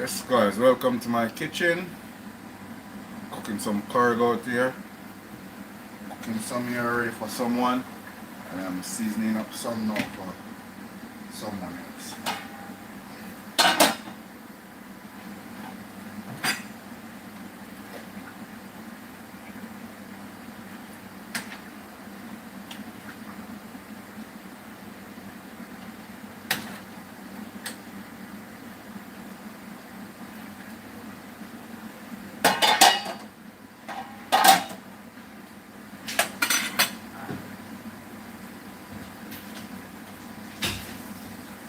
Yes guys, welcome to my kitchen. Cooking some curry out here. Cooking some here ready for someone. And I'm seasoning up some now for someone else.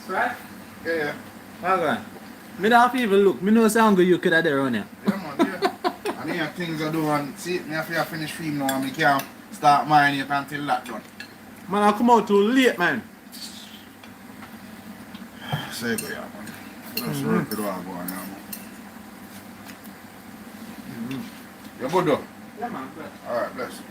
Right? Yeah. Okay. Me don't have to even look. Me know sound good you could have there on here. Yeah man, yeah. And here things I do and see me have to finish film now and I can't start mine yet until that done. Man, I come out too late, man. Say go yeah man. Let's work it all going now man. You good though? Yeah, man. Alright, bless.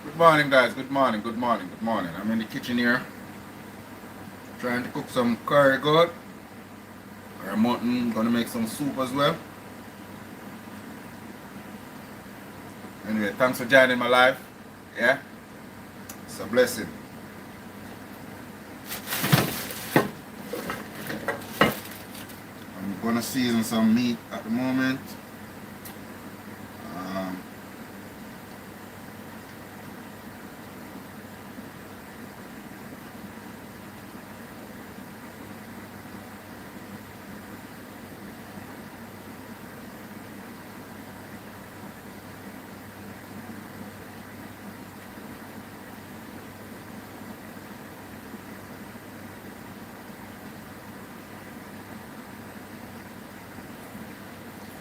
Good morning guys, good morning. I'm in the kitchen here trying to cook some curry goat or mutton, gonna make some soup as well. Anyway, thanks for joining my life. Yeah, it's a blessing. I'm gonna season some meat at the moment.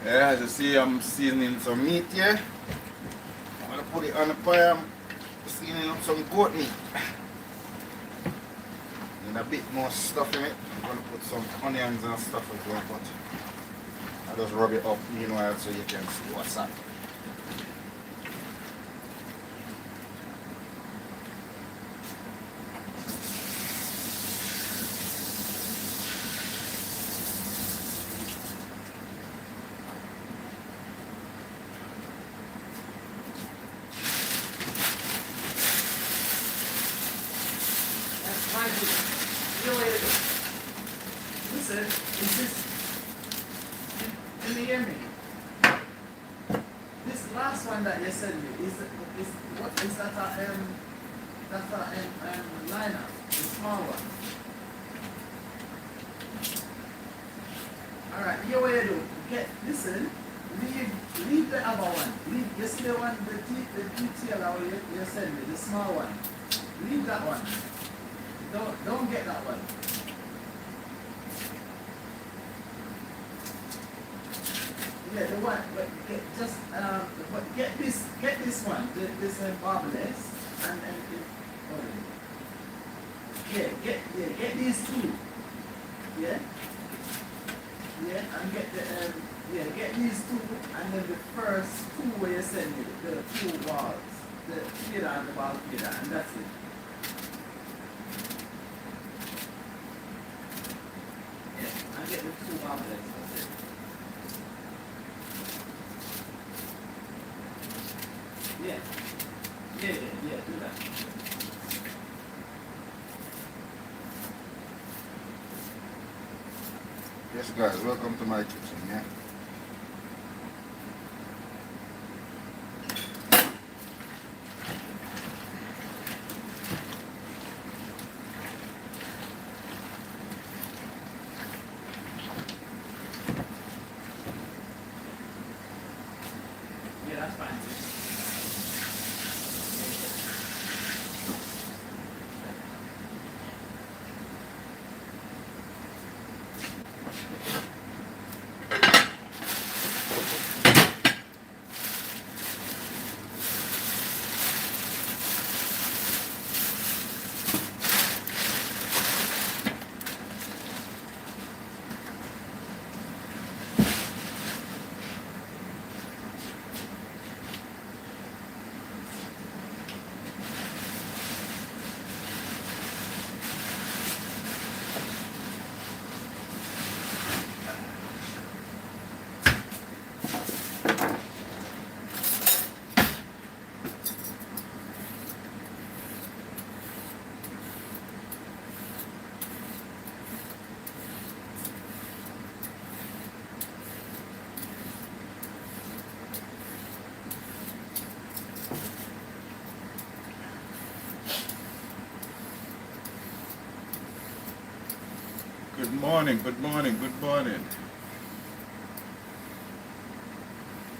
Yeah, as you see, I'm seasoning some meat here. I'm gonna put it on the fire. I'm seasoning up some goat meat. And a bit more stuff in it. I'm gonna put some onions and stuff as well, but I just rub it up meanwhile so you can see what's up. last one that you sent me is what is that that's a liner, the small one. Alright, here what you do, listen, leave the other one. You see the one, the detail that you send me, the small one. Leave that one. Don't get that one. Yeah, the one, but get this one, this barbless, and get these two, yeah, and get get these two, and then the first two where you send me, the two balls, the feeder and the ball feeder, and that's it. Yeah, and get the two barbless, that's it. Yeah, do that. Yes guys, welcome to my kitchen, yeah. Yeah, that's fine. Good morning, good morning, good morning.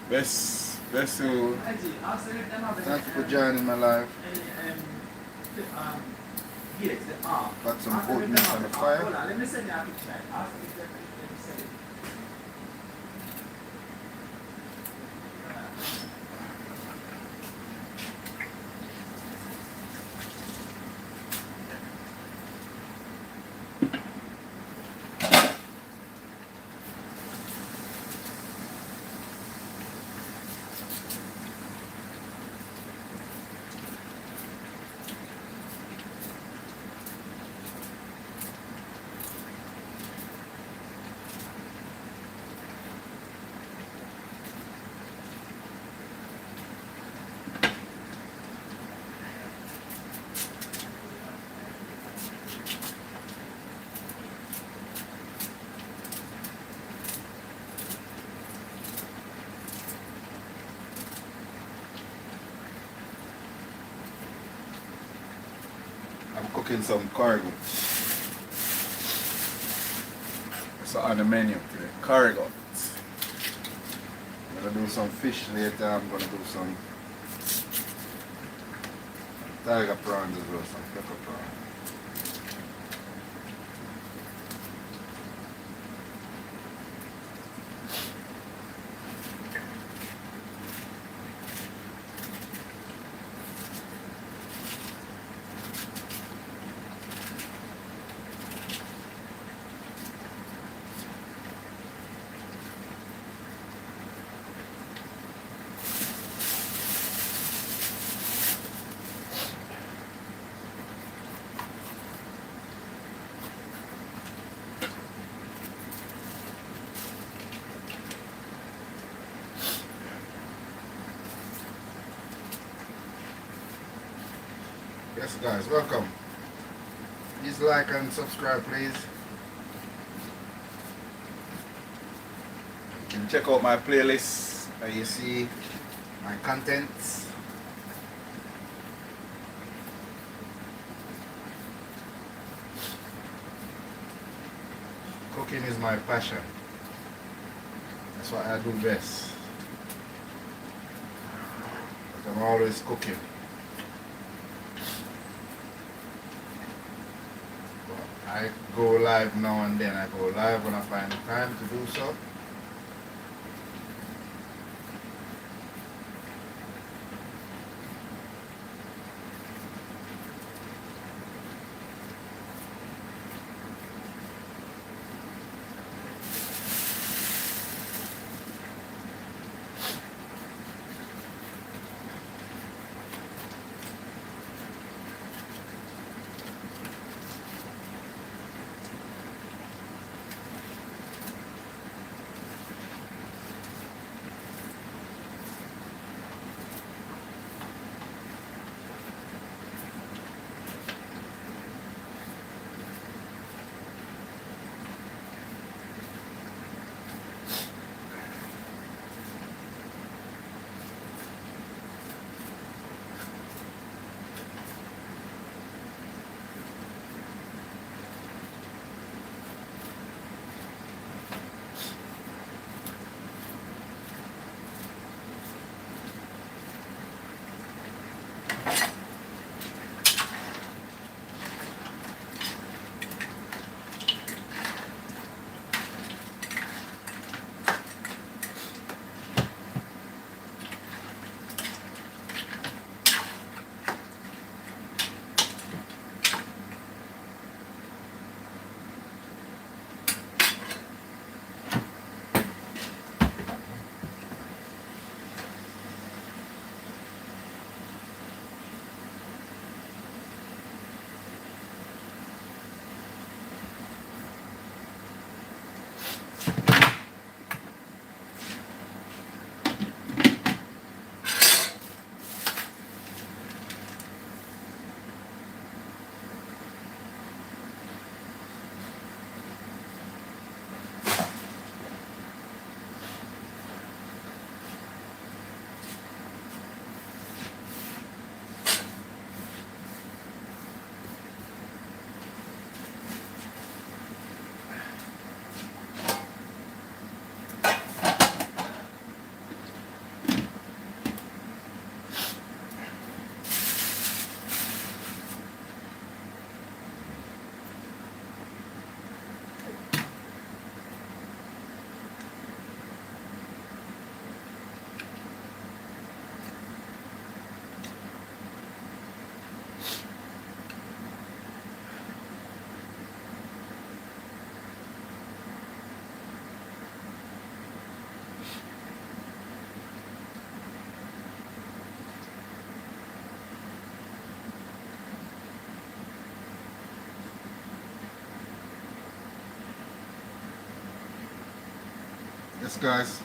Bless you. Thank you for joining my life. Got some good meat on the fire. Hold on, let me send you a picture. Let me send it. I'm cooking some cargo. So on the menu today, cargo. I'm gonna do some fish later. I'm gonna do some tiger prawns as well, some pepper prawns. Yes guys, welcome. Please like and subscribe please. You can check out my playlist. You see my contents. Cooking is my passion. That's what I do best. But I'm always cooking. But I go live now and then. I go live when I find the time to do so. Yes, guys.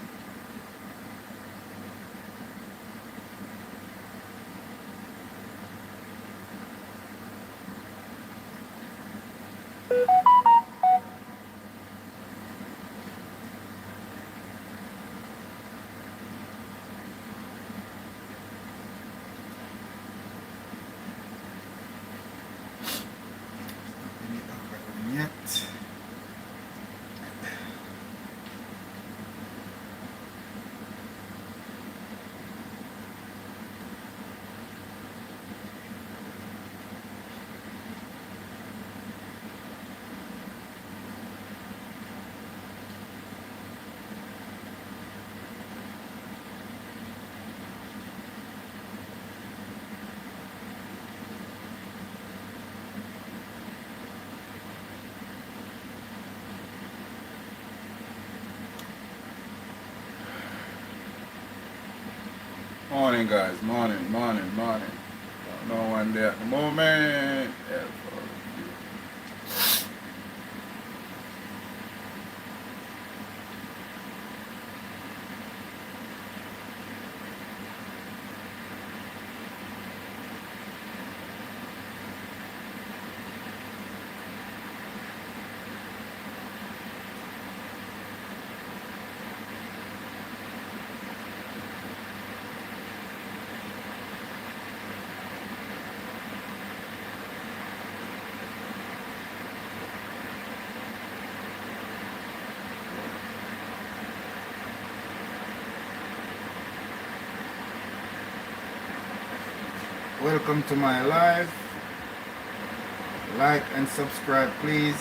Yet. Morning, guys. Morning. No one there at the moment. Yeah, Welcome to my live. Like and subscribe, please.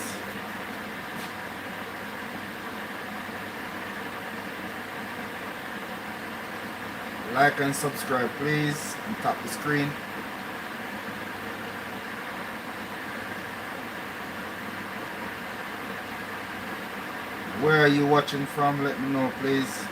Like and subscribe, please, and tap the screen. Where are you watching from? Let me know, please.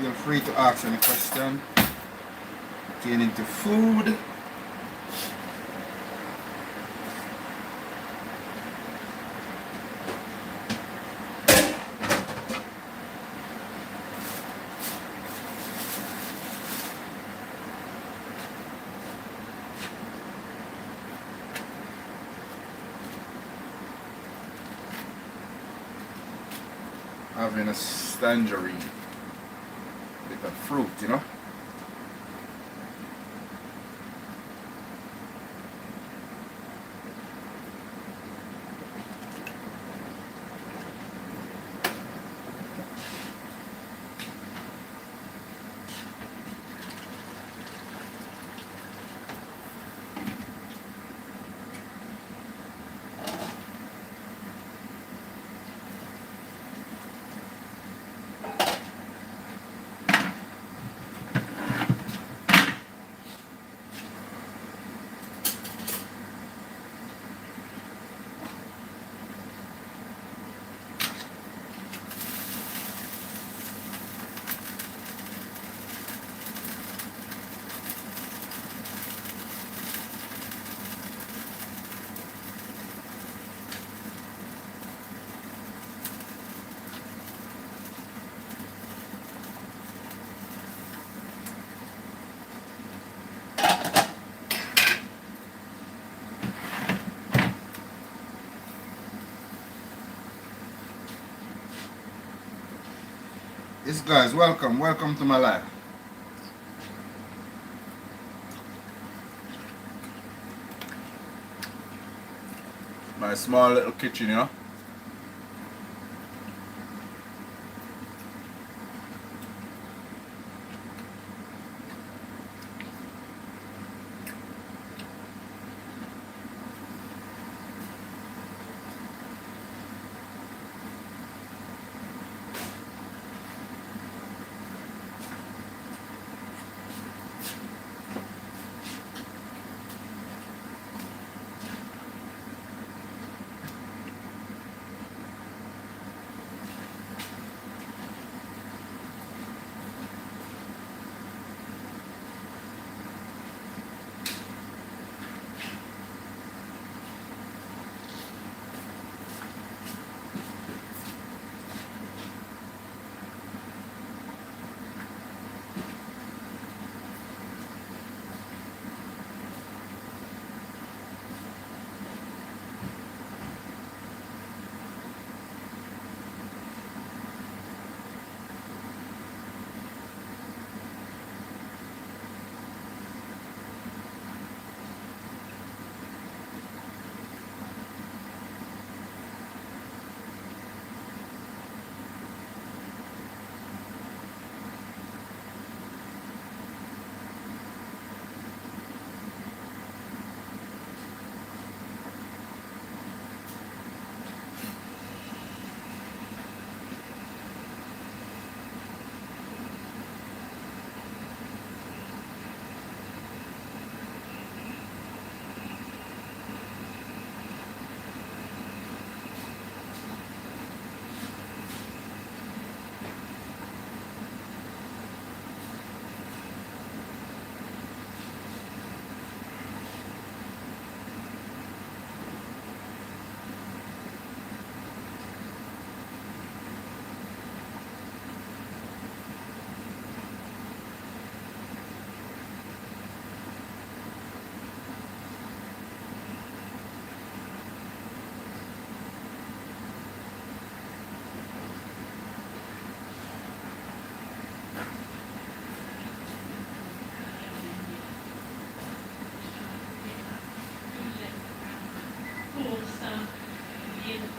Feel free to ask any question pertaining to food. Having a tangerine, bit of fruit, you know. Yes, guys, welcome to my life. My small little kitchen, you know.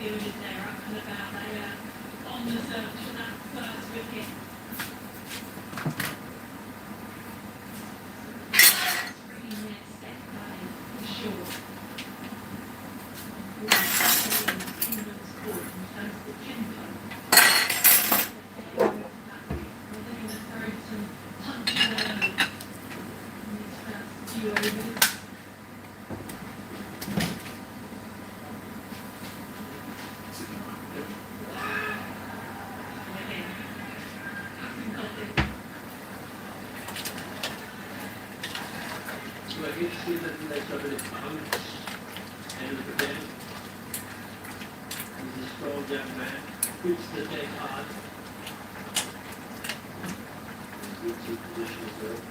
midfielders there up and about. They are on the search for that first wicket. Bringing their step play for sure. England's court in terms of the tempo. Well, they're going to throw some punches early in these first few overs. Young man, puts the deck hard. Good two positions there.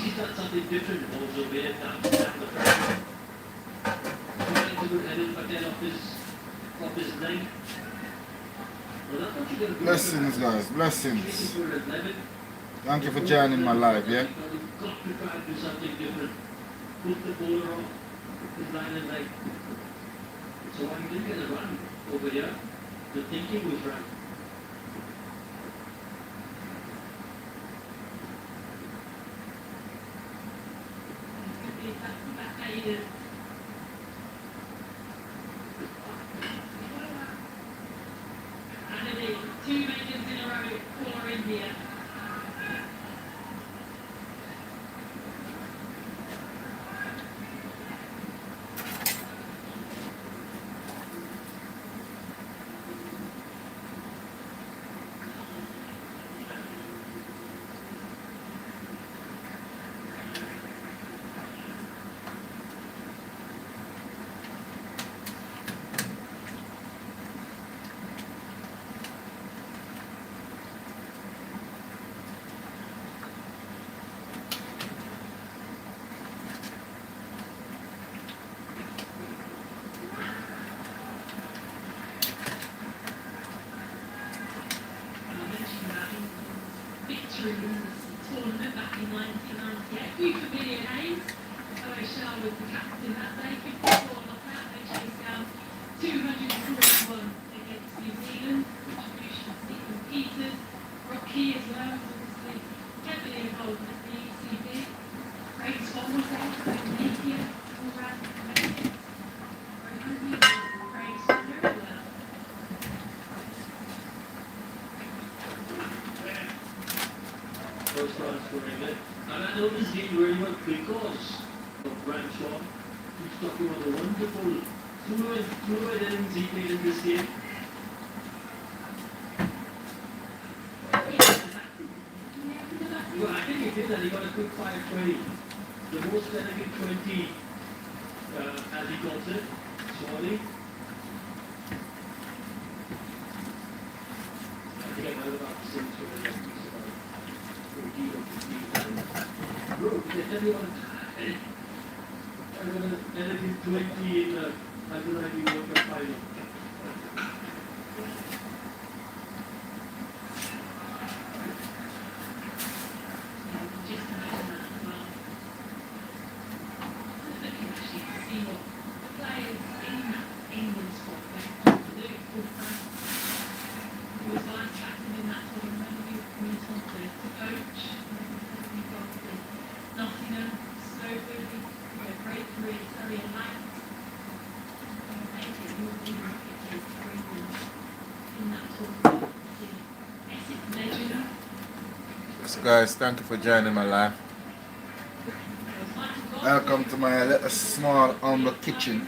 He's got something different also there down the front. Trying to head it but then off his leg. Well, that's what you're going to do. Blessings, guys. Blessings. If you're at 11, Thank you for joining my live, yeah? you've got to try and do something different. Put the bowler off his line and leg. So when he didn't get a run over here, the thinking was right. Two makers in a row for India. Victory in this tournament back in 1998. Few familiar names. OHL was the captain that day, 54 not out. They chased down 241 against New Zealand. Contribution of Stephen Peters. Rocky as well was obviously heavily involved in the ECB. Great Swan was there, Craig Napier, all round the Americans. Very hungry, Craig Swan very well. First runs for England. And I know this game very well because of Brian Shaw, who's talking about the wonderful fluid innings he played in this game. Well, I think he did that. He got a quick 5-20. The most elegant 20 as he calls it. Swally. I think I might have about 6 for the next piece about 14 or 15. Bro, everyone. I'm going to elegant 20 in the under 19 World Cup final. Just imagine that as well. So guys, thank you for joining my live. Welcome to my little small humble kitchen.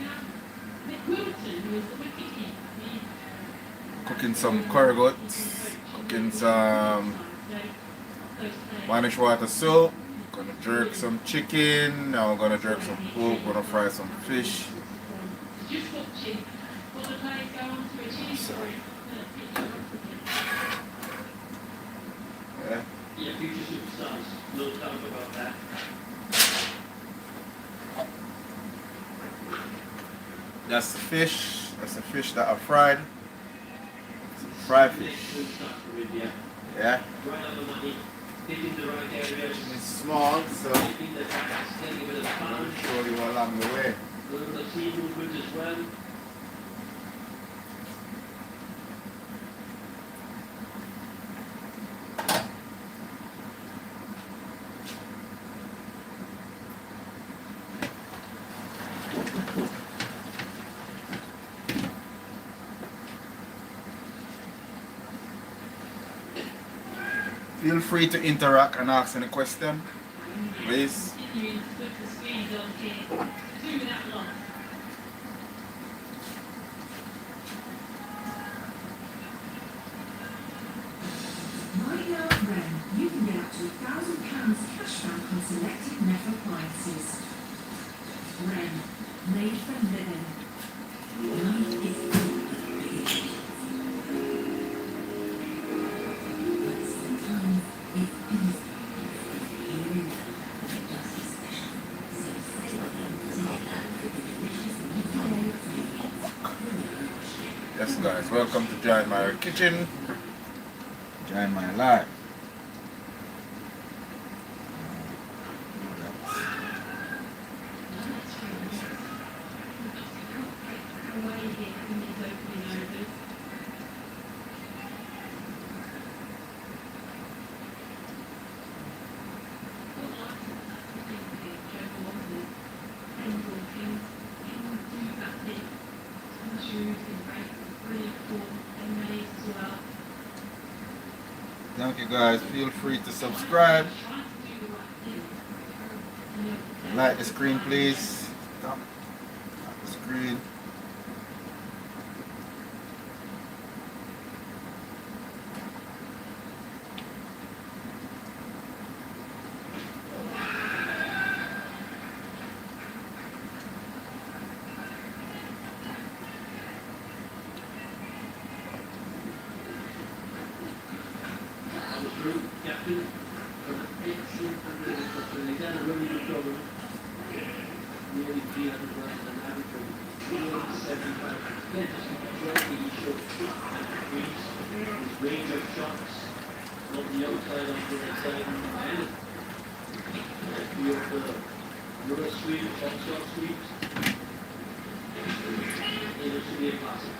Cooking some curry goats, cooking some Spanish water soup, gonna jerk some chicken, now we're gonna jerk some pork, gonna fry some fish. Yeah. Yeah, future superstars. No doubt about that. That's the fish. That's the fish that I fried. Fried fish. Yeah. Right on the money, hitting the right areas. It's small, so Hitting the facts, getting a bit of the I'll pound. show you along the way. A little bit of sea movement as well. Feel free to interact and ask any question, please. Right now at Ren, you can get up to £1,000 cashback on selected metal appliances. Ren, made for living. Life is good. But sometimes it is hearing just as special. So stay together with delicious meat. Yes guys, welcome to Join My Kitchen. Join my live. Thank you guys. Feel free to subscribe. Like the screen please. Tap the screen. Captain, excellent and they've done a really good job of nearly 300 runs an average of 375. Again, just greatly short and degrees. His range of shots on the outside, on the inside, and a few of the lower sweeps, offshore sweeps. It looks to be a classic.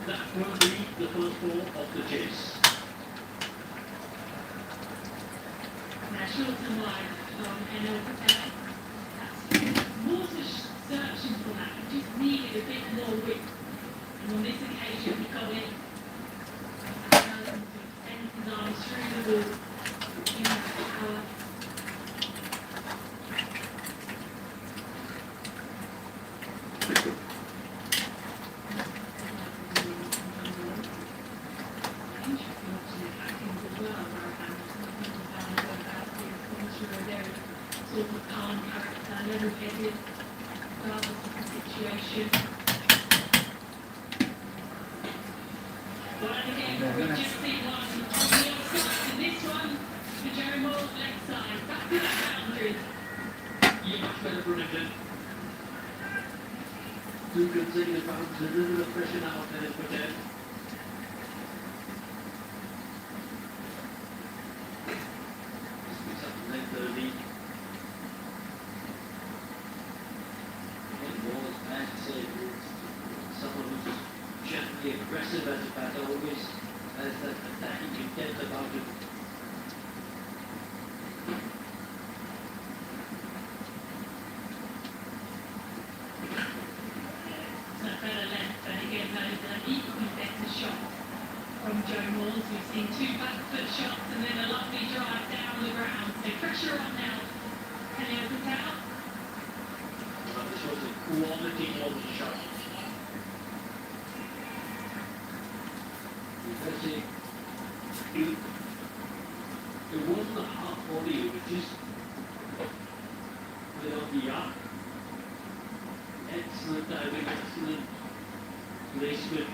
That will be the first ball of the chase. Now, short and wide from NL Patel. That's more searching for that. He just needed a bit more width. And on this occasion, he got it. And sent his arms through the ball in that power. Level-headed, regardless of the situation. Well, and again, we just see one on the outside, and this one for Jerry Moore's leg side, back to that boundary. Yeah, much better Brunington. Two good singing bounces, a little bit of pressure now on Dennis Patel. Picks up the length of the lead. Someone who's just gently aggressive as a batter, always has that attacking intent about it. getting 2 back foot shots and then a lovely drive down the ground. So pressure on now. Can he open it out? This was a quality shot. Because it wasn't a half body, it was just without the arc. Excellent diving, excellent placement.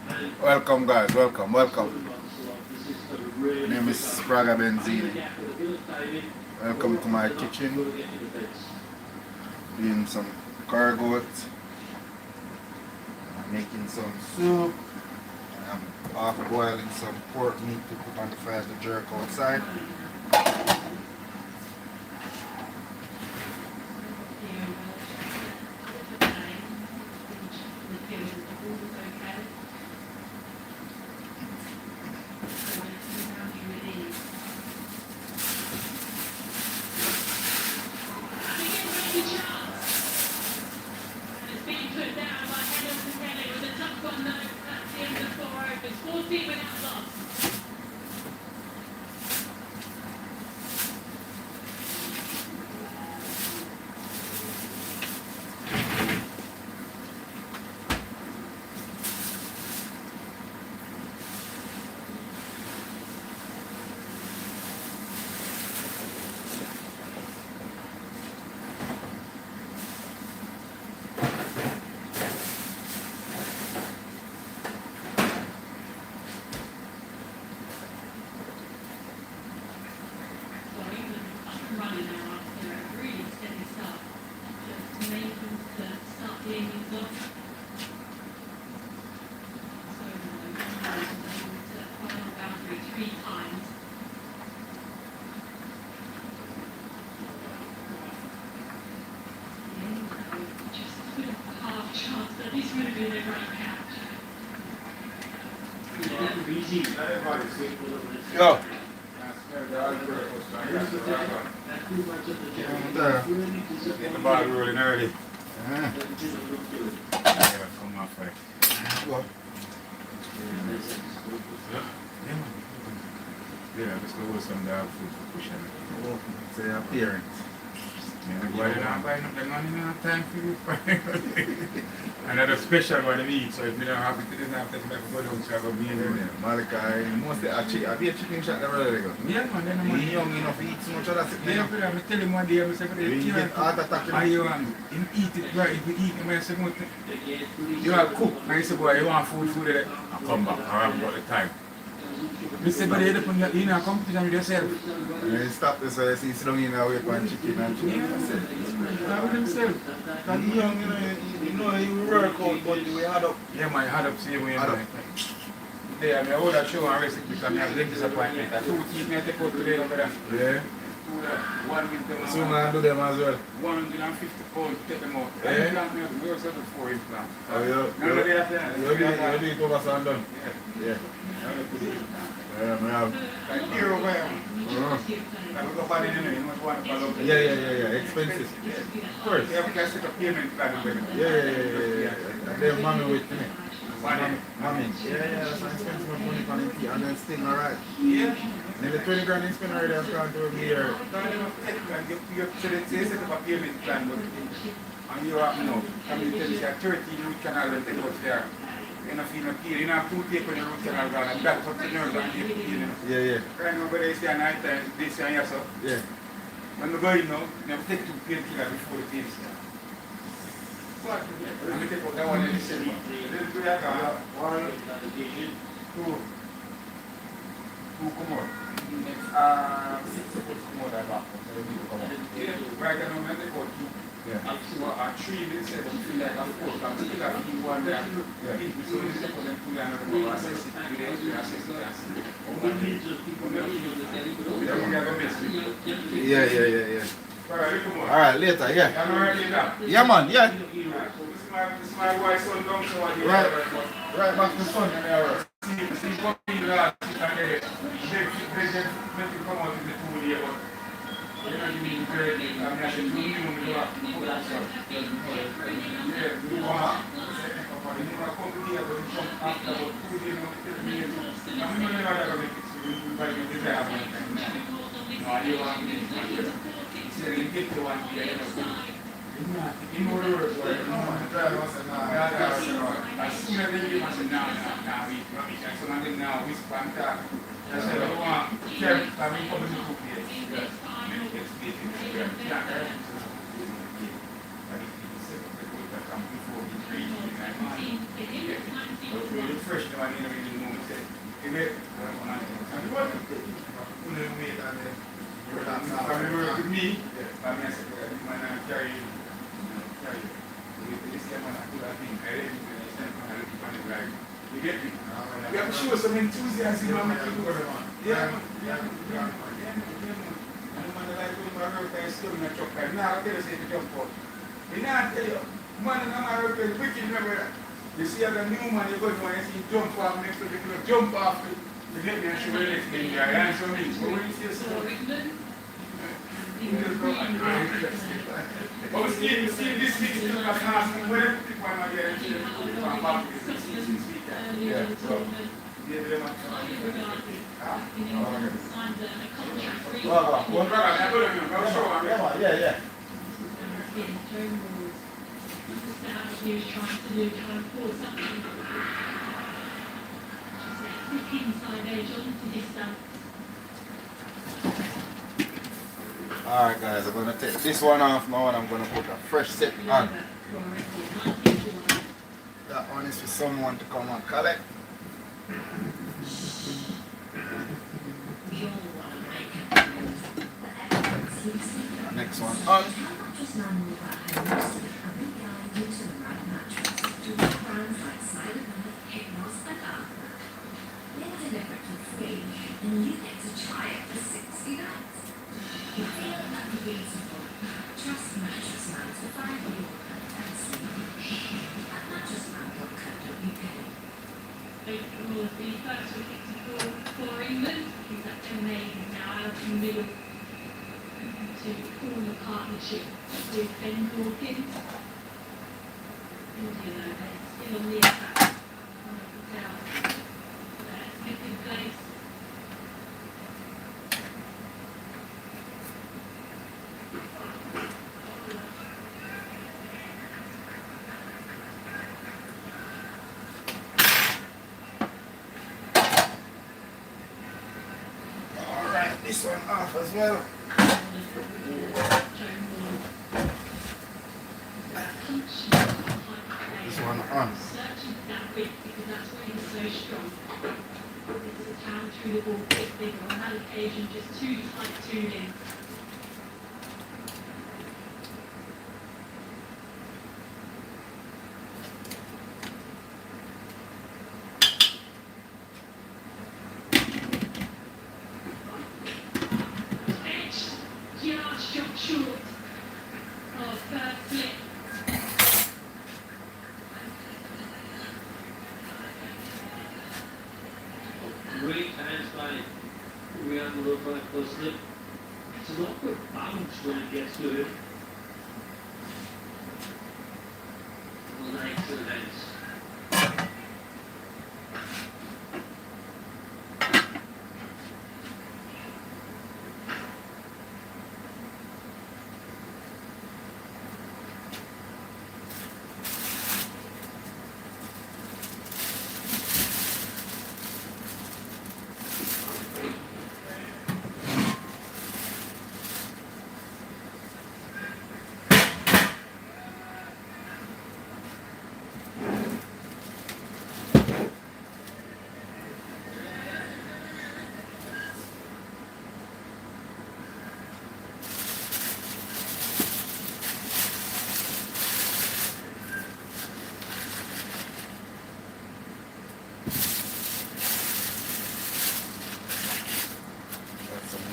And Welcome guys, welcome. this is a really My name is Spraggabenz Small. Welcome to my kitchen. Doing some cargot. I'm making some soup. I'm half boiling some pork meat to put on the fire to jerk outside. Yo. Get the ball rolling early. Yeah. Come off right. What? Yeah, just go with some dog food for pushing. Oh, say your parents. Why you not buying up the money, you don't have time for you. Another special one to eat, so if you don't have it, you don't have to go down, so I go be in there. Malachi, mostly a chicken. Have you a chicken shop there already? Yeah, man, then I'm He young enough to eat so much of that. yeah, but I tell him one day, I say, You get heart attack. and you eat it right, if you eat it, I say, you have cook. And I say, boy, you want food, I come back, I haven't got the time. I say, but you don't in a competition with yourself. And then stop this, so you see, sit down in there with one chicken and chicken. Yeah, with himself. Because he young, you know, he work out, but we had up. Yeah, man, had up same way. Had up. There, I mean, I would have shown a recipe because I have leg disappointment. I 2 teeth I take out today over there. Yeah. One with them. So I do them as well. 150 pounds, take them out. Yeah. I implant me, we also have 4 implants. Oh, yeah. None of the after. You do it over Sandon. Yeah. Yeah, man. Like here over here. Like we go back in, you must want to follow. Yeah. Expensive. Of course. You have to set a payment plan with them. Yeah. And then mommy with me. Money. Mommy. Yeah, that's why I spend so much money on it. And then still alright. Yeah. Nearly 20 grand you spend already, I've gone to a year. You set up a payment plan, but and you have no. I mean, tell you that 30 root canal and take out there. You know, feel no pain. You know, have 2 tape on the root canal gone and that's what the nerves and the pain, you know. Yeah. Right now, but I say at night time, this and yes, so. Yeah. When we go in now, you have to take 2 painkillers before the pain starts. And we take out that one in the same one. Then do that, 1, 2 come out. Next, 6 supposed to come out that back. So they need to come out. Yeah, right now, when they go 2. Yeah. So a 3 minutes, they feel like a 4. Because we take a few one there. Yeah. So we take them 2 and we assess it. We assess it. Yeah. Alright, come on. Alright, later, yeah. I'm already done. Yeah, man, yeah. This is my wife's son down, so I do Right back to sun in the hour. See, what we do last week and they come out in the 2 year, but you know, you mean great. I mean, I should do you when we go up. Yeah, we come up. You want to come to here, but you come after about 2 days, I'm going to make it so you buy me the job. No, you want me to so you get the one here, you know the words, right? As soon as they give us a now, so I'm going now, we span that. I said, I want Jerry, I'm coming to cook here. It's getting fresh now, I didn't really know. If it, and what work with me, I said, man, carry this man, I could have been carrying it. You get me? You have to show some enthusiasm, man. Yeah, and the man like when my work is still in a truck, I'm not going to say to jump out. They not tell you, man, and I'm not going to wicked, remember. You see, as a new man, you go to and see jump off next to the jump off. You get me and show the next thing, I answer me. But when you see a story, but see this thing still as asking whether people are not getting to from back to the 16th week. Yeah, so, yeah, very much. Yeah. He was trying to pull something. Just inside edge onto this stuff. Alright guys, I'm gonna take this one off now and I'm gonna put a fresh set on. That one is for someone to come and collect. Next one on. And you get to try it for 60 nights. You feel unbeatable. Trust Mattress Man to find you and sleep. At mattressman.co.uk. April was the first wicket for England. He's actually amazing now out in the middle to form a partnership with Ben Hawkins. India though, they're still on the attack. Good place. Alright, this one off as well. This one on. Searching for that width because that's where he's so strong. This is a town through the ball quick thing on that occasion, just too tight tuned in. Just jumped short of third slip. Great hands by Rihanna Lofa slip. It's an awkward bounce when it gets to it. Nice and nice.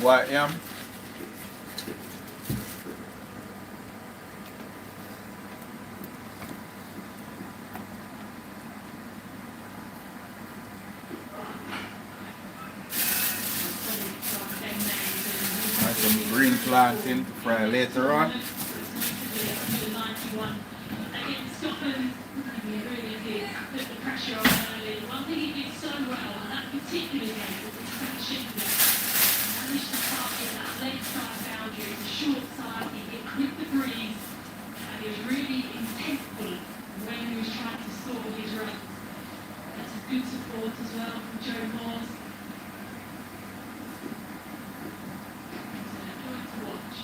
White yam. And some green plantain to fry later on. Against Stockton, he really did put the pressure on early. One thing he did so well, and that particular game was his Sheffield, managed to target that left side boundary, the short side, he hit with the breeze, and he was really intentful when he was trying to score his runs. That's a good support as well from Joe Moores. It's a joy to watch.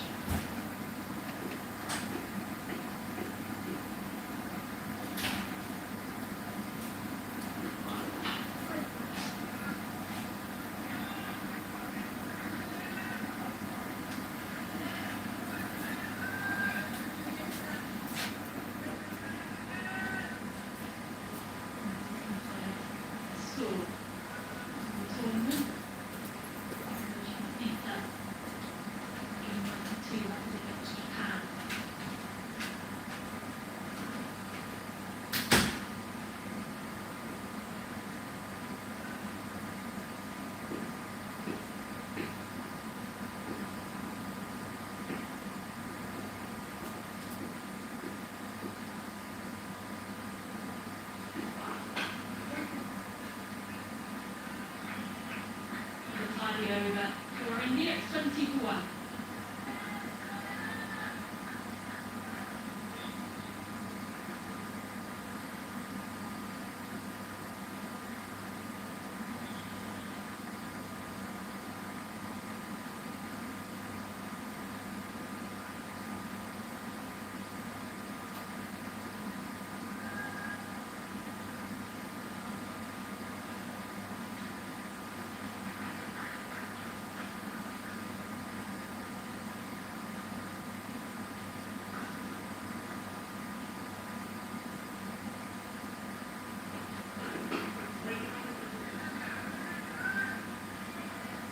Over for India, 20-1.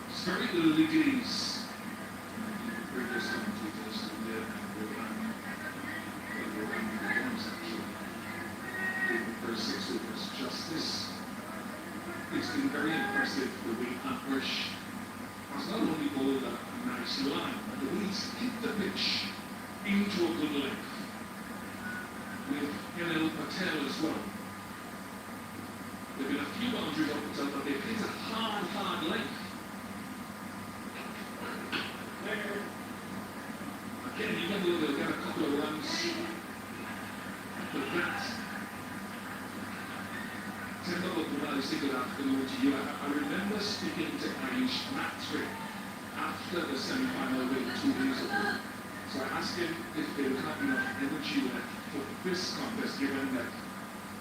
It's very early days. Previous commentators and the ones actually gave the first 6 overs justice. It's been very impressive the way Ambush has not only bowled a nice line, but the way he's hit the pitch into a good length. With Yanil Patel as well. There have been a few boundaries up and down, but they've hit a hard length. Again, even though they'll get a couple of runs, but that good afternoon to you. I remember speaking to Irish Maxwell after the semi-final win 2 days ago. So I asked him if they would have enough energy left for this contest, given that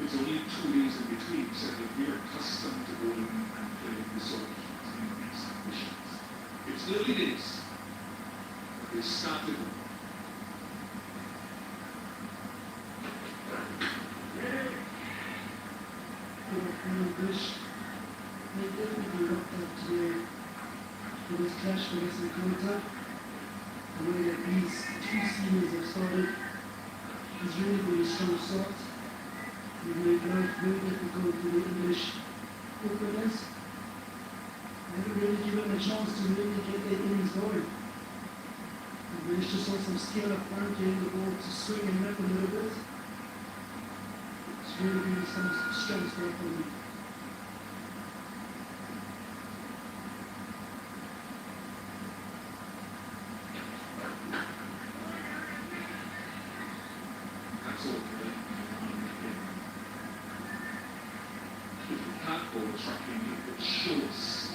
it's only 2 days in between. He said that we're accustomed to going and playing this sort of heat in these conditions. It's early days, but they started. They definitely looked up today for this clash against the Jamaica. The way that these two seniors have started has really been a strong start. They've made life very difficult for the English openers. They haven't really given them a chance to really get their innings going. They managed to show some skill up front, getting the ball to swing and rip a little bit. It's really been some strong start for them. It shows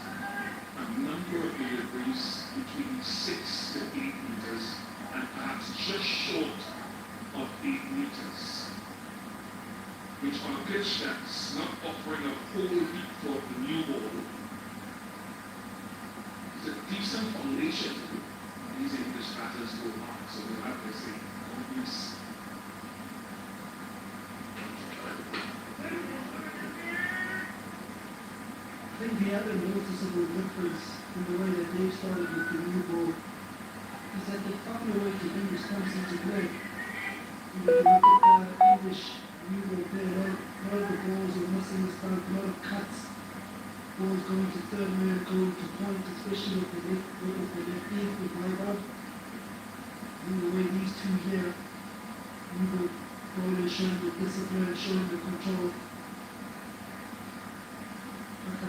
a number of deliveries between 6 to 8 meters and perhaps just short of 8 meters, which on a pitch that's not offering a whole heap for the new ball is a decent foundation for these English batters go on. So we have to say, obvious. I think the other noticeable difference in the way that they've started with the new ball is that they've found a way to bring this comes into play. If you look at the English new ball play, a lot of the balls are missing the start, a lot of cuts, balls going to third man, going to point, especially with the left knee with Margot. In the way these two here, new ball bowlers showing that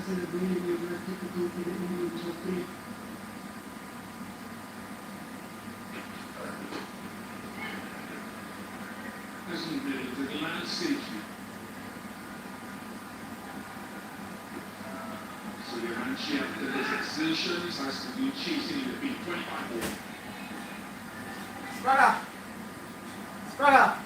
celebrating your grand difficulty that you need to pay. Hasn't been the landscape. So your Manchi after his exertions has to do chasing in the big 25 ball. Spragga! Spragga!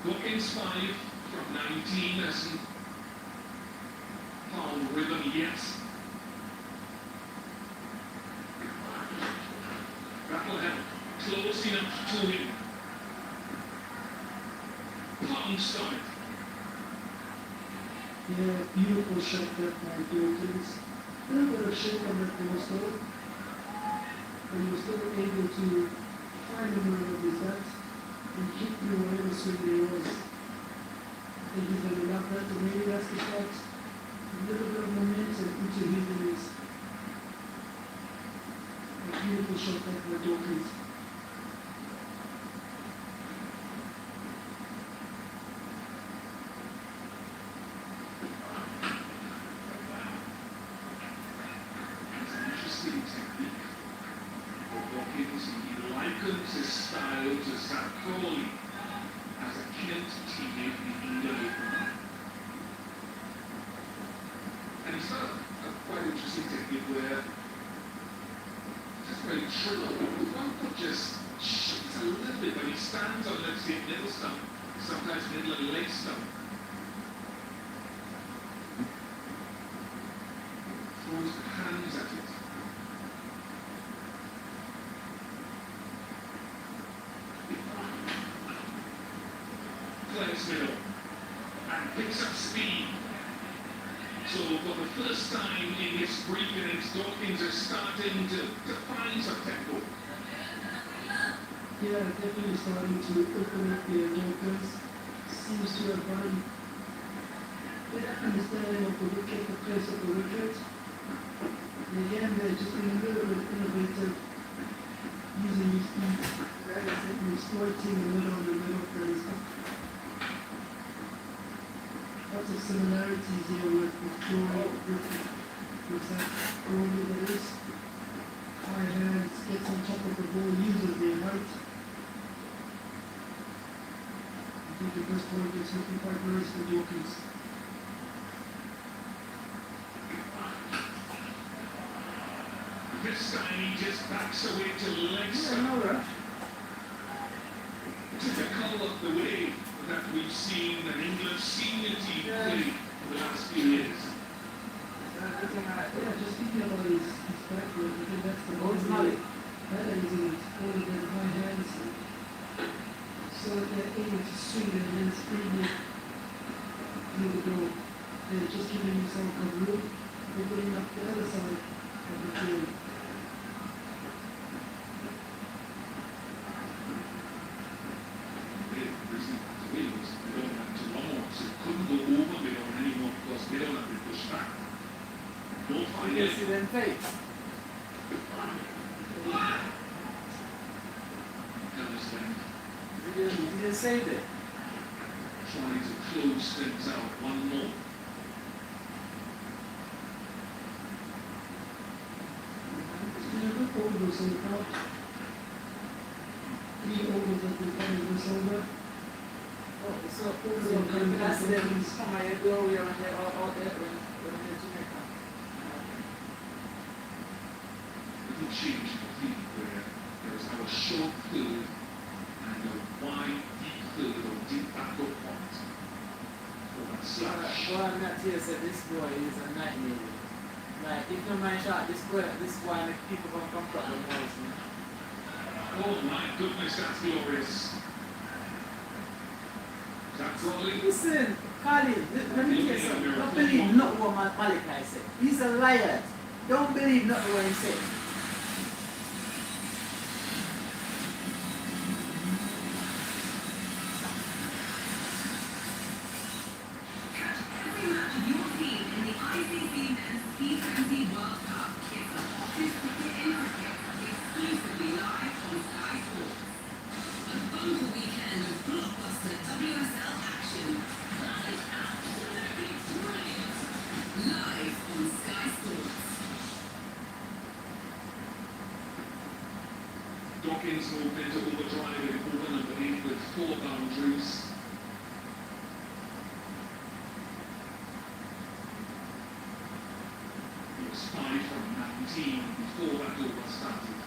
Dawkins 5 from 19 hasn't found rhythm yet. Rattlehead close enough to him. Pounced on it. Yeah, beautiful shot that by Dawkins. A little bit of shake on that ball still. But he was still able to find the middle of his bat and keep through whatever swing there was. I think he's going to love that, and maybe that's the shot. A little bit of momentum into his innings. A beautiful shot that by Dawkins. It's an interesting technique. But Dawkins, he likens his style to Zach Crawley as a Kent teammate in England Open. And he's got a quite interesting technique where just very trill. One foot just shifts a little bit when he stands on, let's say, middle stump, sometimes middle and leg stump. Throws hands at it. Clears middle and picks up speed. So for the first time in his brief innings, Dawkins is starting to find some tempo. Yeah, definitely starting to open up the Dawkins. Seems to have gotten better understanding of the wicket, the place of the wicket. And again, they're just being a little bit innovative, using his feet and exploiting the middle plays. Lots of similarities here with Joy, with that Crawley that is. High hands, gets on top of the ball, uses their height. I think at this point it's looking quite nice for Dawkins. This time he just backs away to leg Yeah, stump. no rush. Typical of the way that we've seen an England senior team play for the last few years. Yeah, just thinking about his background, I think that's the Goes most Malik. better is in it, all of them high hands. So that they're able to swing their hands freely through the door. They're just giving himself a room, opening up the other side of the field. The reason to win was they don't have too long, so they couldn't go over Middle anymore because Middle had been pushed back. No You final. can see them face. Comes then You didn't save it. trying to close things out one more. It's been a good over so far. 3 overs that we've done in this over. Oh, so you can ask them come here, go here and there, all there when they're Jamaica. It will change completely where there is now a short third and a wide deep third or deep backup point for that slash. Well, I'm not here said this boy is a nightmare. Like, if no man shot this boy make people come from the walls, man. Oh my goodness, that's glorious. That's Raleigh. Listen, Colin, let me tell you something. Don't believe not what Malachi said. He's a liar. Don't believe not what he said. Catch every match of your team in the ICC Men's T20 World Cup. It's the hottest cricket in cricket, exclusively live on Sky Sports. A bunker weekend of blockbuster WSL action. That is absolutely brilliant. Live on Sky Sports. Dawkins moved into overdrive in over number 8 with 4 boundaries. He was 5 from 19 before that over started.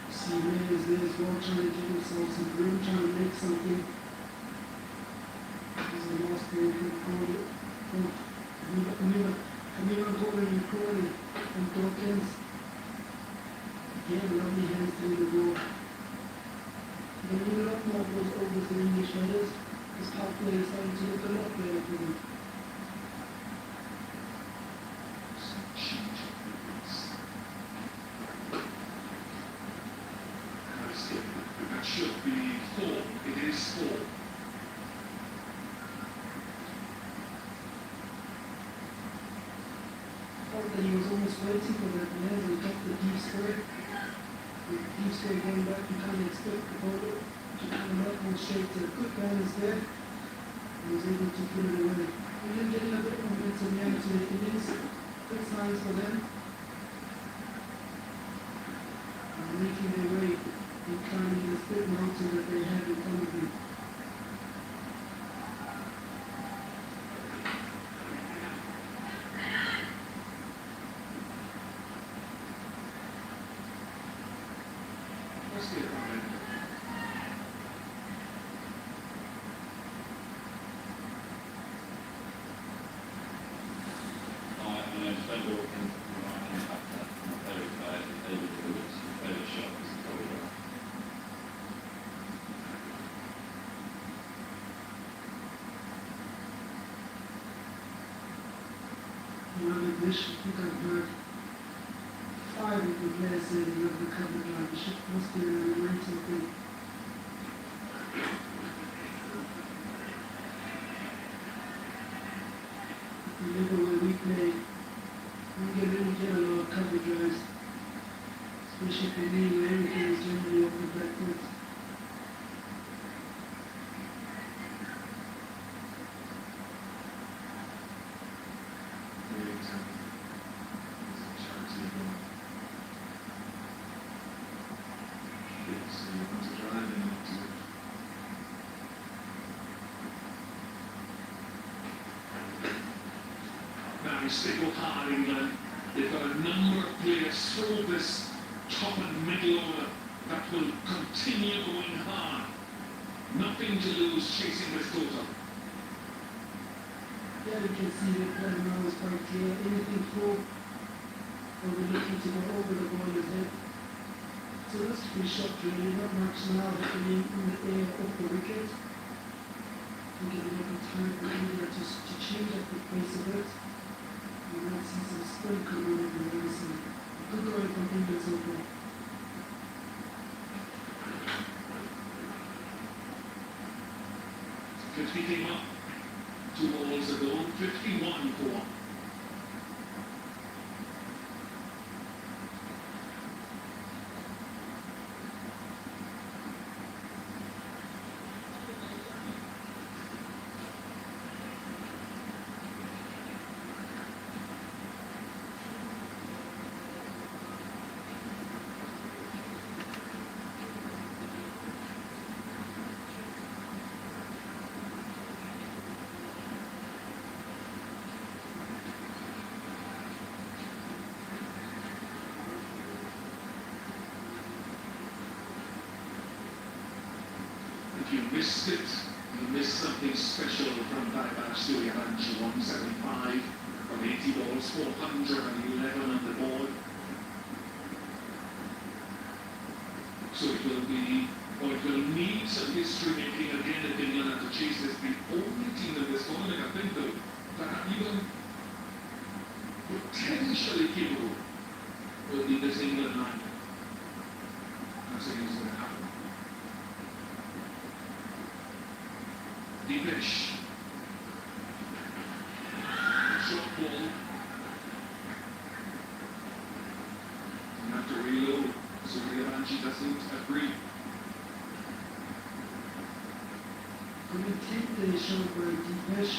See Ray is there as well, trying to give himself some room, trying to make something. This is the last thing we can call it. Camila going and calling and Dawkins. Again, lovely hands through the door. They need a lot more of those over the English headers. This top player is starting to look a lot better for them. That should be 4. It is 4. Felt that he was almost waiting for that man and got the deep square. The deep square going back, you can't expect the bowler to kind of not go straight to the good balance there. He was able to put it away. And then getting a bit of momentum now to the innings. Good signs for them. And making their way and climbing the thick mountain that they have in front of them. Let's get it right. This should pick up good. 5 of the players say they love the cover drive. The ship must be an momentum thing. The level where we play, we get a lot of cover drives. Especially for me, where everything is generally off the back foot. Now still hard England. They've got a number of players through this top and middle order that will continue going hard. Nothing to lose chasing this total. Yeah, you can see the plan now is quite clear. Anything full, or we're looking to go over the bowler's head. So that's pretty short really, not much now happening in the air off the wicket. We get a little time for India to change up the pace a bit. We might see some spin coming on in the other side. Good going from India so far. Fifty came up. 2 balls ago. 51 for 1. If you missed it, you missed is something special from Bye-Bye Studio Ranch 175 from 80 balls, 411 on the board. So it will be, or it will need some history making again if England have to chase this. The only team in this tournament, I think, though, that are even potentially capable will be this England line. I'm saying it's going to happen. Deepish. Short ball. You have to reload. So Giovanni doesn't agree. I'm going to take the shot by Deepish.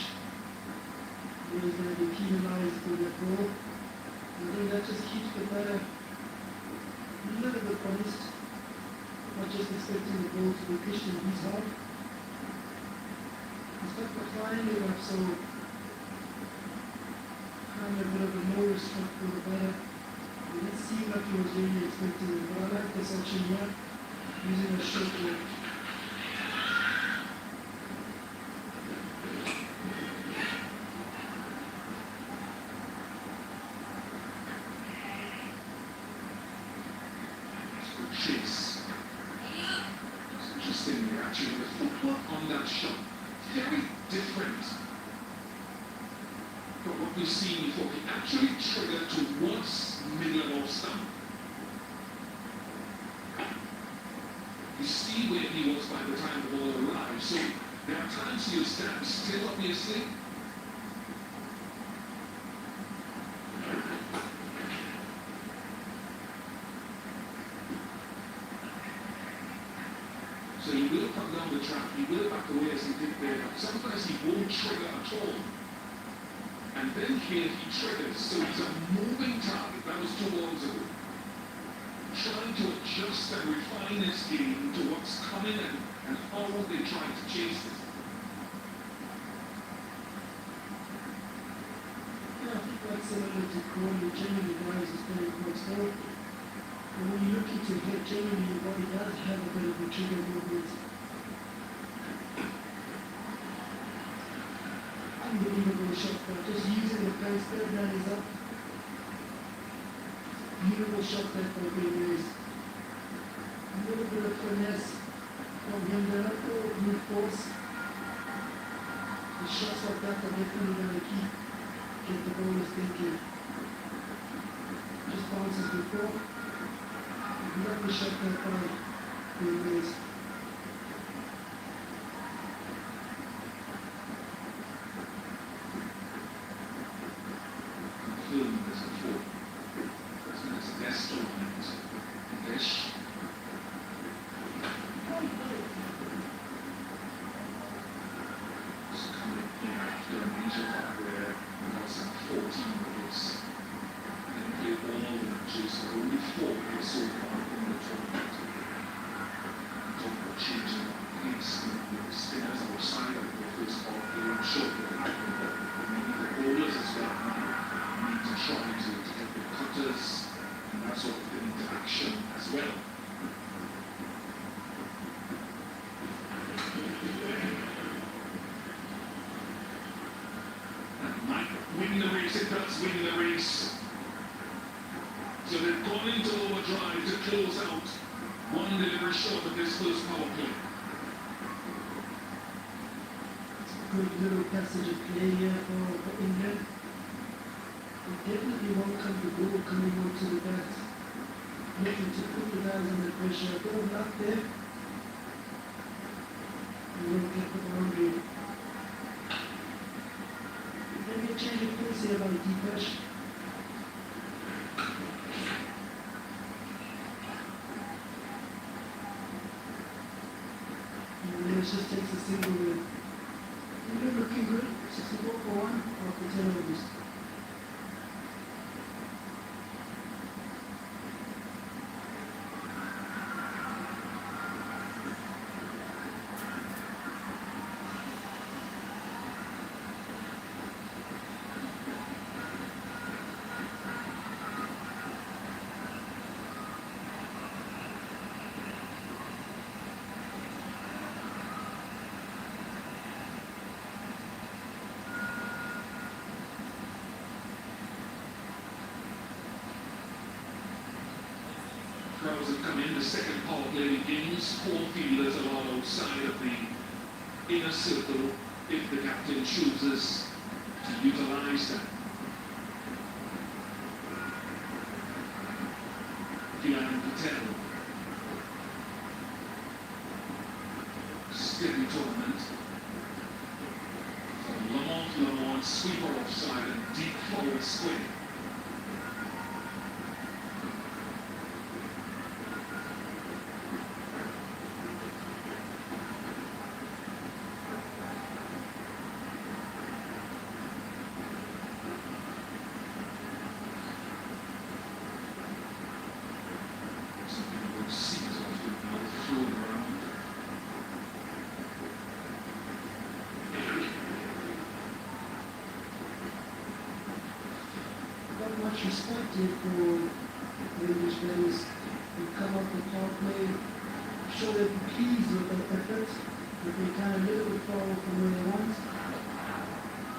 He was going to be penalized for that goal. I think that just keeps the batter a little bit honest. Not just expecting the ball to be pitched in his half. He's not flying it up, so kind of a bit of a lower stroke for the batter. It didn't seem like he was really expecting it, but I like this action here, using a short ball. Chase. It's interesting, actually, the footwork on that shot, very different from what we've seen before. He actually triggered towards middle of stump. You see where he was by the time the ball arrived. So there are times he'll stand still, obviously. So he will come down the track, he will back away as he did there, but sometimes he won't trigger at all. And then here he triggers, so he's a moving target. That was 2 balls ago. Trying to adjust and refine his game to what's coming and how they try to chase it. Yeah, I think that's similar to Crawley. Generally, guys is very quite slow. And when you look into hit, generally your body does have a bit of a trigger movement. Unbelievable shot, but just using the pace, third man is up. Beautiful shot there for Greenways. A little bit of finesse from him there, not all brute force. The shots like that are definitely going to get the bowlers thinking. Just bounces before. Lovely shot there by Greenways. Winning the race, it does win the race. So they've gone into overdrive to close out. One delivery short of this first power play. Good little passage of play here for England. They definitely won't come to goal coming onto the bat. Looking to put the guys under pressure. A bit of luck there. And we'll get the boundary. Maybe a change of pace here by Deepish. And Lewis just takes a single win. England looking good. 64 for 1 after 10 overs. crowds have come in. The second power play begins. 4 fielders allowed outside of the inner circle if the captain chooses to utilize that. Kian Patel. Steady tournament. Lamont, sweeper offside and deep forward square. Much respected for the English players who come up the power play, show they're pleased with their effort, but they kind of a little bit far from where they want.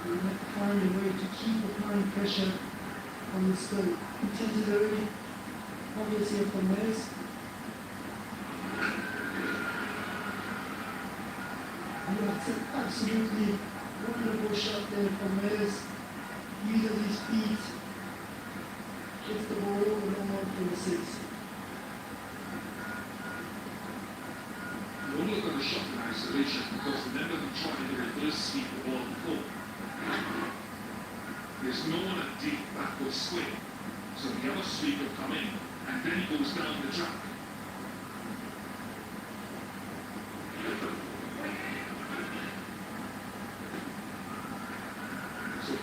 They have to find a way to keep applying pressure on the spill. Intended already, obviously from Wales. And that's an absolutely wonderful shot there from Wales. Use of his feet. Gets the ball over no more than the 6. You only look at the shot in isolation because remember them trying to reverse sweep the ball before. There's no one at deep backward square. So the other sweeper come in and then he goes down the track.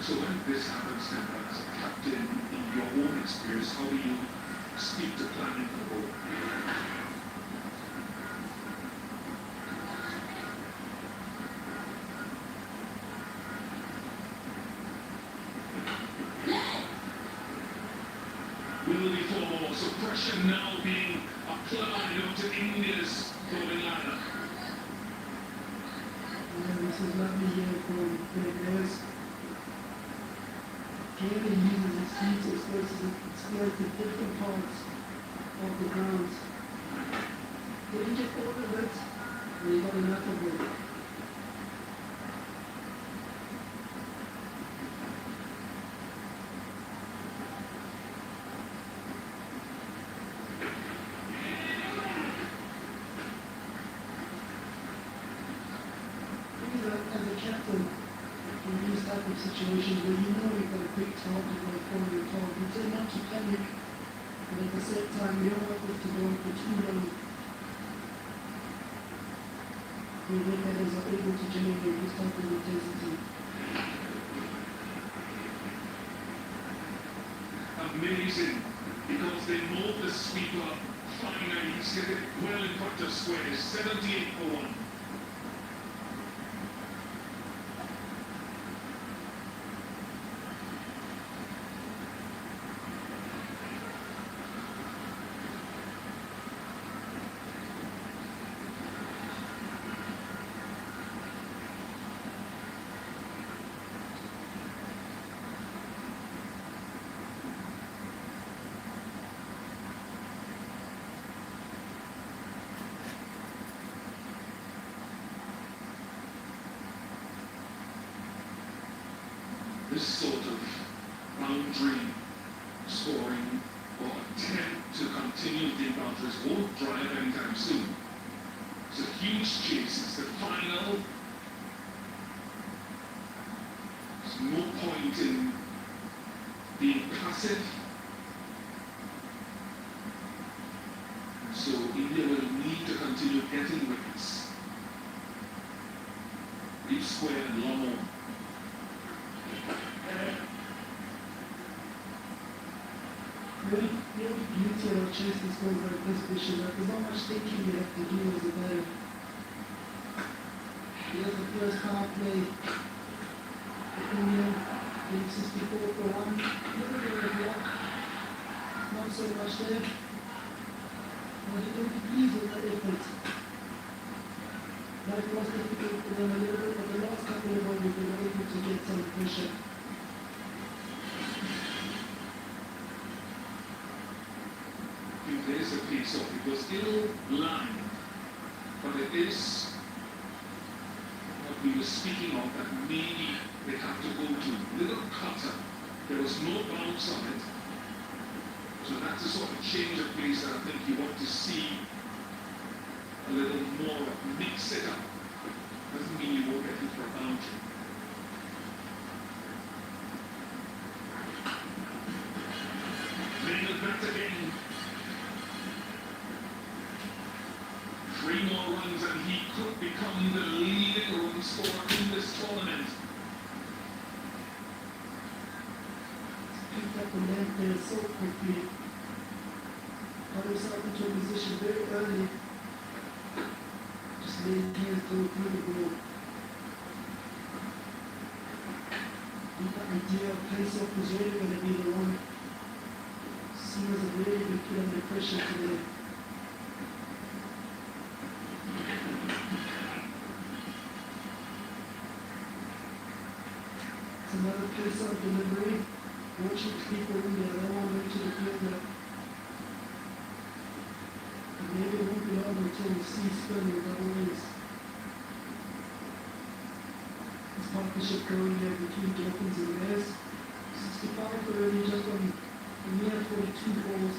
So when this happens, then as a captain, in your own experience, how do you speak to planning the ball? Will be 4 more, so pressure now being applied onto India's bowling lineup. This is lovely here for the players. Kevin uses his feet to exploit the different parts of the ground. They didn't get all of it, and they got enough of it. As a captain, in these type of situations where you know you've got a big target or a corner target, you tend not to panic, but at the same time you don't want it to go for too long. Your red-headers are able to generate this type of intensity. Amazing, because they know the sweeper finally. He's hit it well in front of squares, 78 for 1. This sort of boundary scoring or attempt to continue the boundaries won't dry up anytime soon. It's a huge chase. It's the final. There's no point in being passive. So India will need to continue getting wickets. Deep square and Lomo. The only beauty of chasing scores like this, Bishop, that there's not much thinking you have to do as a batter. Here's the first power play. India getting 64 for 1. A little bit of luck. Not so much there. But you don't be pleased with that effort. That was difficult for them a little bit, but the last couple of overs they were able to get some pressure. There's a pace off. It was ill-lined, but it is what we were speaking of that maybe they have to go to. Little cutter. There was no bounce on it. So that's the sort of change of pace that I think you want to see a little more of. Mix it up. Doesn't mean you won't get it for a boundary. Then back again. 3 more runs and he could become the leading run scorer in this tournament. Picked up the length there so quickly. Got himself into a position very early. Just laid hands through the ball. The idea of place-off was really going to be the one. Seamers have really been put under pressure today. It's another place-off delivery. Watching people in there, I don't want them to defend that. And maybe it won't be long until we see spinning double wings. This partnership going there between Dolphins and Bears. 65 already just on a mere 42 balls.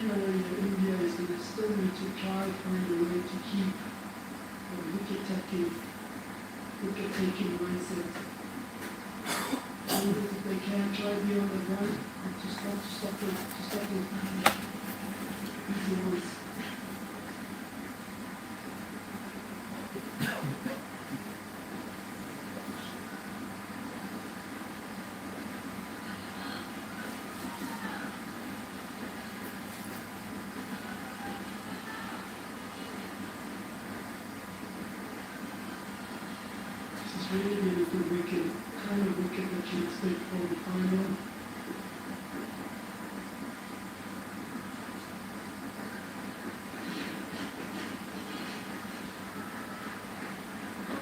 India is going to still need to try to find a way to keep a wicket-taking mindset. Even if they can try beyond the run, to stop those easy ones. Really, really good wicket, kind of wicket that you expect for the final.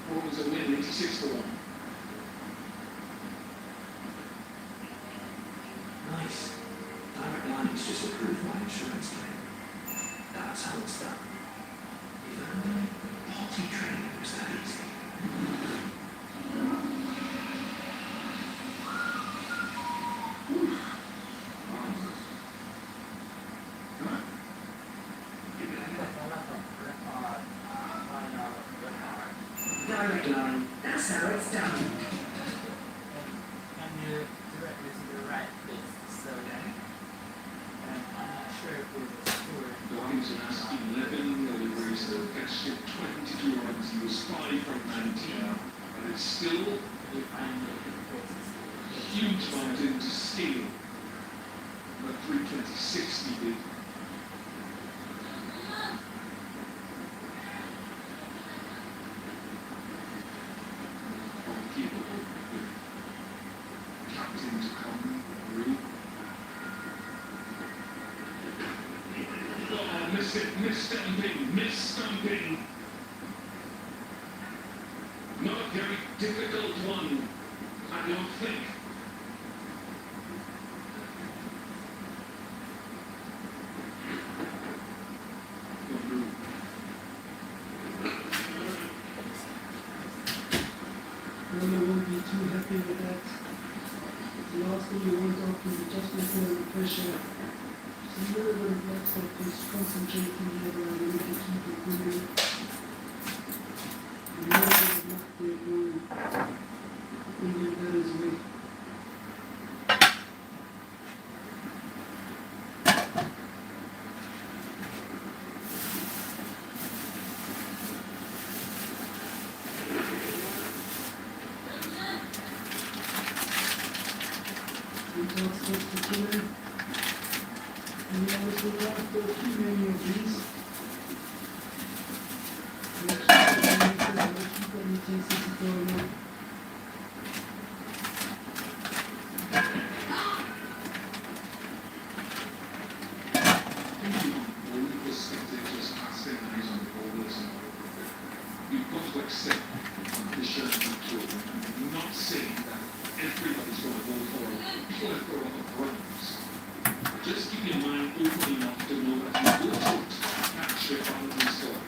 What was a win, 86-1. Nice. Direct lining's just approved my insurance claim. That's how it's done. If only potty training was that easy. Direct line. That's how it's done. And you direct this to the right place to slow down. And I'm not sure if there's a score. Dawkins has 11 deliveries, so catch 22 runs. He was 5 from 19, but it's still If I know the a huge mountain to scale. But 326 he did. Capable with captain to come through. Oh, miss it, miss stumping. Not a very difficult one, I don't think. Runner won't be too happy with that. The last thing you want after is just before the pressure. Just a little bit of blood stop, just concentrating here on the wicket keeper moving. A little bit of luck there going Indian batter's way. Blood stops to killer. And we obviously don't go too many of these. Let's keep on intensity going on. accept the Sherman tool. I'm not saying that everybody's going to go for a plethora of runs. Just keep your mind open enough to know that you will catch your boundary score.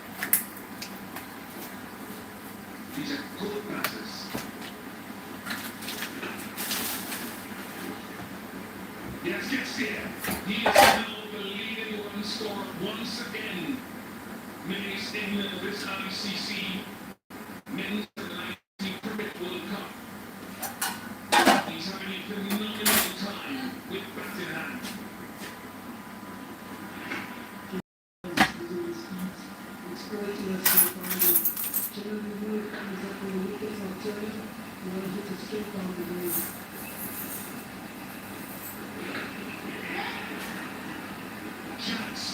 These are good passes. Yes, gets here. He is now the leading run scorer once again. Minutes in this ICC Men's Under-19 Cricket World Cup. He's having a phenomenal time with bat in hand. It's quality as so far. Generally, when it comes up when the wickets are turned, you want to hit it straight down the grade. Chance.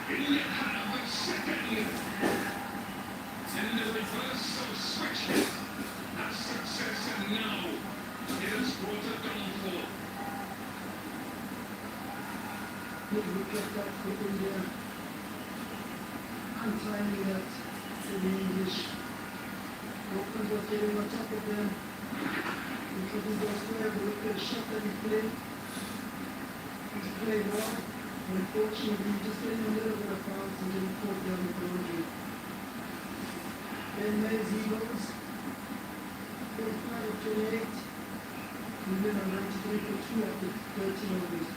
He'll have a second. And the reverse of switch. That's success, and now it has brought a downfall. Good wicket that for India. Untimely that for the English. Oakland was getting on top of them. Because he was there, the wicket shot that he played. He played well. Unfortunately, he just getting a little bit of bounce and getting caught down the boundary. Then there's Eagles. 45 of 28. We win on 93 for 2 after 13 overs.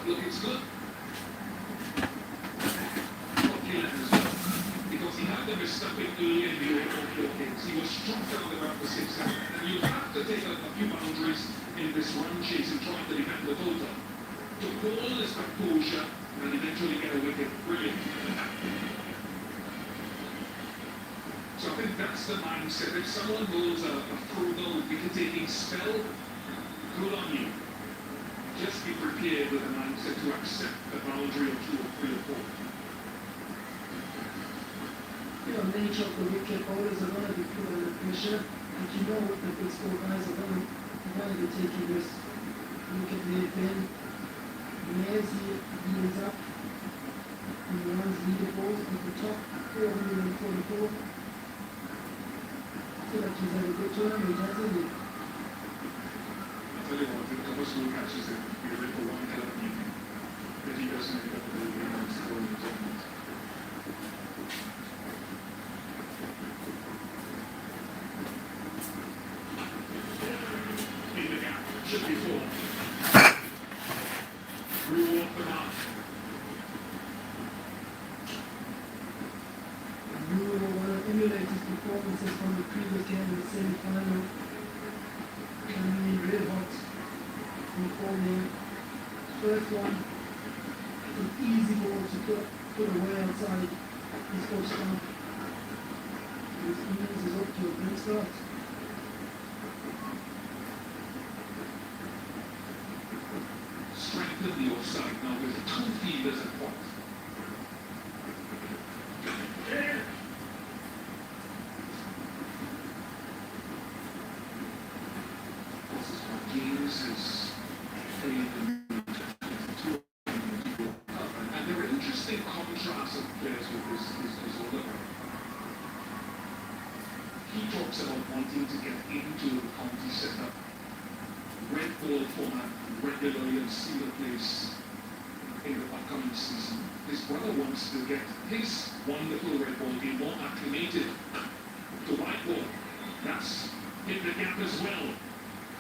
It's good. Okay, because he had them stopping early in the games. He was struck down about the 6, and you have to take a few boundaries in this run chase and try to defend the total. To call this composure and eventually get a wicket, brilliant. So I think that's the mindset. If someone goes a frugal wicket-taking spell, good on you. Just be prepared with a mindset to accept a boundary or 2 or 3 or 4. You know, nature of the wicket bowlers are going to be put under pressure, and you know the big score guys are going to be taking this. Look at the Ben. Mares, he is up. He runs leaderboard at the top, 444. I feel like he's had a good tournament, hasn't he? I tell you what, I think the Muslim catches it be a little one hell of an evening. But he doesn't make up the amount of scoring in the tournament. In the gap, should be 4. Through off the mark. You want to emulate his performances from the previous game in the semi-final. Coming in red hot from corner. First one, an easy ball to put away outside his coach stump. His innings is up to a great start. Strengthen the offside now with 2 fielders at point. Games has played in 2 and there are interesting contrasts of players with his older brother. He talks about wanting to get into the county setup, red ball format, regularly and see the place in the upcoming season. His brother wants to get his wonderful red ball game more acclimated to white ball. That's in the gap as well.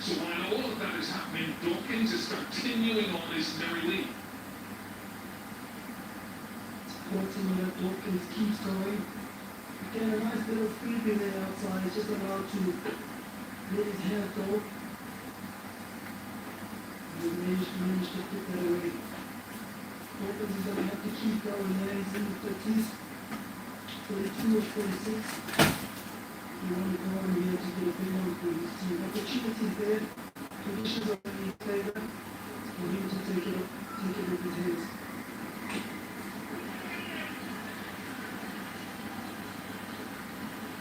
So while all of that is happening, Dawkins is continuing on his merry way. 14-minute Dawkins keeps going. Again, a nice little freebie there outside. He's just allowed to let his hair go. He managed to put that away. Dawkins is going to have to keep going there. He's in the 30s. 42 or 46. You want to go on here to get a big one for his team. Opportunities there. Conditions are in his favor. For him to take it with his hands.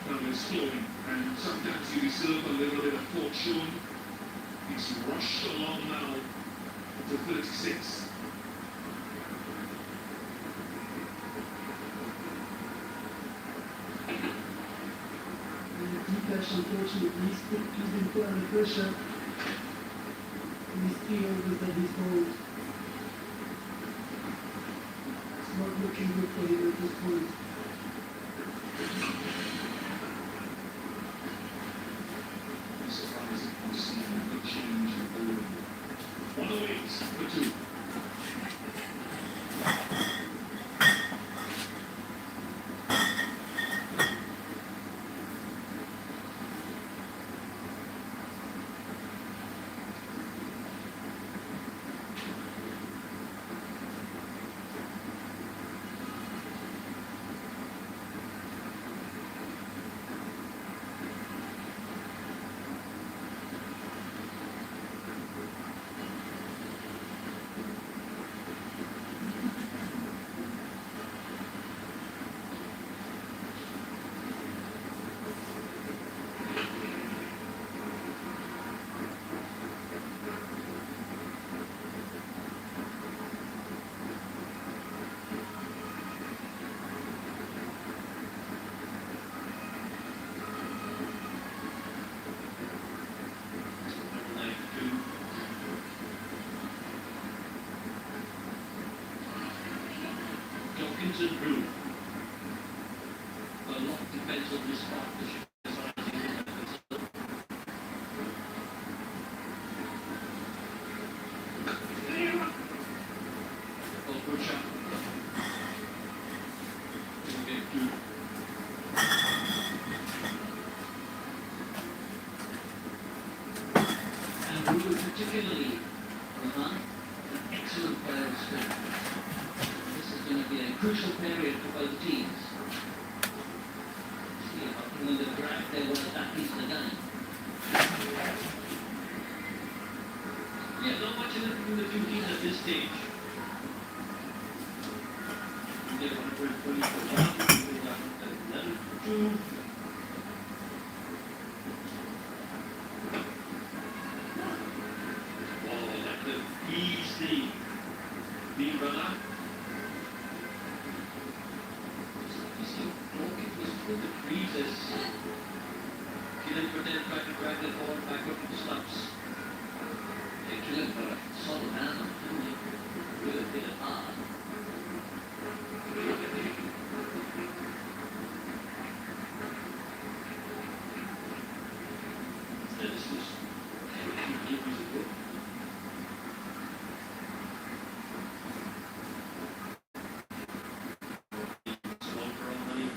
Well, it's flowing, and sometimes you deserve a little bit of fortune. He's rushed along now to 36. Deepesh, unfortunately, he's been put under pressure in these 3 overs that he's bowled. It's not looking good for him at this point. I'm surprised if we've seen a good change in bowling. 108 for 2. Dawkins and Brew. A lot depends on this partnership. And Brew particularly, an excellent player of strength. This is going to be a crucial period for both teams. See if I can win the drag there when the back is the game. Yeah, not much in the two teams at this stage. We get 120 for 1, we got 11 for 2. Oh, that could ease the runner. With the creases, killing for them, trying to drag the ball back up to the stumps. They kill him for a solid hand on it, with a bit of hard. Instead, this was keep using it. Small for all money.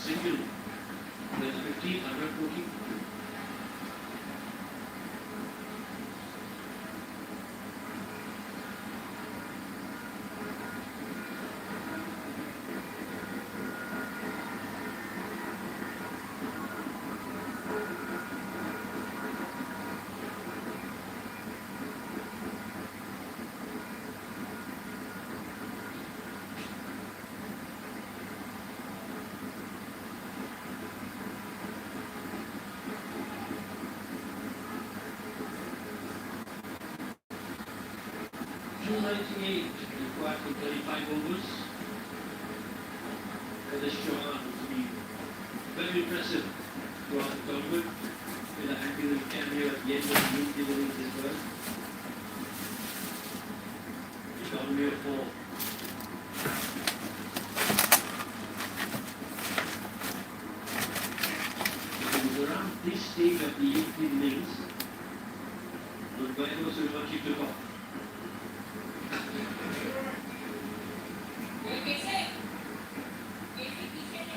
Single. There's 15, 114. $298 required for 35 overs. For this shot to be very impressive. throughout the tournament, with an ambulance cameo at the end of the meet deliveries as well. Economy of 4. It was around this stage of the 18 innings when Vaibhav Suryavanshi took off.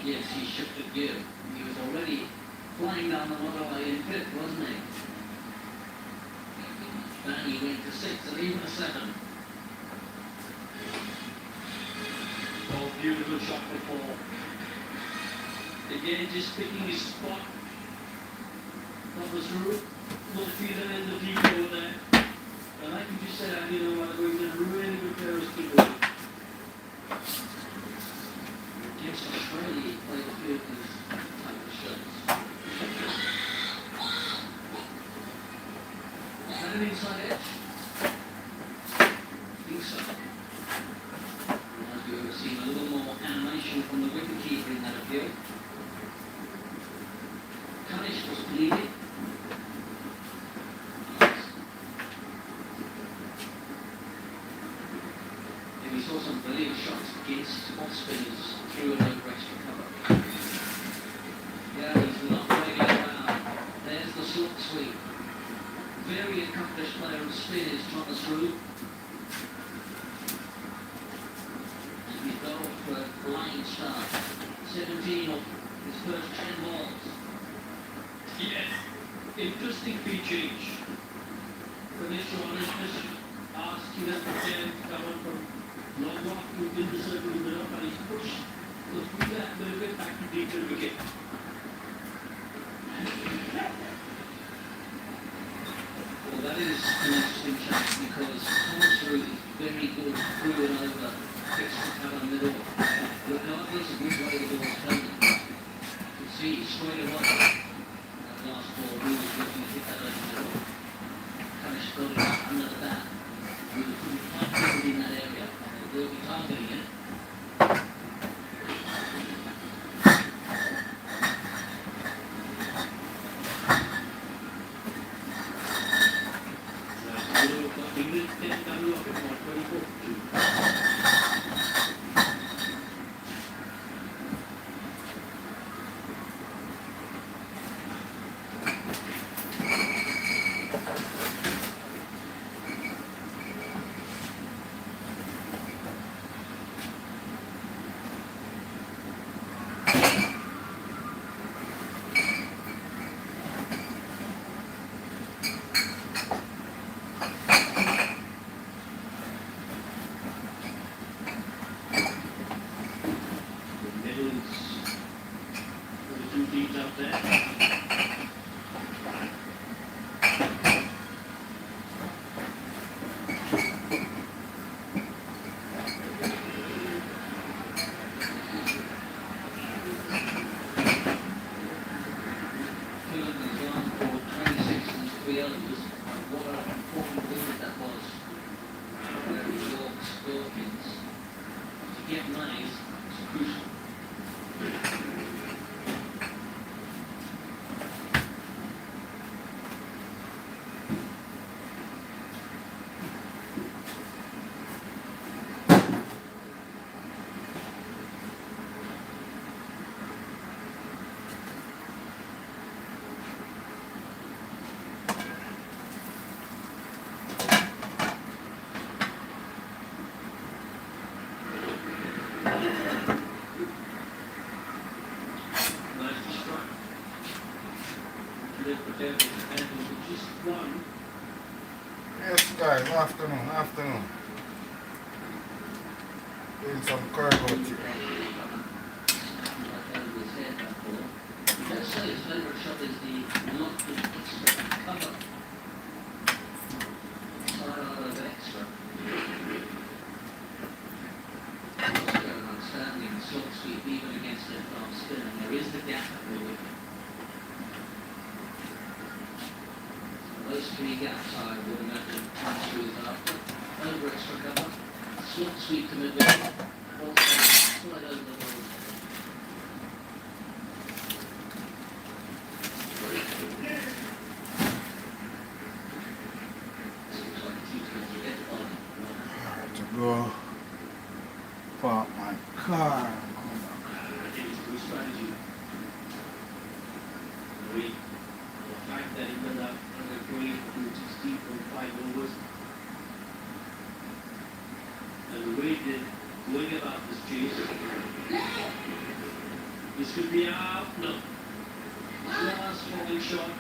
Yes, he shifted gear. He was already flying down the motorway in fifth, wasn't he? Then he went to sixth and even a 7. Oh, beautiful shot for 4. Again, just picking his spot. That was not feeling in the deep over there. And like you just said, you know, we're going to really good players to do it. Against Australia, he played a few of these type of shots. Is that an inside edge? I think so. As you have seen a little more animation from the wicketkeeper in that appeal. Kanish was bleeding. And we saw some brilliant shots against off spinners through and over extra cover. Yeah, he's not going to get around. There's the slot sweep. Very accomplished player of spin is Thomas Root. And he's got off to a flying start. 17 off his first 10 balls. Yes, interesting pitch change. Ganesh on his mission, asking us to come on from long off to within the circle in the middle, and he's pushed through that little bit back to deep to the wicket. Well, that is an interesting chance because Thomas Root is very good through and over extra cover middle. Regardless of which way the ball's coming, you can see straight away. Last ball, really looking to hit that over the middle. Kanish got it under the bat. Really couldn't quite get it in that area. And they'll be targeting it. English 10 W off it, 24. Up there. Yes guys, afternoon. Doing some cargo here. Let's say his favourite shot is the not the extra cover. Side out of extra. An outstanding slot sweep even against left arm spin, and there is the gap at the wicket. Those 3 gaps I would imagine pass through after. Over extra cover, slot sweep to midway, also slide over the ball. 5 overs. And the way they're going about this chase, this could be out. No. Last falling shot.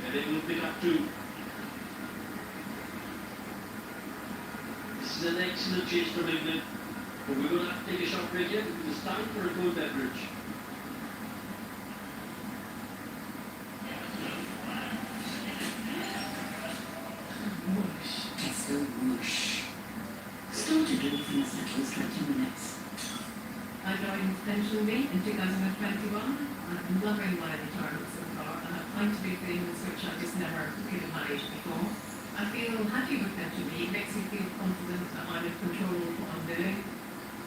And they will pick up 2. This is an excellent chase from England. But we're going to have to take a short break here because it's time for a cold beverage. Whoosh, Tesco whoosh. Started off in settles 20 minutes. I joined Pension Me in 2021. I'm loving my retirement so far, and I'm trying to do things which I just never could have managed before. I feel happy with Pension Me. It makes me feel confident that I'm in control of what I'm doing.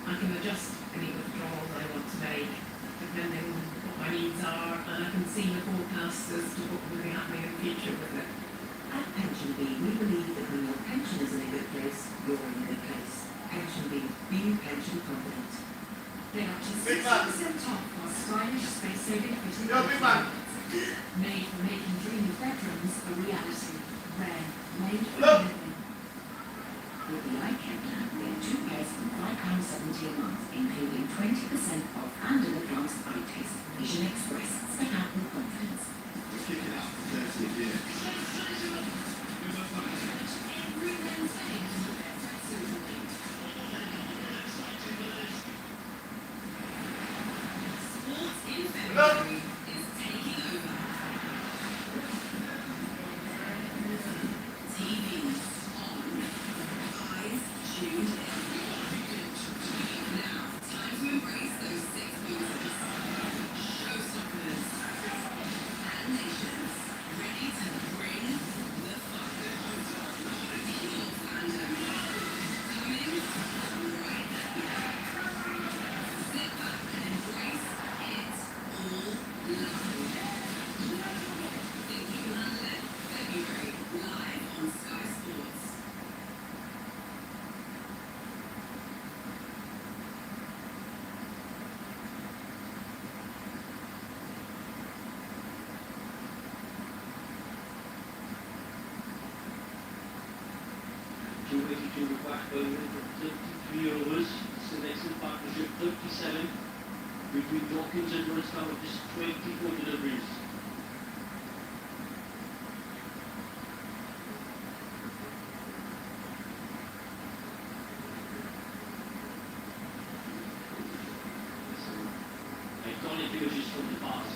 I can adjust any withdrawals I want to make, depending on what my needs are, and I can see the forecast as to what will be happening in the future with it. At Pension B, we believe that when your pension is in a good place, you're in a good place. Pension B, be pension confident. They are up to 60% off our stylish space-saving fitted Yo, big man. made for making dreamy bedrooms a reality. Rare, made for Look. living. With the iCare plan, get 2 pairs for £5.70 a month, including 20% off and an advanced eye test. Vision Express, step out with confidence. We're kicking out for 30 years. Look. Blackburn with 33 overs. It's an excellent partnership. 37 between Dawkins and Runnstown with just 24 deliveries. Iconic images from the past.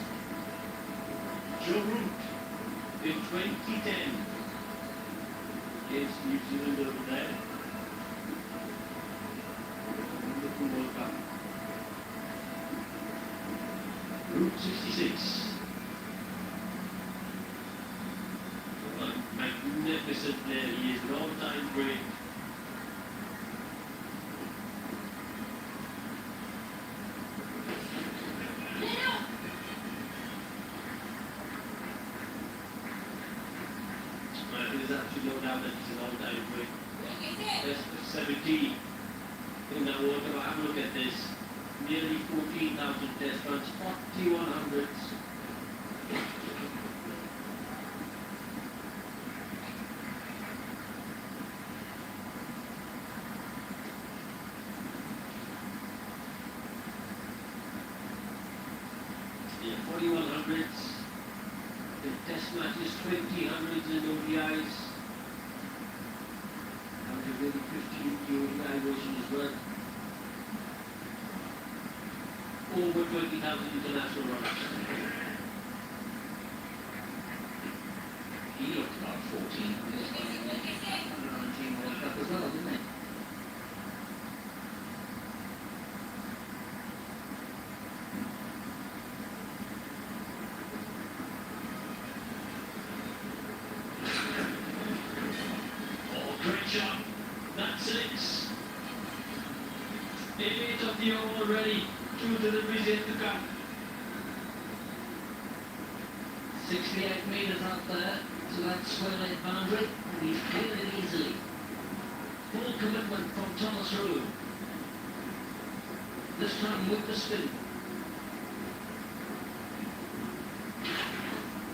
Joe Root in 2010 against New Zealand over there. World Cup. Route 66. A magnificent player. He is an all-time great. There's absolutely no doubt that he's an all-time great. Best of 70. In the water, have a look at this. Nearly 14,000 test runs, 4,100s. Yeah, 4,100s. The test matches, 20,100s in ODIs. Maybe 15 ODI version as well. Over 20,000 international runs. He looked about 14 when he was playing the 19 World Cup as well, didn't he? Oh, great shot. That's 6. 8 of the over already. 2 deliveries yet to come. 68 metres up there to that square leg boundary, and he's cleared it easily. Full commitment from Thomas Rowe. This time with the spin.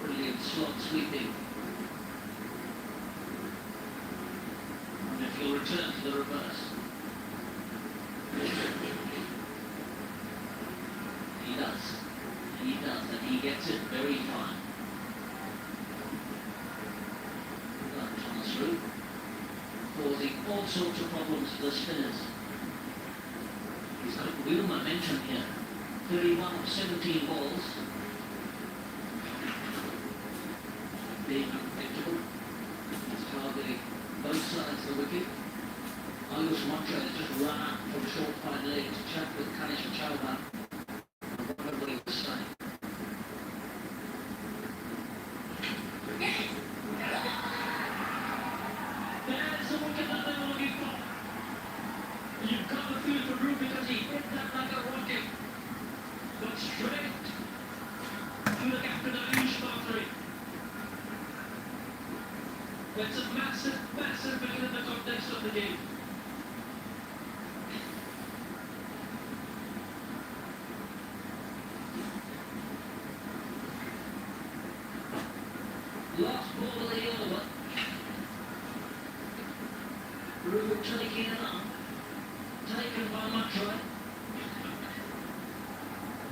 Brilliant slot sweeping. And if you'll return to the reverse. He does. He does, and he gets it very fine. Thomas Root, causing all sorts of problems for the spinners. He's got real momentum here. 31 of 17 balls. Being unpredictable. He's targeting both sides of the wicket. Ayush Matra has just run out from short fine leg to chat with Kanish Chauhan. Whatever he was saying. There's the wicket that they were looking for. You've got to feel for Root because he hit that like a rocket. But straight to the captain Ayush Matra. That's a massive, massive wicket in the context of the game. Last ball of the over. Root taking it up. Taken by Matra.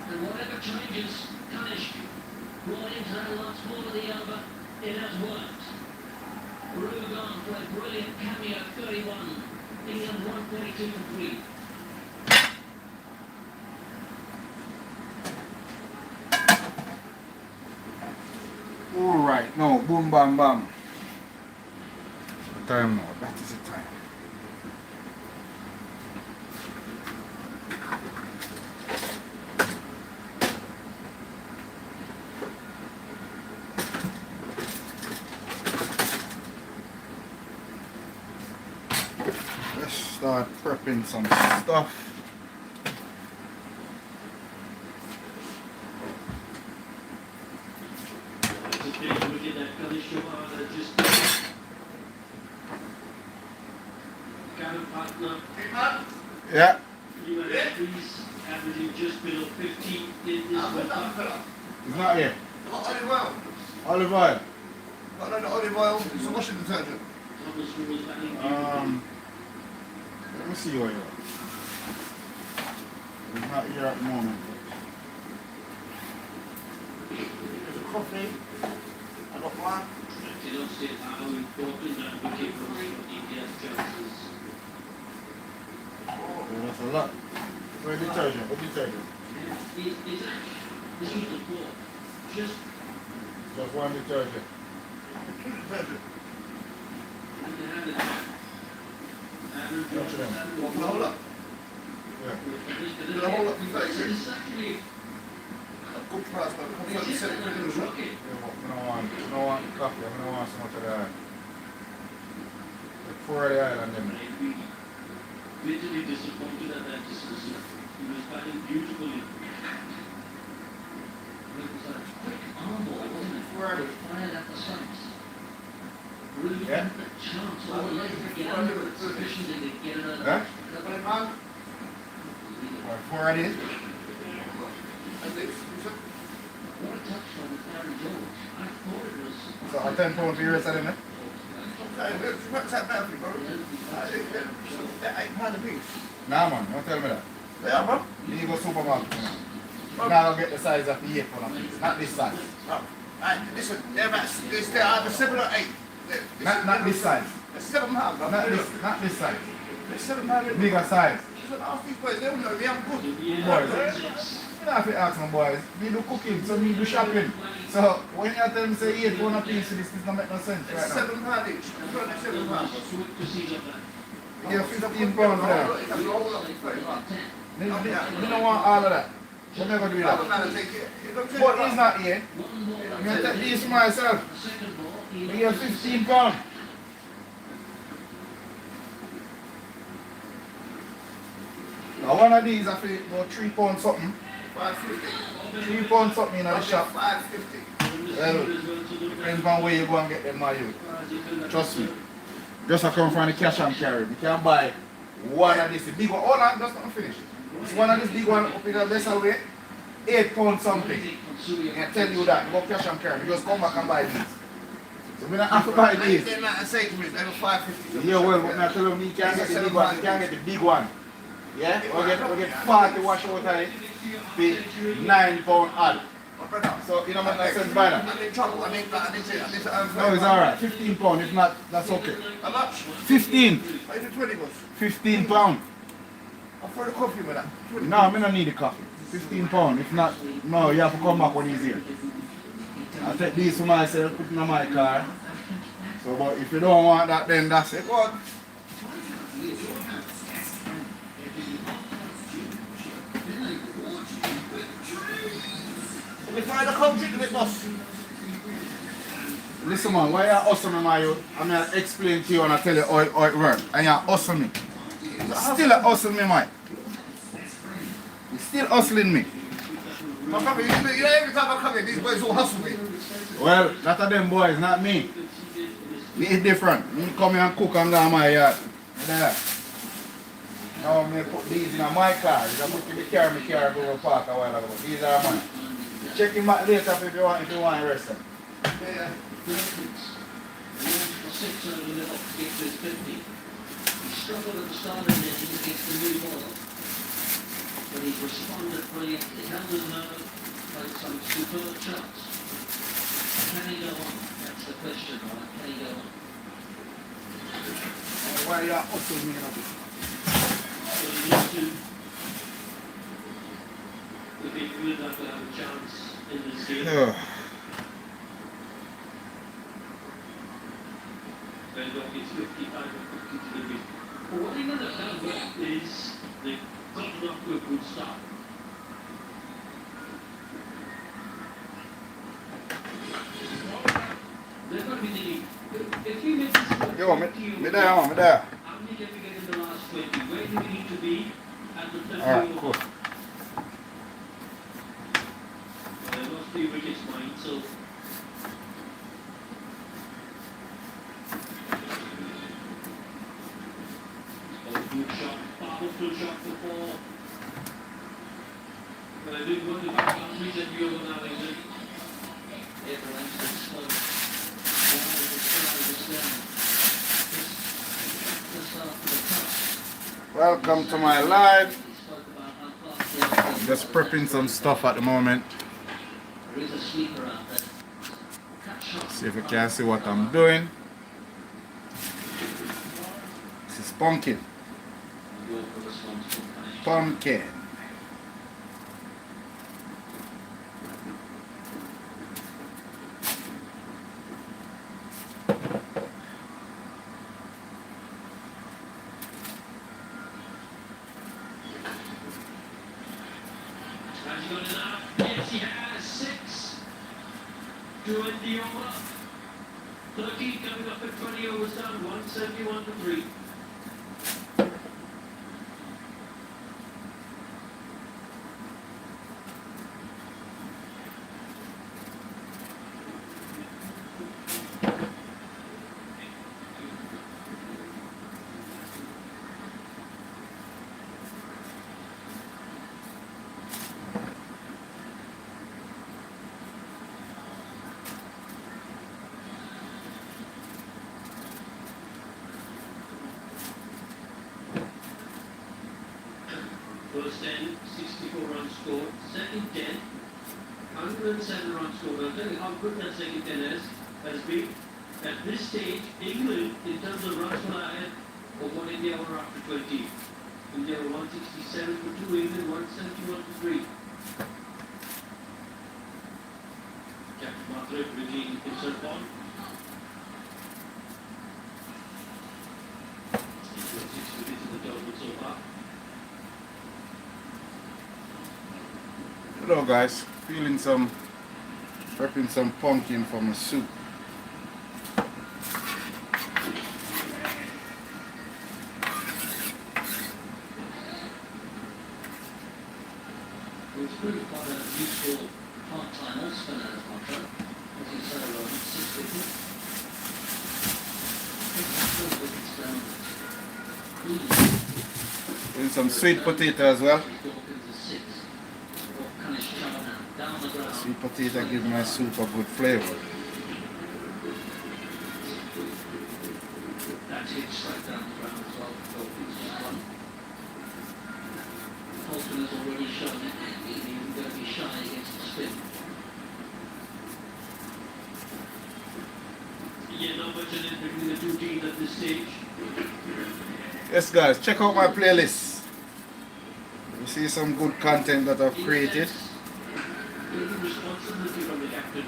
And whatever changes Kanish brought into that last ball of the over, it has worked. Rugan for a brilliant cameo, 31. England 132 for 3. Alright, now, boom, bam, bam. The time now, that is the time. Let's start prepping some stuff. It's a big wicket that Kanish Chauhan just got a partner. Yeah. You and he's averaging just below 15 in this World Cup. He's not here. Olive oil. Olive oil. Not no olive oil. It's a washing detergent. Thomas Root was batting beautifully. Let me see where you are. He's not here at the moment. There's a coffee. I got one. You don't see how important that wicket was for India's chances. That's a lot. Where detergent? What detergent? It's this was the ball. Just Just one detergent. Detergent. you can have it. What's your name? What, can I hold up? Yeah. Can I hold up for 30 quid? It's actually A good price, but I'm 37 quid in the shop. rocket. I don't want coffee. I don't want so much of that. Like 4 of the island then. I'd be bitterly disappointed at that dismissal. He was batting beautifully. It was a quick arm ball, wasn't it? It fired at the stumps. Really Yeah. had the chance all the way to get under it sufficiently to get it over. Huh? Couple of pounds? Like 4 of these? And this. What a touch from Aaron George. I thought it was... So a 10 pound for your rest of them, eh? Hey, what's that bad for you, bro? That £8 a piece. Nah man, don't tell me that. Yeah, bro. You need to go supermarket. Now I'll get the size of the 8 pound piece. Not this size. Oh, hey, listen, they're about, they're either 7 or 8. Not this size. They're £7, bro. Not this size. They're £7. Bigger size. Listen, ask these boys, they don't know me, I'm good. Boys, you don't have to ask my boys. We do cooking, so we do shopping. So when you tell me say 8 pound a piece, this doesn't make no sense It's right now. £7 each. It's £7. Swift to see of that. You get 15 pounds for that. It's a roll up, it's £30. We don't want all of that. We're not going to do I'm that. not gonna take it. It don't But take he's not here. One ball I'm going to take these for myself. the second ball, he We have 15 pounds. Now one of these I feel about 3 pounds something. 550. 3 pounds something in the shop. 550. Well, depends on where you go and get them, my youth. Trust me. Just I come from the cash and carry. You can buy one of this big one. Hold on, just not finished. It's one of this big one up in the vessel way. £8 something. I tell you that, go cash and carry. Just come back and buy these. So we don't have to buy these. They're not say to me, they're 550. Yeah, well, what I tell you, you can't get the big one, you can't get the big one. Yeah? We get 40 wash out of it, be £9 odd. So, you know what I said, buy that? I'm in trouble, I need No, it's alright. £15, if not, that's okay. How much? 15. Why is it 20 bucks? £15. I'll throw the coffee with that. No, I don't need the coffee. £15. If not, no, you have to come back when he's here. I'll take these for myself, put them in my car. So, but if you don't want that, then that's it. But We find a country to it, boss. listen, man, why you hustling me, my youth? I'm going to explain to you and I tell you how it works. And you're hustling me. Still hustling me, man. You're still hustling me. My brother, you know every time I come here, these boys all hustle me. Well, that of them boys, not me. Me is different. Me come here and cook and go in my yard. There. Now I'm going to put these in my car. I put in the car go to park a while ago. These are mine. Check him back later if you want to rest them. Yeah. He struggled at the start of this against the new ball. But he's responded brilliantly. Held his nerve, played some superb shots. Can he go on? That's the question, right? Can he go on? Why are you hustling me? So he needs to, if he good enough to have a chance in this game, then it's 55 and 50 to the win. But what England have done well is they've gotten off to a good start. They're going to be needing, if you make this Yo, me there. how many can we get in the last 20? Where do we need to be at the 30 Alright, over? cool. There must be wickets mine, so good shot, powerful shot for four. But I didn't want to back boundaries and you over now, England. Everyone's been slow. Down the start. Just after the touch. Welcome to my live. He spoke about how fast they are. Just prepping some stuff at the moment. There is a sweeper out there. Cut shot. See if you can see what I'm doing. This is pumpkin. Yorker responsible punishment. Pumpkin. Has he got enough? Yes, he has. 6. 20 over. 13 coming up at 20 overs down. 171 to 3. First 10, 64 runs scored. Second 10, 107 runs scored. I'll tell you how good that second 10 has been. At this stage, England, in terms of runs per ahead of what India were after 20. India were 167 for 2, England 171 for 3. Captain Margaret bringing himself on. He's got 6 wickets in the tournament so far. Hello guys, prepping some pumpkin for my soup. It's really quite a useful part-time off spinner as contract. As you say, 6 wickets. I think that's 4 wickets down. Doing some sweet potato as well. Dawkins is 6. What kind of shot on the ground. Sweet potato give my soup a good flavor. That's it, straight down the ground as well. Dolphins just one. Holton has already shown it. He's even going to be shy against the spin. Yeah, not much in it between the two teams at this stage. Yes guys, check out my playlist. You see some good content that I've created. Taking responsibility from the captain.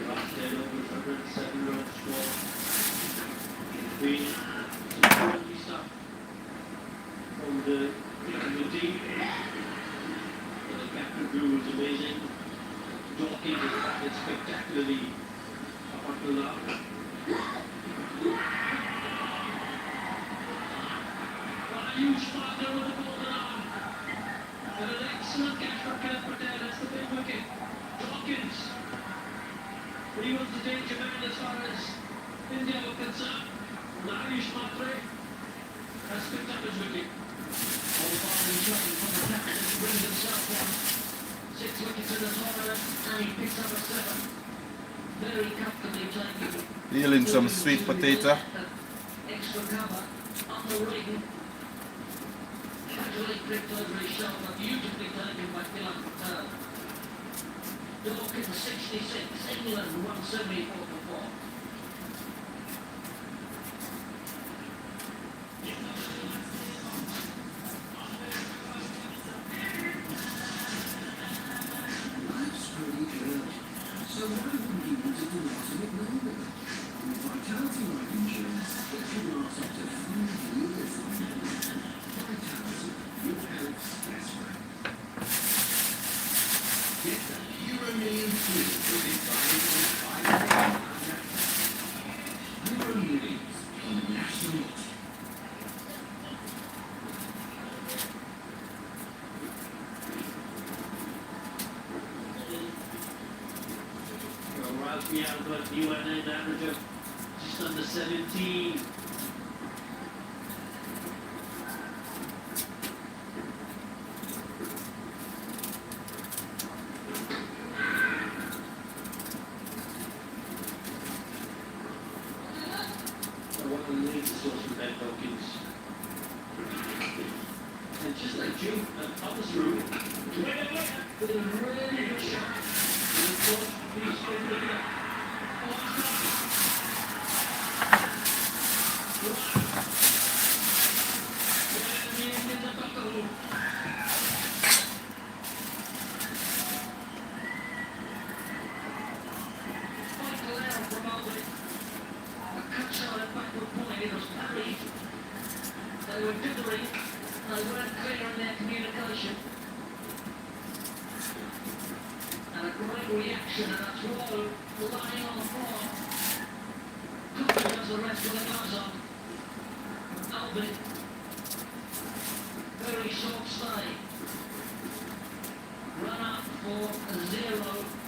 Last 10 overs, 107 runs scored. Been some quality stuff from the team. The captain drew was amazing. Dorking has batted spectacularly up until now. A huge partner with the golden arm. And an excellent catch from Kenneth Patel. That's the big wicket. Dawkins. But he was the danger man as far as India were concerned. Ayush Matre has picked up his wicket. All following shot from the captain. He brings himself down. 6 wickets in the tournament. And he picks up a 7. Very comfortably taken. Peeling some sweet potato. Extra cover on the ring. Casually pricked over his shoulder, beautifully taken by Kenneth Patel. Dawkins 66, England 174 for 4. Life's pretty good. So why wouldn't you want to do ultimate movement? With Vitality Life Insurance, it can last up to 5 years on Vitality, your health's best friend. Get the Euro Million Fleet with its Euro Millions on National Lottery. Ralph, we have got UNN average of just under 17. One of the leads source from Ben Dawkins. And just like June, up the through, with a really good shot. And of course, he's going to look at They were dithering, they weren't clear in their communication. And a great reaction, and that's Waldo lying on the floor. Cooper does the rest with the gloves on. Albin, very short stay. Run up for 0,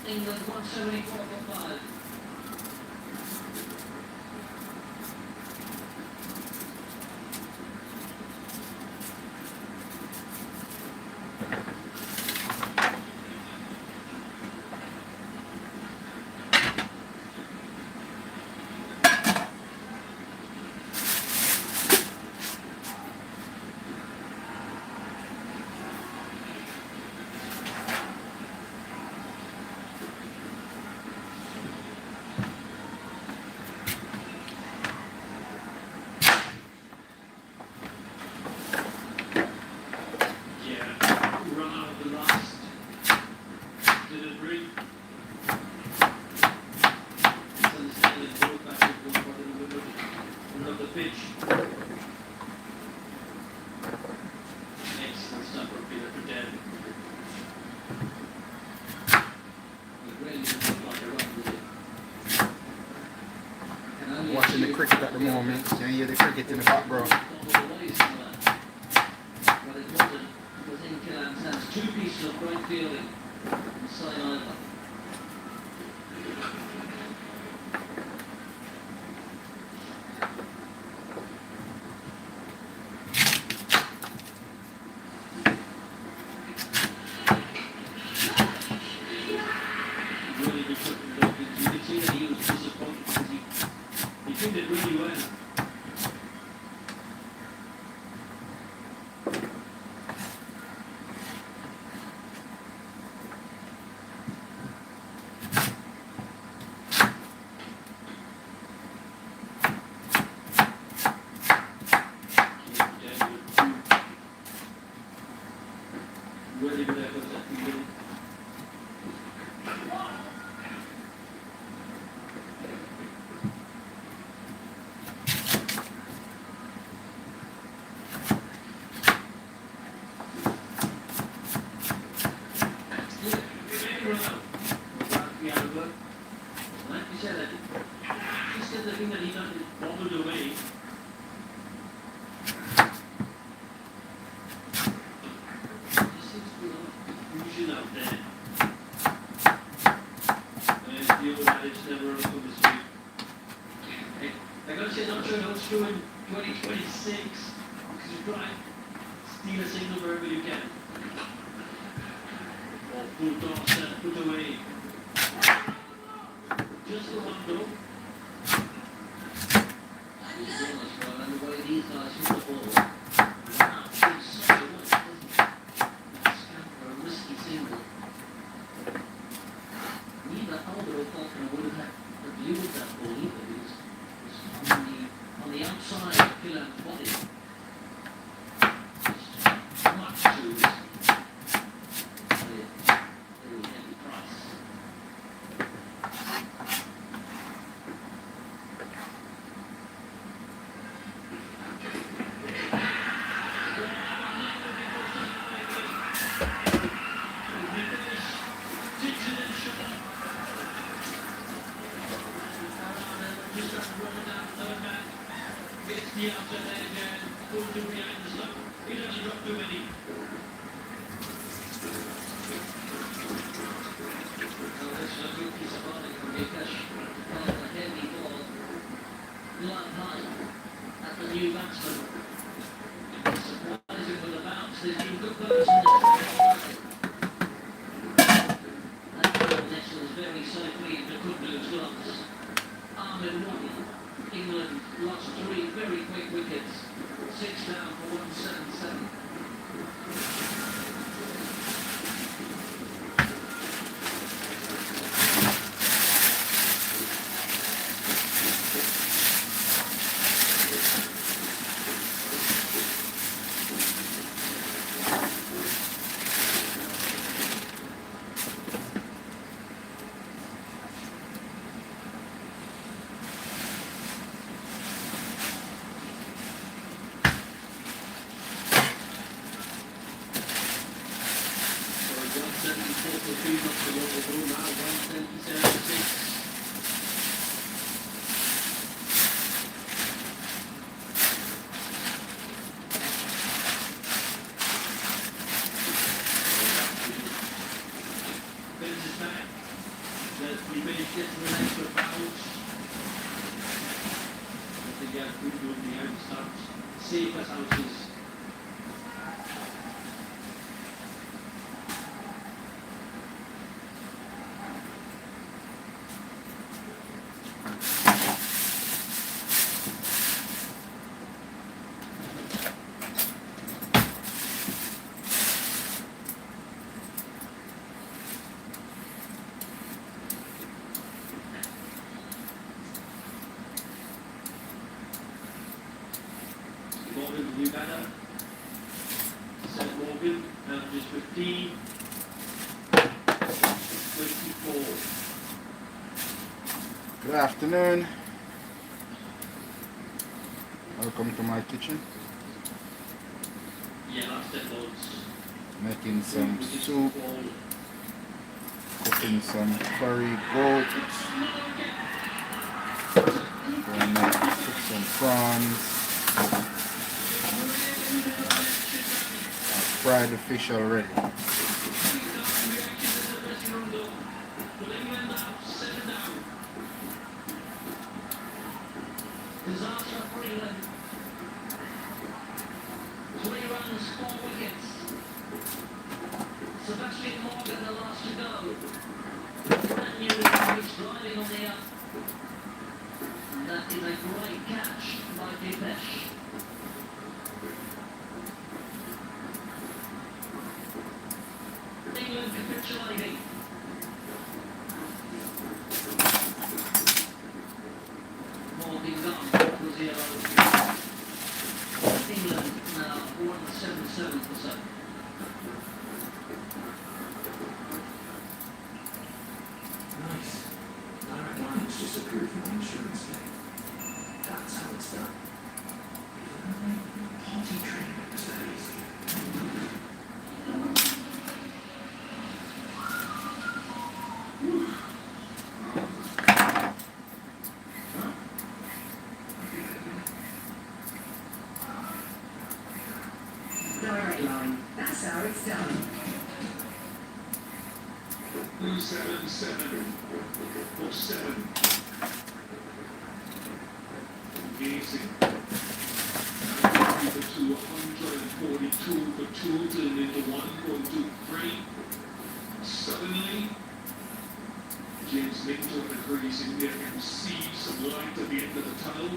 England 174 for 5. Watching the cricket at the moment. You can hear the cricket in the background. But it wasn't. It was in Killam's hands. 2 pieces of great fielding on side either. Really good efforts at fielding. In 2026, because you try steal a signal wherever you can. Or pull toss and put away. Just the one goal. And the way these guys hit the ball. Wow, it's such a waste, isn't it? Scamper, a risky single. Neither Albert or Faulkner would have had a view of that ball either. It was on the outside of Killam's body. Just much too risky. Very heavy price. England lost 3 very quick wickets. 6 down for 177. Morgan to do better. Seth Morgan, averages 15. 24. Good afternoon. Welcome to my kitchen. Yeah, that's their loads. Making some soup, cooking some curry goat. Going to cook some prawns. I've fried the fish already. Disaster for England. 3 runs, 4 wickets. Sebastian Morgan, the last to go. And Newman driving on the up. And that is a great catch by Depeche. England capitulating. Morgan gone for 0. England now 177 or so. disappeared from the insurance claim. That's how it's done. Potty training is that easy. Direct line. That's how it's done. 277 for 7. Amazing. 90 for 2, 142 for 2, turn into 1, going to 3. Suddenly, James Minto agrees in there can see some light at the end of the tunnel.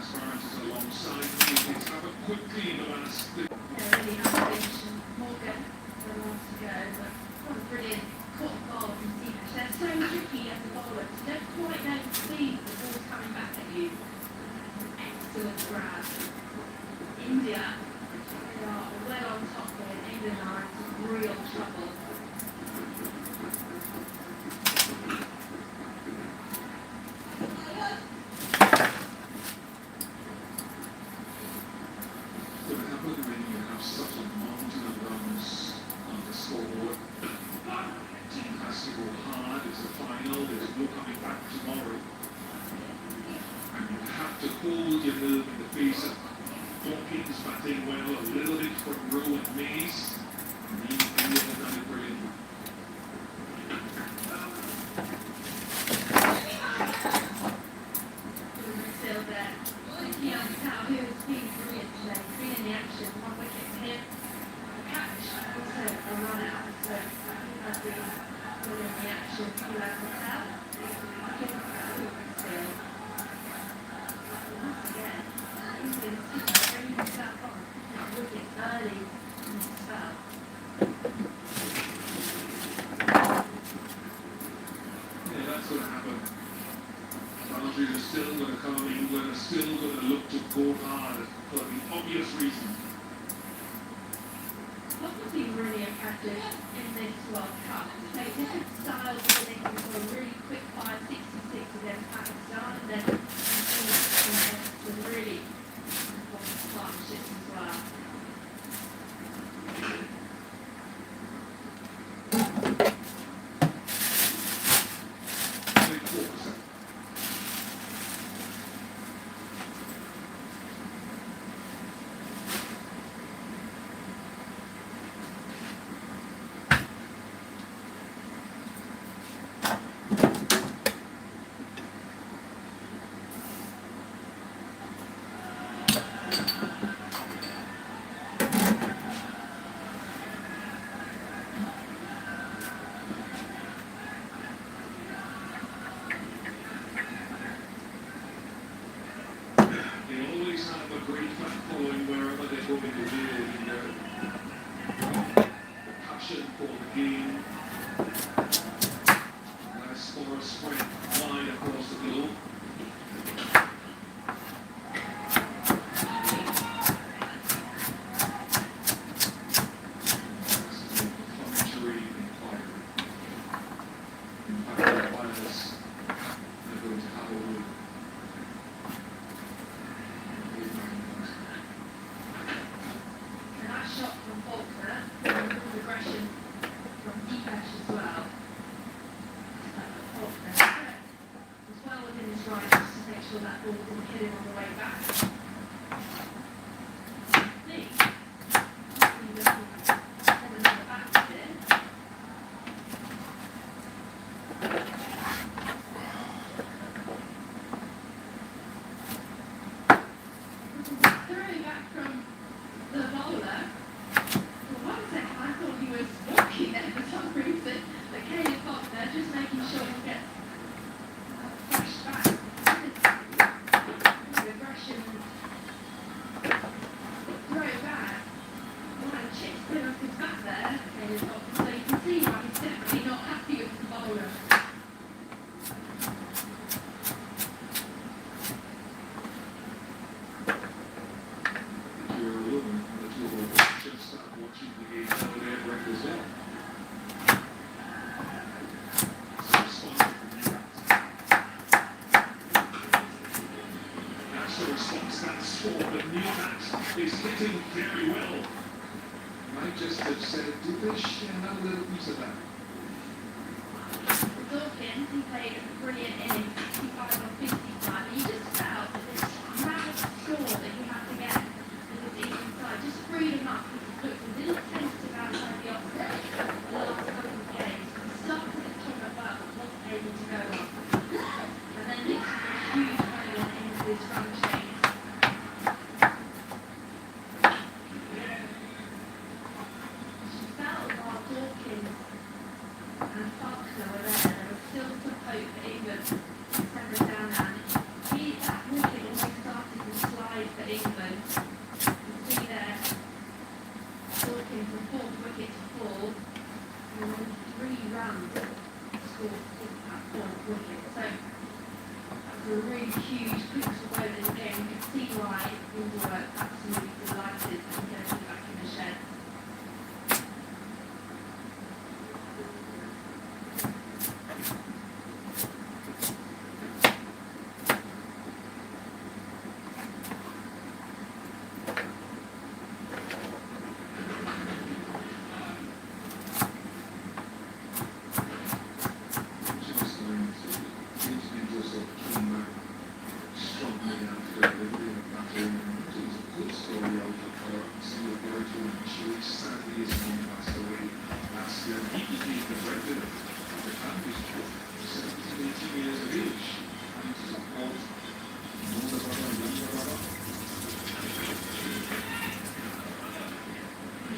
Spraggabenz is alongside me. It's happened quickly in the last. Really nice Morgan a while to go, but what a brilliant caught ball from Seabash. They're so tricky as a bowler. You don't quite know the speed the ball's coming back at you. Excellent grab. India, they are well on top there. England are in some real trouble. What happened when you have such a mountain of runs on the scoreboard? One team has to go hard, it's a final, there's no coming back tomorrow. And you have to hold your nerve in the face of Dawkins batting well, a little bit from Rowe and Mays. And India have done it brilliantly. Still there. Nicky Alcantara, who has been brilliant today, been in the action, 1 wicket for him. Catch, also a run out, so has been in the action for Alcantara. Still. Once again, he's been bringing himself on. That wicket early in the spell. Yeah, that's going to happen. Boundaries are still going to come. England are still going to look to go hard for the obvious reason. What would be really impressive in this World Cup is play different styles of winning for a really quick 566 against Pakistan, and then some really important partnerships as well. Big 4%. They always have a great fan following wherever they're going to do in their passion for the game. Diaspora spread wide across the globe. Commentary inquiry. In fact, the players are going to have a look. And that shot from Faulkner, with aggression from Seabash as well. Faulkner was well within his rights to make sure that ball didn't hit him on the way back. Lee, looking on the back of it. Throwing back from the bowler. For 1 second, I thought he was walking there for some reason. But Caleb Faulkner just making sure he gets flashed back. The aggression very well. Might just have said, did they share that little piece of that? Dawkins, he played a brilliant innings, 65 or 55. He just felt that this massive score that he had to get in the decent side just freed him up because he looked a little tentative outside the offset the last couple of games. He started at top of that, but wasn't able to go on. And then this was a huge moment into his run change. She felt while Dawkins and Faulkner were there was still some hope for England to send it down and that wicket almost started to slide for England. You see there, Dawkins from fourth wicket to fall, and then 3 runs scored in that fourth wicket. So that was a really huge crucial moment in the game. You could see why England were absolutely delighted to get it back in the shed.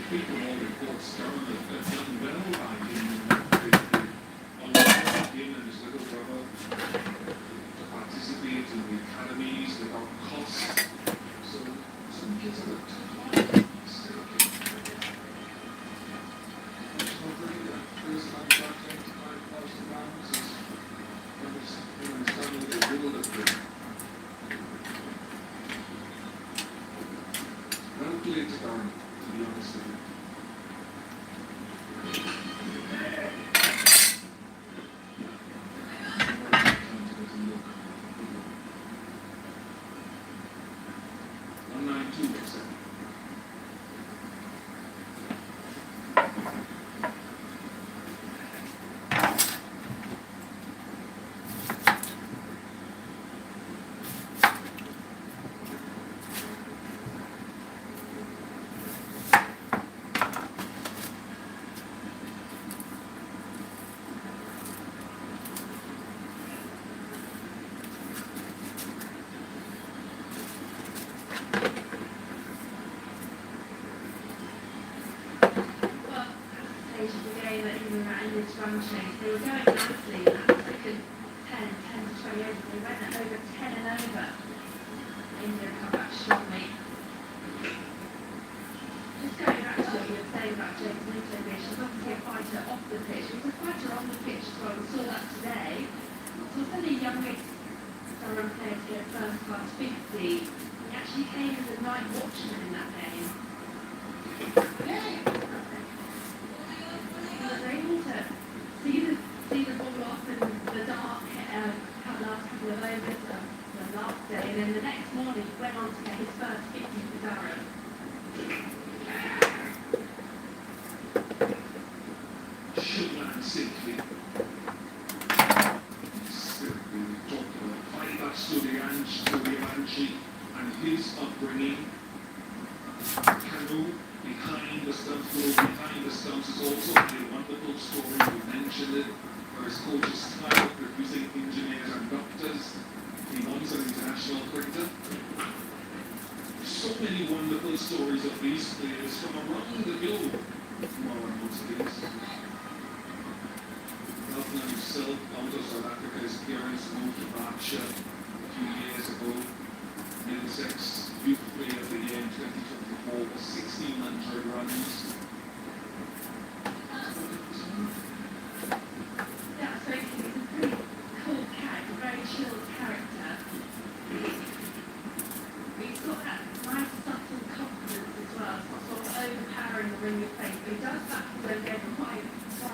People all reports down that they've done well by him. A lot of him and his little brother to participate in the academies without cost. So some kids have a tough life. Still okay. It's not really that first time about £25,000 is understanding the world of it. Well played to Darren, to be honest with you. Run change. They were going nicely in that second 10 to 20 overs. They went at over 10 and over. India come back strongly. Just going back to what you were saying about James Newton, she's obviously a fighter off the pitch. She was a fighter on the pitch as well. We saw that today. So for the youngest Durham player to get first class 50, he actually came as a night watchman in that game. He was able to see the ball off in the dark last couple of overs the last day, and then the next morning he went on to get his first 50 for Durham. Should safely. Still, we talked about fight back Suryanshi and his upbringing. Canoe behind the stumps, goal behind the stumps is also a wonderful story. We mentioned it, where his coach is tired of producing engineers and doctors. He wants an international cricketer. So many wonderful stories of these players from around the globe who are on those days. Elton himself, out of South Africa, his parents moved to Berkshire a few years ago. Middlesex Youth Player of the Year in 2024 was 1,600 runs. Yeah, so he's a pretty cool character, very chilled character. He's got that nice subtle confidence as well. It's not sort of overpowering or in your face, but he does that for them again. Why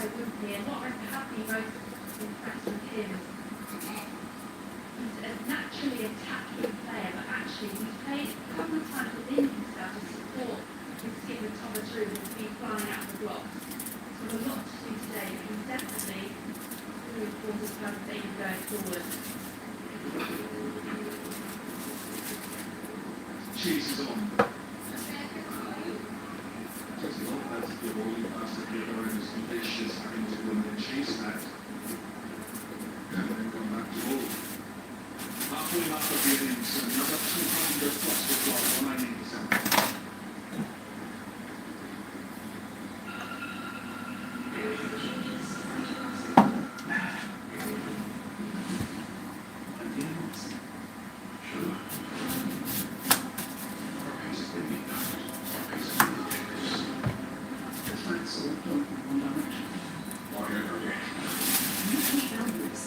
wouldn't he? And what I'm happy most impressed with him is he's a naturally attacking player, but actually he's played a couple of times within himself to support through and speed flying out the blocks. So there's a lot to do today, but he's definitely really important to have things going forward. Chase is on. Takes a lot better to give all you pass to the other end is ambitious, having to win the chase back. And then come back to goal. Halfway mark of the innings, another 200 plus with 190%.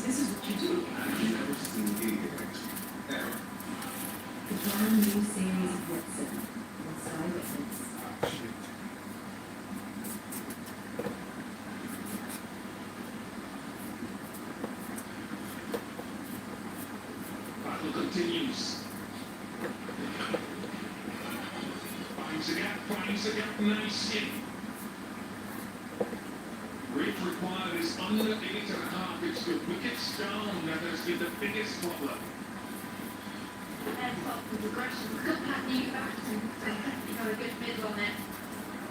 This is what you do. The brand new series of Watson on Sky Witness. Battle continues. Finds a gap nicely. Rate required is under 8.5. It's the wickets down that has been the biggest problem. There's lots of progression. Got that new back and definitely got a good middle on it.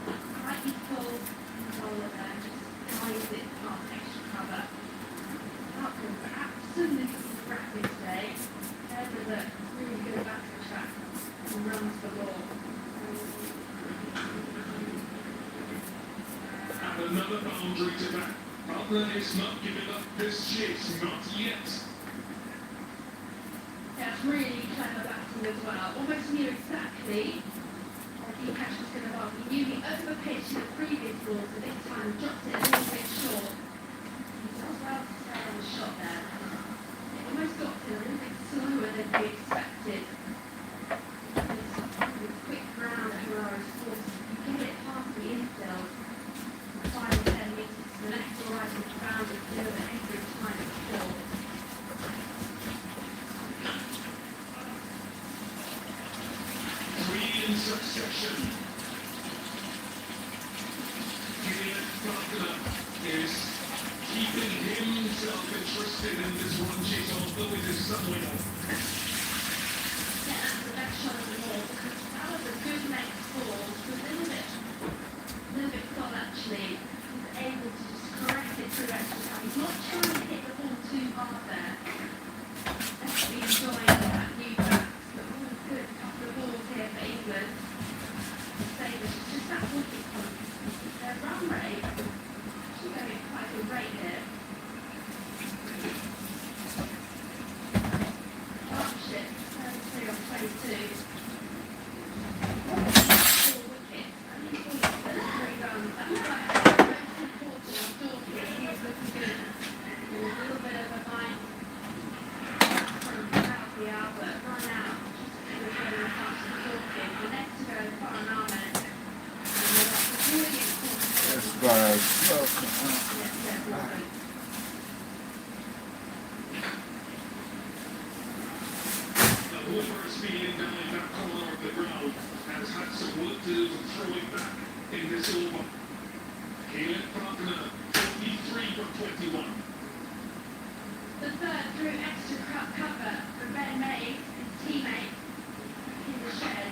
Slightly full control of there, just guides it past extra cover. Outcomes are absolutely rapid today. There's a really good back to the track and runs the ball. And another boundary to back. Partner is not giving up this chase, not yet. That's really clever batting as well. Almost knew exactly what the catch was going to bowl. He knew he overpitched the previous ball, so this time dropped it a little bit short. He does well to stay on the shot there. It almost got to a little bit slower than we expected. This quick ground at Hararo's force, you get it past the infield, 5 or 10 metres to the left or right of the ground, and do it every time it's filled. Three in succession. Gillian Partner is keeping himself interested in this run chase, although it is somewhere. Yeah, that's the best shot of them all, because that was a good next ball, a little bit full actually. He's able to just correct it through extra time. He's not trying to hit the ball too hard there. Definitely enjoying that new back, but all good couple of balls here for England. Sabres, just that wicket point. Their run rate, actually going at quite a good rate here. Partnership, 33 on 22. 4 wickets, and he's got 3 runs. That was like most important on Dorking. He was looking good. There was a little bit of a mind from Ralphie Albert run out. Just getting the touch of Dorking. The next to go is Farhan Ahmed. And that's a really important. Yes, guys. Yeah, lovely. The Hooper is feeling down in that corner of the ground, has had some work to do to throw it back in this over. Gillian Partner, 43 from 21. The third through extra cover for Ben Mays, his teammate in the shed.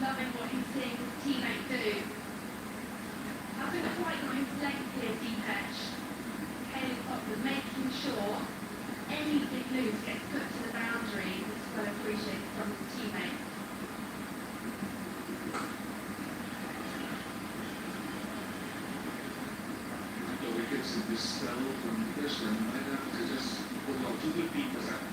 Loving what he's seeing his teammate do. Hasn't quite got his length here, Deepesh. Caleb Poplar making sure anything loose gets put to the boundary. This is well appreciated from his teammate. The wickets have dispelled from this one. Might have to just pull out 2 good beaters out.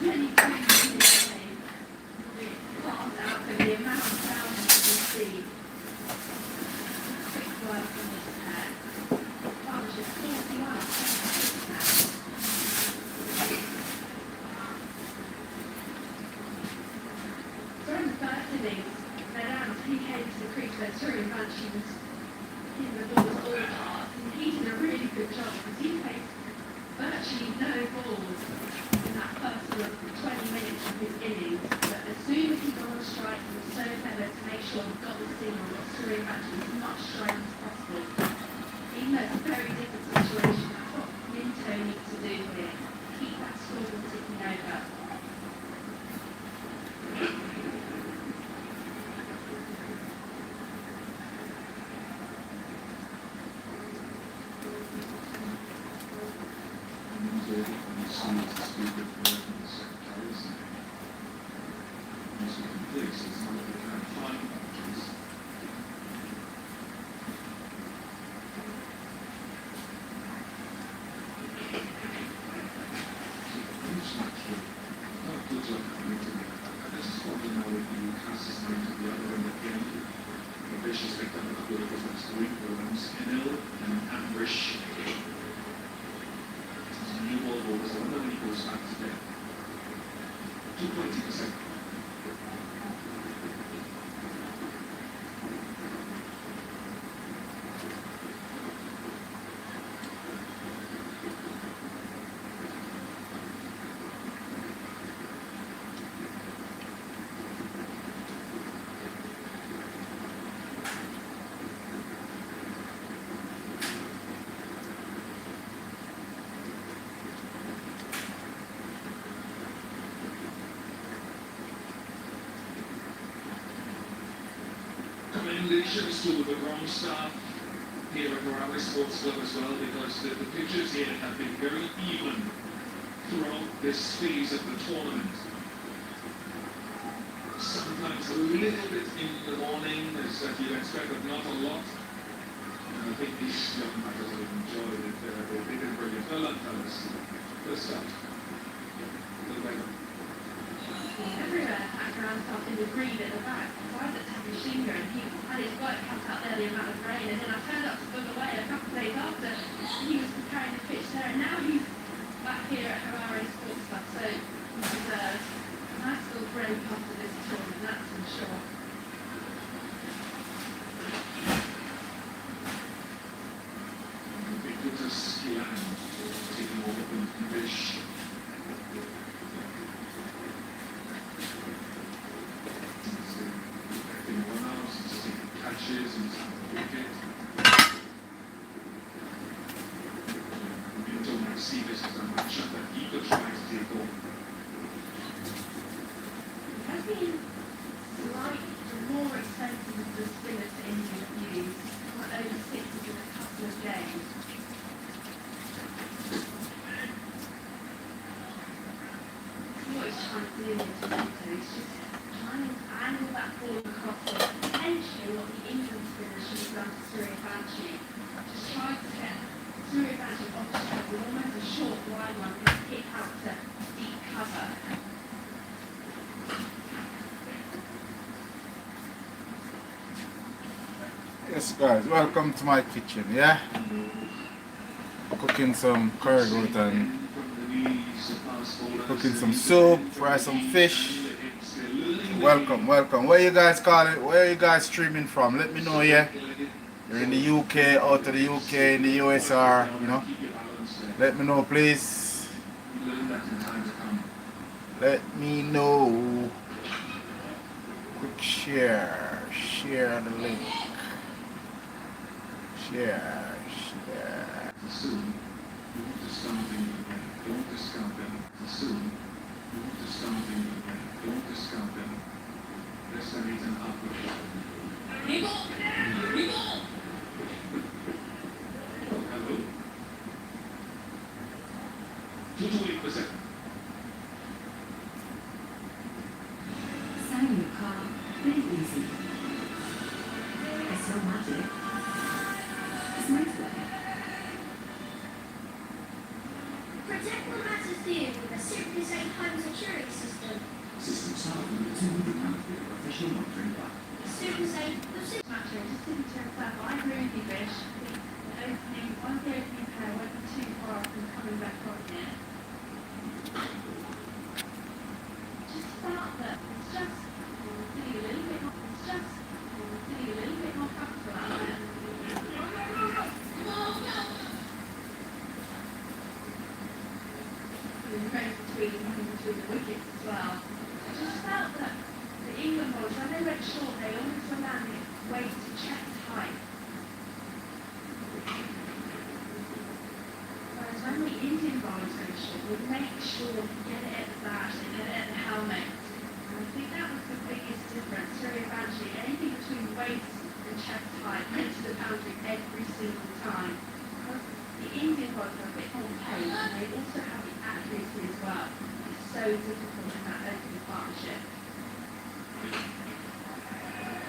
many times carved out of the amount of thousands you see. Quick work on this pair. That was just 41. During the first innings, he came to the crease where Turing Banshee was in the balls all parts, and he did a really good job because he faced virtually no balls in that first sort of 20 minutes of his innings. But as soon as he got on strike, he was so clever to make sure he got the signal that Turing Banshee as much strike as possible. Even though it's a very different situation, that's what Minto needs to do here. Keep that scoreboard ticking over. Commendations to the ground staff here at Morales Sports Club as well, because the pitches here have been very even throughout this phase of the tournament. Sometimes a little bit in the morning, as you'd expect, but not a lot. And I think these young players have enjoyed it. They did brilliant. Well done, fellas. Good stuff. Good weather. Everywhere at ground staff in the green at the back. So I was at Takashinga and he had his work cut out there the amount of rain, and then I turned up to Bug Away a couple of days after he was preparing the pitch there, and now he's back here at Harare Sports Club, so he deserves a nice little break after this tournament, that's for sure. Ubiquitous land taking over the fish. Catches and wicket. You don't see this as a matchup that he could try to take over. Has been slightly more expensive than the spinners to Indian views, like over 60 in a couple of days. What he's trying to do is just trying to angle that ball across it. Potentially what the England spinner should have done to Surya Banshee. Just try to get Surya Banshee off the track with almost a short wide one and hit out to deep cover. Yes guys, welcome to my kitchen, yeah? Cooking some curry goat and cooking some soup, fry some fish. Welcome. Where you guys call it? Where are you guys streaming from? Let me know, yeah? You're in the UK, out of the UK, in the USR, you know? Let me know, please. Let me know. Quick share. Share the link. Share. Soon, you want to something, don't discount them. Soon, you want to something, don't discount them. Let's have it an upward. Hello? 228%. Selling your car, really easy. It's no magic. It's motorway. Protect what matters to you with a Simply Safe Homes insurance system. System staff with a £200 fee for official monitoring back. As soon as they, the system Matter, just in terms of I agree with you, Bish. The opening, once the opening pair won't be too far from coming back on yet. Just about that. It's just feeling a little bit more. It's just feeling a little bit more comfortable out there. In between the wickets as well. I just felt that the England boys, when they went short, they always were landing weight to check height. Whereas when the Indian bowlers went short, we'd make sure to get it at the bat and get it at the helmet. And I think that was the biggest difference. Very eventually, anything between weight and chest height went to the boundary every single time. Because the Indian bowlers are a bit more pace and they also have the accuracy as well. It's so difficult in that opening partnership.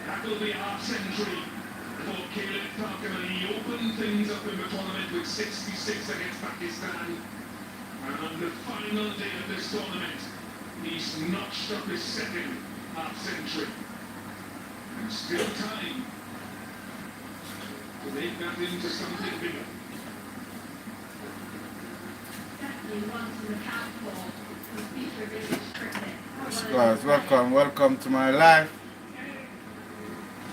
That will be half century for Caleb Parker, and he opened things up in the tournament with 66 against Pakistan. And on the final day of this tournament, he's notched up his second half century. And still time to make that into something bigger. Definitely one to look out for future British cricket. Yes, guys, welcome to my life.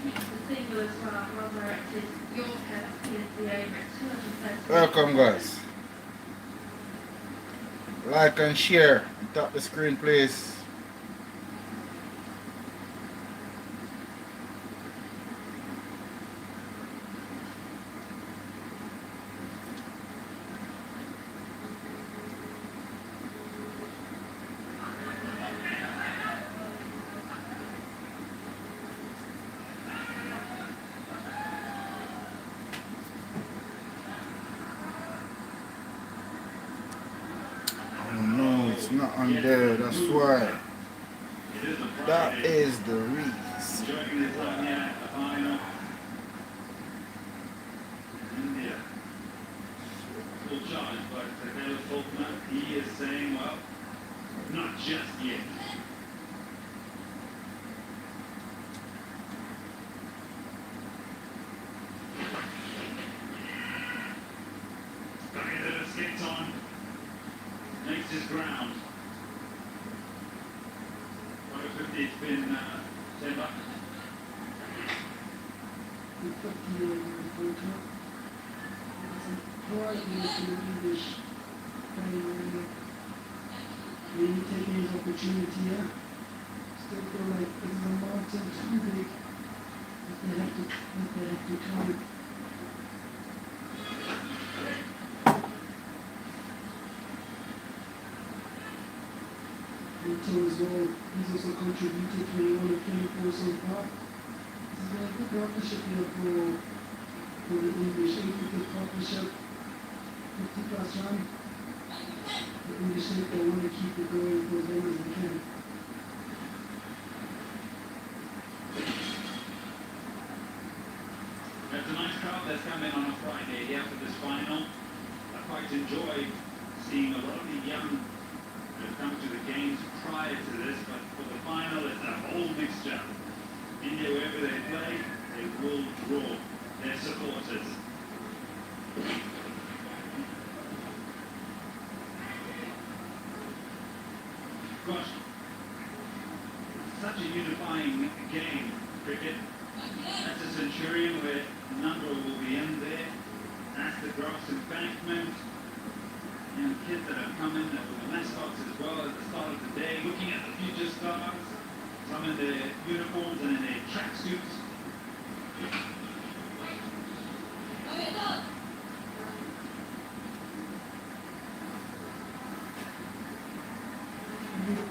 The single as well, well directed. Yorker appears to be over at 230. Welcome, guys. Like and share. Tap the screen, please. It's not on there, that's why. That is the reason. India. Full charge, but Taylor Faulkner, he is saying, well, not just yet. Spraggabenz gets on, makes his ground. 150, it's been sent back. We've got the photo. It's a polite English playing really taking his opportunity here. Still feel like this is a mountain too big that they have to climb. As well, he's also contributed 21 and 24 so far. This is a good partnership here for the English. 8-wicket partnership, 50 plus run. The English think they want to keep it going for as long as they can. It's a nice crowd that's come in on a Friday here for this final. I quite enjoyed seeing a lot of the young have come to the games prior to this, but for the final it's a whole mixture. India, wherever they play, they will draw their supporters. Gosh, such a unifying game, cricket. That's a Centurion where a number will be in there. That's the grass embankment. And kids that have come in that were the mascots as well at the start of the day, looking at the future stars, some in their uniforms and in their tracksuits.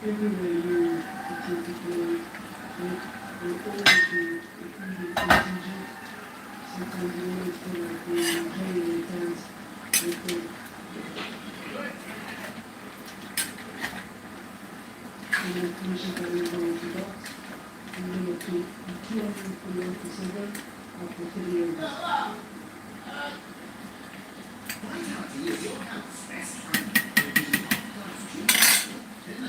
Everywhere you take the play, they always do the Indian contingent. Sometimes you always feel like they're playing fans. They play. And then finishing by the going to box. And then up to 247 after 30 overs. Vitality is your health's best friend. This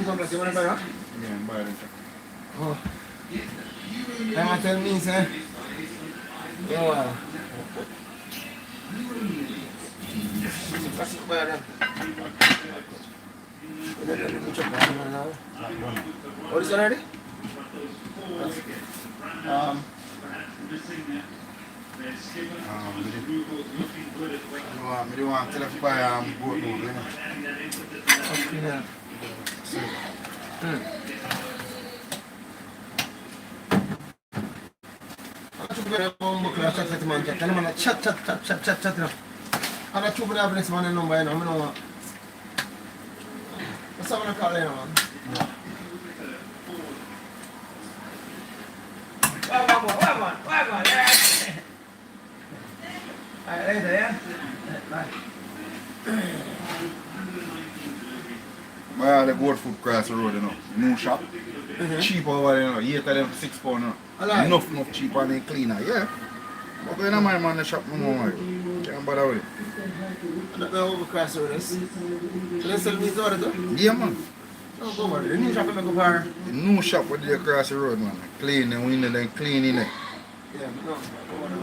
one plus you want to buy that? Yeah, buy it. Oh. They want to tell me, sir. Yeah. That's it, buy them. What is that already? I don't want to tell if you buy goat milk, you know. Yeah. Chat. I'm not sure if this man number, you know. I don't know. What's someone call you, man? Why, alright, later, yeah? Bye. Buy all the goat food across the road, you know. New shop. Cheap over there, you know. You get them for £6, you know. Enough cheaper and cleaner, yeah. But when I'm in the shop, no more. Can't bother with it. I'm not going to cross the road. So they sell meat over there? Yeah, man. Oh, go over there. The new shop in the bar. The new shop with the across the road, man. Clean the window, then clean in it. Yeah, but no. Go over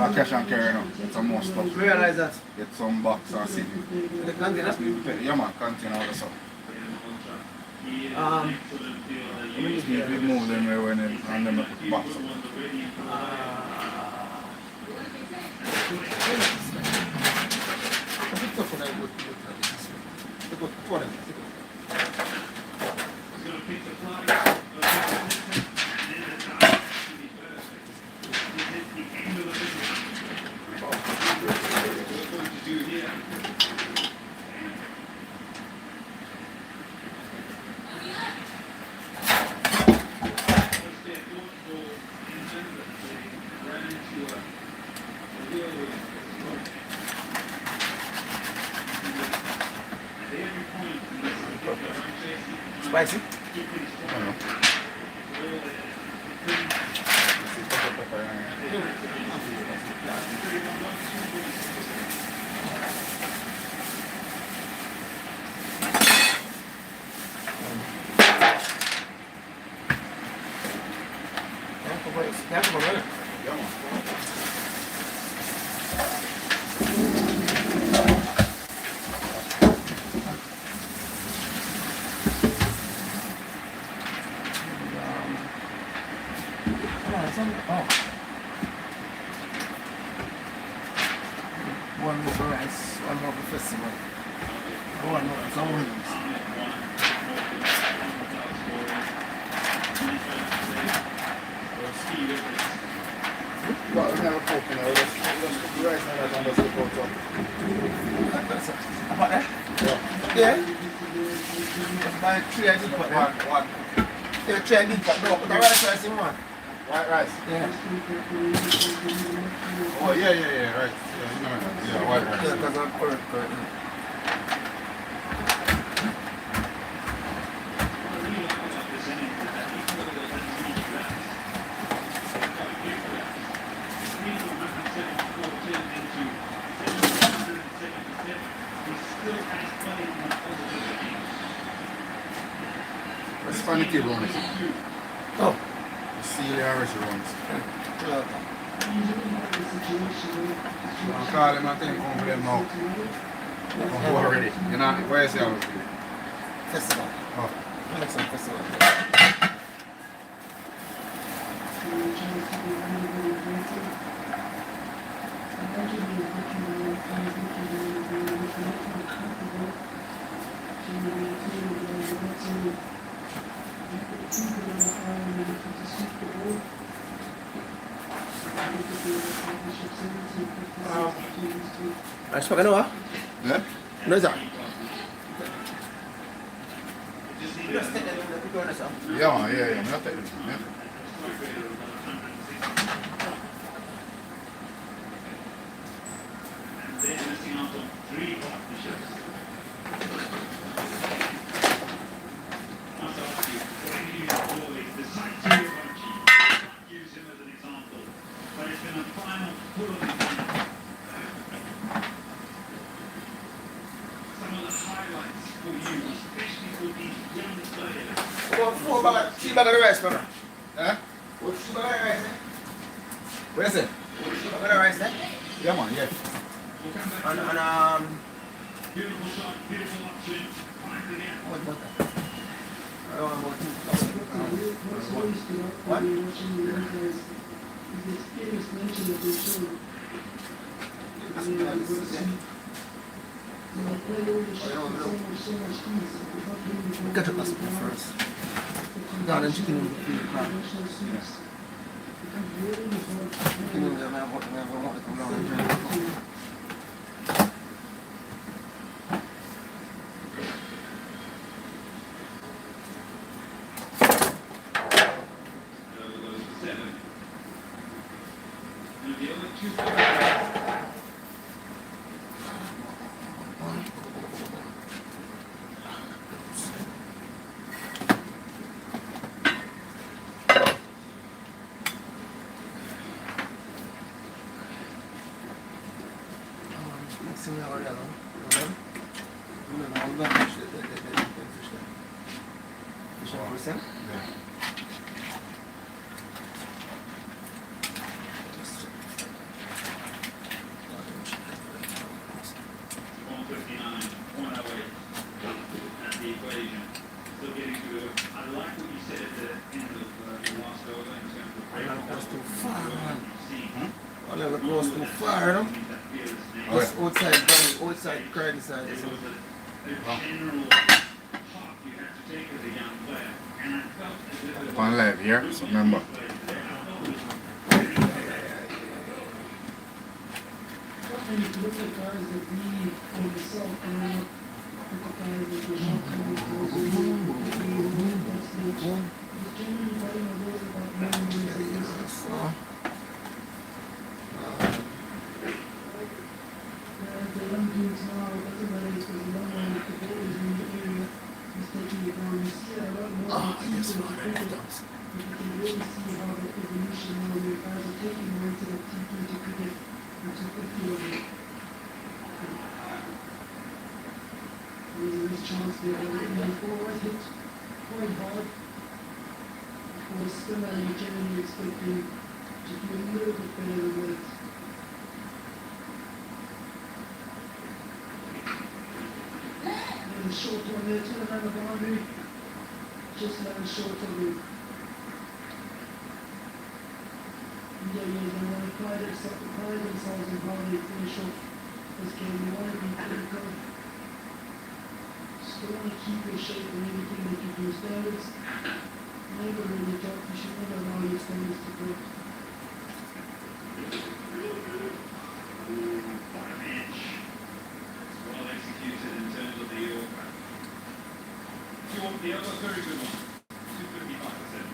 there. Cash and carry now. Some more stuff. Realize that. Get some box or sit. The container? Yeah, man. Container all the stuff. We move them away and then we put the box up. Spicy? One more for rice, one more for festival. One more for some wings. But we never cook, you know. Let's cook the rice and that and just cook out some. About that? Yeah. Just buy 3 I did put there. One. Yeah, 3 I did put. No, put the rice in one. White rice? Yeah. Oh, yeah, right. Yeah, white rice. Yeah, because I'm correct. Let's find the table on it. Oh. See the restaurants. I'll call him and think come them now. Come already. You know, where is he? Festival. Oh. Next one, festival. Spraggabenz what? Yeah? No, is that? Just take them in the picture yourself. Yeah, man, yeah. I'm not taking it. Yeah. And then out on 3 partnerships. I must ask you, when you boys decide to use Archie, use him as an example, but it's been a final full of examples. Some of the highlights for you, especially for these young players. About 3 bags of rice, brother. Huh? What 3 bags of rice, eh? What is it? 3 bags of rice, eh? Yeah, man, yeah. And Beautiful shot, beautiful option, finds it in. what butter? I don't know What's really stood out for me watching the young guys is the experience mentioned that they showed. They play all the shots with so much ease. Without doing the Get up first. No, then chicken in the field, crap. Chicken in the man, what to come down and drink. Outside crying side. On live here, so remember. And if you look at guys that really on the south end, look at guys that were not coming close to you, it's generally fighting a little about memories against us. The young dudes now, it doesn't matter if there's a young one, if the ball is in the area, he's taking it down. You see a lot more of the teams in the cricket, but you can really see how the evolution now, where guys are taking more into the T20 cricket and to 50 of it. There's a nice chance there, but the ball was hit quite hard. For a spinner, you generally expect him to do a little bit better than that. The short one there, turn around the boundary, just land short of it. Yeah, they want to pride themselves in how they finish off this game. They want to be critical. Still want to keep your shape and everything that you do. Standards, never really drop. You should never allow your standards to drop. Well executed in terms of the over. You want the other very good one, 255%.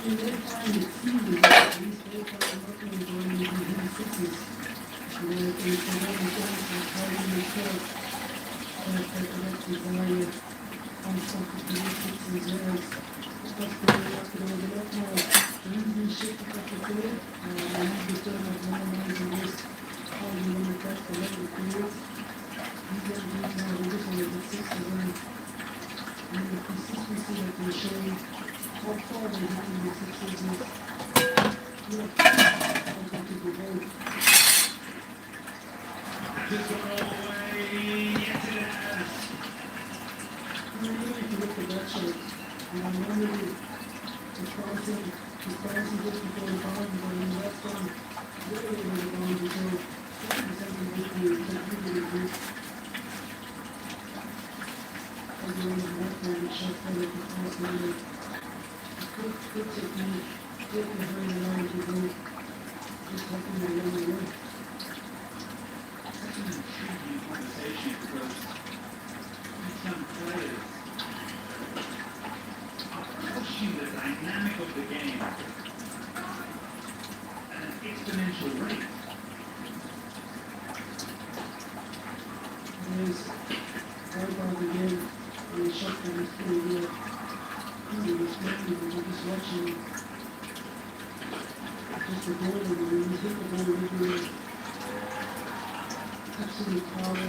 You may find it easy, at least they find nothing going into these sixes. You know, if they have a chance of fighting the court, that desire constantly to these sixes, yes. Because they have to do a lot more. The easy shit to cut the play, they need the turn of minimizing this. How you want to catch the level of players. These are the things now, they just want to get sixes and the consistency that they're showing. How far they're hitting the sixes is, you know, how to go both. Just go all the way. Yes, it has. Really, if you look at that shot, normally the passing just before the boundary, but in that one, way over the boundary, so 50% of the victory is really good. As the way the left-handed shot fell at the pass line, good technique, taking the very line to go, just taking it along the way. Such an intriguing conversation because these young players are pushing the dynamic of the game at an exponential rate. There's right out again, and the shot that is pretty good. He was playing, but you're just watching just the goal, and when you hit the ball with your absolute power,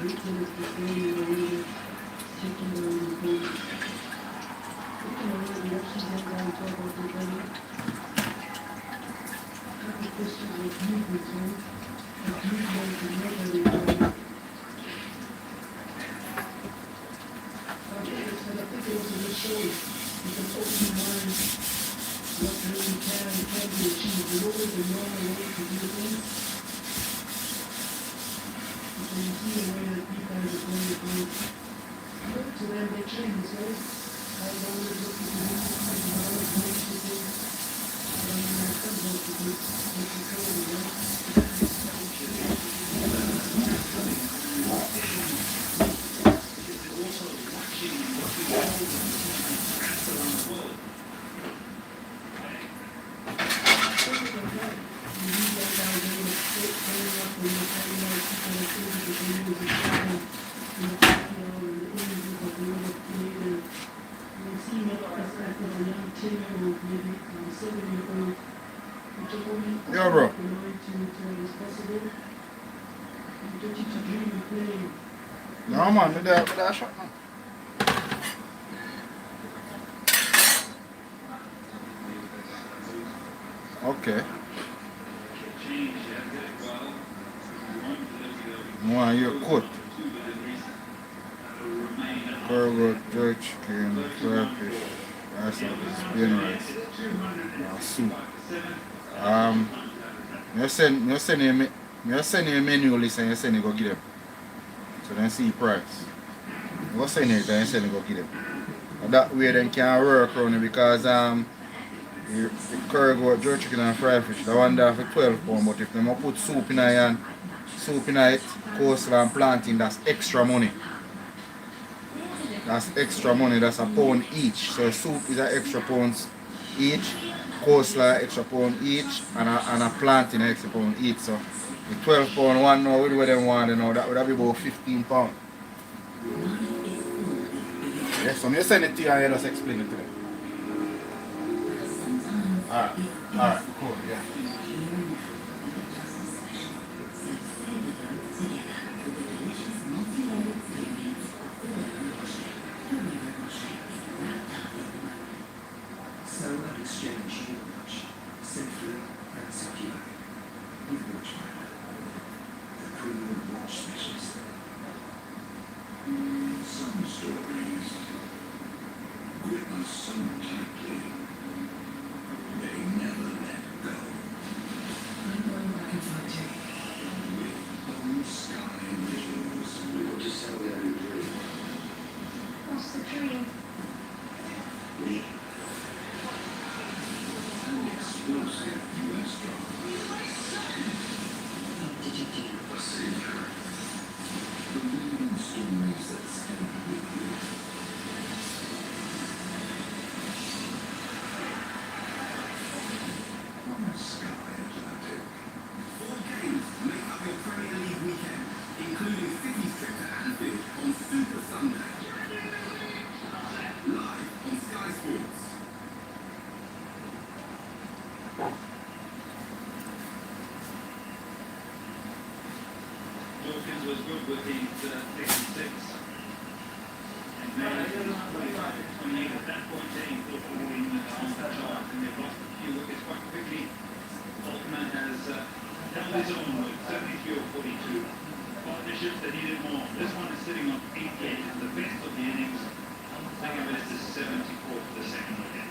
waiting at the game in a way that taking down the goal. Taking away the options that guy talk about the body. Couple questions of movement, right? Of movement and not very well. I think it also just shows you can open your mind what really can be achieved. There's always a normal way to do things. So you see the way that these guys are playing the game. Look to them, they train this way. I always look at the movement and the other points to things. And then when it comes out to this, it's incredible, right? Yeah, bro. No, man, me there shot, man. Okay. One your coat. Burger, jerk chicken, crayfish, rice and bean rice, soup. You send you a menu list and you send you go get them. So then see price. You go send it and you send you go get them. And that way then can work around it because the curry goat, jerk chicken and fried fish, the one there for £12, but if they put soup in it, coleslaw and plantain, that's extra money. That's extra money, that's £1 each. So soup is an extra £1 each, coleslaw extra £1 each, and a plantain extra £1 each. So the £12 one now, with what they want, you know, that would be about £15. Yeah, so you send it to you and you just explain it to them. Alright, cool, yeah. So an exchange your watch, safely and securely, with Watchman, the premium watch specialist. Some stories grip us so tightly, they never let go. I'm going back and find you. With blue sky visuals. What to sell that in dream? What's the dream? Me. An explosive US drama. Did you do a savior? The leading stories that stay with you. good with his 66. And then 28 at that point, they put in on the chart and they've lost a few wickets quite quickly. Faulkner has held his own with 73 or 42. Partnerships that needed more. This one is sitting on 88. It's the best of the innings. Second best is 74 for the second wicket.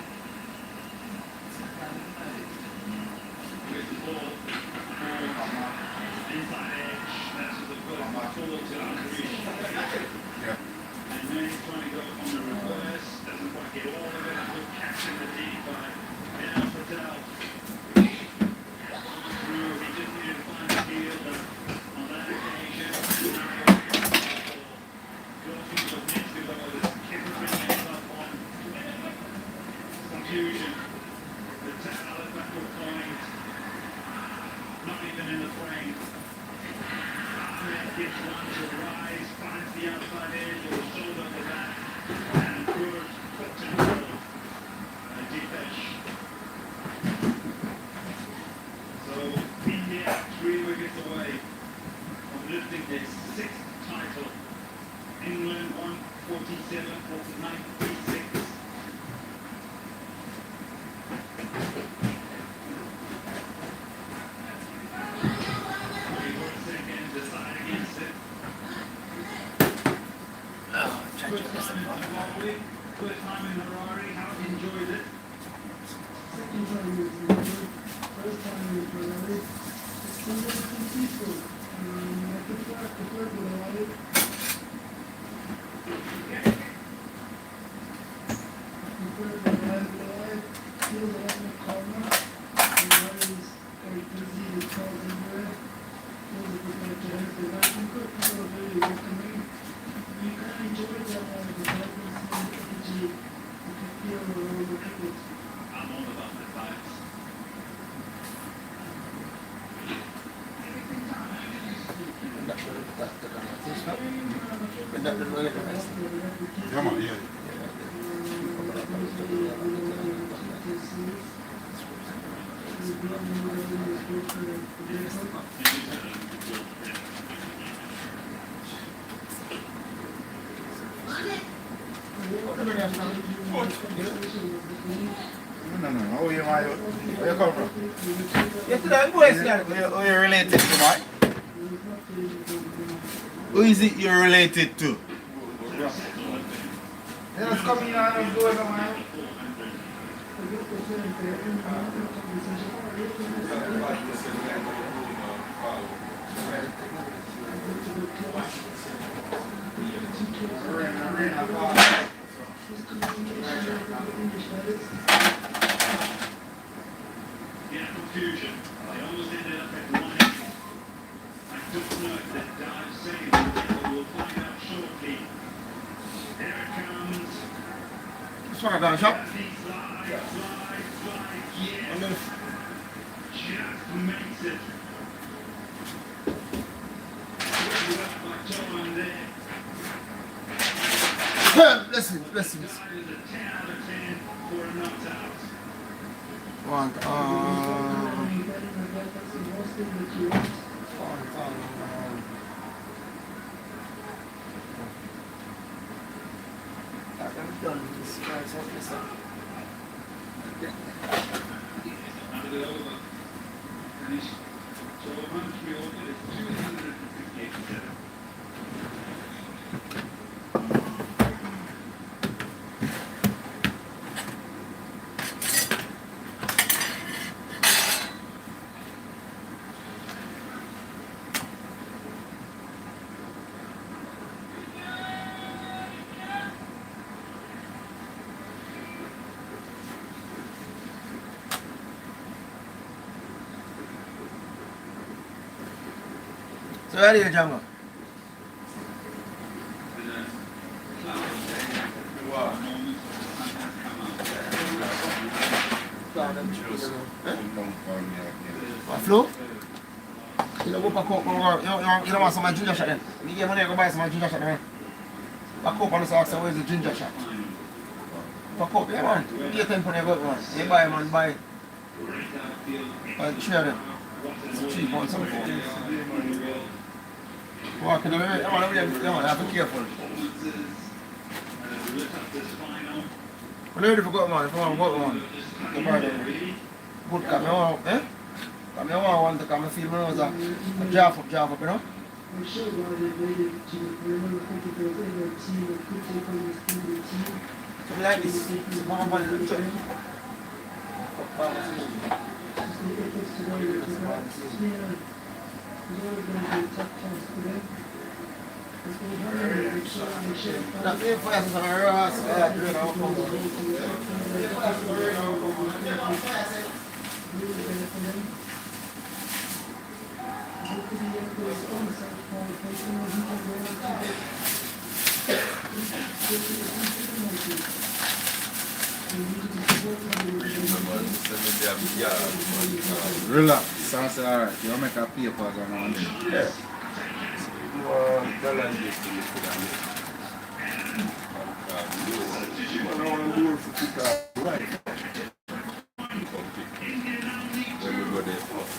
With the ball inside edge, that's the first ball to Al-Karish. Yeah. And then he's trying to go on the reverse, doesn't quite get all of it. A good catch in the deep by Ben Patel. Through, he just needed to find the field on that occasion. Goes into the next to go, this kid has been made up on confusion. The towel at backward point, not even in the frame. Ahmed gets one to rise, finds the outside edge or shoulder to that, and good foot and roll. Deep edge. So India 3 wickets away from lifting their 6th title. England 147 for 96. First time in Harare, how have you enjoyed it? Second time is really good. First time is Ferrari. It's been very peaceful. I prefer to ride it. I prefer to ride. Feels a lot more calmer. The ride is very busy with cars everywhere. Feels like it's like to have the ride. People are very welcoming. You can enjoy that the vibrancy and energy you can feel around the cricket. I'm all about the vibes. Yeah, man, yeah. No. How you, man? Where you come from? Yesterday, who you related to, man? Who is it you're related to? Let's come in and go over, man. Yeah, confusion. They almost ended up at 1. I took note that Dive saying that we'll find out shortly. There it comes. Spraggabenz shot. Slide, yes. Just makes it. Good up by John there. Blessings. That is a 10 out of 10 for a not out. One, Under the over. Finish. So 103 over is 258. So where are you, Django? What, flu? You don't go for coke, you don't want some ginger shot then? You give money to go buy some ginger shot then? For coke, and ask where's the ginger shot? For coke, yeah man. You get 10 for the good one. You buy man, buy 3 of them. It's cheap on some coke. Walking on the way, I have to be careful. I'm ready for go man, if I want to go man. Good, come on, eh? Come on, to come and feel my nose a jaff up, you know? I'm sure why they made it to I remember thinking there was ever a team that could take on this England team. Something like this. Mama, man, Just the efforts today were to that. Yeah. It's always going to be a tough task for them. It's going to hurt them. I'm sure that me fast on our ass, you know. really better for them. Hopefully he goes on the side qualification and he can go on to the Relax, sounds alright. You make a paper going on. Yeah.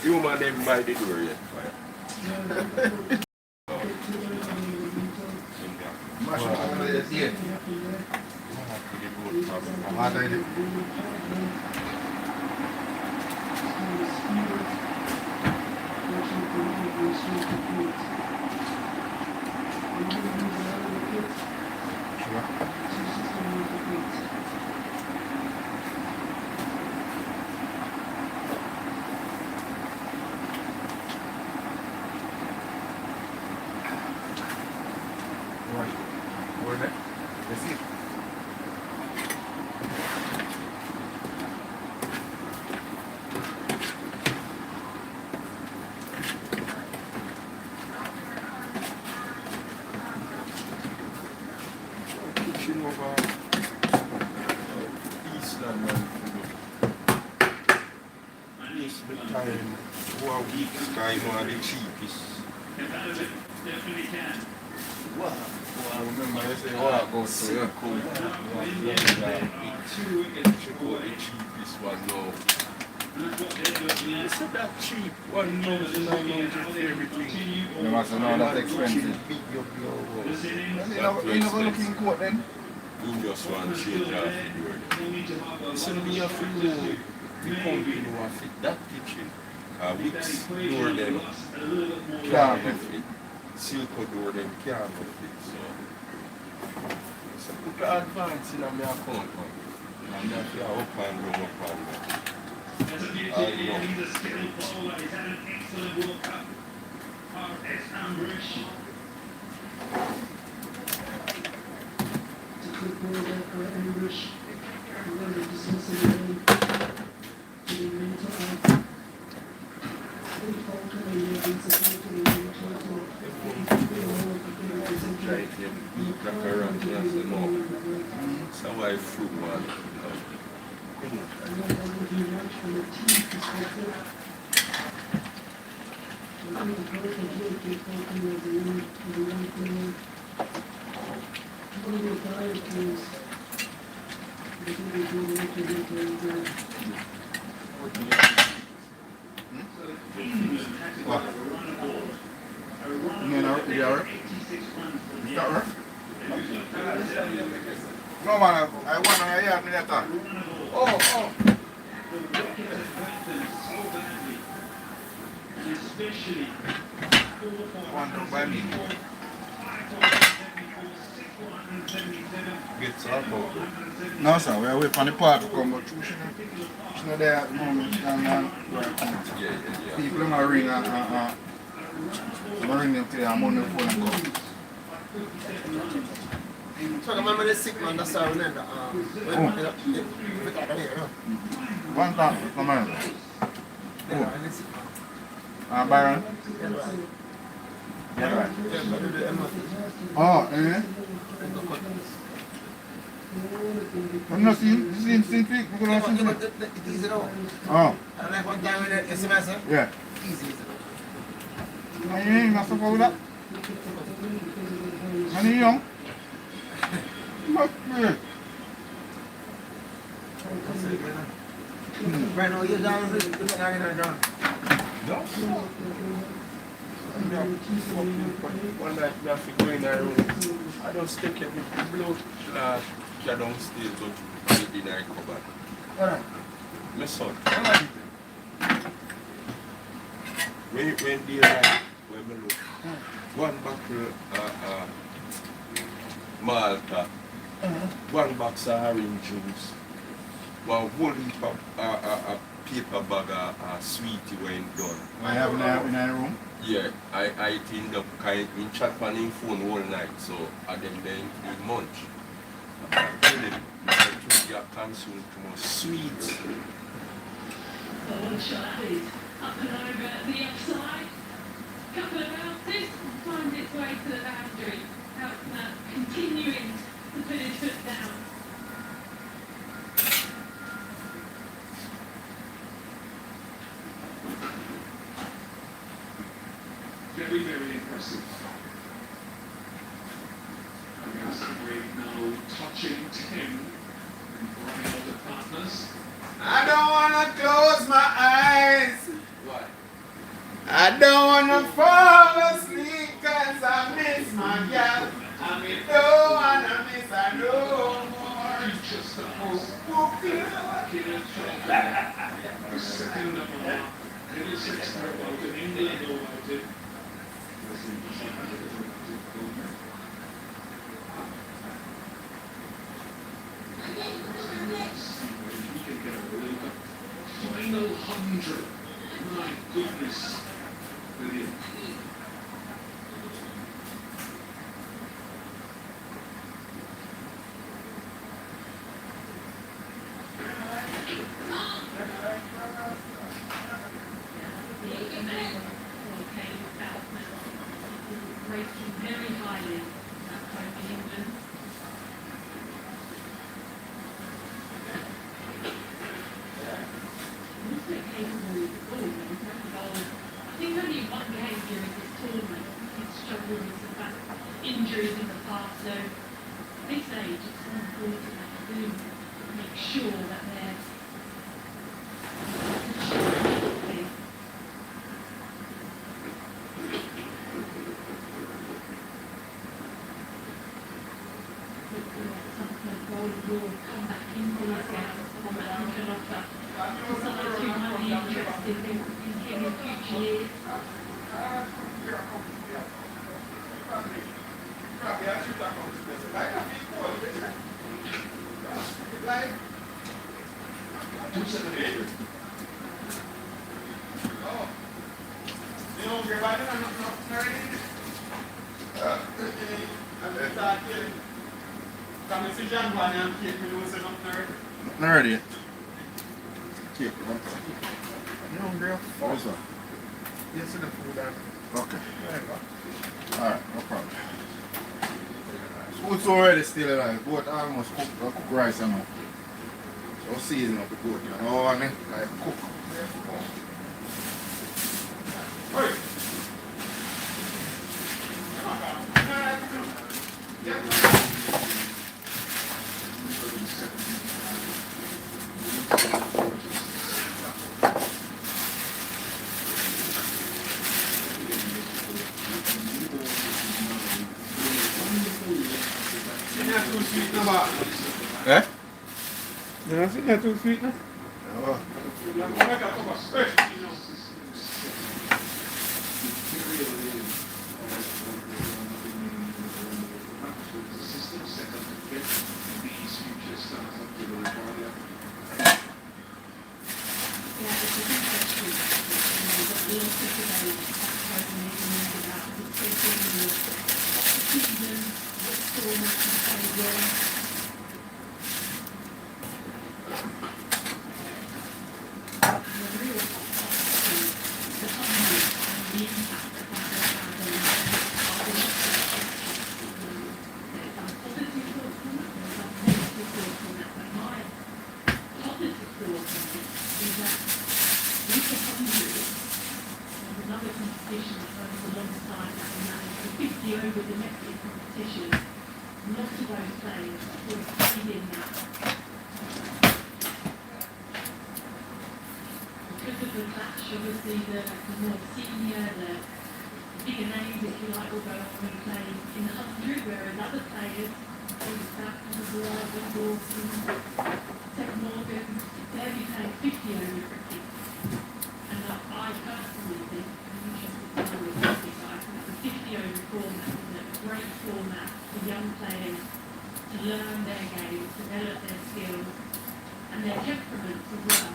You man them by the door yet. Definitely can. Well, I remember they say, oh, I go to your cool. The cheapest one now. You said that cheap 1,900 everything. You must know that's expensive. You never look in court then? You just want to change off the door. So we have to know the company who have fit that kitchen. Wicks door them can't fit. Silco door them can't fit. So put the advance in my account. And that's your up and down up and down. There's a beauty here, he's a skilled bowler, he's had an excellent World Cup. R.S. Ambush. It's a good ball there for Ambush. Remember to send somebody to the mental out. Good ball coming here, being supported in the total. Try to beat back around to us and all. So why fruit one? I know that would be much from a team perspective. I think the coach is really good talking as a young player. One of the tired players. I think they do work with him very good. What? You know, you are? Is that right? No man, I want to hear me later. Oh. One to buy me. Get some. No sir, we are waiting for the park to come, but she's not there at the moment. Yeah. People are ringing I'm ringing them today, I'm on the phone and come. So remember the sick man that's our name. One time, come on. Byron? Yeah, right. Oh, eh? I'm not seeing feet. We're going to see feet. It is it all. Oh. And like one time with the SMS, Yeah. easy. You ain't got stuff over that? And you young? Must be. Right now, you're down with it. You're not down. No. One night we have to go in our room. I don't stick every blow class downstairs but put it in our cupboard. Alright. My son. When daylight, when we look, one bottle Malta, one box of orange juice, one whole heap of paper bag of sweetie when done. I have in our room. Yeah, I end up kind in chat on him phone all night, so I then in munch. I tell him, you consume too much sweets. One shot is up and over the offside. Couple of bounces, finds its way to the boundary. Outner continuing to put his foot down. Very, very impressive. And that's now touching 10 and running out the partners. I don't wanna close my eyes. Why? I don't wanna fall asleep 'cause I miss my gal. I don't wanna miss her no more. Future stars. The second number one. Middlesex know about it, England know about it. He can get a World Cup final 100. My goodness. Brilliant. Rating very highly at home in England. Also capable of goals. I think only one game during this tournament he's struggled with some back injuries in the past, so at this age it's so important that they do make sure that they're will come back into his games on that he can offer to sides who might be interested in him in future years. Not ready yet. You hungry? What's up? Yes, in the food and Okay. Alright, no problem. Food's already still alive. Boat almost cooked. I cook rice and so season up the boat. You know what I mean? Like cook. Hey! Eh? yeah, I think that's too sweet now. Oh. System set up to get these future stars up to the requirement. Yeah, it's a good question. We've got the answer today about the season, what format and play well. Over the next competition, not of those players will succeed in that. Because of the clash, obviously the more senior, the bigger names, if you like, will go on and play in the 100, whereas other players, Dawson, Ted Morgan, they'll be playing 50 over cricket. And I personally think, I'm interested to know with this, I think the 50 over format is a great format for young players to learn their game, develop their skills and their temperaments as well.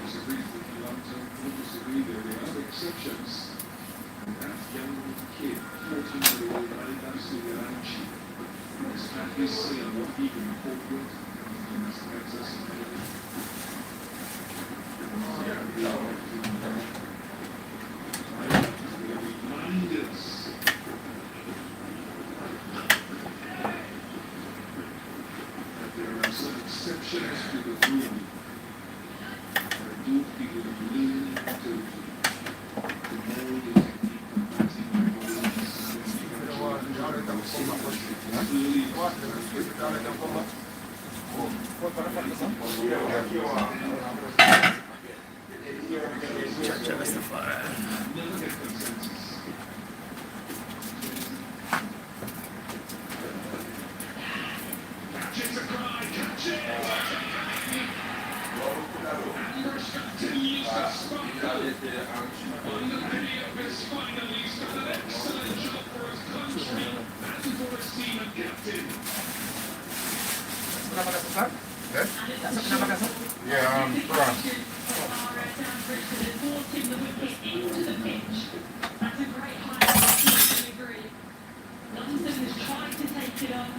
Disagree with you, don't disagree, there are exceptions. And that young kid, 14-year-old, that's the Ranchi. It's at his say on what he can cope with. And that's us. Reminders. That there are some exceptions to the rule. Do people lean to mold the technique of batting and never get consensus. Catch it, a cry, catch it! Continues to sparkle. On the penny of his final, he's done an excellent job for his country and for his team and captain. Yeah, Forcing the wicket into the pitch. That's a great highlight. I agree. London has tried to take it on.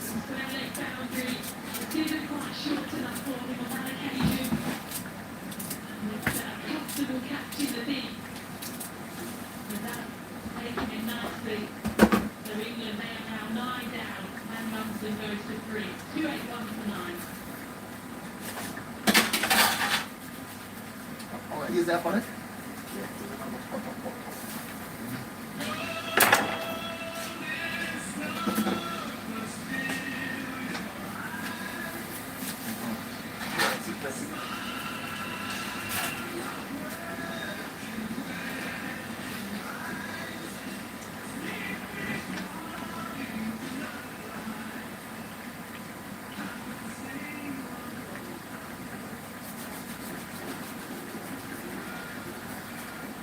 Square leg boundary. Didn't quite short enough for him on that occasion. And it's a comfortable catch in the deep. With that, taking it nicely. So England, they are now 9 down, and Munson goes to 3. 2-8-1 for 9. Use that on it?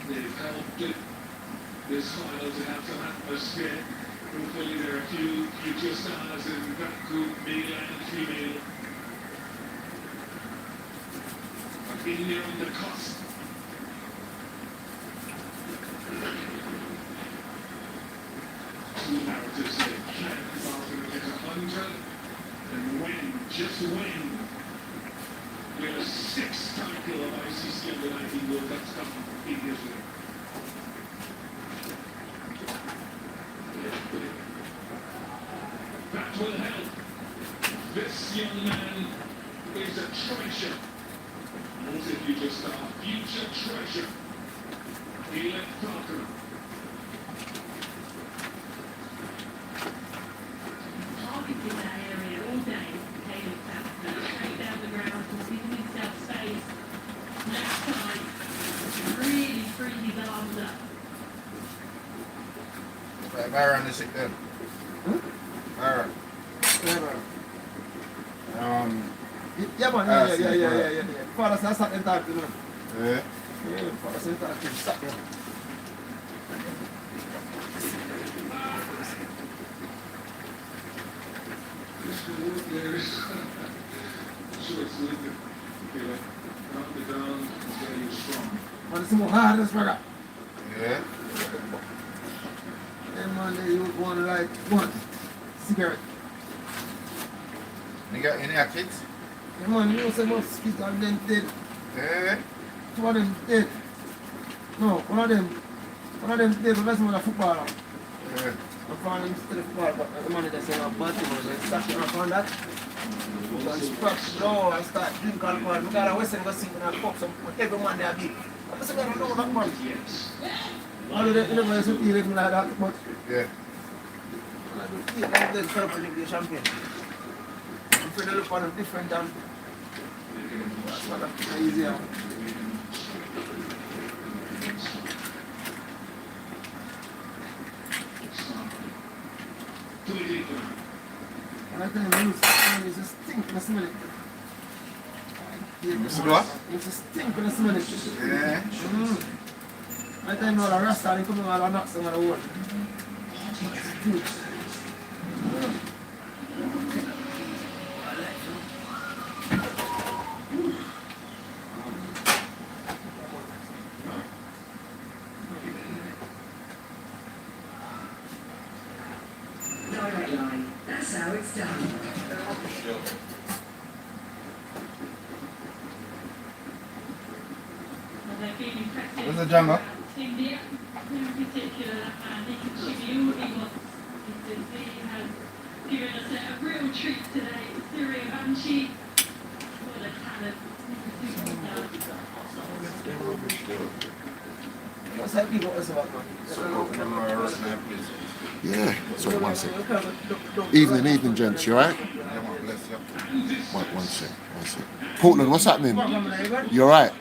They've helped it, this final to have some atmosphere. Hopefully there are a few future stars in that group, male and female. But India on the cusp. Two narratives here. Can Barcelona get 100? And when, just when, will a sixth title of ICC Under 19 World Cups come in Israel? That will help. This young man is a treasure. Multi-future star, future treasure. He left Falcon. Targeting that area all day, Caleb Southgate, straight down the ground, and giving himself space. Left side, really freed his arms up. Right, Byron is it then? Byron. Yeah, man, yeah. Father says something that, you know. Yeah. Yeah, father says that, stop there. Sure, it's with it. Okay, like, up and down, it's very strong. Man, it's more hard than Spragga. Yeah. Yeah, man, they use one like one cigarette. You got any kids? Yeah, man, you know, say mosquito and then dead. Yeah. Two of them dead. No, one of them dead, the rest of them are footballer. Yeah. I found him still football, but the manager said, I'm bad, so start him up on that. So I scratch the door and start drink alcohol. I got a Western go sing and I pop some, every man there beat. I said, I don't know that man. Yes. All of them, you never used to feel it like that, but Yeah. They're set up to drink the champagne. I'm afraid they look on them different than that's not that easier. And I think the use just stink when I smell it. You see what? It's just stink when I smell it. Yeah. I tell you all the rasta and come all and knock some of the wall. Stink. Direct line. That's how it's done. Where's the jungle? India, in particular, he can shimmy all he wants. He has given us a real treat today. Syria Banshee, what a talent. What's that people also about, man? Yeah, so one sec. Evening, gents, you alright? Yeah, man, bless you. One sec. Portland, what's happening? You alright?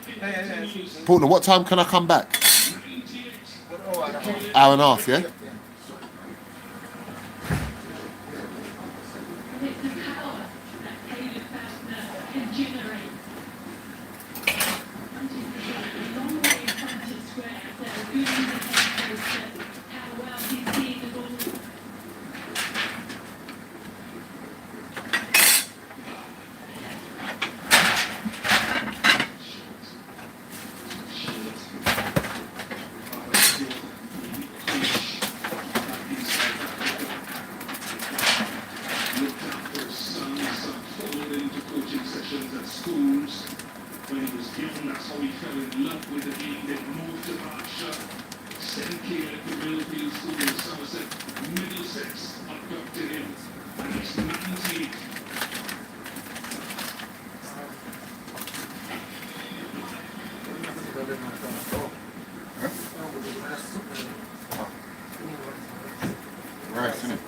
Portland, what time can I come back? Hour and a half, yeah? It's the power that David Faulkner can generate. A long way in front of square, so good indication as to how well he's seen the ball. Schools. When he was young, that's how he fell in love with the game. Then moved to Berkshire, St. Kilda to Millfield School in Somerset, Middlesex abducted him, and he's 19. Right, isn't it?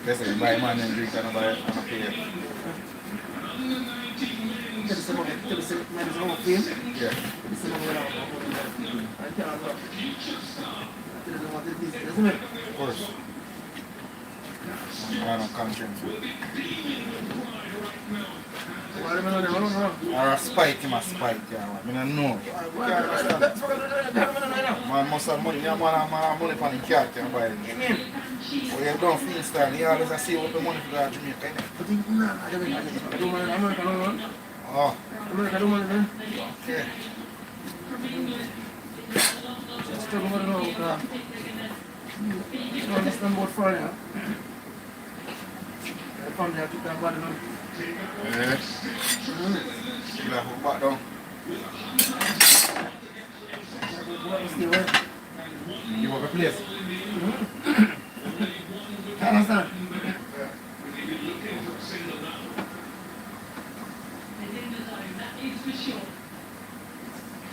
Guess I buy man and drink and buy and pay. Yeah. Of course. I don't conscience. Or a spite him a spite, yeah. I don't know. Man must have money. Yeah, man have money for the cat can buy it. When you don't feel style, you always see what the money for the Jamaica. Oh. Okay. Just talking about it all, you don't understand about foreign, I found out you can't bother now. Yeah. You have to back down. Give up a place. I understand. Within the zone, that is for sure.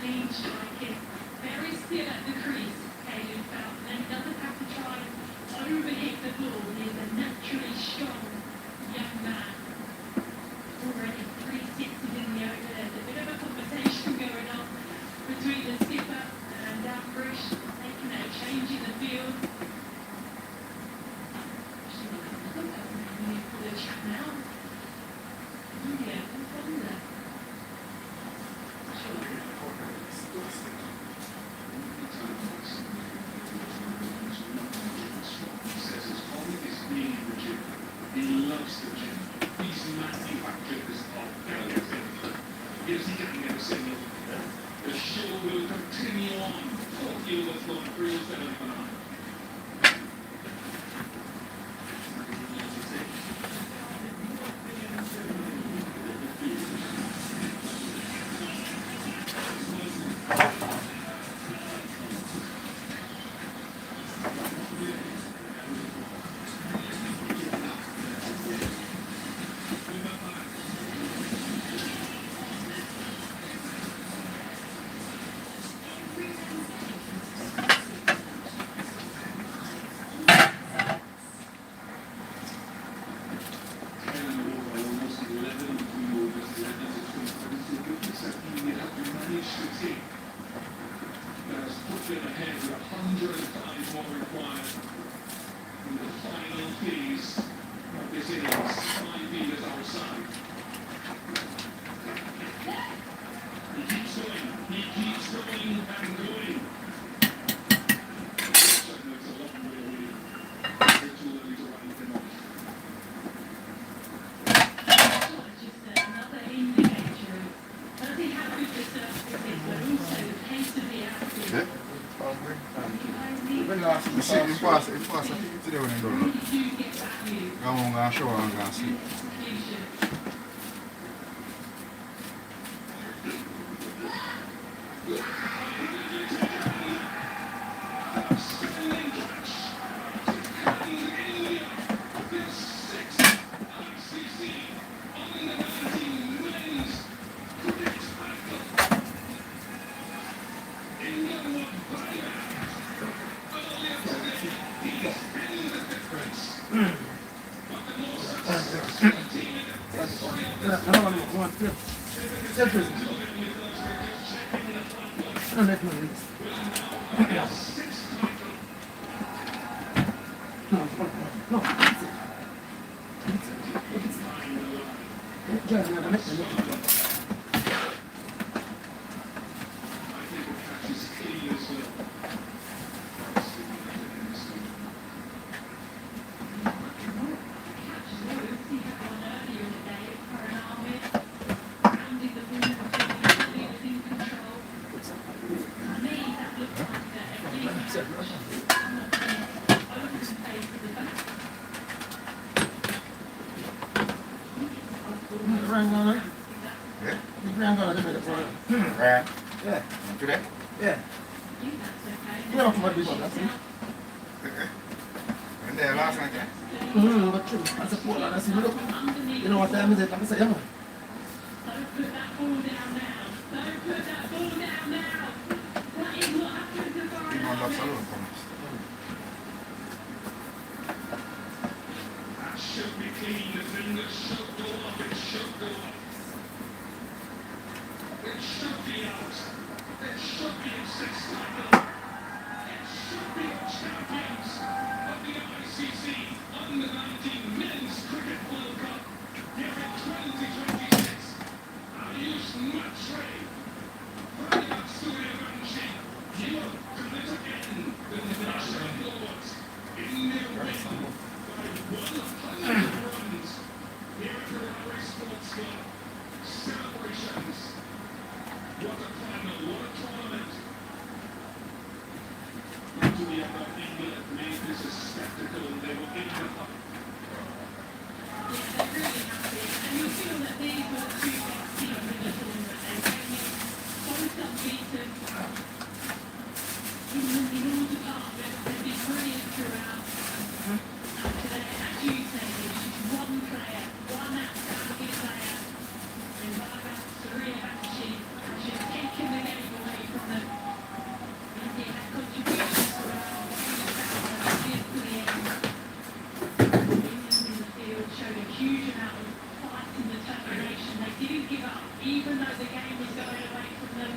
Clean striking, very still at the crease. Caleb Fountain doesn't have to try and overhit the ball. He's a naturally strong young man. Already 3 sixes in the over. There's a bit of a conversation going on between the skipper and Ambush, making a change in the field. For the chat now. Yeah, what's on there? Says his colleague keys of this innings, 5 meters outside. He keeps going and going. So I know it's a long way away. It's too early to write anything off. Just another indicator of not only how good the surface is, but also the pace of the outfield. When last you see him pass, today when he go. Really do get value. Go home, go shower and go sleep. Execution. Right. Yeah. Today? Yeah. You know what we want, that's it. And there last night, But true. That's a poor that's a look. You know what time is it? I'm saying, yeah, man. Don't put that ball down now. Don't put that ball down now. That is what happens to he don't love salute, Thomas. That should be clean. The fingers should go up. It should go up. It should be out. It should be a sixth title. It should be champions of the ICC Under-19 Men's Cricket World Cup here in 2026. Ayush Matre, Pranav Suryavanshi, you have done it again with the national Lords. India win by 100 runs here at the Railway Sports Club. Celebrations. What a final, what a tournament. To the other, England made this a spectacle and they were in the cup. Yeah, they're really happy. And you'll feel that these were the two best teams in the tournament. They came in both unbeaten. In all departments, they've been brilliant throughout. And today, as you say, there's just one player, one outstanding player. And Pranav Suryavanshi has just taken the game away from them. And he had contributions throughout. He was to the end. In the field showed a huge amount of fight and determination. They didn't give up, even though the game was going away from them.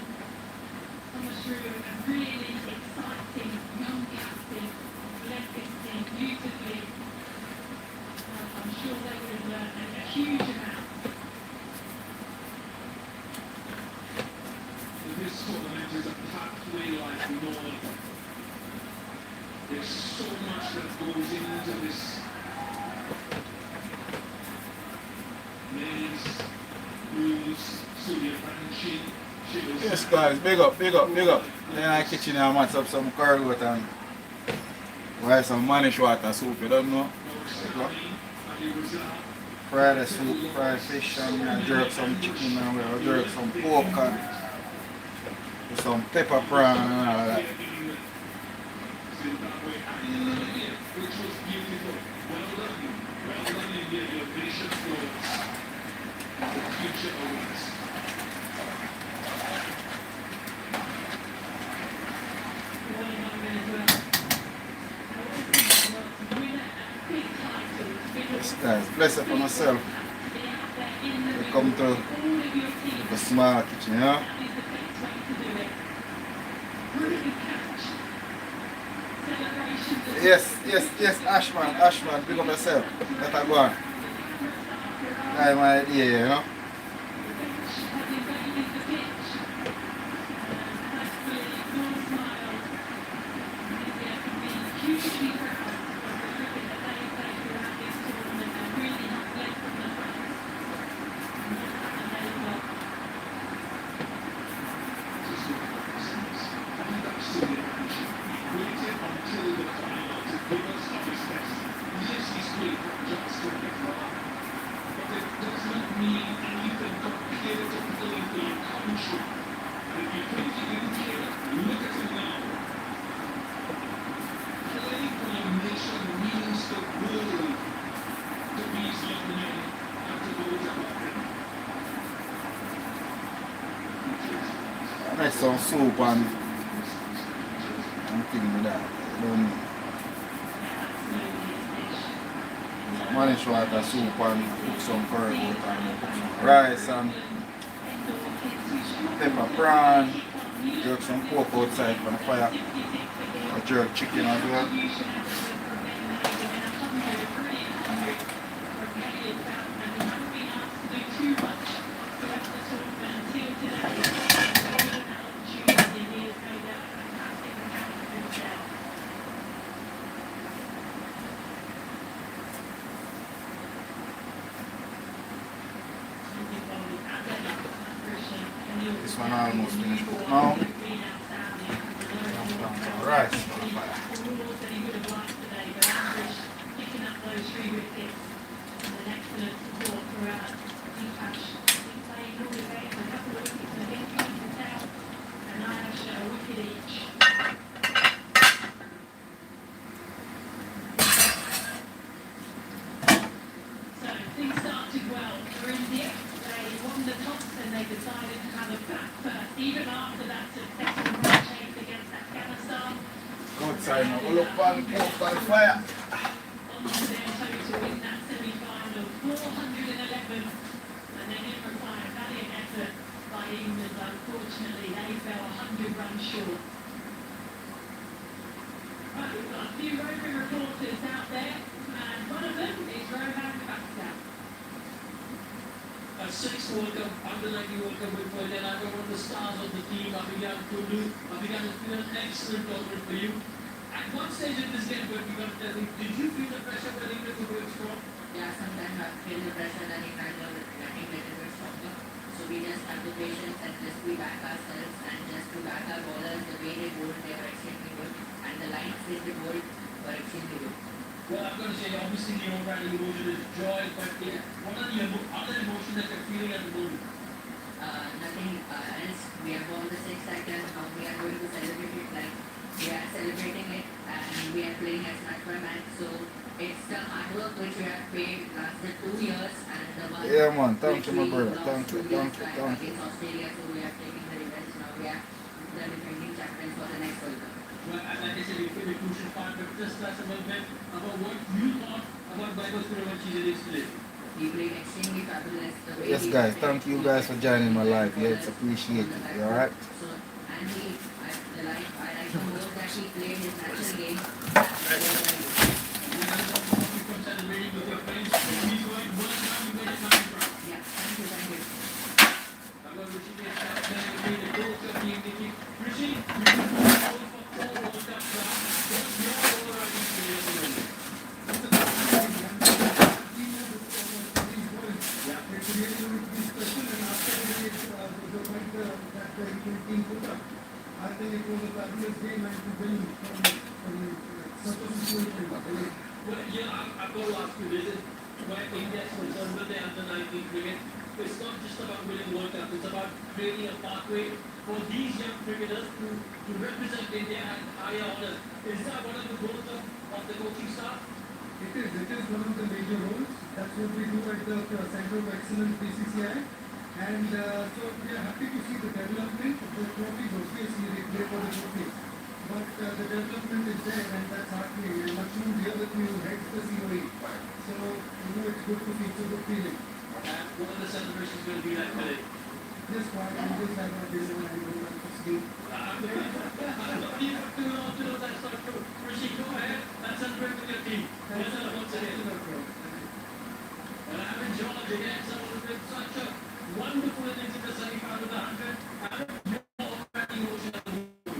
Thomas Drew, a really exciting young captain, led this team beautifully. I'm sure they would have learned a huge amount. This tournament is a pathway like no other. There's so much that goes into this. Men's, Bruce, Suryavanshi, Shivers. Yes, guys, big up. Then I kitchen and match up some cargo and why some manish water soup, you don't know? Fry the soup, fry fish, and I jerk some chicken and we jerk some pork and with some pepper prawn and all that. Zimbabwe and which was beautiful. Well done India, your vision flows. The future awaits. Yes, guys, bless up for myself. We come to the small kitchen, you know? Yes, Ashman, pick up yourself. Let her go on. That's my idea, you know. Nice some soup and thing with that. Manage to add a soup and cook some curry and cook some rice and pepper prawn, jerk some pork outside from the fire, or jerk chicken as well. This one almost finished cooked now. Rice on the fire. Things started well for India. They won the toss and they decided to have a bat first, even after that successful match chase against Afghanistan. Outside now, we'll look on pork on the fire. On to their total in that semi-final, 411, and they didn't require valiant effort by England. Unfortunately, they fell 100 runs short. Right, we've got a few roving reporters out there, and one of them is Rohan Baksa. A sixth World Cup, under-19 World Cup win for India. I got one of the stars of the team, Abhigan Kundu. Abhigan, it's been an excellent tournament for you. At one stage in this game, but you got to tell me, did you feel the pressure when England were going strong? Yeah, sometimes I feel the pressure that he kind of getting a little bit stronger. So we just have the patience and just we back ourselves and just to back our bowlers the way they bowled, they were extremely good. And the lines they bowled were extremely good. Well, I'm going to say, obviously, the overriding emotion is joy, but what are the other emotions that you're feeling at the moment? Nothing else. We have won the sixth cycle. Now we are going to celebrate it like we are celebrating it and we are playing as match by match. So it's the hard work which we have paid lasted 2 years and the one Yeah man, thank you my which we brother. lost Thank 2 you. years back against Australia. So we are taking the revenge. Now we are the defending champions for the next World Cup. Well, like I said, you feel the crucial part, but just tell us a little bit about what you thought about Bible Suravachi today. He played extremely fabulous. The way Yes he guys, played, thank you guys for joining my life. Yeah, it's appreciated. You alright? So, and I like the most that he played his natural game. From celebrating with your friends, please go and work now, you made it happen. Yeah, thank you. I'm going to wish you a shout out to the coach of the Indian team. Rishi, you can go for 4 World Cup class. What's your overriding feeling? I think it was a fabulous game and to win from such a situation. Well, I'm going to ask you this. Where India is concerned with the under-19 cricket, it's not just about winning World Cup, it's about creating a pathway for these young cricketers to represent India at higher honors. Is that one of the goals of the coaching staff? It is one of the major roles. That's what we do at the Center of Excellence BCCI. And so we are happy to see the development of the trophies. Obviously, they play for the trophies. But the development is there and that's heartening. And Lakshman here with me who heads the COE. So, it's good to see. It's a good feeling. And what are the celebrations going to be like today? Just quiet and just have a dinner and go back to sleep. I'm not even to know that's not true. Rishi, go ahead. That's And Aaron George again, someone with such a wonderful innings in the semi-final of the 100. Aaron, your opening emotion of the movie.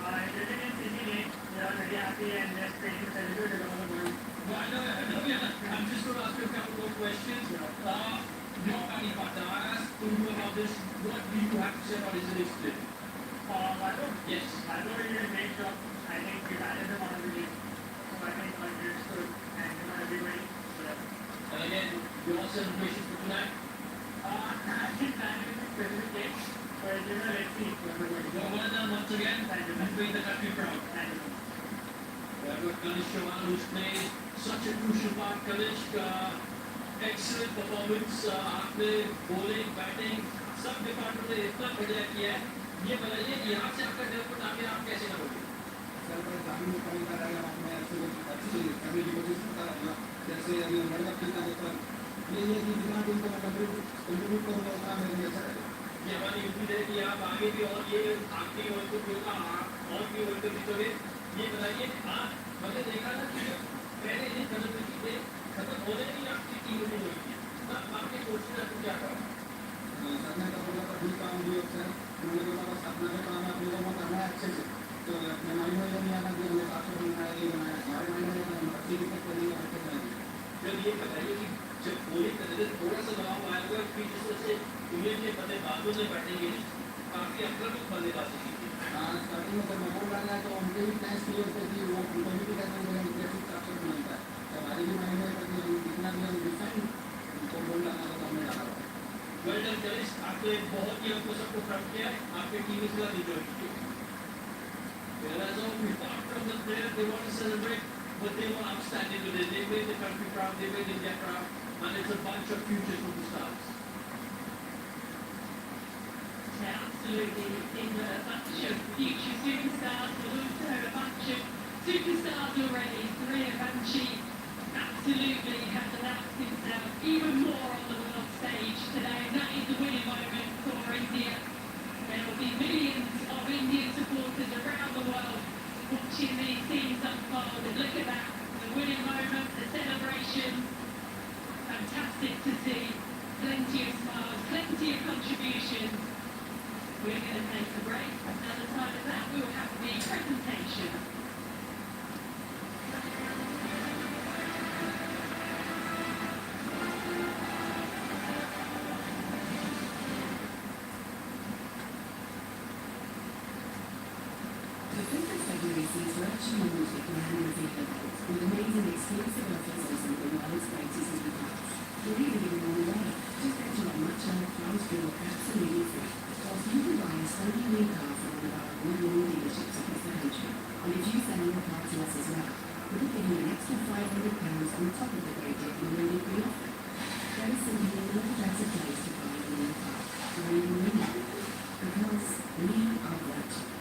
I didn't see it. They are very happy and just trying to celebrate around the world. Well, I know, yeah. I'm just going to ask you a couple more questions. Your Pani Pata, I asked you about this. What do you have to say about his innings today? Yes. I don't really make job. I think we added them on the league. So I think I understood and everybody. And again, your celebration for tonight? I think that is a specific day. But let's see. Well done once again. And made the country proud. Thank you. Kanish Chauhan, who's played such a crucial part. Kanish, excellent performance. आपने bowling, batting, सब department में इतना बढ़िया किया है. ये बताइए यहाँ से आपका डेवलपमेंट आगे आप कैसे करोगे? सर पर काफी कमी कर रहा है आपने अच्छी कमेटी को जिस तरह जैसे अभी वर्ल्ड कप खेलता है पर ये कि जितना टीम को कंट्रीब्यूट करूँगा उतना मेरे लिए अच्छा रहेगा. ये हमारी उम्मीद है कि आप आगे भी और ये आपकी वर्ल्ड कप होगा और भी वर्ल्ड कप जीतोगे. ये बताइए आप मैंने देखा ना कि पहले दिन खत्म थे खत्म होने की आपकी टीम नहीं हुई थी. आपके कोच ने आपको क्या कहा? सर ने तो बोला था ठीक काम दिया सर. उन्होंने बोला बस अपना जो काम है अपने को करना है अच्छे से. तो अपने माइंड में नहीं आना कि हमने साथ में बनाया ये बनाया. हमारे माइंड में हम अच्छी विकेट को नहीं अच्छे बनाएंगे. फिर ये बताइए कि जब बॉलिंग करते थे थोड़ा सा दबाव आया हुआ फिर जिस तरह से इंग्लैंड के बल्लेबाजों ने बैटिंग की काफी आक्रामक बल्लेबाजी की थी. स्टार्टिंग में जब बॉल डालना है तो उनके भी प्लान्स क्लियर थे कि वो उनको भी कहते हैं कि कैसे स्ट्रक्चर बनाता है. हमारे भी माइंड में कि हम कितना भी हम डिफाइन उनको बॉल डालना तो हमने डाला. वेल डन करिश, आपने बहुत ही आपको सबको प्राप्त किया. आपके टीम इस बार एंजॉय की. As all we thought from the players, they want to celebrate, but they were outstanding today. They made the country proud, they made India proud, and it's a bunch of future superstars. Yeah, absolutely. In a bunch of future superstars, but also a bunch of superstars already. Korea Banshee absolutely has announced himself even more on the world stage today, and that is the winning moment for India. There will be millions of Indian supporters around the world watching these teams unfold. And look at that, the winning moment, the celebration. Fantastic to see. Plenty of smiles, plenty of contributions. We're going to take a break, and at the time of that, we will have the presentation. The 5th of February sees Latching Music and Music events with amazing exclusive offers on some of the world's greatest music acts. We're even giving them away. Just get to our much loved prize draw absolutely free. Whilst you can buy a stunning new car from one of our award-winning dealerships across the country. And if you send your car to us as well, we'll give you an extra £500 on top of the great deal you already free offer. There is simply no better place to buy a new car or even a new one. Because we are Latching.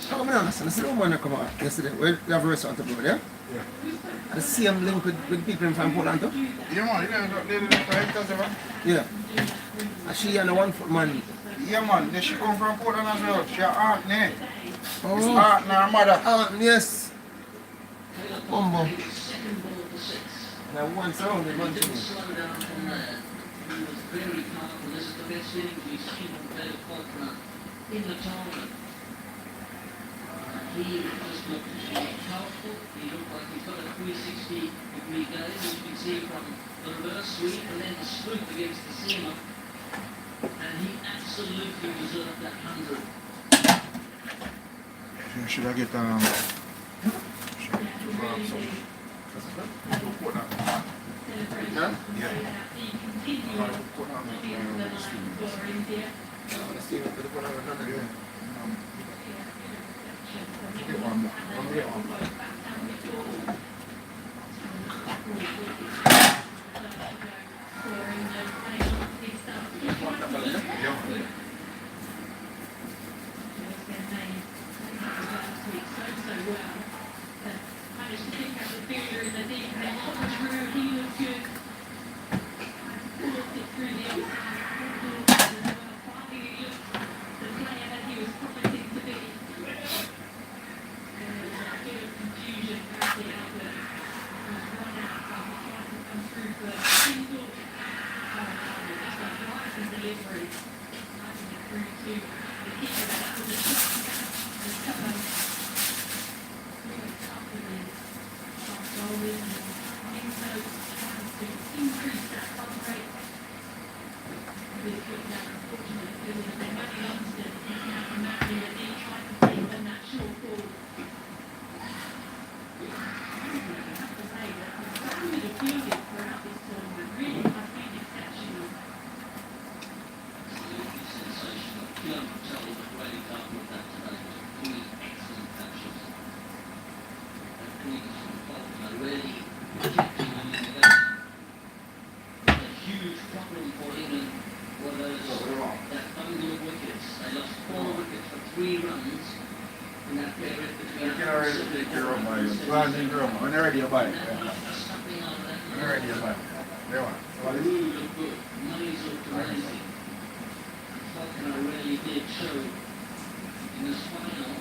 How many honest? I see the woman that come out yesterday. We have a restaurant abroad, yeah? Yeah. The same link with people from Portland too? Yeah, man. You know, they did it for hectares, man. Yeah. And she and the 1 foot man. Yeah, man. She come from Portland as well. She a aunt, ne? Oh. It's aunt and her mother. Aunt, yes. Bumbo. Second ball for 6. And I once around the man to me. Slow down from there. He was very powerful. This is the best innings we've seen from Dave Faulkner in the tournament. He just looked powerful. He looked like he's got a 360-degree gaze, as you can see from the reverse sweep and then the swoop against the seamer. And he absolutely deserved that 100. Should I get some? Yeah? Yeah. Get one more. When they're ready, you buy it. When they're ready, you buy it. They want it. Faulkner really did show in this final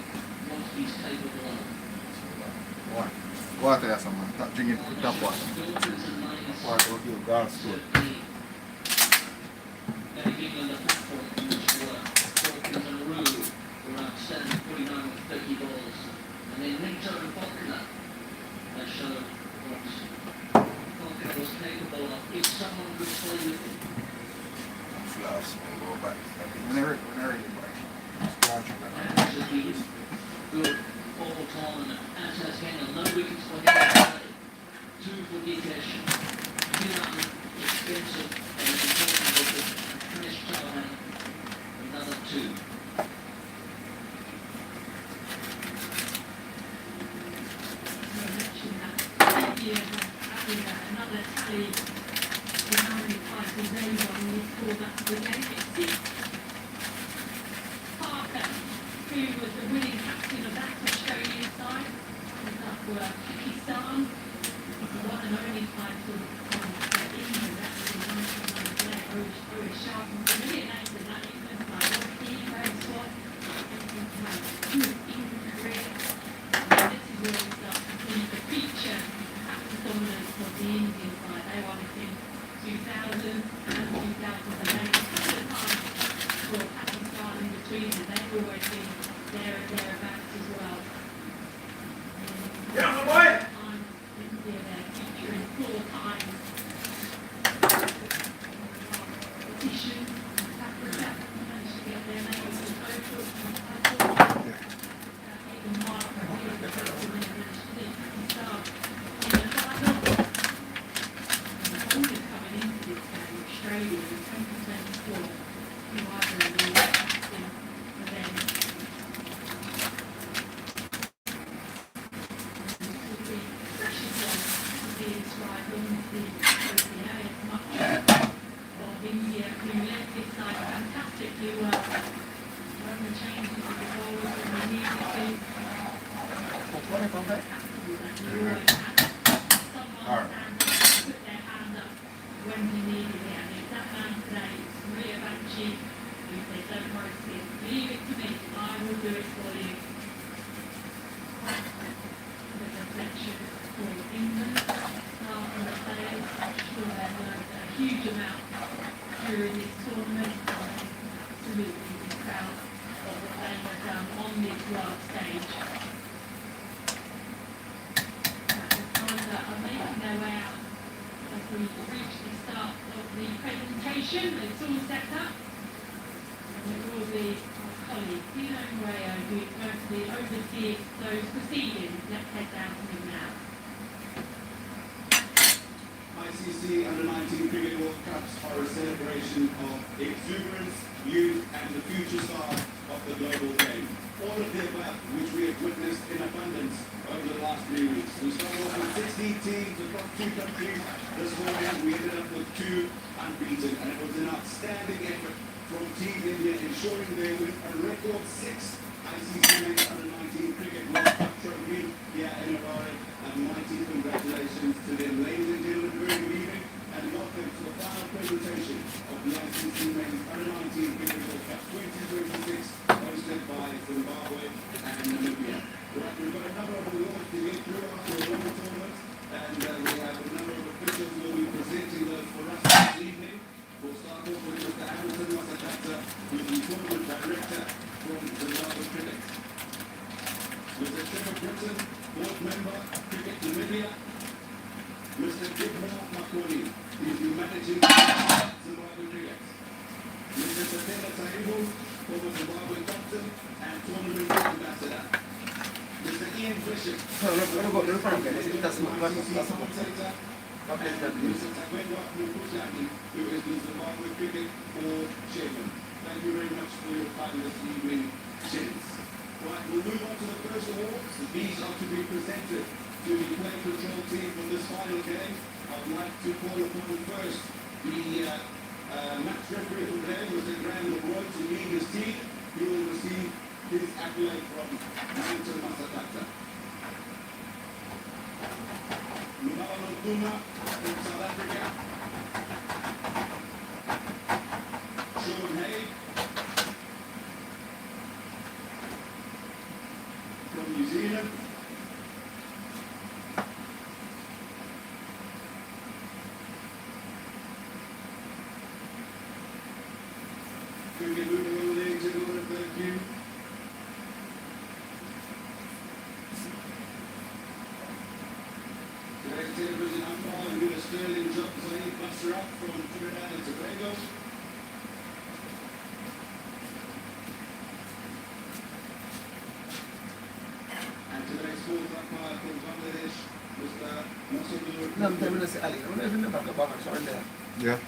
what he's capable of. Water, yes, man. Drink it with tap water. Water will give God's good. Very big on the platform from which Faulkner and Rue were outstanding, 49 with 30 balls. And then Victor and Faulkner, they showed what Faulkner was capable of if someone could play with him. Last one, go back. When they're ready, you buy it. This has been good all tournament, as has Henel. No wickets for him today. 2 for Gitesh. Milan, expensive, and an important wicket. Finished Chauhan, another 2. Another tally in how many titles they won when he scored that for the game. Parker, who was the winning captain of that Australian side, was up for Pakistan. It's the one and only title from England. That was in 1998. Always sharp and familiar names in that England side. Steve Rosewell, good England career. This is where we start to see the feature. Dominance of the Indian side. They won it in 2000 and 2008. At the time for Pakistan in between them, they've always been there and thereabouts as well. Yeah, boy! India, they're featuring 4 times. Competition, Africa managed to get their name on the total. Even Mark, managed to beat Pakistan. Australia in 2024, who either in the event. Precious one to be described on the ODI as much of India, who led this side fantastically well. When the changes of the bowlers and the needed Alright. When he needed it, and it's that man today, Maria Banshee, who said, don't worry, sis, leave it to me, I will do it for you. The reflection for England, start on the players, I'm sure they've learned a huge amount during this tournament, and absolutely proud of what they have done on this world stage. At the time that are making their way out, as we reach the start of the presentation, it's all set up. And it will be our colleague, Dino Moreo, who is going to be overseeing those proceedings. Let's head down to him now. ICC Under-19 Cricket World Cups are a celebration of exuberance, youth and the future stars of the global game. All of the above, which we have witnessed in abundance over the last 3 weeks. We started off with 16 teams across 2 countries. This morning we ended up with 2 unbeaten, and it was an outstanding effort from Team India, ensuring they win a record 6 ICC Men's Under-19 Cricket World Cup trophy here in Iran. And mighty congratulations to them. Ladies and gentlemen, very good evening and welcome to the final presentation of the ICC Men's Under-19 Cricket World Cup 2026, hosted by Zimbabwe and Namibia. Right, we've got a number of awards to get through after a long tournament, and we have a number of officials who will be presenting those for us this evening. We'll start off with Mr. Hamilton Masakata, who's the tournament director from Zimbabwe Cricket. Mr. Trevor Britton, board member, Cricket Namibia. Mr. Gibmore Makoni, he's the managing director of Zimbabwe Cricket. Mr. Satenda Taibu, former Zimbabwe captain and tournament ambassador. Mr. Ian Bishop, commentator. And Mr. Tabendwa Mukutaki, who is the Zimbabwe Cricket Board Chairman. Thank you very much for your time this evening, gents. Right, we'll move on to the first awards. These are to be presented to the play control team from this final game. I'd like to call upon first the match referee from today, Mr. Graham LeBroy, to lead his team. He will receive his accolade from Hamilton Masakata. Lumala Ntuma from South Africa. Sean Hay from New Zealand. Can we move along, ladies and gentlemen? Thank you. Today's television umpire, Mr. Sterling Zaid Basra from Trinidad and Tobago. And today's fourth umpire from Bangladesh, Mr. Masood. Yeah.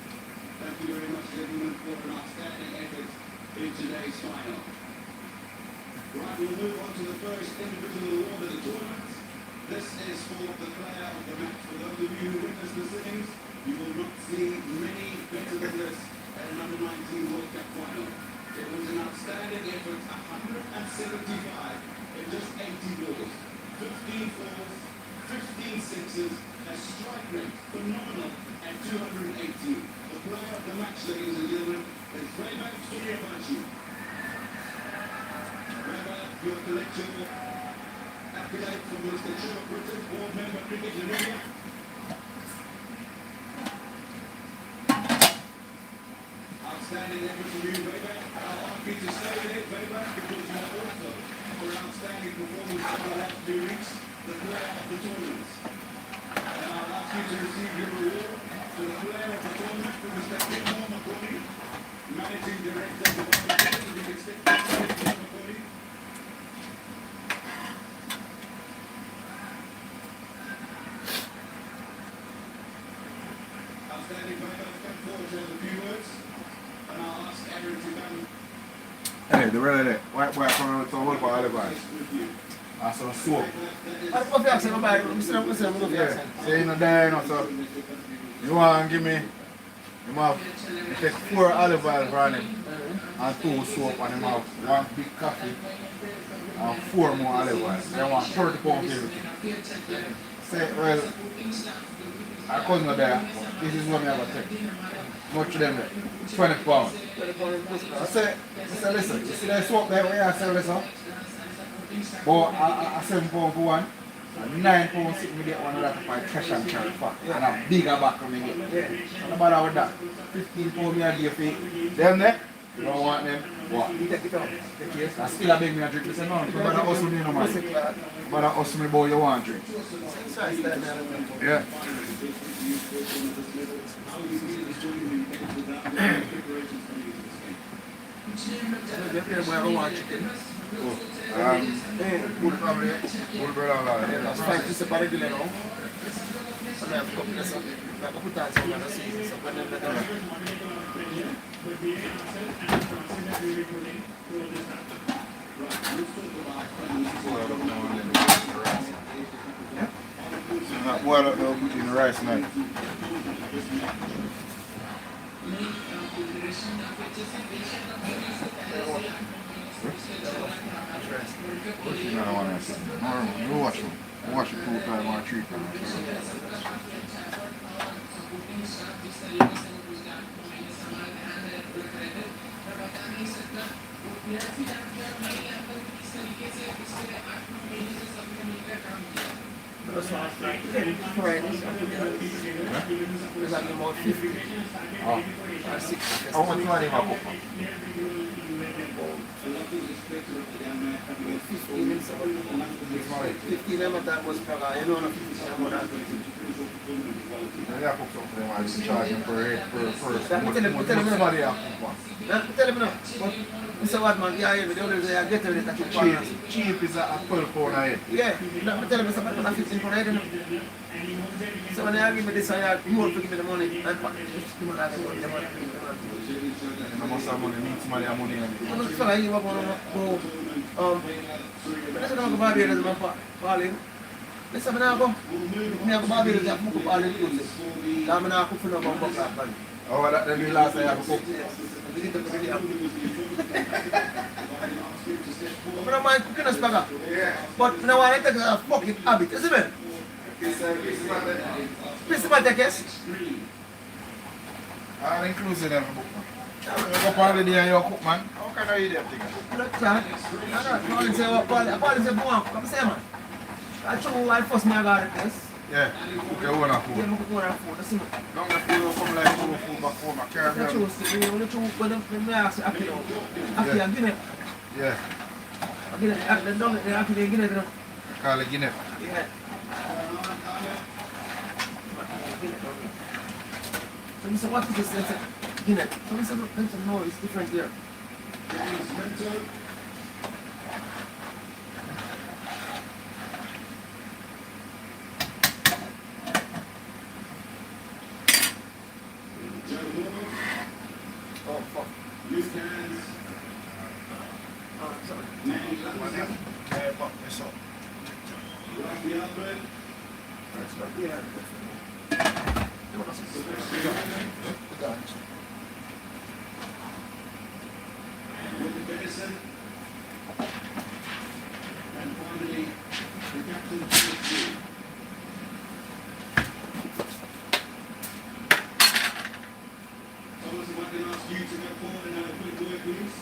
Thank you very much, gentlemen, for an outstanding effort in today's final. Right, we'll move on to the first individual award of the tournament. This is for the player of the match. For those of you who witnessed the sittings, you will not see many better than this at an under-19 World Cup final. It was an outstanding effort, 175 in just 80 balls, 15 fours, 15 sixes, a strike rate phenomenal at 218. The player of the match, ladies and gentlemen, is Spraggabenz Small. Your collection accolade from Mr. Trevor Britton, board member, Cricket Namibia. Outstanding effort from you, Weber. I'll ask you to stay there, Weber, because you are also, for an outstanding performance over the last 2 weeks, the player of the tournament. And I'll ask you to receive your reward for the player of the tournament from Mr. Gibmore Makoni, managing director of the Zimbabwe Cricket. Hey, the red of that. White boy coming out with some work for all the guys. That's some soap. Yeah, say you not there, you know, so you want to give me, you want to take 4 olive oil for him. and 2 soap and them have 1 big coffee and 4 more olive oil. They want 30 pounds everything. Say, well, I couldn't there, but this is what I have to take. Much of them there, 20 pounds. I say, listen, you see that soap there where I sell this up? But I 7 pounds for one. And 9 pounds sitting me get one of that for my cash and carry for. And a bigger back of me get. So no matter with that. 15 pounds me a day for them there. You don't want them. What? You take it out. Take it. I still a beg me a drink. You say no, you better hustle me no man. You better hustle me boy you want drink. Yeah. Good family, good brother. That's 5 pieces per regular now. So I have a couple of stuff. I have to put on some other season. So when I'm done. Boil up now, put in the rice now. You wash it. You wash it 2 times or 3 times. That's why I like friends. There's like about 50 or 60. How much money have you? 15 of that was Spraggabenz. You know, 15 of that. You have to cook something while you charge them per person. Tell him now. Mr. Wadman, yeah, the other day I get to it. Cheap is a 12 pound a head. Yeah, tell him Mr. Wadman, 15 pound a head. So when I give me this, I have more to give me the money. I must have money, needs money and money. I'm not sure you are going to go. But let's go to Barbados, my darling. Listen, I'm going to go to Barbados, I'm going to go to Barbados. I'm going to cook for no one. Oh, that the last I have to cook. I don't mind cooking a spaghetti. But now I take a fucking habit, isn't it? Please, my yes? All inclusive in the book. You go party there and you cook, man. How can I eat that thing? Look, John. I don't say what party say, go on, come say, man. I show you why first me I got it, yes? Yeah, cook your own food. Yeah, cook your own food, that's it. Don't let people come like food back home, I can't That's true, see, when they ask you, Aki, I'm Guinea. Yeah. They don't let Aki, Guinea, you know. Call it Guinea. Yeah. So you say, what is this? Guinea. So you say, no, it's different here. Oh, fuck. Use hands. Oh, sorry. Yeah, fuck this up. Right the other. Yeah. With the medicine. And finally, the captain takes you. Thomas, if I can ask you to go forward and have a quick word, please.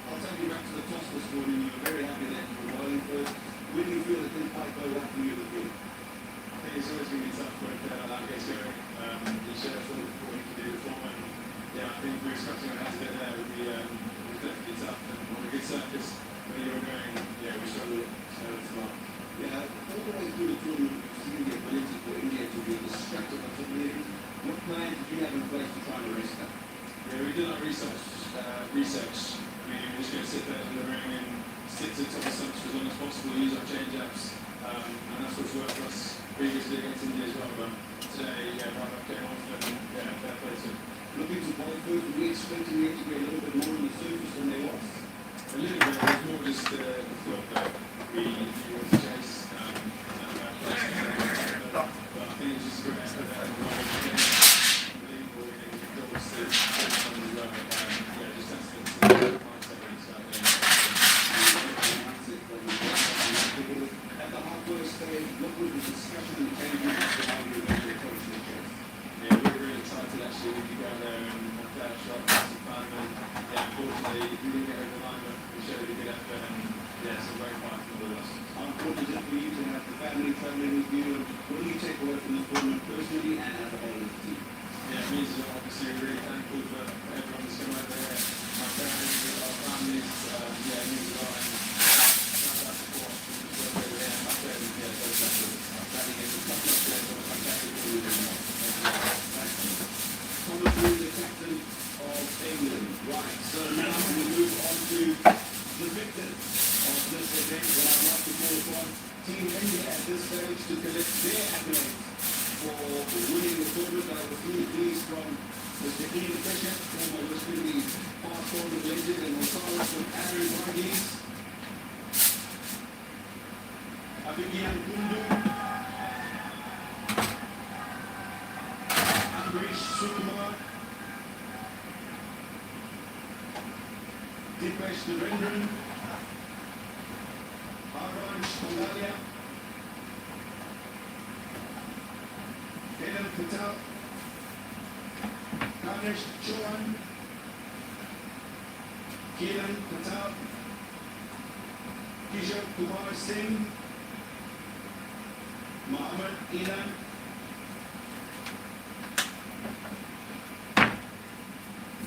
I'll take you back to the toss this morning. You were very happy that you were bowling first. When do you feel it didn't quite go right for you this week? I think it's always going to be tough, but like I said, the sheriff thought what he could do before, and yeah, I think Bruce Cutting has a bit there with the definitely tough, and on a good surface where you were going, yeah, we struggled, so it's not. Yeah, all the way through the tournament, you've seen the ability for India to be destructive of the league. What plan did you have in place to try and arrest that? Yeah, we did our research. I mean, we're just going to sit there in the ring and stick to the top of stumps for as long as possible, use our change-ups, and that's what's worked for us previously against India as well. But today, yeah, right up came off and yeah, fair play to Looking to bowl first, were we expecting you to be a little bit more on the surface than they was? a little bit. It was more just the thought that we want to chase. But I think it's just great. Unbelievable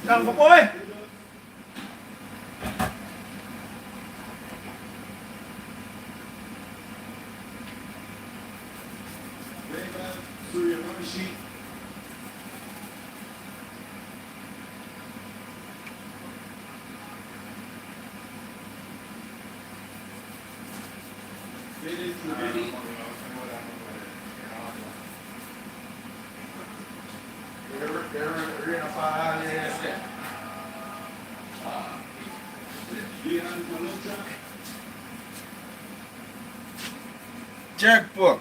Đang phục ơi. Checkbook.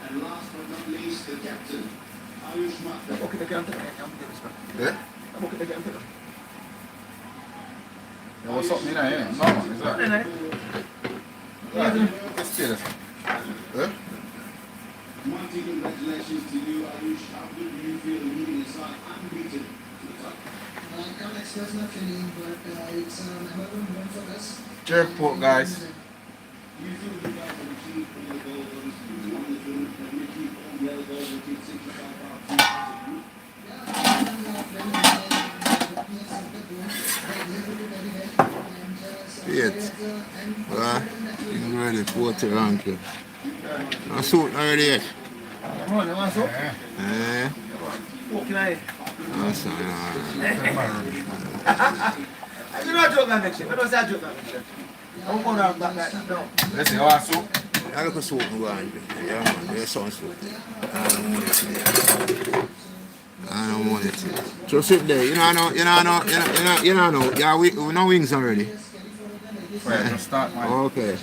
And last but not least, the captain, Ayush Mathur. Okay, again. Yeah? I'm okay again. Yeah, what's up, Nina? Yeah, no, man, is that? Let's get it. Yeah? Mighty congratulations to you, Ayush. How good do you feel leading your side unbeaten to the top? I can't express my feeling, but it's a memorable moment for us. Checkbook, guys. You feel you guys have achieved all the goals, obviously you won the tournament, and you keep all the other goals, you keep 65 out of the group. Yet. I'm ready for the ranking. I saw it already yet. Eh? That's I do not joke, I don't say I joke. I'm going to back that. No. Let's see how I soup. I look at soup and go on. Yeah, man. There's some soup. I don't want it. I don't want it. Just sit there. You know. Yeah, we know wings already. Right, just start, man. Okay.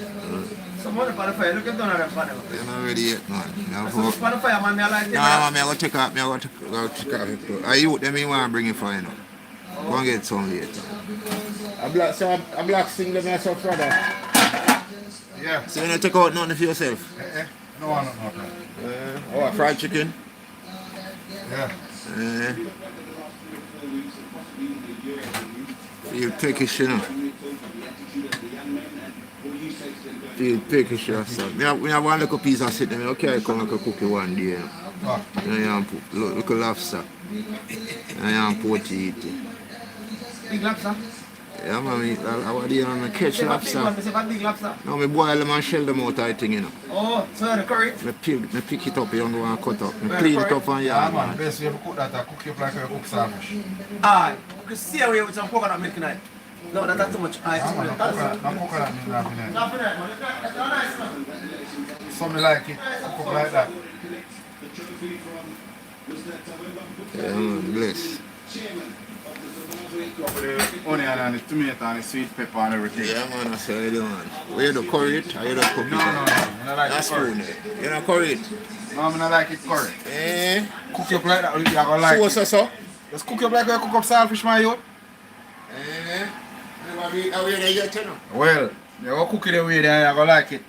Someone on the fire, look at that fire. You're not ready yet, man. On the fire, man, I like it. No, man, I go check out. I youth them in want to bring it for you know. Go and get some later. A black single myself, brother. Yeah. So you don't take out nothing for yourself? No, no. Oh, fried chicken? Yeah. Feel peckish, you know. Feel peckish, you know. We have one little piece of sit there. Okay, come and cook it one day, you know. What? You know, look at lobster. And pork eat it. Big lobster? Yeah, man, I want to catch lobster. Big lobster? No, I boil them and shell them out, I think, you know. Oh, so the curry? I pick it up, you don't want to cut up. I clean it up and Yeah, yeah, man, man. the best way to cook that, cook it like you cook salmon. Aye. You can see away with some coconut milk tonight. No, that's too much ice. Yeah, man, no coconut milk, nothing else. Not for that, man. That's nice, man. Something like it, cook like that. Yeah, man, bless. With the onion and the tomato and the sweet pepper and everything. Yeah, man, I say, man. Where you do curry it or you do cook it? No. I like That's the curry. spoon it. You don't curry it? No, I don't like it curry. Eh? Cook you up like that, you're gonna like it. So. Just cook you up like you cook up saltfish, my youth. Eh? Never eat away there yet, you know. Well, you go cook it the way there, you're gonna like it.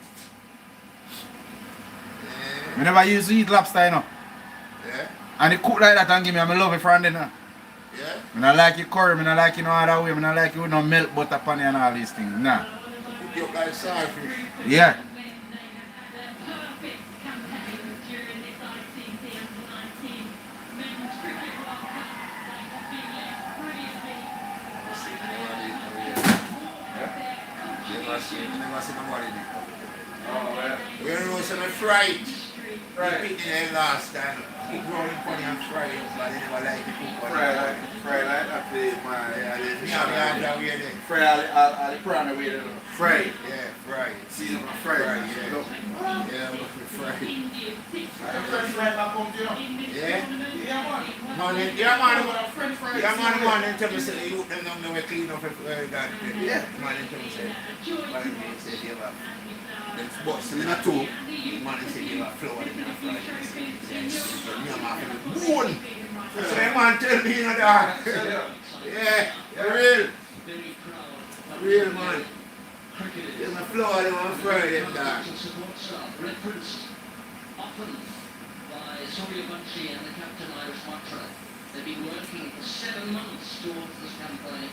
I never used to eat lobster, you know. Yeah? And it cook like that and give me, I love it from then. Yeah? I don't like it curry, I don't like it no other way, I don't like it with no milk, butter, pan and all these things. Nah. Cook you up like saltfish. Yeah. Never see nobody do. We don't know some fried. Right. Eating it last time. Keep rolling funny and fry it, but they never like it cook. Fry like that, man. Yeah, that way there. Fry all the prawn away there. Fry. Yeah, fry. Season for fry. Yeah. Yeah, look for fry. Yeah, man, they tell me say you them know me clean up that. Yeah, man, they tell me say. Man, they say they have them spots in a two. Man, they say they have flour in a fry. Yeah, man, bone. So man tell me that. Yeah, real. Real man. There's a flour they want to fry them that. Often by Sonia Bunchy and the Captain Irish Matra. They've been working for 7 months towards this campaign,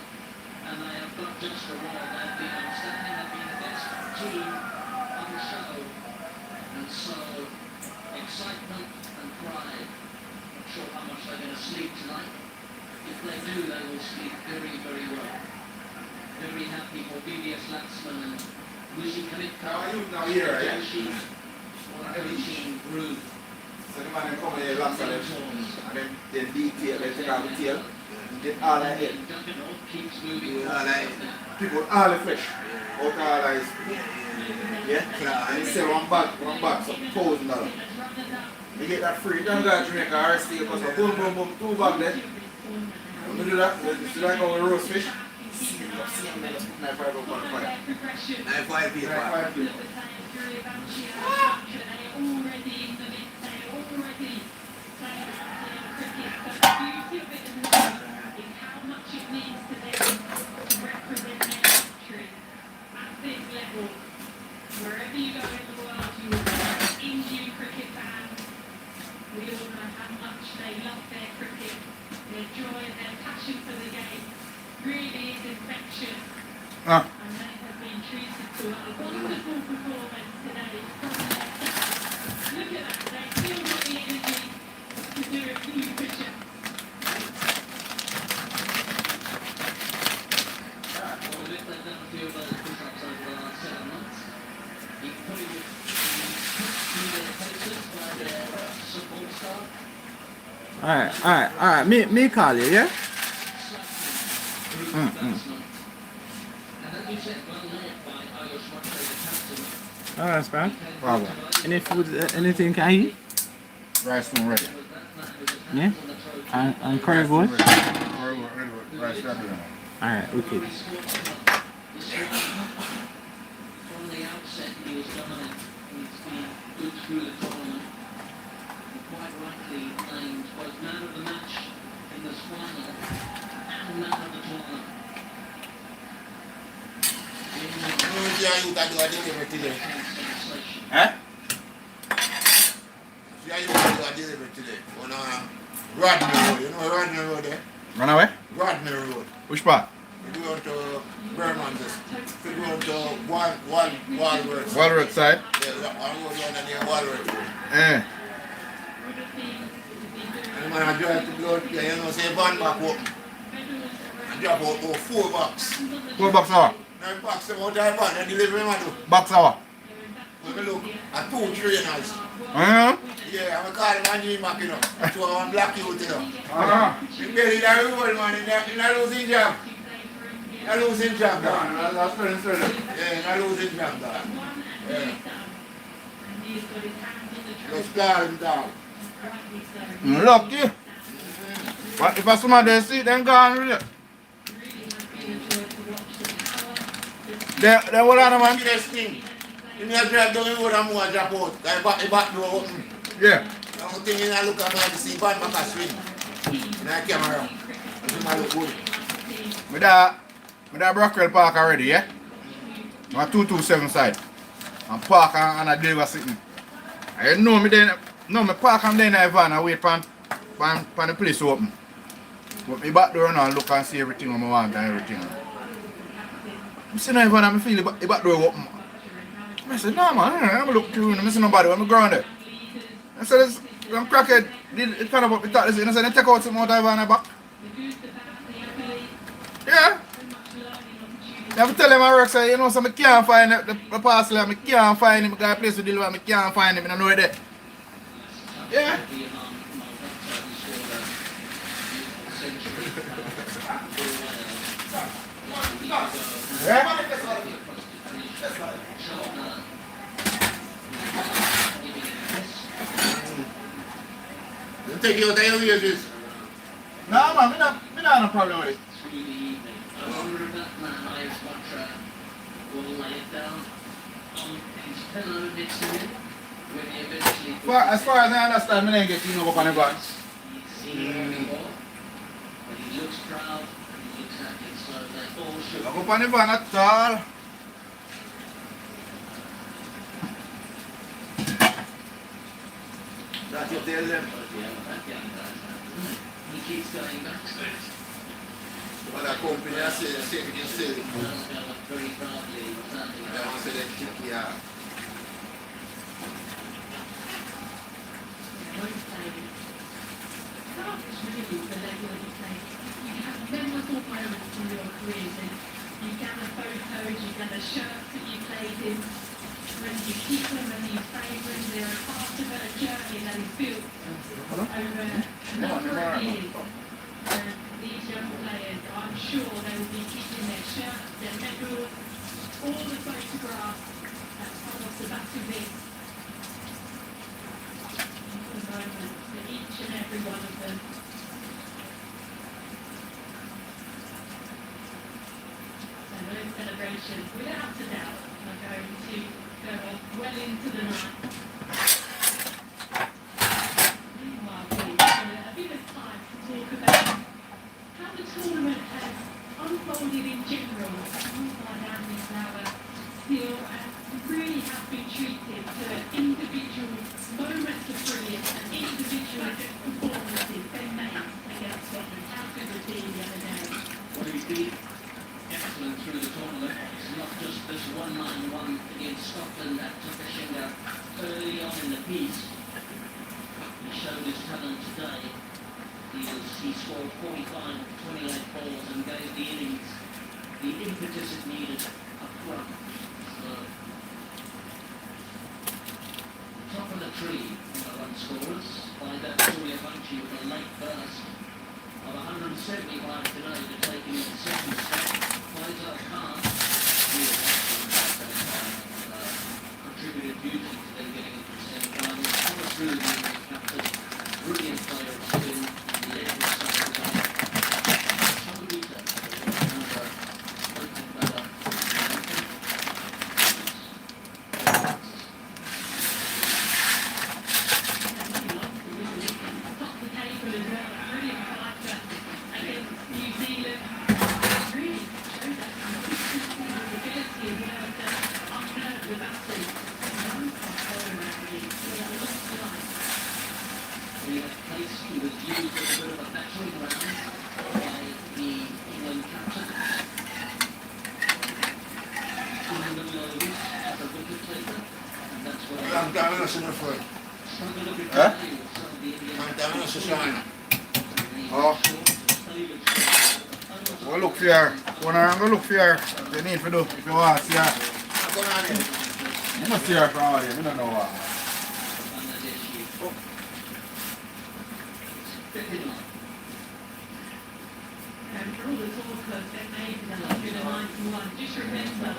and they have not just a role. They've been outstanding. They've been the best team on the show, and so excitement and pride. Not sure how much they're going to sleep tonight. If they do, they will sleep very, very well. Very happy for BBS Latsman and Lucy Kanitka. How are you now here, right? Everything grew. So the man come here, lots of them, and then they detail, they take out the tail, and get all the head. All right. People, all the flesh, out of all the yeah? And they sell one bag, so $1,000. You get that free, you don't go to Jamaica or stay, because boom, 2 bags there. When you do that, you like how we roast fish. $9.5 on the fire. $9.5 Wherever you go in the world, you will find Indian cricket fans. We all know how much they love their cricket, their joy, their passion for the game. Really is infectious. And they have been treated to a wonderful performance today from their staff. Look at that, they still got the energy to do a few push-ups. Alright. Me call you, yeah? Alright, Sprag. Wow. Any food, anything can eat? Rice spoon ready. Yeah? And curry board? Rice ready. Alright, okay. From the outset, he was dominant. He's been good through the tournament. Quite rightly named both man of the match in this final and man of the tournament. You can do a delivery today. Huh? Yeah, you can do a delivery today. On Rodney Road. You know Rodney Road there? Run away? Rodney Road. Which part? You go to Bermondsey. You go to Walworth. Walworth side? Yeah, I go down near Walworth. Eh. And when I drive to blood, you know, say van back open. I drop out 4 bucks. 4 bucks hour? 9 bucks about that van, and delivery man do. Bucks hour? When we look at 2 trainers. Yeah, I'm calling my name back, you know. So I'm black youth, you know. You get it a reward, man, in a losing job. In a losing job, dog. That's very Yeah, in a losing job, dog. Yeah. Just call him down. Lucky. But if somebody see it, then gone with it. Then what other man? This thing. You need to drive down the road and move and drop out. The back door open. Yeah. The only thing I look at to see Van Maca swing. In the camera. It look good. Me da Brockwell Park already, yeah? My 227 side. And park and I deliver sitting. I know me then, no, me park and then I van and wait for the place open. But me back door now and look and see everything I want and everything. I see no van and I feel the back door open. I said, no man, I'm look through and I see nobody on the ground there. I said, I'm crackhead, it kind of up the top, and I said, they take out some more dive on the back. Yeah. You have to tell them I work, say, you know, so I can't find the parcel, I can't find him, I got a place to deliver, I can't find him, I don't know where they. Yeah. You take you out of your wages. No man, me not have no problem with it. As far as I understand, I didn't get you know up on the van. Look up on the van at all. That you tell them. He keeps going back to it. Well, the company has said the same thing still. Very proudly. I want to say that kick you out. Memorable moments in your careers, and you gather photos, you gather shirts that you played in, when you keep them and you favour them, they're a part of a journey that is built over a number of years. And these young players, I'm sure they will be keeping their shirts, their medals, all the photographs that come off the back of it. The moments for each and every one of them. Those celebrations, without a doubt, are going to go on well into the night. Meanwhile, we've got a bit of time to talk about how the tournament has unfolded in general. By Andy Flower still really have been treated to individual moments of brilliance and individual performances they made against Scotland. How good was he the other day? What he did excellent through the tournament. It's not just this 1-9-1 against Scotland that took a shinger early on in the piece. He showed his talent today. He scored 45 28 balls and gave the innings the impetus it needed up front. So, top of the tree on the run scorers by that Surya Banshi with a late burst of 175 today to take him into second step. Faisal Khan, contributed hugely to them getting into the semi-finals. Thomas Rooney, the captain, brilliant player of spin, led the side today. Samarita, another open batter. Top the table as well, brilliant fighter against New Zealand. Really showed that consistency and ability as well to unnerve the battle. We have placed who was used as a bit of a battering round by the England captain. England Lowe's as a wicket taker, and that's what I'm down on some foot. struggled a bit Huh? today with some of the Indian. I'm down on some shine. Oh. Go look for her. Go look for her. You need to do if you want to see her. What's going on here? You must see her from all here. I don't know what. And for all the talk of them making 191, just remember,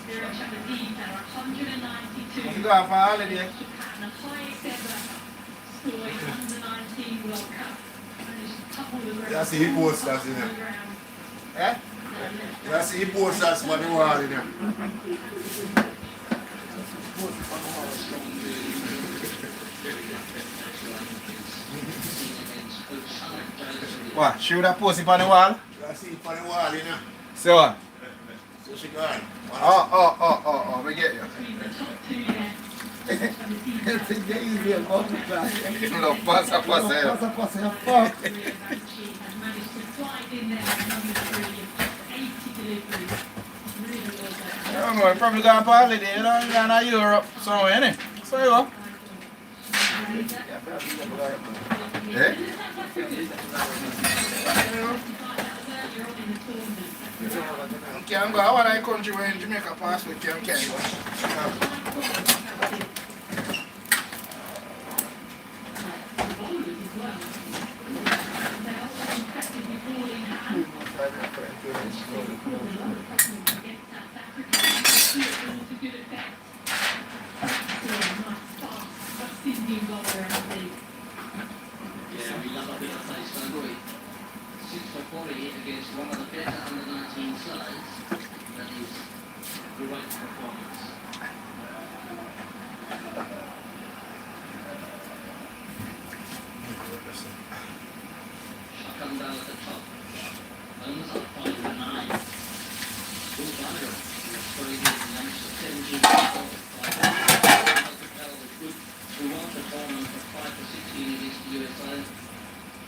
there are Japanese that are 192. You go out for holiday. Japan, the highest ever score in under-19 World Cup. And there's a couple of That's the post that's in there. Eh? That's the post that's what they want in there. What? She would have posted on the wall? I see it on the wall, you know. So what? So she gone. Oh, we get you. No, pasa. I don't know, probably gone for holiday, you know, you're going to Europe somewhere, innit? So you go. Eh? You can't go. I want a country where in Jamaica passport you can't go. Yeah, we love a bit of face, don't we? 6 for 40 against one of the better under 19 sides. That is great performance. Shall come down at the top. Owns up 5 for 9. Full butter. That's very good. Number 17 for 5. Good. We want performance for 5 for 16 against the USA.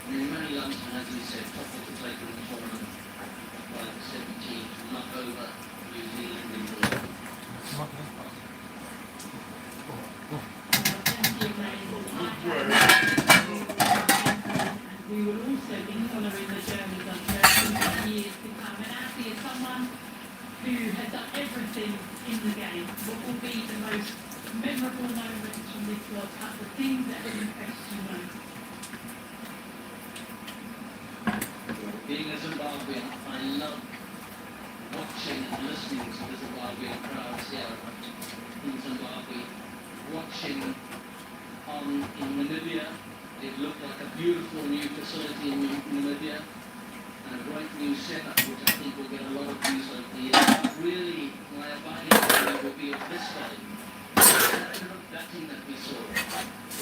And in many London, as we said, top of the table in the tournament. 5 for 17. Knock over New Zealand in the We will also be following the journey of for years to come. And Ashley is someone who has done everything in the game. What will be the most memorable moments from this World Cup, the things that have impressed you most? Being a Zimbabwean, I love watching and listening to the Zimbabwean crowds here in Zimbabwe. Watching in Namibia, it looked like a beautiful new facility in Namibia and a great new setup, which I think will get a lot of views over the years. But really, my abiding opinion would be of this game. That team that we saw.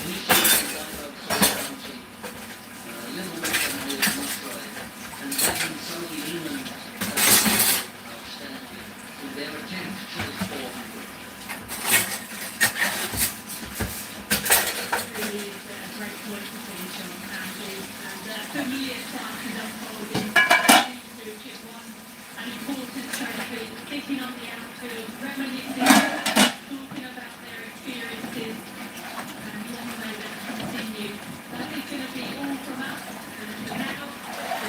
Initially, we got up so bouncy, a little bit of the muscle, and then some of the England outstanding with their attempt to chase 400. Really is a great point to finish on, Andrew. And familiar sight is unfolding. Chip won an important trophy, sitting on the outfield, reminiscing, talking about their experiences, and long may that continue. That is going to be all from us. And for now,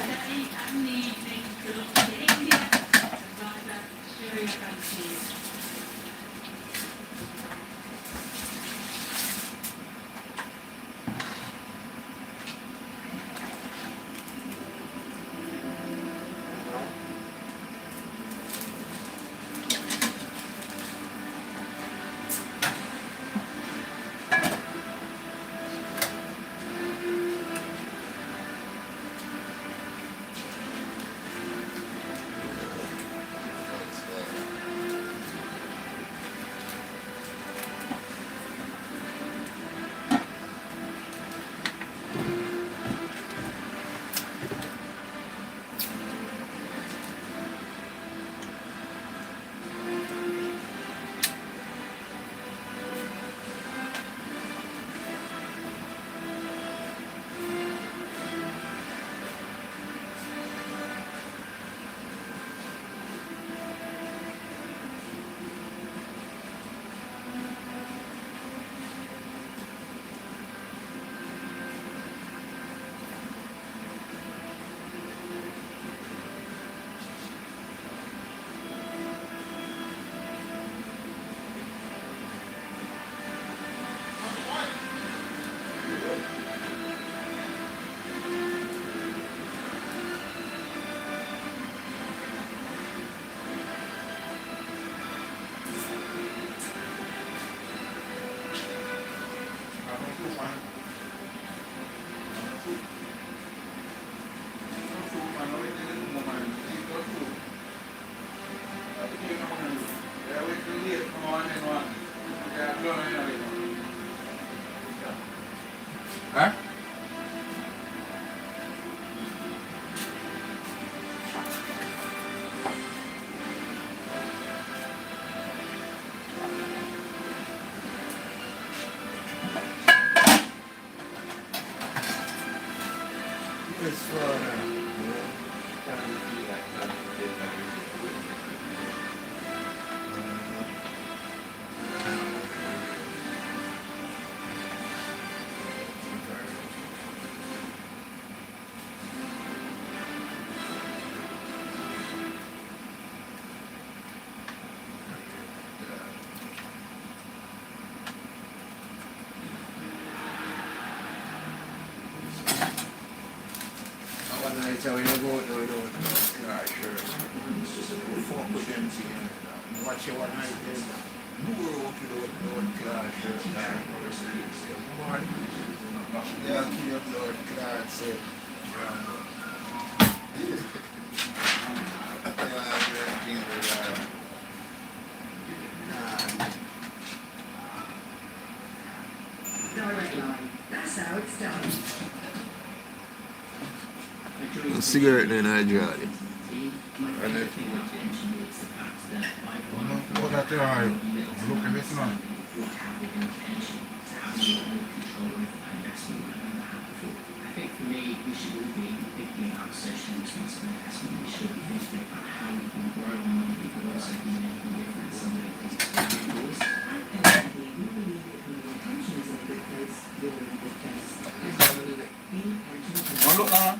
the day and the evening belong to India and Raja Spraggabenz. It's fun. One night when you go out there without no car shirt, it's just a good fuck with them thing. Watch you one night then, you were walking without car shirt, man. Yeah, keep your blood clot, say. Direct line. That's how it's done. A cigarette then I draw it. And then, what that you are looking this now? I think for me, we should all be thinking about social responsibility. We should be thinking about how we can grow our money, but also be making a difference in the things And eventually, we believe that when your attention is in a good place, you're in a good place. Be intentional. Oh, look now.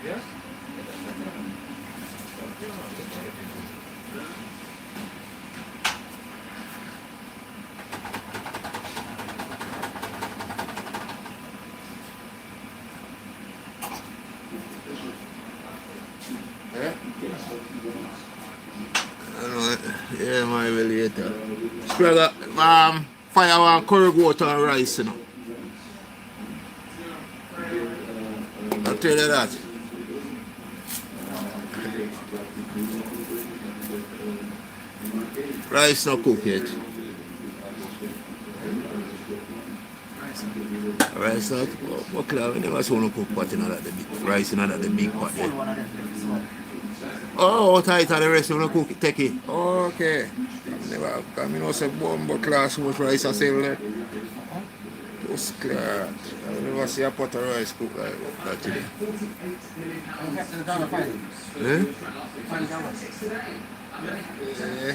Yes? Yeah, my later. Spragga, fire one curry goat and rice, you know. I'll tell you that. Rice not cooked yet. Rice not? We never saw no cook pot in that big rice in that the big pot there. Oh, tight and the rest of the cook it, take it. Okay. Never come in say bumbo class much rice I sell there. Just clear. I never see a pot of rice cook like that today. Eh? Yeah.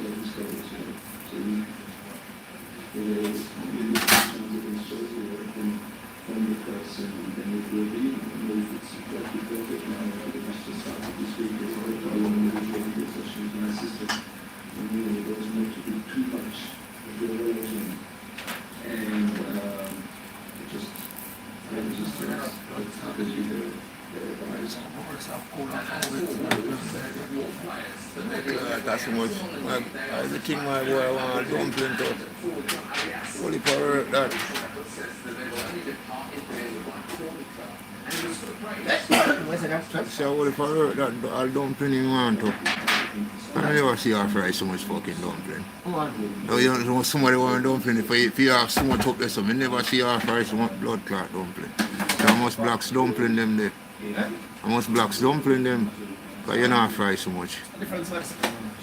service goals. So we against Chelsea, from the press, and then it will be, it's like we built it now, the match just started this week, it's like I want to really get good sessions with my system, and really there was meant to be too much of the erosion, and it just happened to the that's so much. Everything my boy I want to dumpling to. Only for that. So only for that all dumpling you want to. I never see our fry so much fucking dumpling. No, you don't know somebody want dumpling. If you have so much up there, so I never see our fry so much blood clot dumpling. There must blacks dumpling them there. I must blacks dumpling them. Because you not fry so much.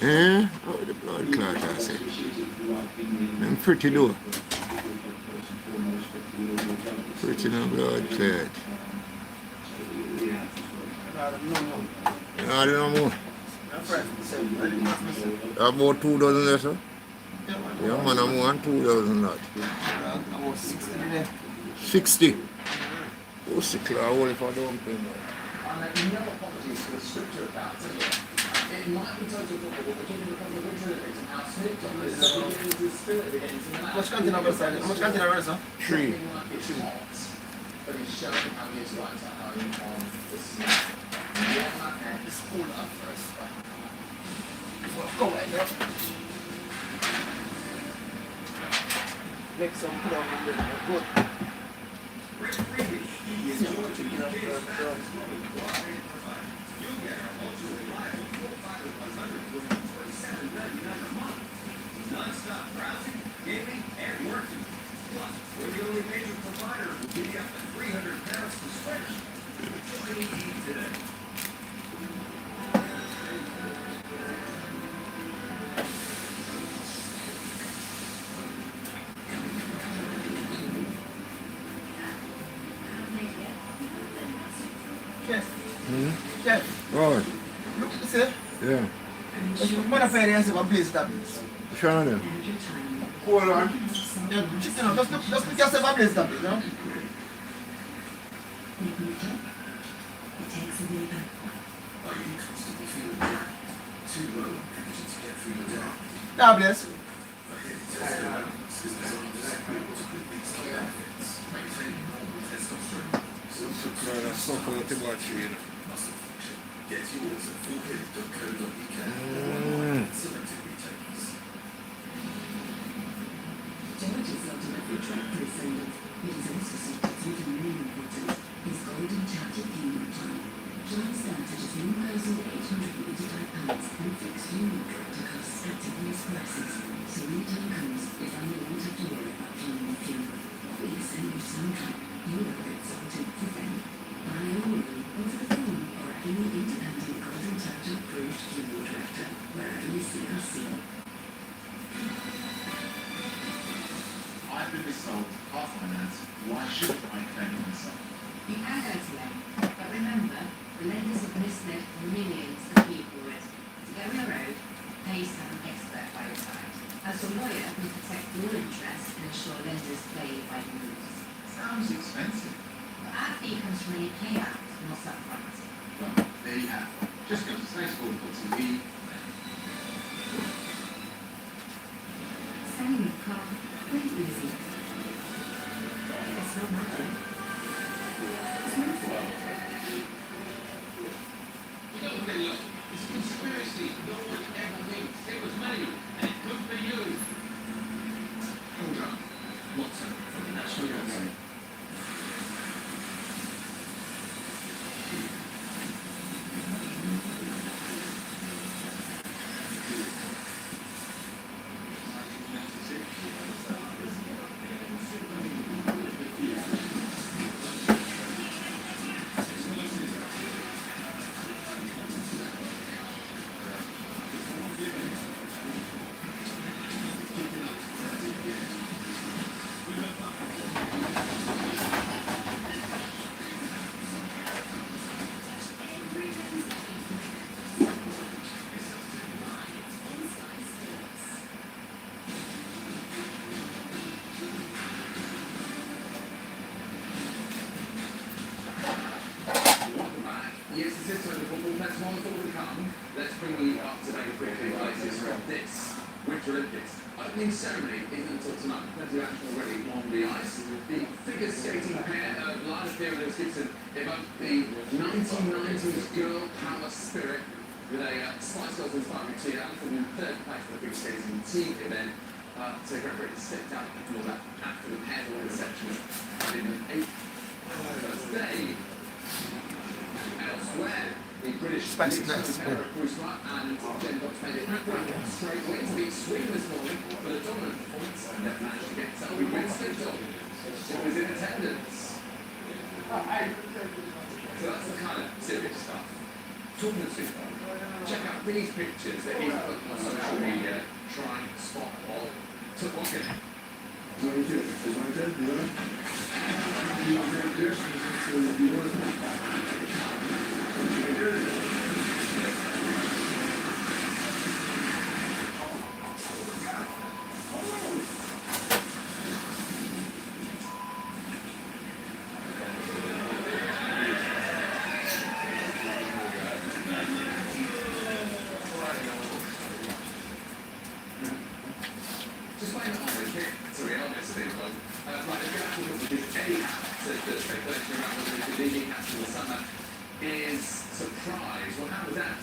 Yeah? Oh, the blood clot, I say. Them pretty though. Pretty no blood clot. I don't know more. About 2,000 there, sir? Yeah, man, I'm on 2,000 that. About 60 there. 60? What's the cloud? What if I don't pay more? You know what politics is scripture about, it might be total football, but we're talking about the winter Olympics and how snipped on this is the spirit of it into the match. How much content have you? How much content have you, sir? 3. It's hot, but it's showing how the Israelites are home on the snap. Yeah, it's all up first. Go right there. Make some put on the good. Non-stop browsing, gaming, and working. Plus, we're the only major provider who give you up to 300 pounds to switch. Join me today. Yes. Yes. Right. Look, you see? Yeah. What if I didn't have a place that is? Show them. Hold on. Yeah, chicken, just look yourself a place that is, you know? God bless. I've been sold car finance. Why should I claim myself? You can go to them, but remember, the lenders have misled millions of people with to go on the road, pay some expert by your side. As a lawyer, we protect your interests and ensure lenders play by the rules. Sounds expensive. But our fee comes from any payout, not upfront. Well, there you have it. Just go to snakesfall.tv. Selling a car, pretty easy. It's not nothing. It's nothing. It's a conspiracy. No one ever thinks it was money, and it could be you. Hold up. What's up from the National Gallery? literally football festival on to come. Let's bring you up to date quickly with the latest from this Winter Olympics. Opening ceremony isn't until tonight. Plenty of action already on the ice. The figure skating pair of Lana Fear and Gibson evoked the 1990s girl power spirit with a Spice Girls inspired routine. Alfred in third place for the big skating team event. So Great Britain stepped out and all that after the pair won the section in an 8th first day. Elsewhere, the British Spice Girls. Bruce Wright and Jen Fox made it straight away to beat Sweden this morning for the dominant performance and they've managed to get Selby Winston who was in attendance. So that's the kind of serious stuff. Talking of Super, check out these pictures that he's put on social media trying to spot all took one game. Just playing the orange here. Sorry, I'll miss these one. Right, if you're actually looking at this Eddie hat, so the speculation around whether it's the leading hat in the summer is surprise. Well, how was that?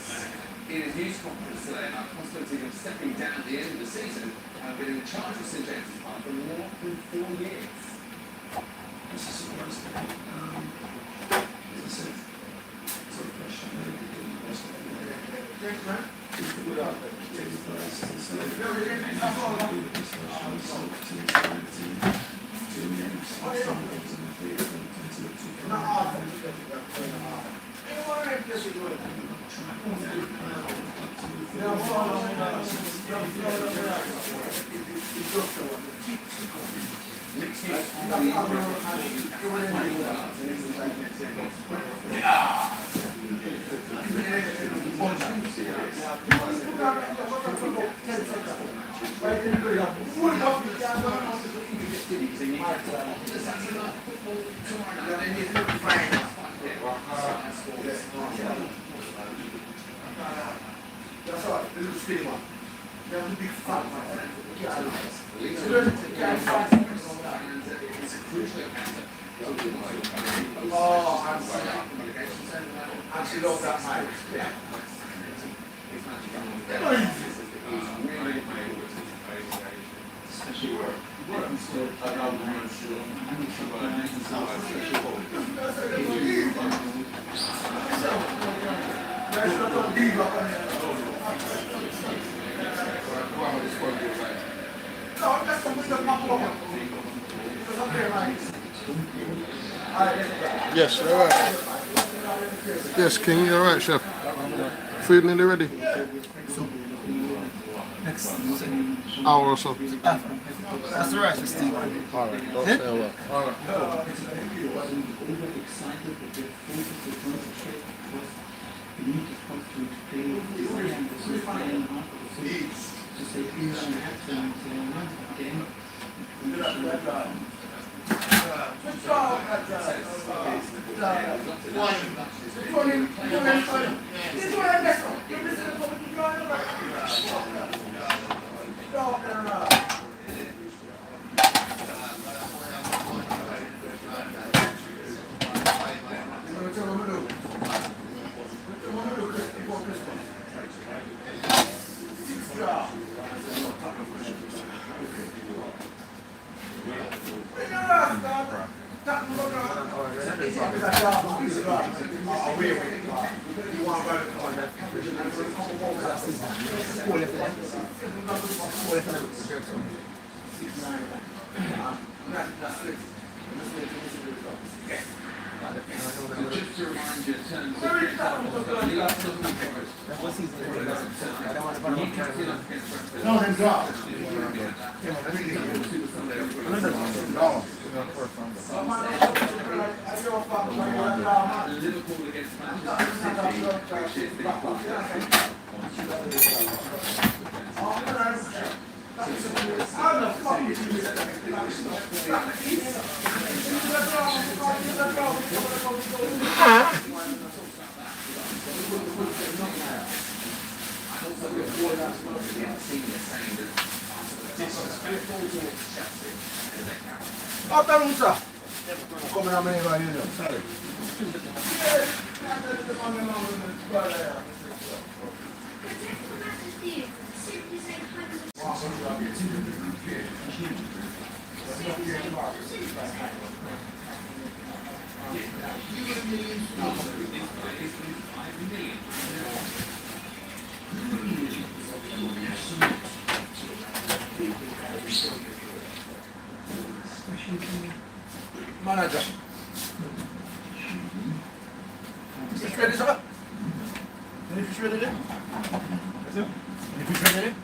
In his news conference today about the possibility of stepping down at the end of the season and being in charge of St James's Park for more than 4 years. This is surprise to me. As I said, it's a question that we do the best of it. That's all. This is the one. That would be fun, my friend. It's a crucial factor. Oh, I actually love that mic. Yeah. Yes, all right. Yes, King, you're right, chef. Food nearly ready. Next hour or so. That's the right, Steve. All right, don't say a lot. All right. Just to remind you, in terms No, then drop. Liverpool against Manchester City, which is After sir. Coming on my sorry. Manager. Fish ready, sir? Any fish ready there? Yes, sir? Any fish ready there?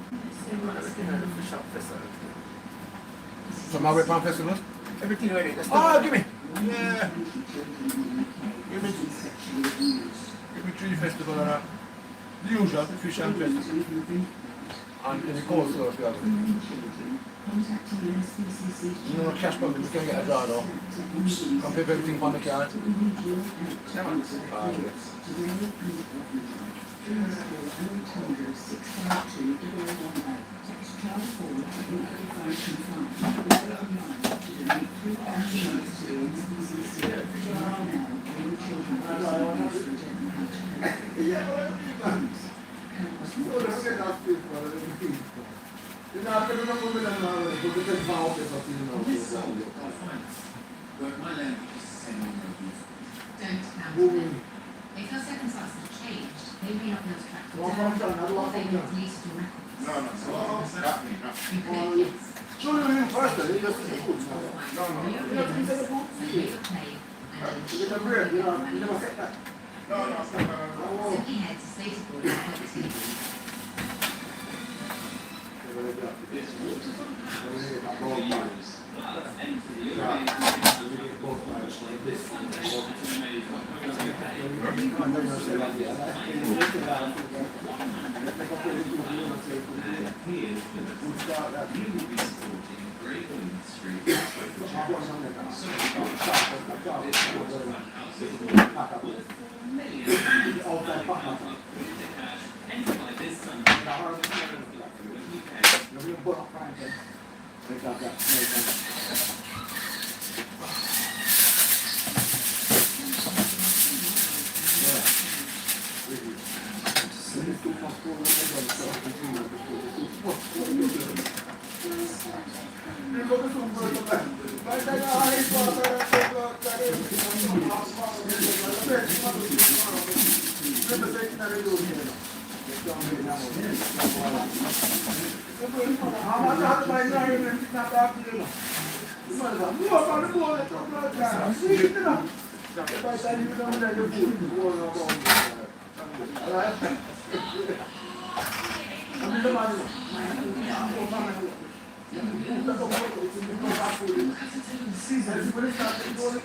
So my way pan festival? Everything ready. Oh, give me. Yeah. Give me 3 festival and the usual fish and festival. And in the coast if you have it. You know, cash pump, you can get a jar though. Can pay everything on the card. Yeah, man. If your circumstances have changed, they may not be able to track the down, or they may need to record. Show you first, they just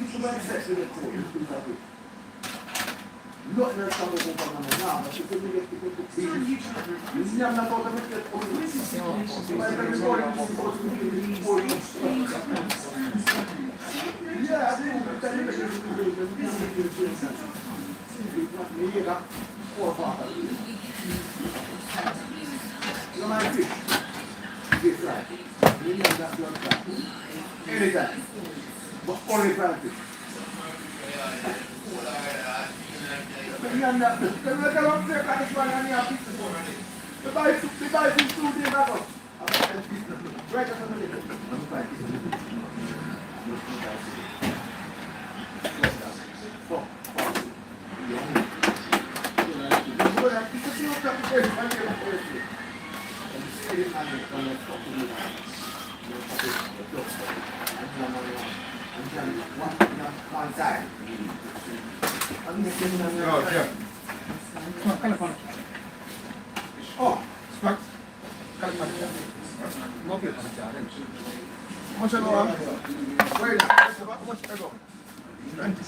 Simply head to statusboard.it. Anytime. But only practice. Oh, Sprag. How much I go on? Wait, how much I go? 20.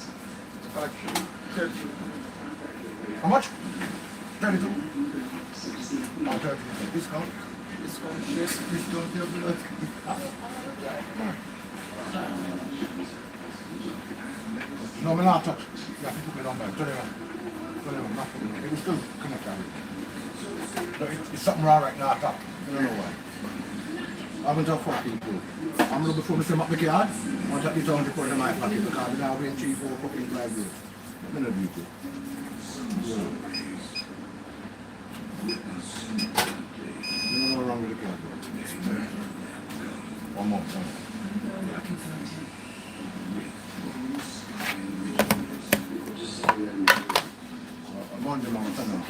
How much? 32. Oh, 30. Discount. Discount. Yes, discount. No, I'm not touch. You have to put it on there. Turn it on. Turn it on. It was still connected. It's something wrong right now, top. I don't know why. I'm going to fucking cool. I'm looking for me to make my card. I want to get down to put it in my pocket because I'm now doing 3, 4 fucking 5 days. I'm going to do it. You know wrong with the card. One more time. Monday, Mama, turn on.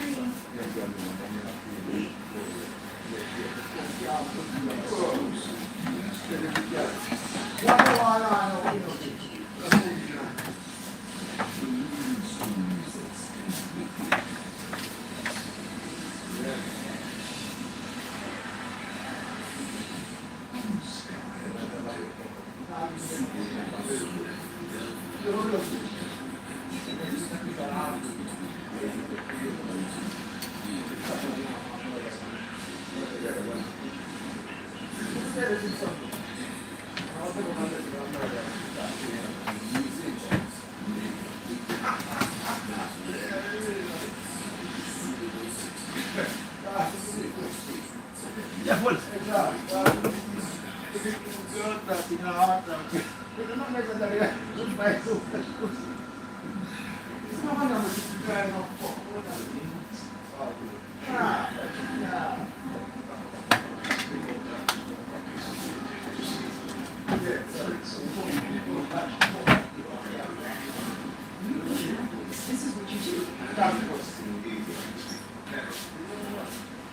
This is what you do.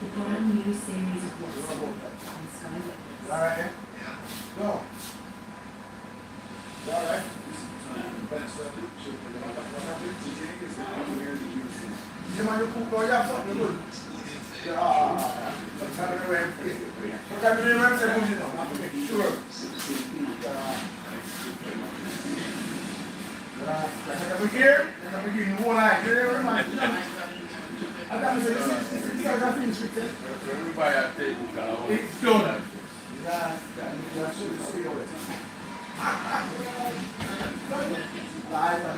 The brand new series of WhatsApp on Sky. Alright, go. Alright. You mind to cook all your something good? Yeah. What time do you remember? Sure. Like over here, like over here, you won't like it, never mind. I got to say, this guy's not finished with it. It's done. Yeah, that's what it's still. Live on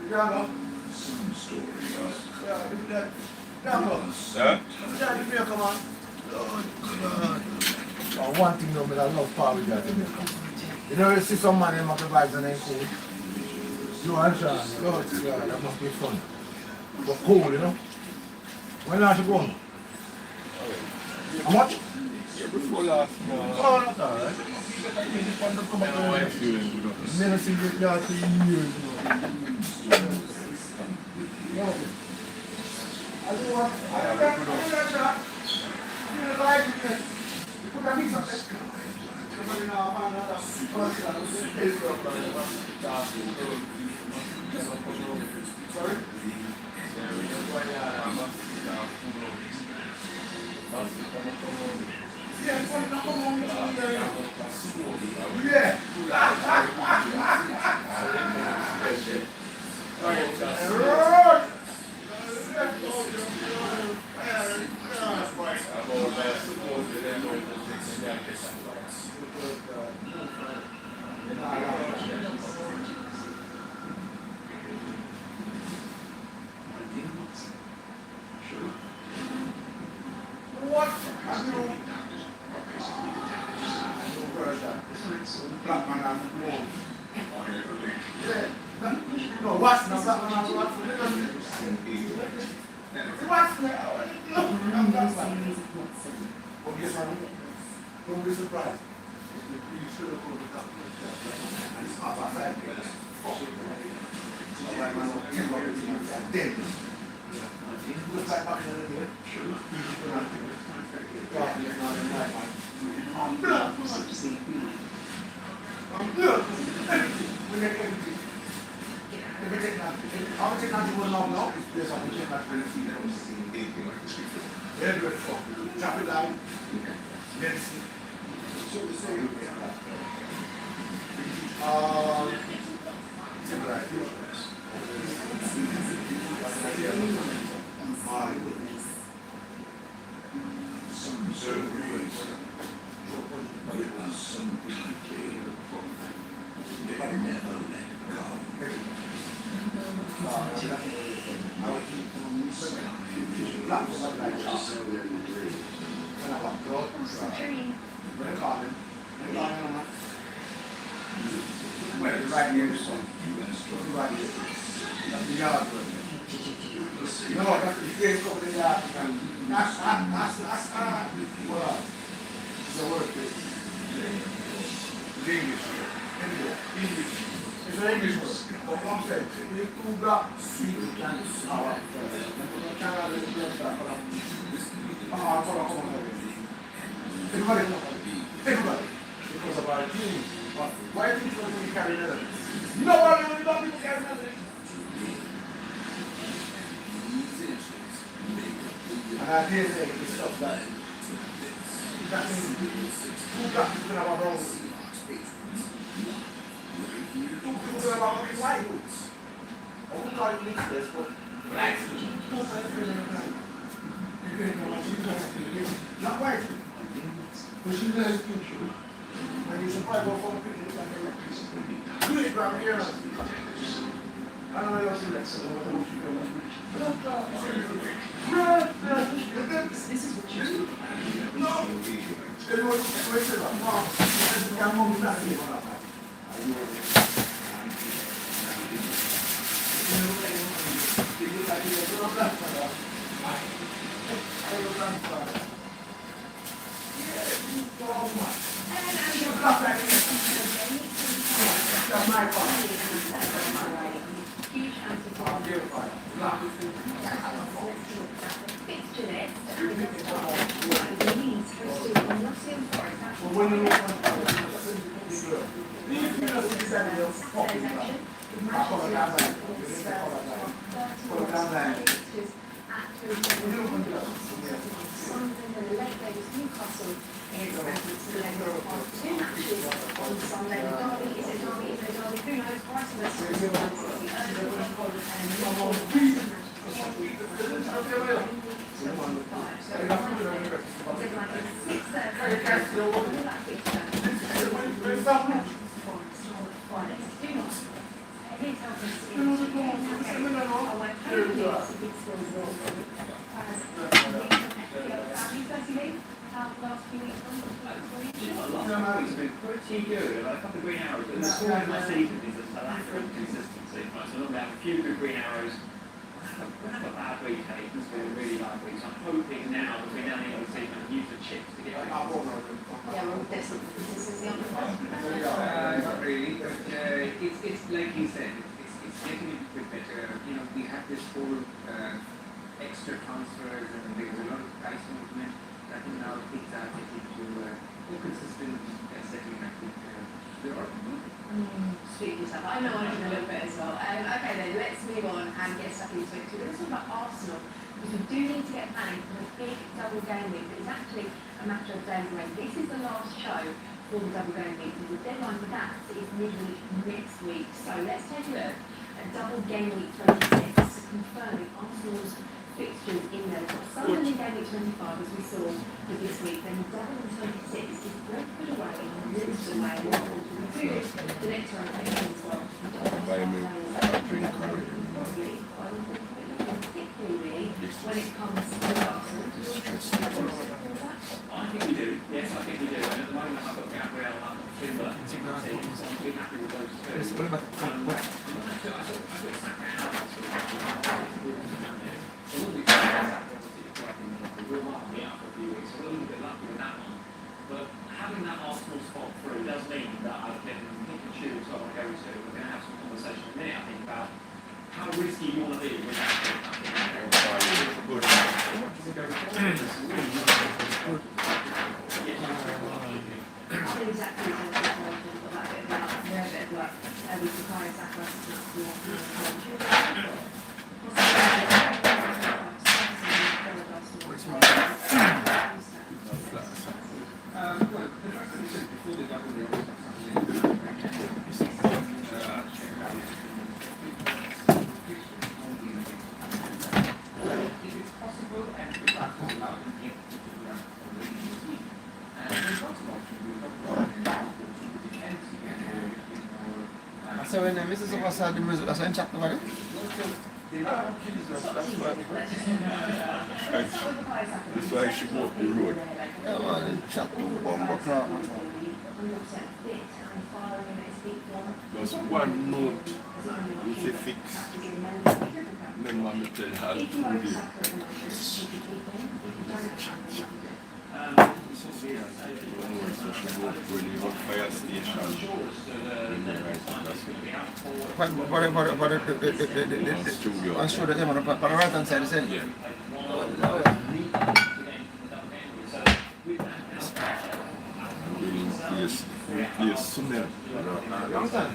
the some stories. Yeah, come on. Oh, God. One thing though, I love Power Guys. You know, you see some man in my vibes and ain't cool. You and Sean, Lord, that must be fun. But cool, you know. When are you going? How much? Before last oh, that's alright. Never seen this guy for years, you know. I do want that. Put a mix up there. Sorry? What have you? Black man and wolf. No, what's not black man and wolf? What's don't be surprised. You should have put the cup. And it's half a five years. Black man will kill everything. Dead. Looks like back in the day. Sure. I'm blood. I'm blood. We get everything. If we take that, how we take that to one now? There's something take that for the feet. Very good. Traffic light. Let's see. So the same. My goodness. Some surveys. It was some people. They never let go. Right here, this one. Right here. That's the yard. No, that's the face over the yard. Well, it's a word. It's English. English. It's an English word. But what I'm saying, you two got sweet and sour. Everybody. Because of our dreams. Why do you think we carry another? You know what? You know people carry another. And I did say this stuff that means who got people in our wrong? Two people in our fucking white boots. I wouldn't call it mixed, but black people. Not white people. But she's not as future. And you should probably go for the people like that. Do it, grab here. I don't know if you'll see that. So what you do. This is what you do. No. Everyone, wait a minute. No. I'm going to not here. Pretty good, like a couple of green arrows, but the story of my season is a lack of consistency. Right, so I'm going to have a few good green arrows. We'll have a bad week, hey, it's been a really bad week, so I'm hoping now, between now and the end of the season, I can use the chips to get back. Yeah, well, there's some consistency on the front. Not really, but it's like you said, it's getting a bit better. You know, we have this whole extra transfers and there's a lot of price movement. I think now things are getting to more consistent settling. I think there are. Speak yourself. I know I did a little bit as well. Okay then, let's move on and get stuck into it. We're going to talk about Arsenal, because we do need to get planning for the big double game week, but it's actually a matter of days away. This is the last show for the double game week, and the deadline for that is midweek next week. So let's take a look at double game week 26, confirming Arsenal's fixtures in there. We've got Sunderland in game week 25, as we saw for this week, then double in 26 is Brentford away and Wolves away, and Liverpool to include the next round of as well. Particularly when it comes to Arsenal. I think we do, yes, I think we do. And at the moment, I've got Gabriel, I've got Timber, so I'm pretty happy with those two. But having that Arsenal spot through does mean that I can pick and choose what I want to go to. We're going to have some conversation in a minute, I think, about how risky you want to be with that. So when Mrs. Oba said the music, that's when chat about it. That's why she go up the road. Yeah, man, chop bumbo clock. Just one note with a fix. Remember me tell her 2 days. So she go to the fire station. I'm sure that on the right hand side, isn't it? Yes, yes, Sunil. Long time.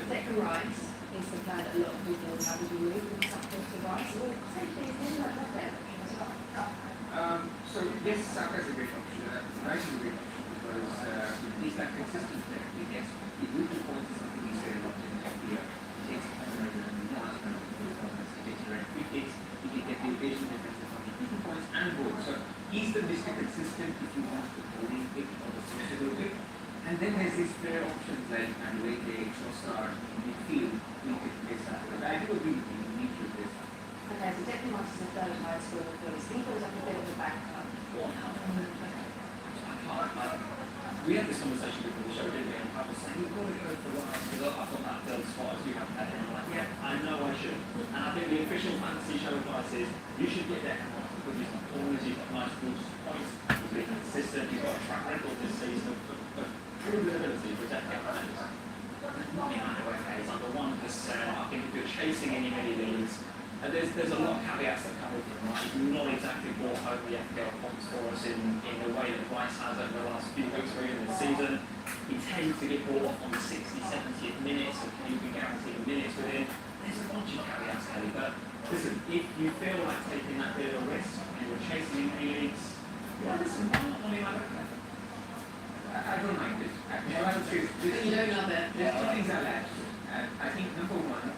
Second rights is the plan that a lot of people have to remove from subjective rights. Well, essentially, it's never like that option. So yes, Saka is a great option. Rice is a great option because it's that consistent there. It gets it moves the points is something we say a lot in FPL. It takes you can get the evasion difference from the equal points and goals. So he's the Mr. Consistent if you want the bowling pick or the suitable pick. And then there's these player options like Manueke, Trossard, midfield, we could place that. But I do agree with you, we need to replace that. Okay, so Declan Rice is the third highest scorer for us. He goes up a bit of a backup. We had this conversation before the show, didn't we? And I was saying, you've got to go for Rice because I've got that third spot as you have had. And I'm like, yeah, I know I should. And I think the official fantasy show advice is you should get Declan Rice because he's got corners, he's got nice balls to points, he's been consistent, he's got a track record this season of proven ability for Declan Rice. It's under 1%. I think if you're chasing any mini leads, and there's a lot of caveats that come with him, right? He's not exactly brought home the FPL points for us in the way that Rice has over the last few weeks or even this season. He tends to get brought off on the 60th, 70th minute, so you can guarantee the minutes with him. There's a bunch of caveats, Kelly, but listen, if you feel like taking that bit of a risk and you're chasing in mini leagues, well, listen, why not only like that? I don't mind this. I would say You don't love it. there's 2 things I like. I think number one,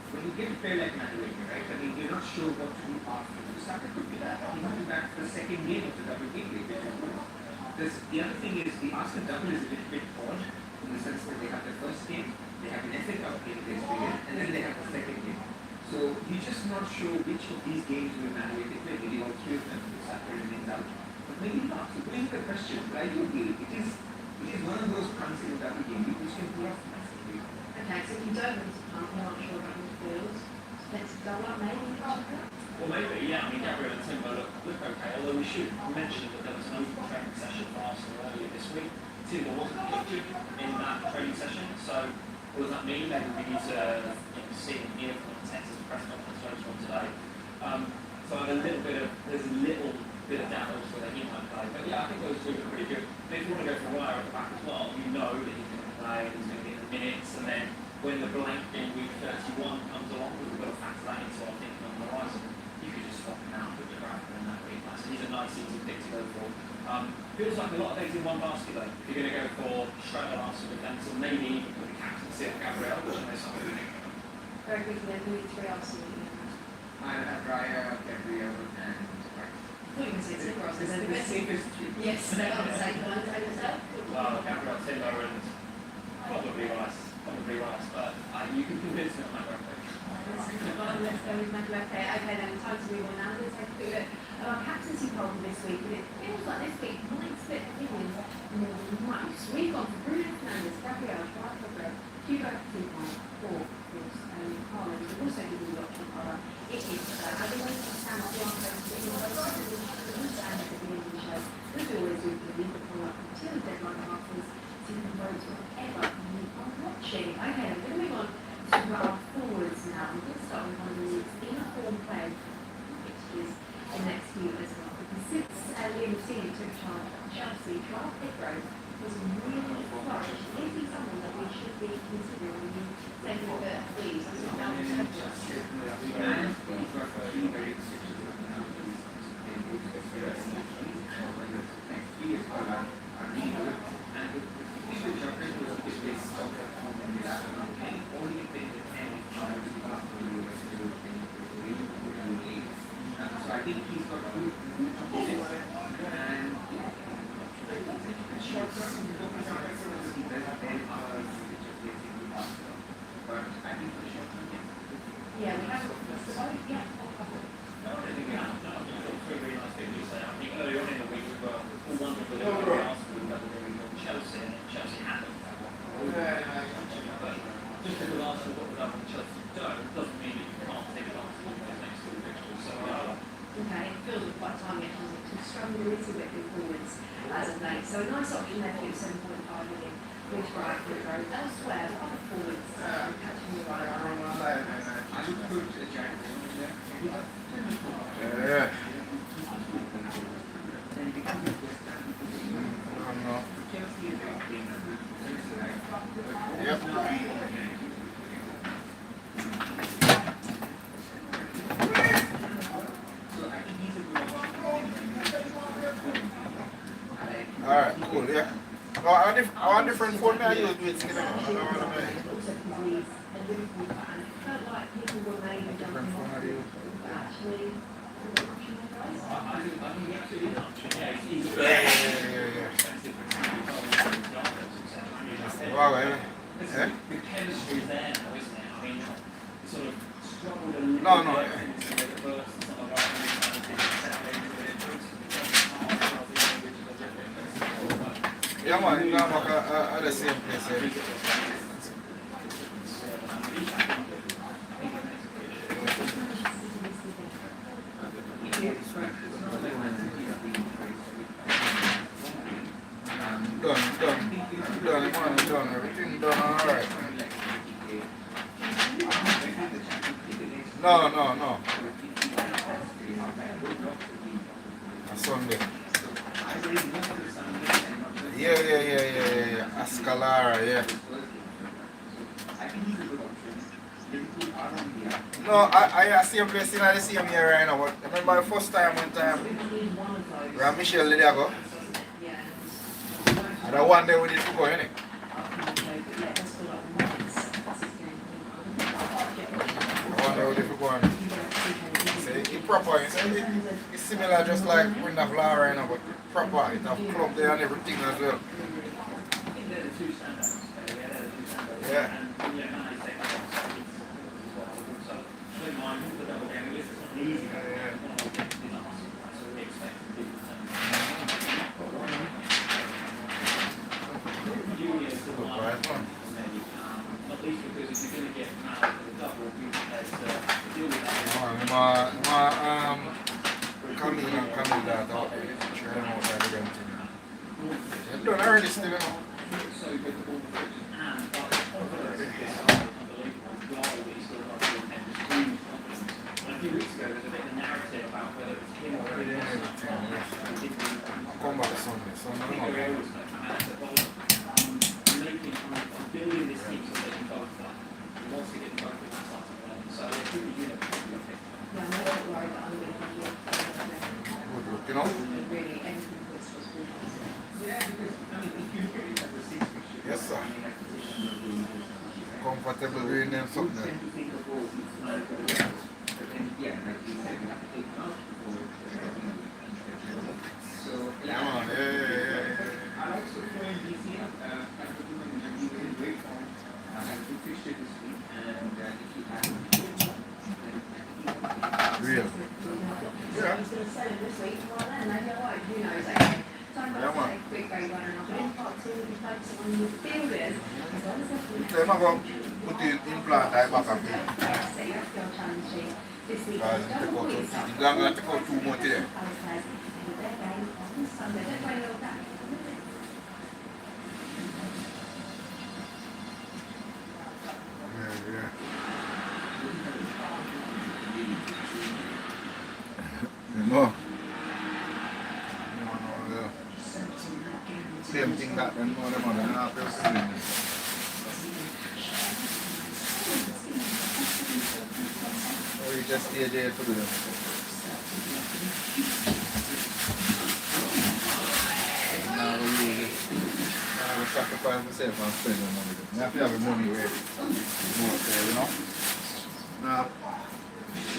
when you get a player like Manueke, right? I mean, you're not sure what to do after. So Saka could be that. He might be back for the second game of the double game league, which is good. The other thing is the Arsenal double is a little bit odd in the sense that they have the first game, they have an FA Cup game against Wigan, and then they have the second game. So you're just not sure which of these games will Manueke play. Maybe all 3 of them will Saka remains out. But maybe not. So putting the question, but I do agree. It is one of those punts in a double game league which can pull off massively. Okay, so if you don't want to punt, you're not sure about midfield. Let's go up maybe. Well, maybe, yeah. I mean, Gabriel and Timber look okay, although we should mention that there was an open training session for Arsenal earlier this week. Timber wasn't featured in that training session, so what does that mean? Maybe we need to see and hear from the Texas press conference later on today. So there's a little bit of doubt as to whether he might play. But yeah, I think those 2 are pretty good. And if you want to go for Raya at the back as well, you know that he's going to play, he's going to get the minutes, and then when the blank in week 31 comes along, we've got to factor that into our thinking on the horizon. You could just swap him out with the graphic in that week. So he's a nice easy pick to go for. Feels like a lot of eggs in one basket though. If you're going to go for straight on Arsenal defence, or maybe even put the captaincy of Gabriel, which I know some people think. Very quickly, then we need 3 Arsenal. I have Raya, Gabriel, and I thought you were going to say Tim Ross. Is that the best? safest 3. Yes, they're on the same one. Gabriel, Timber, and probably Rice, but you can convince me on that one. Let's go with Manueke. Okay, then time to move on now. Let's take a look at our captaincy poll for this week. And it feels like this week might split opinions more than most. We've gone for Bruno Fernandes, Gabriel, Barcelona, Hugo Coupon, or Haaland. We've also given you the option of it is otherwise Sam Blanco sitting on both sides of the and at the beginning of the show. As we always do, we leave the poll up until the deadline afterwards so you can vote whatever you are watching. Okay, I'm going to move on to our forwards now. I'm going to start with one of the league's in-form players, which is the next few as well. Because since Liam Senior took charge of Chelsea, Joao Pedro was really flourished. Is he someone that we should be considering when you take a look at these? I think that was So I think he's got good and short term, nice option there for you, 7.5 million. Which right for growth elsewhere, other forwards catching you right Yeah. Yep. Alright, cool, yeah. No, I different phone I use with skin. Different phone I use. Yeah. Wow, yeah. The chemistry there now, isn't it? I mean, sort of struggled a little No. bit into the first and some of our Yeah, man, you can work at the same place. Done. Everything done alright. No. Sunday. Yeah. Ascalara, yeah. No, I see a place in the same here right now, but I remember the first time where Michelle did go. And the one day we did to go, innit? So it's proper, it's similar just like Winter Flower right now, but proper, it have club there and everything as well. Yeah. I've done already still, you know. Come back Sunday. building this team so they can both play. He wants to get them both in that type of way. So they're pretty good at it. Yeah, I'm not worried that I'm going to be You know? really anything that's supposed to be. Yeah, because I mean, if you look at the six fixtures, yes, sir. Comfortable doing them something. I also feel in DC, I'm doing in great form. I have two fixtures this week, and if you have real. Yeah. He's going to sell him this week, well then, I know what, who knows, okay. So I'm going to say quick grade one or not, but in part two, we played someone who fielded, as well as the So I'm going to put the implant back up here. so you have to go challenge sheet this week. I'm going to take out 2 more today. Sunday, don't worry about that. Yeah. No. Same thing that them know them on after or you just stay there to do them. Now we use it. Now we sacrifice myself and spend the money. You have to have the money ready. More there, you know? Now,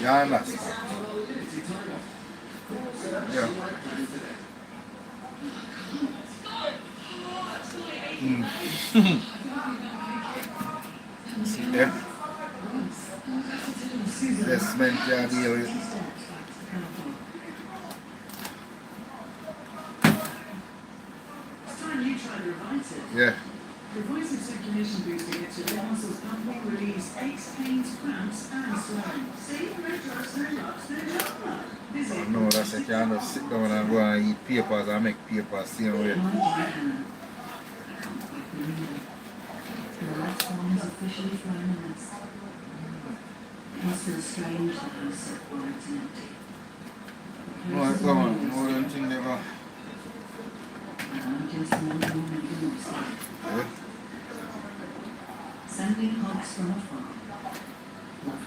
you understand? Yeah. See there? Investment you deal with. Yeah. Provides a circulation booster gets your leg muscles pumping, relieves aches, pains, cramps, and swelling. See, retro stand-ups, they're chocolate. Visit. No, that's it. You can't just sit down and go and eat papers and make papers same way. The last one is officially thrown in us. It must feel strange to have so quiet and empty. No, come on. No, don't think they go. I'm just another woman who looks like. Yeah. Sending hugs from afar. Love.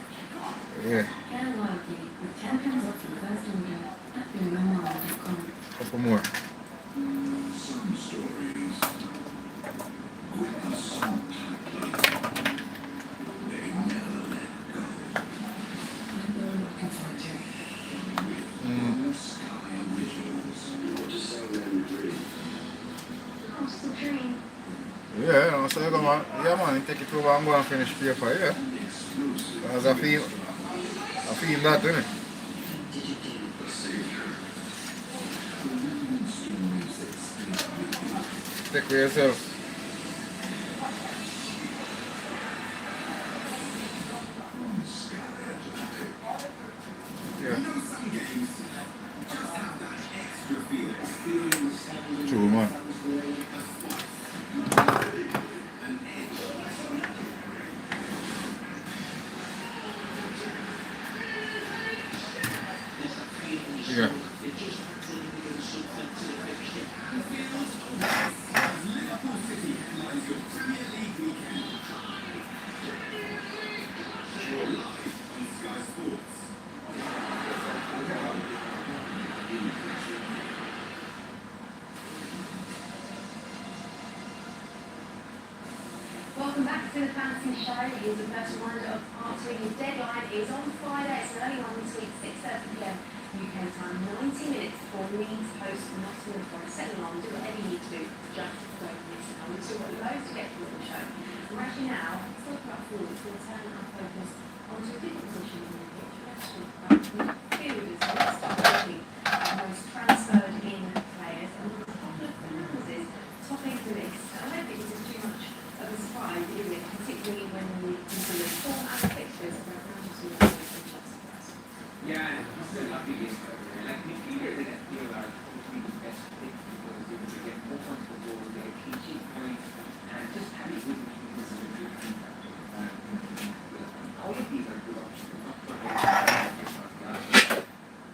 Yeah. Get a loyalty with £10 off your first order at billionmile.com. Couple more. Some stories witness some conflict. They never let go. And they're looking for a from the sky visuals. What to say when we dream? Cross the dream. Yeah, no, so you go man. Yeah man, you take it over and go and finish paper, yeah. Because I feel that, innit? Take for yourself. Yeah. True, man. Yeah. Welcome back to the Fancy Show. Here's a first reminder of our tweeting deadline is on Friday. It's an early one this week, 6:30 p.m. UK time, 90 minutes before Leeds host Nottingham Forest. Set an alarm, do whatever you need to do, just don't miss it. And we've still got loads to get through on the show. We're actually now, let's talk about forwards. We'll turn our focus onto a different position in the pitch. Let's talk about midfielders. Let's start looking at the most transferred in players. And there's a couple of Fernandez's topping the list. I don't think this is too much of a surprise, is it? Particularly when we consider form and fixtures around Yeah, it's still lucky game. Like midfielders, I feel are probably the best pick because they get more comfortable, they get clean sheet points, and just having good midfielders is a good thing. All of these are good options. Not for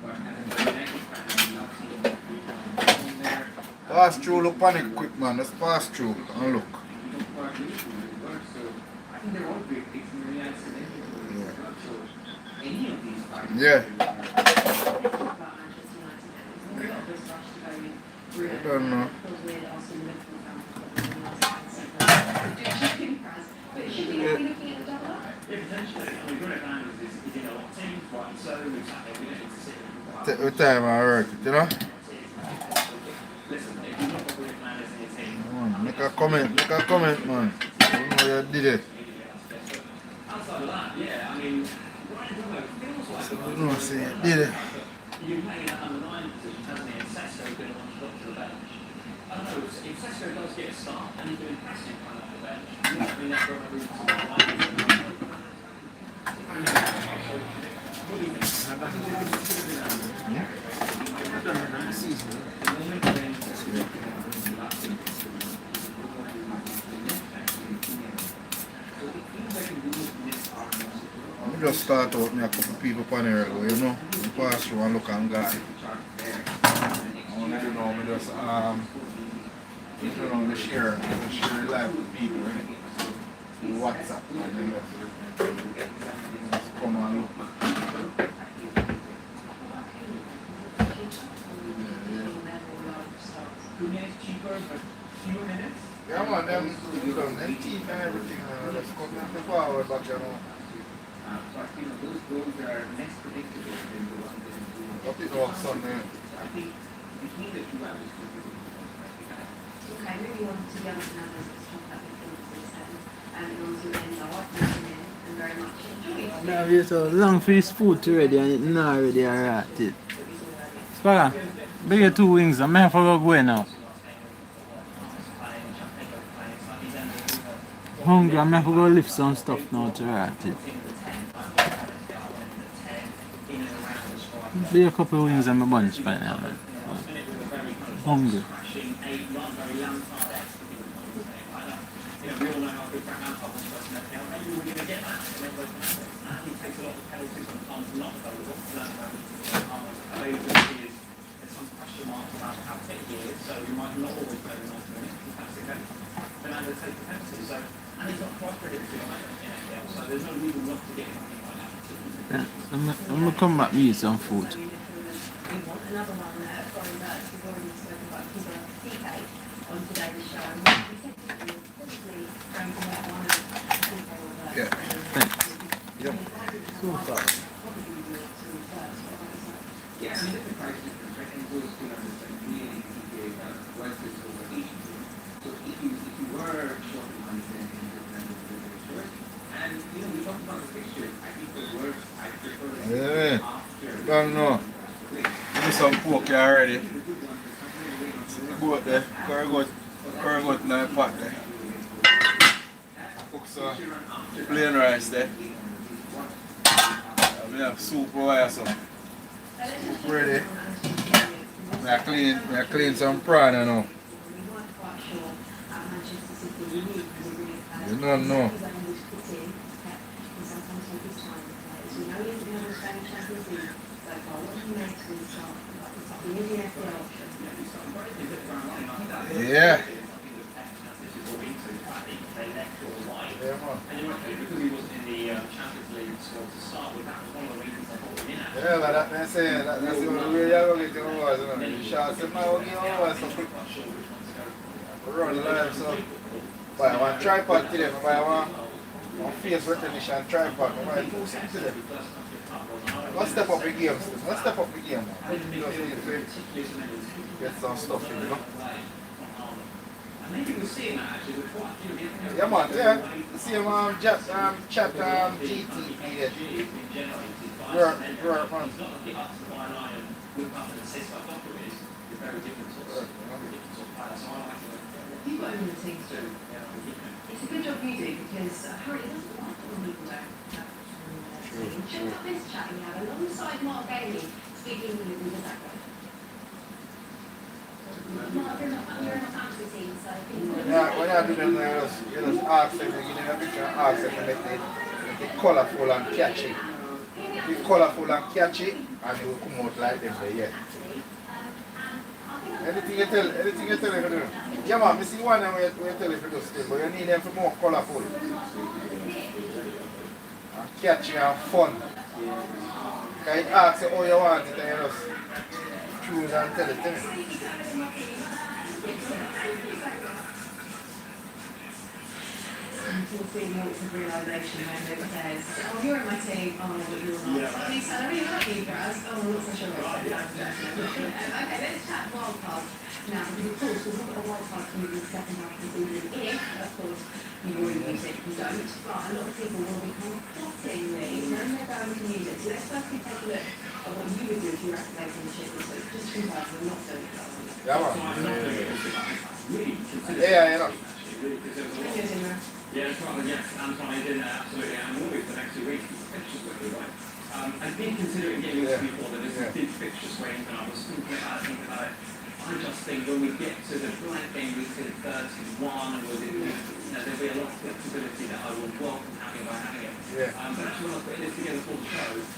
but as a United fan, I'm not seeing there. Pass through, look panic quick man. Let's pass through and look. I think they're all great picks in the United States. Any of these five. Yeah. I don't know. Take your time and work it, you know? Make a comment, man. You know you did it. So you know, see, you did it. You're playing that under 9 position, hasn't he? And Sesko going to want to drop to the bench. I don't know, if Sesko does get a start and he's doing passing kind of off the bench, I mean, that's got a room to I just start out me a couple people on here ago, you know. I pass through and look and guy. I want to do now, I just you know, the share live with people, right? WhatsApp and then just come and look. Yeah man, them teeth and everything, just come forward back, you know. So I feel those goals are less predictable than the ones that do. What is all Sunday? I think between the two hours, Okay, maybe on to the other numbers, let's talk about the and on to end off, and very much enjoy. Now we're so long for this food already and it's not already alright. Spragga, bring your 2 wings, I'm here for go away now. hungry. I'm gonna go lift some stuff now to write it. Be a couple of wings and my bunch by now, man. Hungry. Yeah, I'm gonna come back and eat some food. Another one foreign birds, we've already spoken about Cuba CK on today's show. We said probably going to that one of Yeah. Thanks. Yep. So far. Yeah, I mean, the price difference, right? And those two numbers, like really, was this over each. So if you were short of money, then you could run the short. And, you know, we talked about the pictures. I think the worst I prefer is after. Don't know. Give me some pork here already. Goat there. Curry goat in the pot there. Cook some plain rice there. We have soup over here, so. Soup ready. I clean some prawn now. You don't know. Yeah. Yeah, but that's the only way you're going to get over. You shall say, man, we'll get over so quick. Run live, so. Buy one tripod today, buy one face recognition tripod, buy 2 cents today. Let's step up the game, Steve. Let's step up the game. Just need to get some stuff in, you know. Yeah, man, yeah. The same chat GT page. Work, man. People own the things too. It's a good job you do because Harry doesn't like when people don't have check out this chat we have alongside Mark Bailey speaking with the background. Mark, you're not fantasy team, so Yeah, when you do them, you just ask them, you give them a picture and ask them to make it colourful and catchy. If it's colourful and catchy, and it will come out like them there, yeah. Anything you tell them to do. Yeah, man, I see one of them where you tell them to do still, but you need them for more colourful. And catchy and fun. Because it asks you how you want it and you just choose and tell it to me. People feel lots of realisation when it says, oh, you're in my team, oh, you're not. Yeah. And so I really like you guys, oh, I'm not so sure about that. Okay, let's chat wildcard. Now, because of course, we'll look at a wildcard coming in the second half of the season if, of course, you already use it, you don't. But a lot of people will be kind of plotting these, knowing they're going to use it. So let's firstly take a look at what you would do if you were activating the ship this week. Just to confirm we're not doing it. Yeah, man. Yeah, you know. Yeah, that's right. Yes, I'm tied in there, absolutely. And will be for the next 2 weeks. Fixtures will be right. I did consider it getting into before that there's a big fixture swing, and I was thinking about it. I just think when we get to the blank game week to 31, there'll be a lot of flexibility that I will welcome having by having it. Yeah. But actually when I put this together for the show, there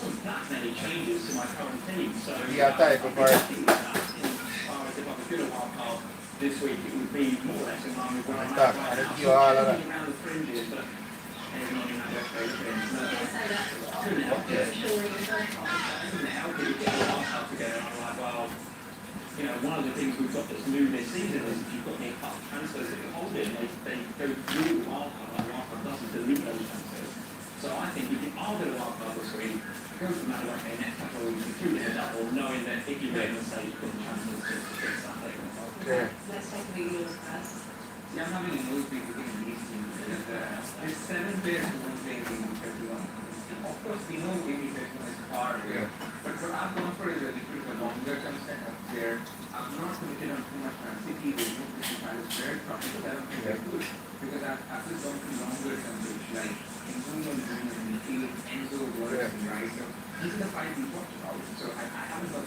wasn't that many changes to my current team. So Yeah, type of as far as if I could do a wild card this week, it would be more or less in line with where I'm at right now. So around the fringes, but anything on that couldn't help it. Couldn't help it. You get the wild card together, and I'm like, well, you know, one of the things we've got that's new this season is if you've got any cut transfers that you're holding, they go through the wild card, and the wild card doesn't delete those transfers. So I think if you are going to wild card this week, go for the matter like a next couple of weeks, including a double, knowing that if you make a mistake, you've got the transfers to fix that later. Okay. Let's take a look at yours first. Yeah, I'm having a nose big in these teams. There's 7 players who won't play in 31. Of course, we know Amy Beckham is far away. But what I've gone for is a little bit longer term setup there. I'm not committed on too much Man City. They don't think the is very profitable. I don't think they're good. Because I've just gone These are the five we talked about, so I haven't got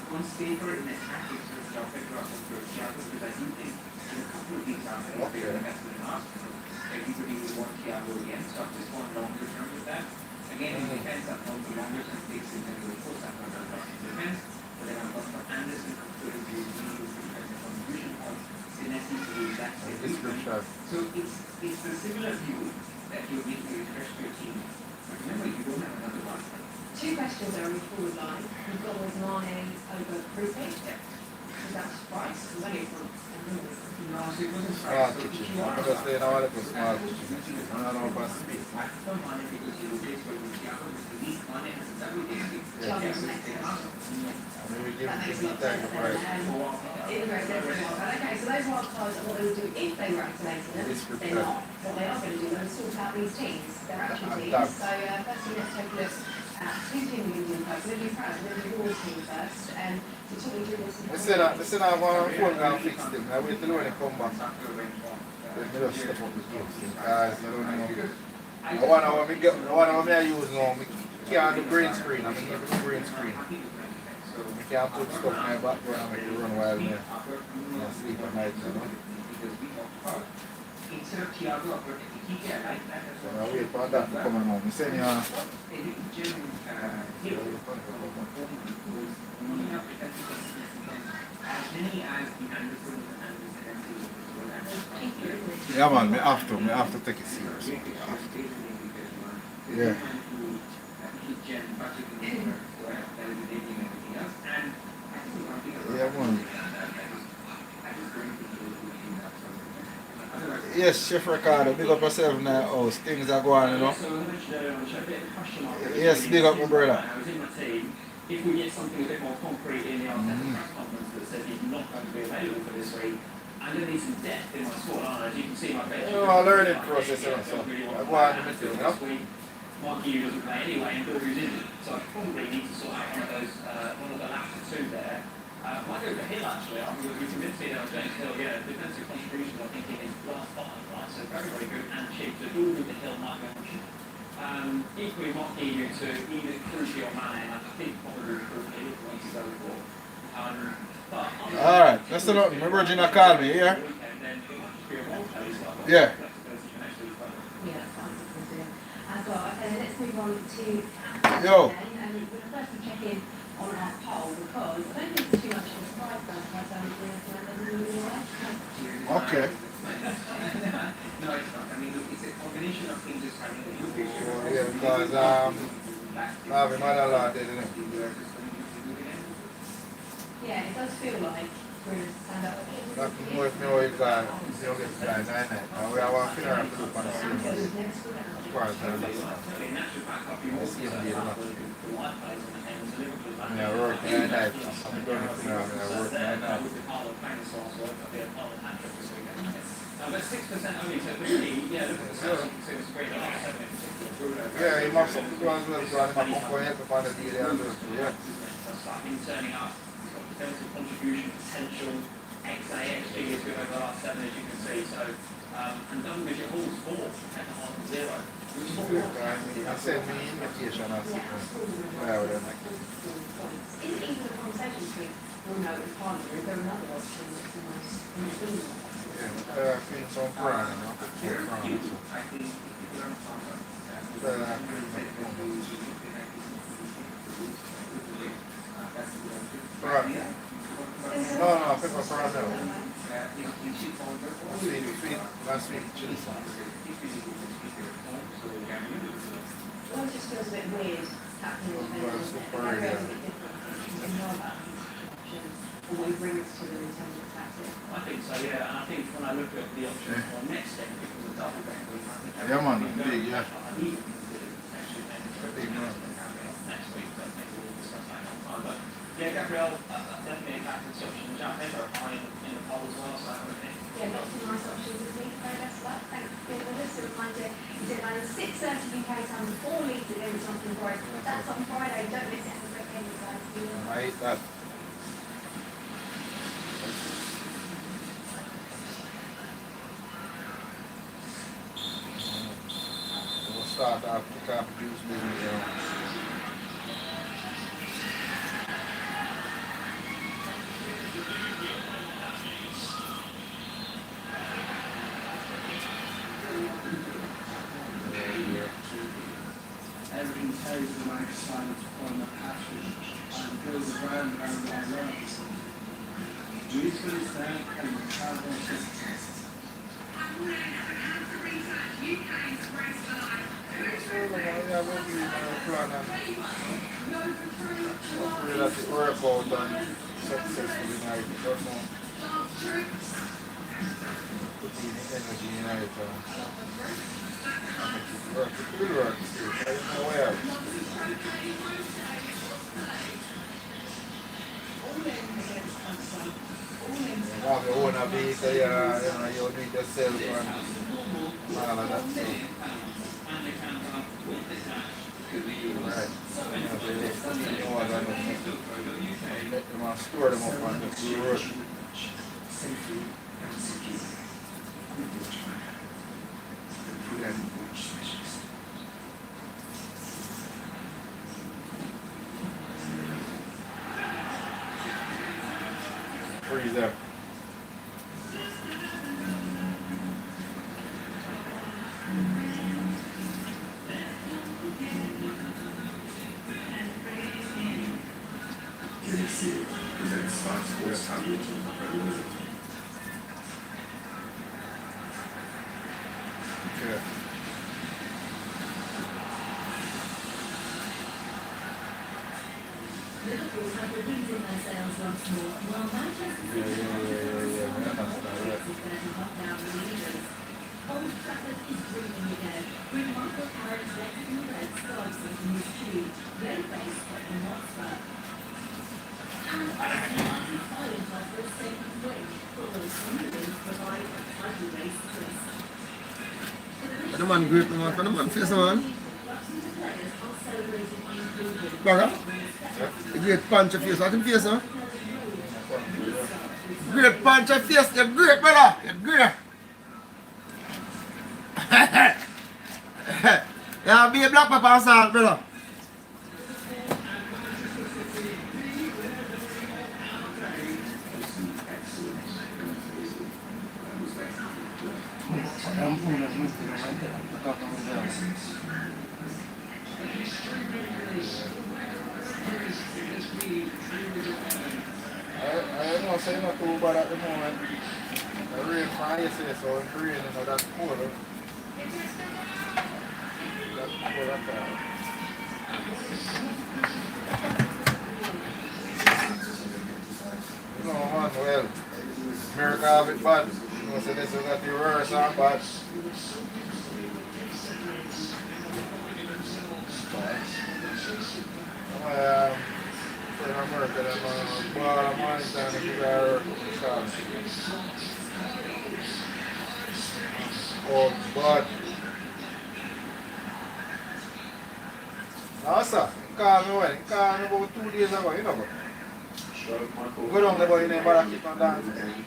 on paper in the tactics with Dr. Cross and Thiago, because I do think in a couple of these are very big investment in Arsenal. Everybody will want Thiago again, so I just want longer term with that. Again, in defense, I've gone for longer term fixes in terms of course, I've got in defense, but then I've got for Anderson, who is the contribution of Senesi to the exact same reason. So it's the similar view that you need to refresh your team. But remember, you don't have another one. Two questions are on the forward line. We've got with Mane over Krupe. Is that surprise? Because only from Small kitchen. I'm just saying I want to put small kitchen. I don't know about speed. Maybe give me time to price. Okay, so those wild cards are what they would do if they were activated. They're not. What they are going to do is sort out these teams, their actual teams. So firstly, let's take a look at two teams we can do first. We're going to do Proud, we're going to do Wall's team first. To talk me through this. Listen, I want to phone and fix them. I wait till when they come back. Let me just step up the kids. Because I don't know. The one I use now, I can't do green screen. I mean, the green screen. So I can't put stuff in my background and make it run while I sleep at night. You know? So I wait for that to come along. I'm saying, yeah, man, I have to take it serious. Yeah. Yeah, man. Yes, Chef Ricardo, big up yourself now. Oh, things are going, you know. Yes, big up my brother. If we get something a bit more concrete in the Arteta press conference that says he's not going to be available for this week, I'm going to need some depth in my squad. As you can see, my bench. You know, learning process, you know, so I go on the midfield, you know. Marky doesn't play anyway, and Dorgu's in. So I probably need to sort out one of the latter two there. I might go for Hill actually. I think we convinced me that James Hill, yeah, defensive contribution I think in his last five, right? So very, very good and cheap. So Dorgu the Hill might be an option. Equally, Marky to either Crucial or Mane, I think probably Crucial is the one to go for. Alright, that's the note. Remember Gina called me, yeah? Yeah. Let's move on to Yo. and we'll first check in on our poll because I don't think it's too much of a surprise Okay. No, it's not. I mean, it's a combination of things just having a Yeah, because my mother-in-law did it. Yeah, it does feel like we're in a stand-up. Nothing more if you know you got get guys, and we have a funeral to do on the same part of the I work 9 nights. I'm going to funeral, I work 9 nights. But 6% only, so really, yeah, look at the sales, you can see it's great. Yeah, he must have to go as well, so I'm going to help upon the deal as well, yeah. Starting turning up, he's got defensive contribution, potential, XA, XG is good over the last 7, as you can see, so, and double digit all 4, at the half of 0, which is what we want. I sent me invitation as well. Is it even a conversation between Bruno and Parker? Is there another option that's the most in Yeah, I feel some pride, you know. No, pepper prawn no. Sweet chili sauce. Well, it just feels a bit weird happening on what we bring to them in terms of tactics. I think so, yeah, and I think when I look at the options for next step, because of double back, yeah, man, big, yeah. Big, man. Next week, but maybe we'll discuss that on time. But yeah, Gabriel, definitely a captain's option. Jack Pepper high in the poll as well, so I think. Yeah, lots of nice options this week. Very best luck. Thanks for being with us. A reminder, it's at around 6:30 UK time, 4 Leeds again with something bright. That's on Friday. Don't miss it. Have a great day, guys. I hate that. start off, pick up juice business, you know. Everything carries the right side on the passion and goes around and around and around. Juices there and the travel systems. Hopefully that it work out and successfully tonight. I don't know. Put in the energy in it. It work. It will work still. I don't know where. You have your own vehicle, you know, you do it yourself and all of that stuff. Right. Let them store them up on the road. Freeze there. Okay. Liverpool have repeated their sales once more, while Manchester City lockdown leaders. Old Trafford is dreaming again, with Michael Carrick's Mexican Red starts in his tube, red-faced Tottenham Hotspur. And Arsenal Ireland offer a second win, following Sunderland provide a title race twist. The man great, man. The man face, man. Bagger? The great punch of face. What him face, huh? Great punch of face. You're great, brother. You're great. Yeah, be a black pepper and salt, brother. I don't know, say not too bad at the moment. The rain from yesterday, so it's raining, you know, that's cool. That's cool at all. You know, man, well, America have it bad. You know, so this is at the worst and bad. In America, them bar money down if you are oh, but no, sir, he called me when? He called me about 2 days ago, you know. Go down there, but you never keep on dancing.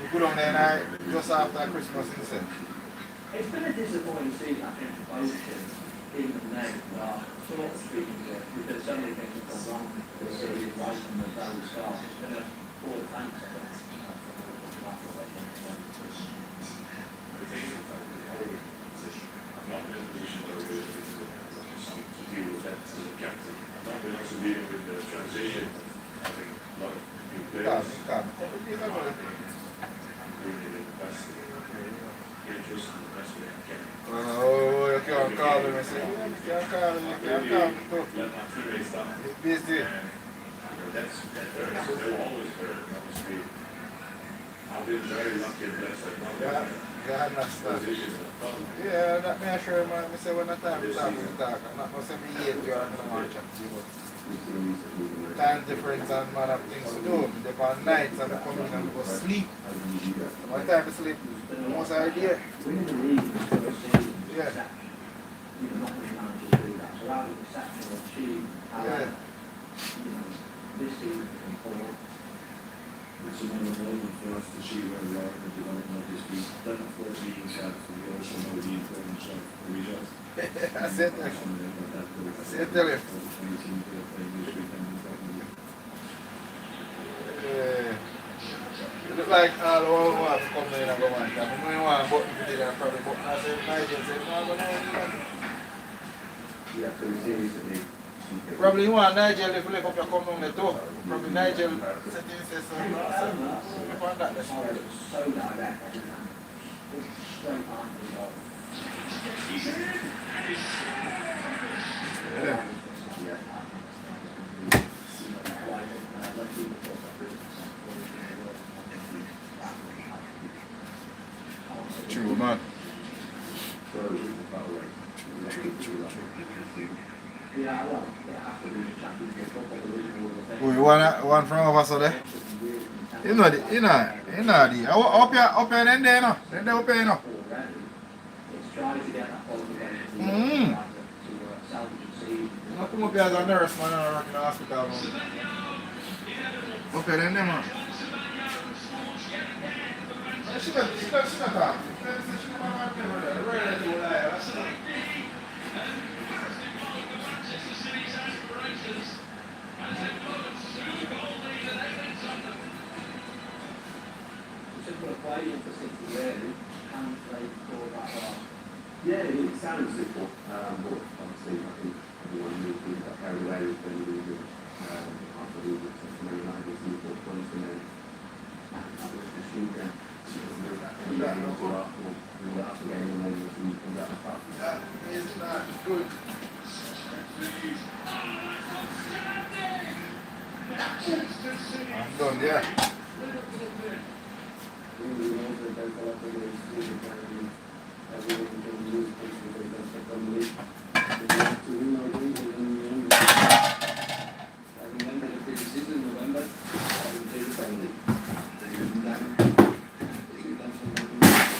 You go down there and I just after Christmas instead. It's been a disappointing season, I think, for both teams, even though we are sort of speaking to it, because so many things have gone wrong with the series right from the very start. It's been a poor thanks, I think. Not in a position where we're to deal with that as a captain. I've not been also dealing with the transition, having a lot of new players. Bringing in the best interest and the best way I can. Oh, you can't call him and say, you can't call him, you can't call him. Let my teammates down. It's busy. That's they were always there. Obviously, I've been very lucky and blessed that now Yeah, understand. Yeah, that me assure man, I say when the time to talk, we talk. I'm not going to say me hate you or I don't want to chat to you, but time difference and man have things to do. They go on nights and I come in and go sleep. So my time to sleep, most idea. Yeah. Yeah. It's a moment for us to see where we are in the development of this week. don't afford being sad, so we also know the importance of the results. I said that. I said tell you. It look like all the one want to come in and go on. I don't want button to do that probably, but I said Nigel said, no, but no. You have to be serious today. Probably you want Nigel if you look up your come down the door. Probably Nigel said he says so. Look on that. So direct. Straight on the ball. Yeah. True, man. Oh, you want one from over so there? You know the. Up here then there, no? Then there up here, no? I come up here as a nurse, man, and I work in the hospital, man. Up here then there, man. She not talk. She not Yeah, it sounds simple, but obviously I think everyone needs to get carried away with when you do after the Man United simple points and then the shooter That is not good. I'm done, yeah.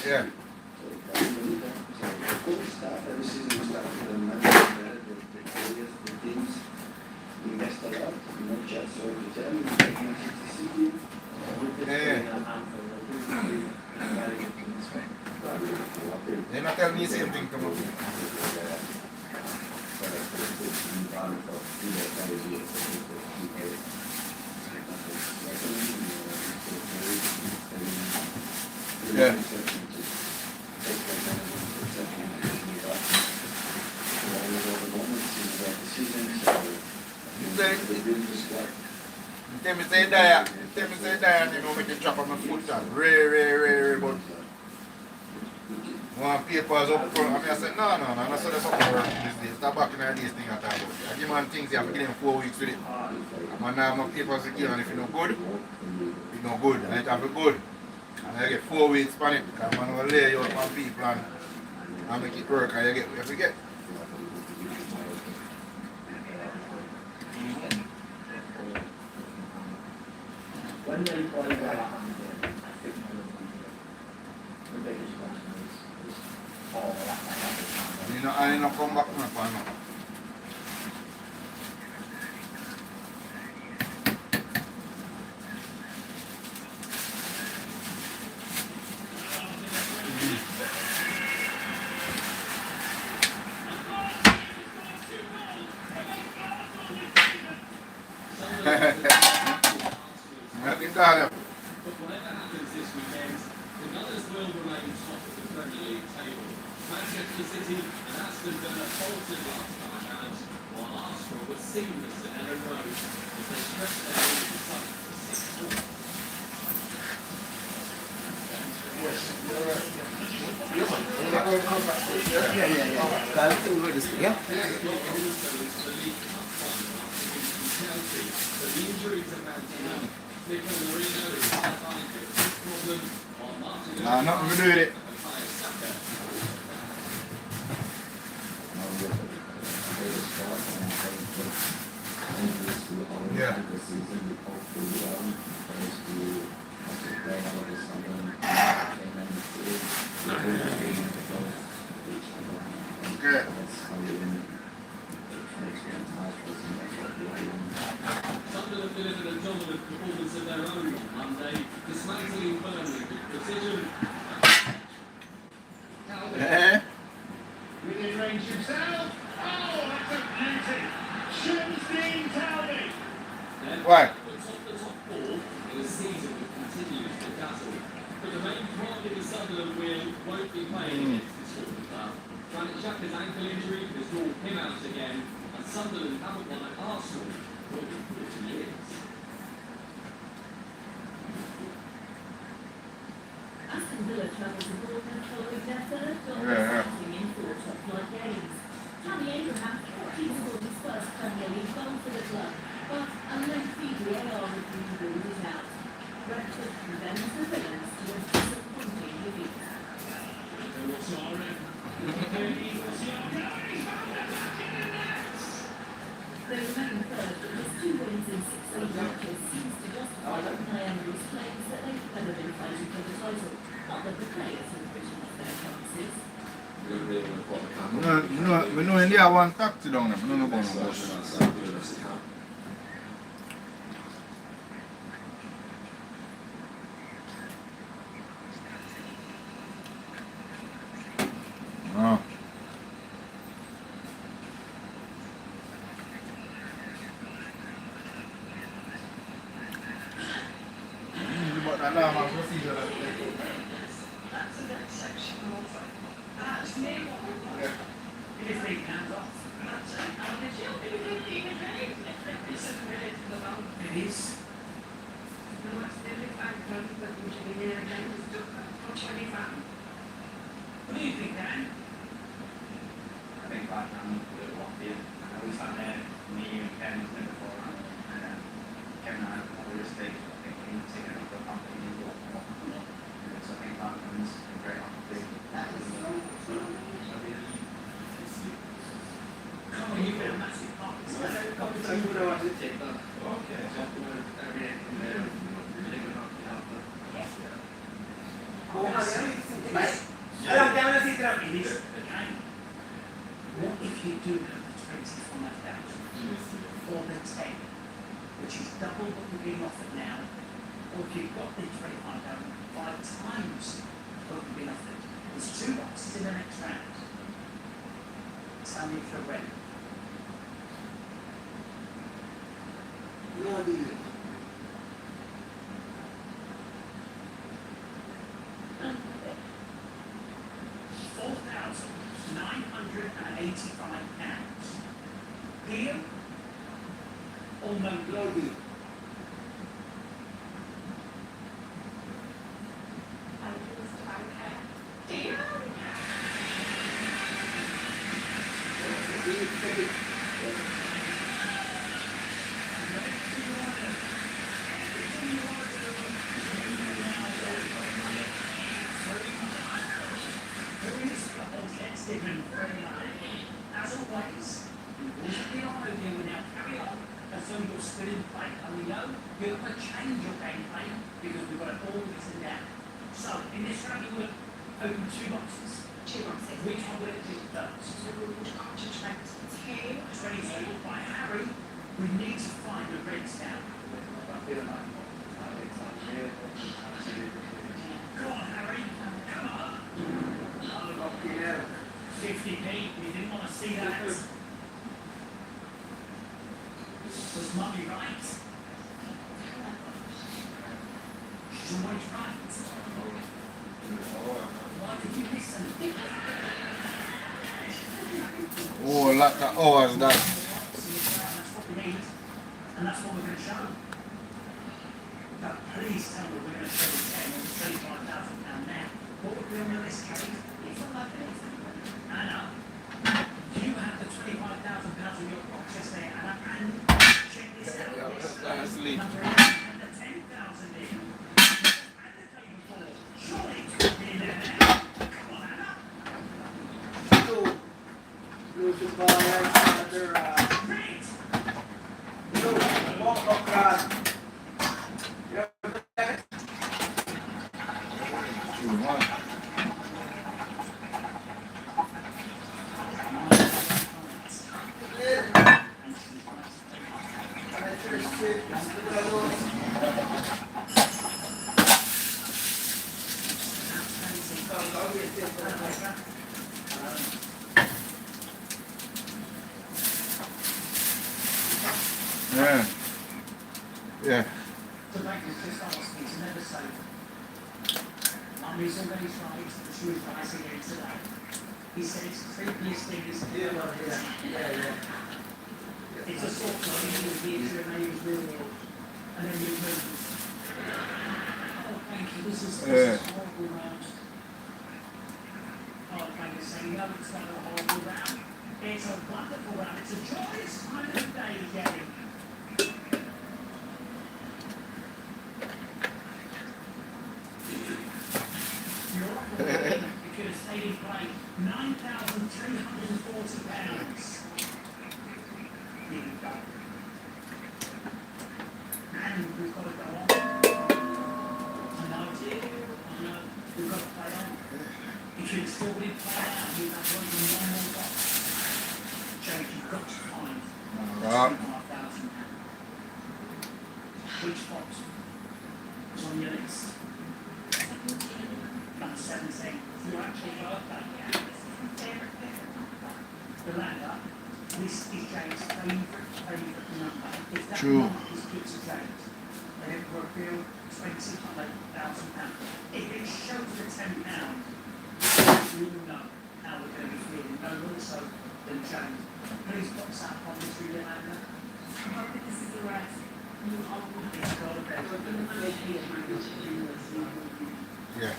Yeah. They're not telling me the same thing to me. Yeah. Tell me say that, you know, make the chop on my foot, rare, but one papers up front, I said, no, that's how the something work these days. Stop back in these things at all. I give man things, you have to give them 4 weeks with it. Man, now have no papers to give, and if it's not good, it's not good, and it have to be good. And I get 4 weeks on it, because man will lay you out on people and make it work, and you get what you get. When they play that, I didn't come back to my final. But whatever happens this weekend, the Gunners will remain top of the Premier League table. Manchester City and Aston Villa faltered last time out, while Arsenal were seamless at Ellen Road as they stretched their lead to such for 6 points. Nah, nothing to do with it. Yeah. Okay. Sunderland delivered a dominant performance of their own on Monday, dismantling Burnley with precision. Why? The top four in a season that continues to dazzle. But the main problem is Sunderland won't be playing against this sort of club. Granit Xhaka's ankle injury has ruled him out again, and Sunderland haven't won at Arsenal for 40 years. Aston Villa travels abroad and following their third goal in 4 top-flight games. Tammy Abraham thought he scored his first Premier League goal for the club, but a lengthy VAR review ruled it out. Brentford condemns the Villains to a disappointing defeat. They remain third, but just 2 wins in 6 league matches seems to justify Naemery's claims that they've never been fighting for the title. Not that the players have written off their chances. We know India one taxi down there, we don't know about no bus. Oh. What do you think, Dan? I think right now, we sat there, me and Ken was there before, and Kevin and I were just taking, I think we need to take it up for a company and go more. So I think that one's a great opportunity. Come on, you've got a massive part. What if you do have the 25,000 or the 10, which is double what you're being offered now, or if you've got the 25,000 5 times what you've been offered? There's 2 boxes in the next round. Tell me if you're ready. No idea. £4,985. Deal or no deal? No deal. As always, the idea will now carry on, and so you're still in play, and we know you're going to change your game plan because we've got it all written down. So, in this round, you will open 2 boxes. 2 boxes. Which one will it be first? So we'll concentrate 22. 22 by Harry. We need to find the reds now. Come on, Harry. Come on. 50p, we didn't want to see that. Was Mummy right? She's always right. Why did you listen? Oh, a lot of hours that. That's what we need, and that's what we're going to show. Now, please tell me we're going to show the 10 or £35,000 now. What would be on your list, Kate? It's all like this. Anna, you have the £25,000 in your pockets there, Anna, and check this out. Number 8 and the 10,000 in. And the table 4. Surely it's in there now. Come on, Anna. So, lose the ball right under, Great. so, walk up, Yeah. Yeah. The bank has just asked me to never say, Mummy's already tried the truth rice again today. He said it's the creepiest thing he's ever heard. It's a sort of thing you hear to a neighbour's real world, and then you move. Oh, thank you, this is horrible round. Oh, thank you, saying, no, it's not a horrible round. It's a wonderful round. It's a joyous time of the day, Jerry. You could have stayed in play £9,340. Here you go. And we've got to go on. I know, dear. I know. We've got to play on. If you'd still been playing out, you'd have one more box. Jake, you've got to find £2,500. Which box was on your list? Number 17. Your actual birthday. The ladder, this is James' favourite number. If that number is put to James, then it will reveal £25,000. If it shows the £10, you will know how we're going to be feeling. No more so than James. Please box that on this relay ladder. I hope this is the right. You are Yeah.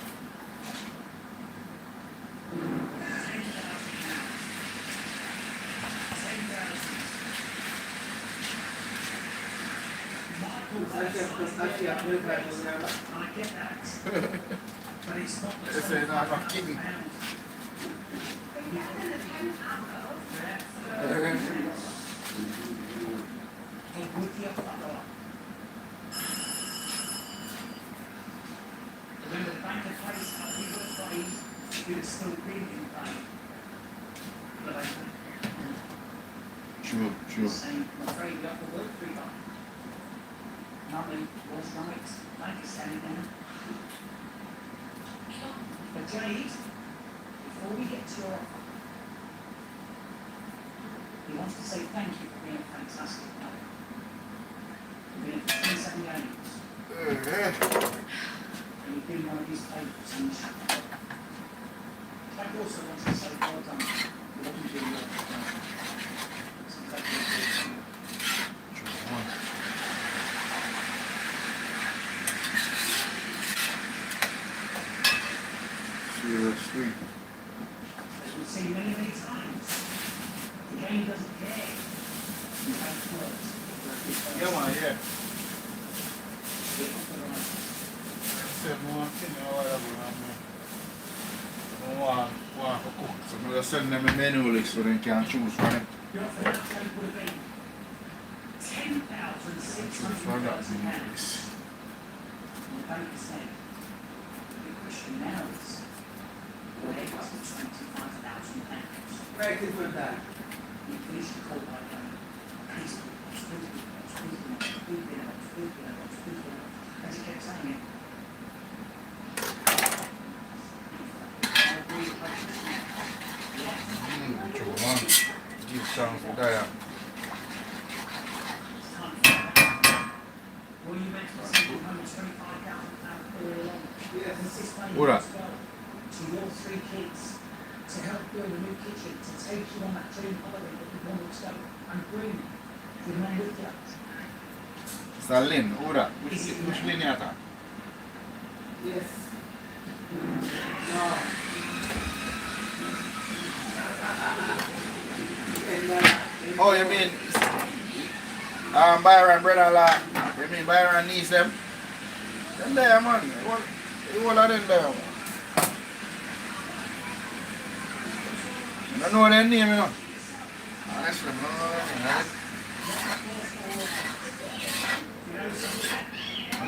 This is not a kidding. Remember, the bank of place how we were played, you'd still be in play. But I think. True. Saying, I'm afraid you have to work for it. Mummy was right. Thank you, standing down. But Jade, before we get to your offer, he wants to say thank you for being a fantastic player. You've been for 27 games. And you've been one of his favourites in the chapter. Jade also wants to say well done for what you do in your life. So thank you for it. Seriously. As we've seen many times, the game doesn't care. You have worked. Yeah, man, yeah. Said more thing or whatever, man. I want to cook. So I'm just send them a menu list so they can choose from it. Your offer would have been £10,600. The bank said, the question now is, where was the £25,000? Where did you that? You finished the call by going, please, as he kept saying it. Give sounds for that. Well, you meant to say £25,000 all along. Yes. What up? To your 3 kids, to help build a new kitchen, to take you on that dream holiday that you wanted to go and bring your man with you. It's a Lynn, what up? Which Lynn is that? Yes. Oh, you mean Byron brother-in-law? You mean Byron niece them? Them there, man. You all of them there, man. I don't know their name, you know. Honestly, I don't know their name.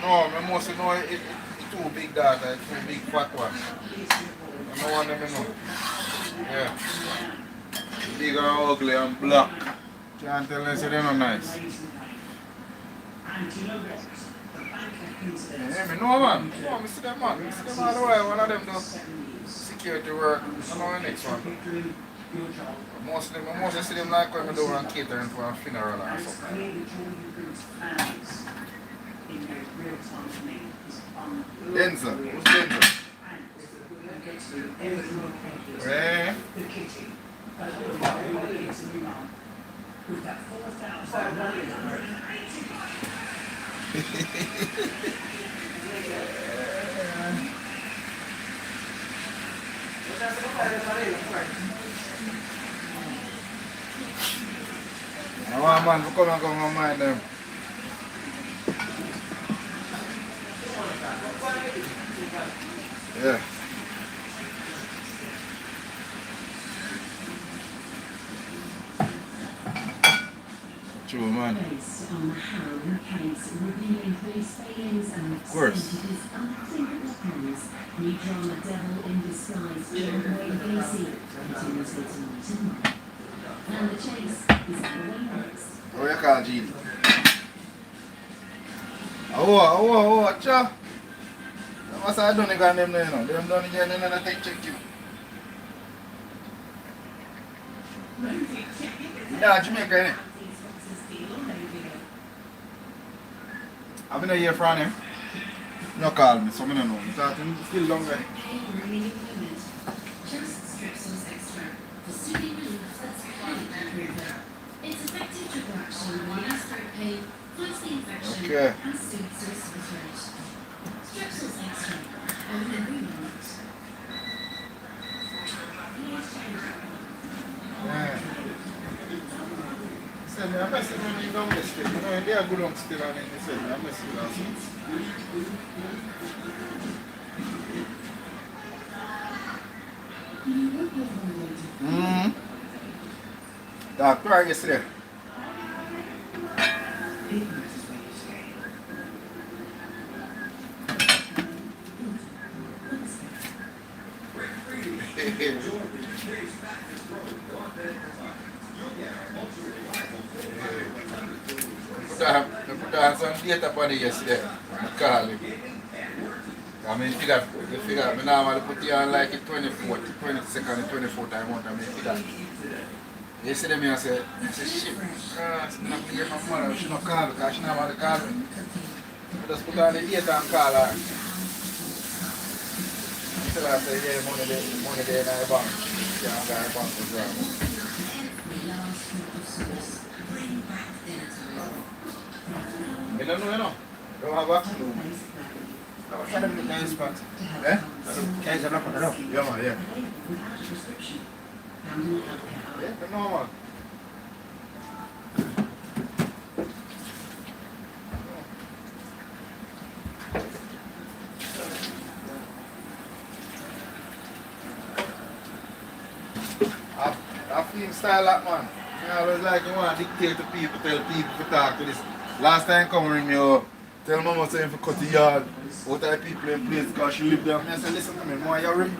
No, I mostly know it's too big daughter, it's too big fat one. I know one of them, you know. Yeah. Big and ugly and black. Can't tell them, say they're not nice. Yeah, me know, man. No, I see them, man. I see them all the way. One of them do security work. I know the next one. Mostly see them like when we do run catering for a funeral or something. in real time for me is Denzel. unreal. Who's Denzel? And we get to do everything we can do. Right. The kitchen. Everybody gets a new mum. With that 4,980. I want man to come and come and mind them. Yeah. True, man. Based on the Harrow case, revealing police failings and Of course. his unthinkable plans, new drama Devil in Disguise, John Wayne Gacy, continues tonight and tomorrow. And the chase is underway next. What you call Gene? Oh, cha. What's I done again them there, you know? Them done again and then I take check you. Yeah, Jamaica, innit? I've been a year from him. No call me, so I don't know. He's still longer. Just Strepsils Extra for soothing relief that's highly proven. It's effective triple action when you stroke pain, fights the infection, Okay. and soothes the respiratory. Strepsils Extra on every moment. Yeah. Send me a message when you don't miss it. You know, they are good on still on it. Send me a message also. Doctor, I guess there. Put on some data upon it yesterday. I call him. I mean, you figure, I normally put you on like it 24th, 22nd, and 24th I want. I mean, figure. Yesterday, I said, shit, I'm not going to get my mother. She not call because she normally call me. I just put on the data and call her. Tell her, I say, yeah, money there in her bank. She can't get her bank as well. You don't know, you know? Don't have a clue. I'm trying to get the nice spot. Eh? Can't jump on the road. Yeah, man, yeah. Yeah, the normal. I feel style like man. I always like you want to dictate to people, tell people to talk to this. Last time come ring me up, tell mama saying for cut the yard, what are people in place because she live there. I said, listen to me, now you ring me,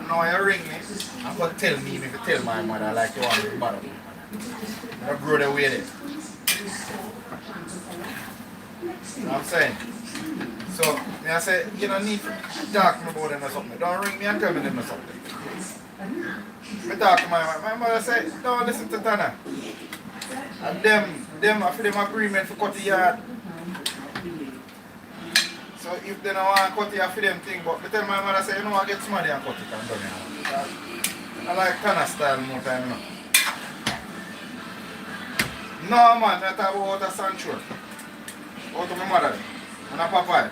I'm going to tell me if you tell my mother like you want to bother me. I grow the way there. You know what I'm saying? So, I say, you don't need to talk to me about them or something. Don't ring me and tell me them or something. I talk to my mother say, don't listen to Tana. And them after them agreement for cut the yard. So if they don't want to cut it for them thing, but I tell my mother say, you know I get somebody and cut it and done it. I like Tana style more time, you know. No man, I talk about a sanctuary. Out of my mother and a papa.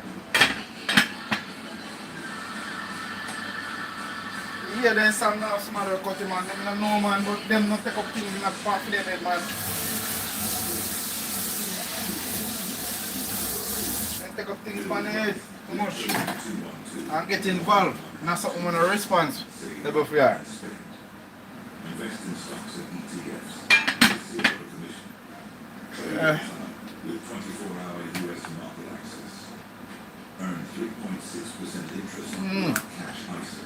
Yeah, then some now somebody cut him and them don't know man, but them not take up things in a part for them head, man. They take up things on the head too much and get involved. Not something when a response they go for you. Invest in stocks and ETFs. Zero commission. Yeah. With 24-hour US market access. Earn 3.6% interest on cash ISA.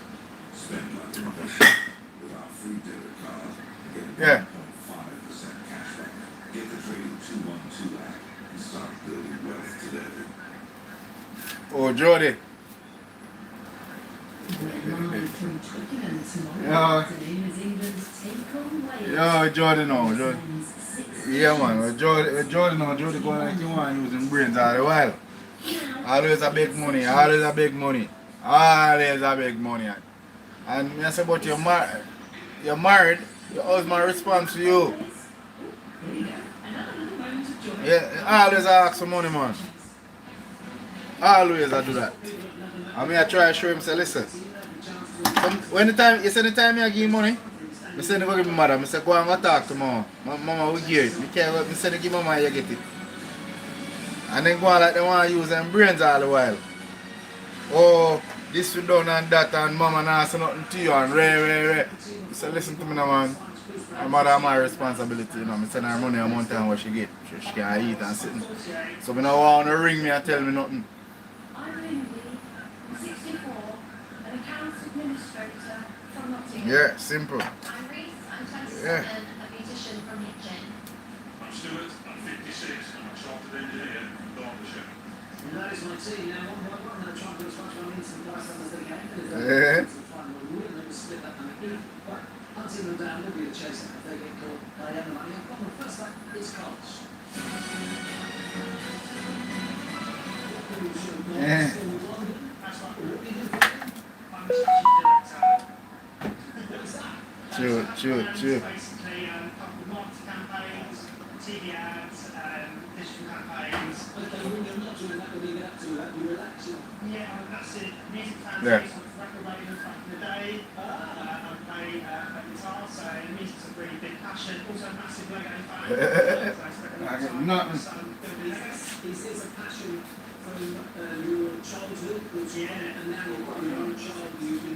Spend like an investor with our free debit card and get 1.5% cash back. Get the trading 212 app and start building wealth today. Oh, Jody. Yeah, Jordan now. Jordan. Yeah, man. Jordan now. Jordan going like you want using brains all the while. Always a big money, always a big money. Always a big money. And me I say, but you're married, your husband responds to you. Yeah, always ask for money, man. Always I do that. I mean I try to show him, say, listen. When the time, you say the time I give you money, I say to go give my mother, I say go and go talk to mama. Mama will give it. I say to give mama you get it. And then go on like they want to use them brains all the while. Oh, this we done and that and mama not say nothing to you and re. I say listen to me now, man. My mother is my responsibility, you know. I send her money a month and what she get. She can eat and sit. So I don't want to ring me and tell me nothing. Yeah, simple. Yeah. I'm Stuart, I'm 56, I'm a chartered engineer in Derbyshire. That is my team. Now, one by one, they're trying to as much money into the price as they can. Yeah. They will split that money. But hunting them down will be a chase if they get caught. They have the money. The problem first up is cost. Yeah. True. Basically, a couple of marketing campaigns, TV ads, digital campaigns. Okay, when you're not doing that, what do you get up to? You relax. Yeah, that's it. Music fans, Yeah. record labels back in the day. I play guitar, so music's a really big passion. Also, a massive Lego fan. Nothing. Is a passion from your childhood, and now you've got your own child.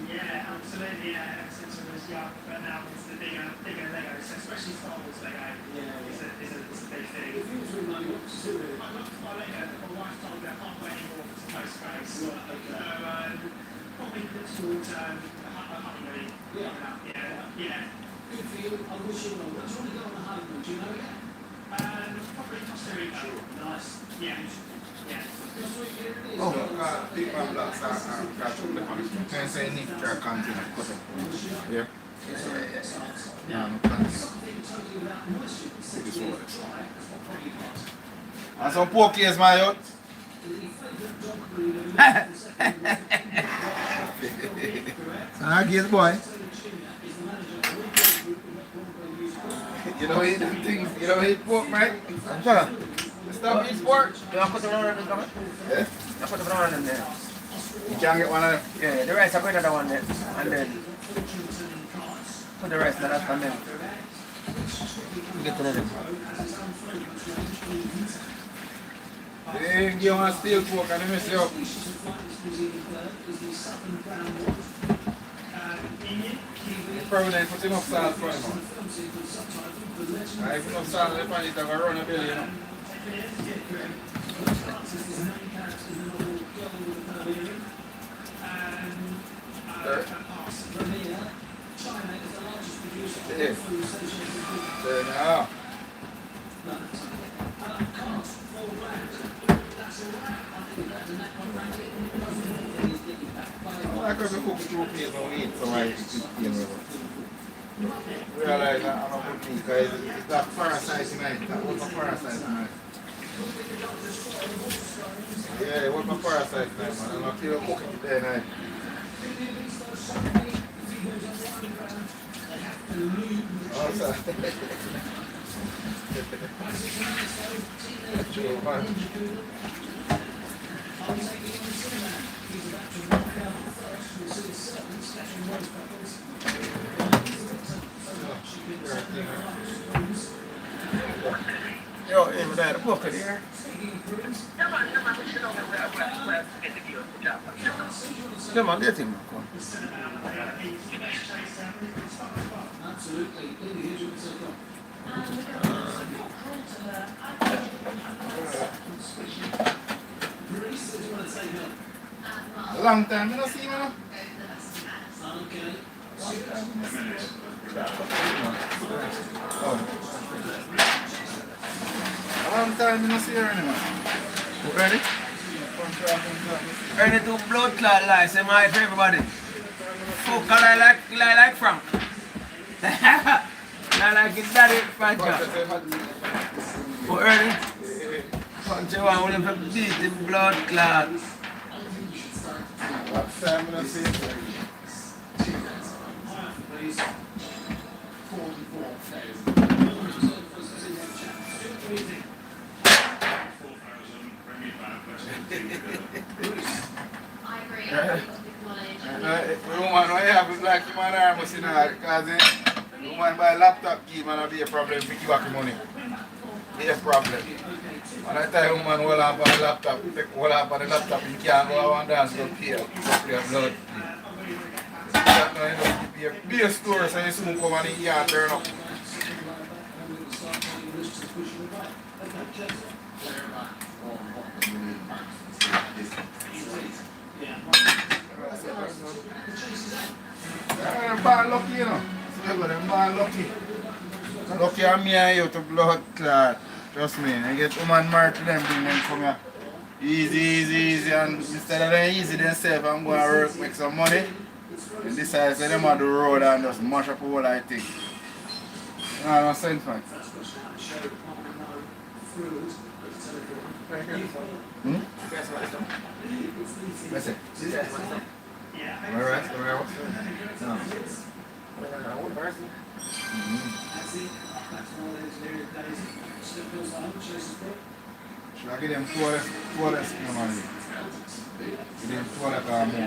Yeah, absolutely. Yeah, ever since I was young, but now it's the bigger Lego. So especially Star Wars Lego is a big thing. If you was with money, what would you do? I love my Lego. My wife told me I can't play anymore because of no space. Right, okay. So probably put towards a honeymoon. Yeah. Good for you. I wish you well. Where do you want to go on a honeymoon? Do you know yet? Probably Costa Rica. Nice. Yeah. Oh, people and blocks are from the country. Can you say need to continue? Yeah. No plans. This one. And some pokies, my youth. I guess, boy. You know he do things, you know he pork, right? I'm sorry. Stop eating pork. You want to put them around them? Yeah? You put them around them there. You can't get one of them? Yeah, the rice I put another one there. And then put the rest of that and then get to them. They give one steel pork and they mess you up. Probably they put enough salt for him. If enough salt they find it, they're going to run a belly, you know. I could be cooking 2 days a week, so I realize that I'm not cooking because it's that parasite tonight. That was a parasite tonight. Yeah, it was my parasite tonight, man. I'm not feeling cooking today night. Oh, true, man. Yo, even that a book in here. Come on, get him. Absolutely. A long time, you don't see me now? Okay. A long time, you don't see her anymore. Ready? Ready to blood clot lies, am I for everybody? Fuck like Frank. Not like his daddy, Frank. Oh, early? Country one will have beat the blood clot. What time will I see? I agree. We woman, why you have to black him on arm, because the woman buy a laptop key, man, will be a problem if you give back money. Be a problem. When I tell a woman hold on for the laptop, take hold on for the laptop, you can't go out and dance, go pay blood. That no, you know, be a store, so you soon come and you can't turn up. Bad lucky, you know. So you got bad lucky. Lucky and me and you to blood clot. Trust me. I get woman married to them, bring them come here. Easy, and instead of them easy themselves and go and work, make some money, and decide to them on the road and just mash up all I think. No sense, man. What's it? Alright. No. Should I give them two less money? Give them two like a month.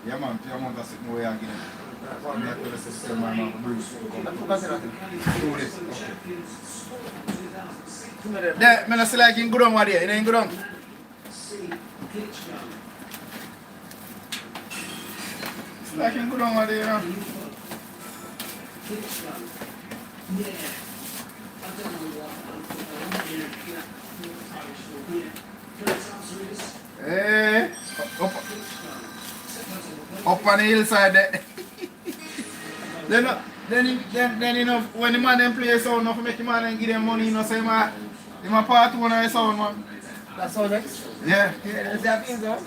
Yeah, man, 2 months of sitting away and give them. I have to sell my man for Bruce. Do this. Okay. There, I don't see like in good on what there. It ain't good on. It's like in good on what there, you know. Hey, up on the hillside there. then you know, when the man them play a sound, enough make the man and give them money, you know, so him a part one of the sound, man. That's all next? Yeah. That's that means, though.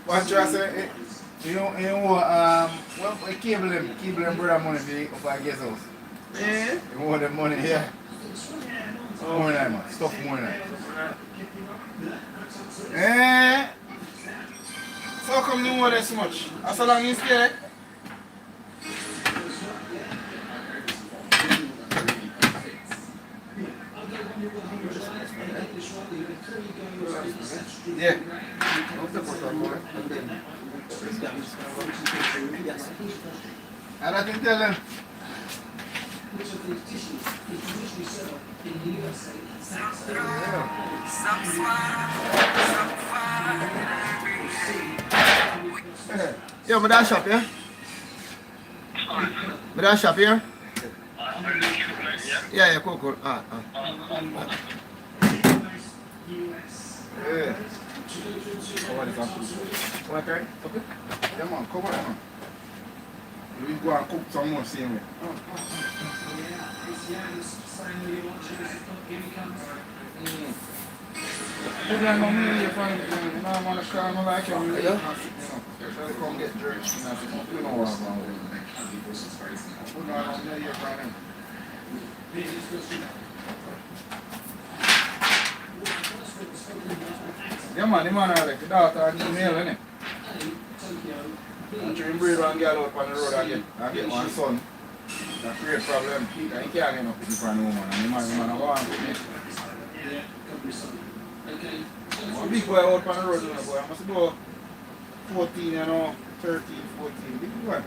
What you say? You know, well, cable them brother money for up at guest house. Yeah. You want them money, yeah. More than that, man. Stuff more than that. Eh? So come you want this much? As long as you stay. Yeah. And I can tell them. Yo, me that shop, yeah? Me that shop, yeah? Yeah, cool. Yeah. What, right? Okay. Yeah, man, come on, man. We go and cook some more same way. You don't know me, you find it, you know, I'm on the car, I'm like you. Yeah? Especially come get drenched and nothing. You know what I'm going to do. You know, I'm not here for them. Yeah, man, the man had like the daughter and email, innit? I'm trying to breed one girl out on the road again. I get one son. That create problem. He can't get enough people for no woman. And the man go on with me. One big boy out on the road, boy. I must go 14, you know, 13, 14. Big boy.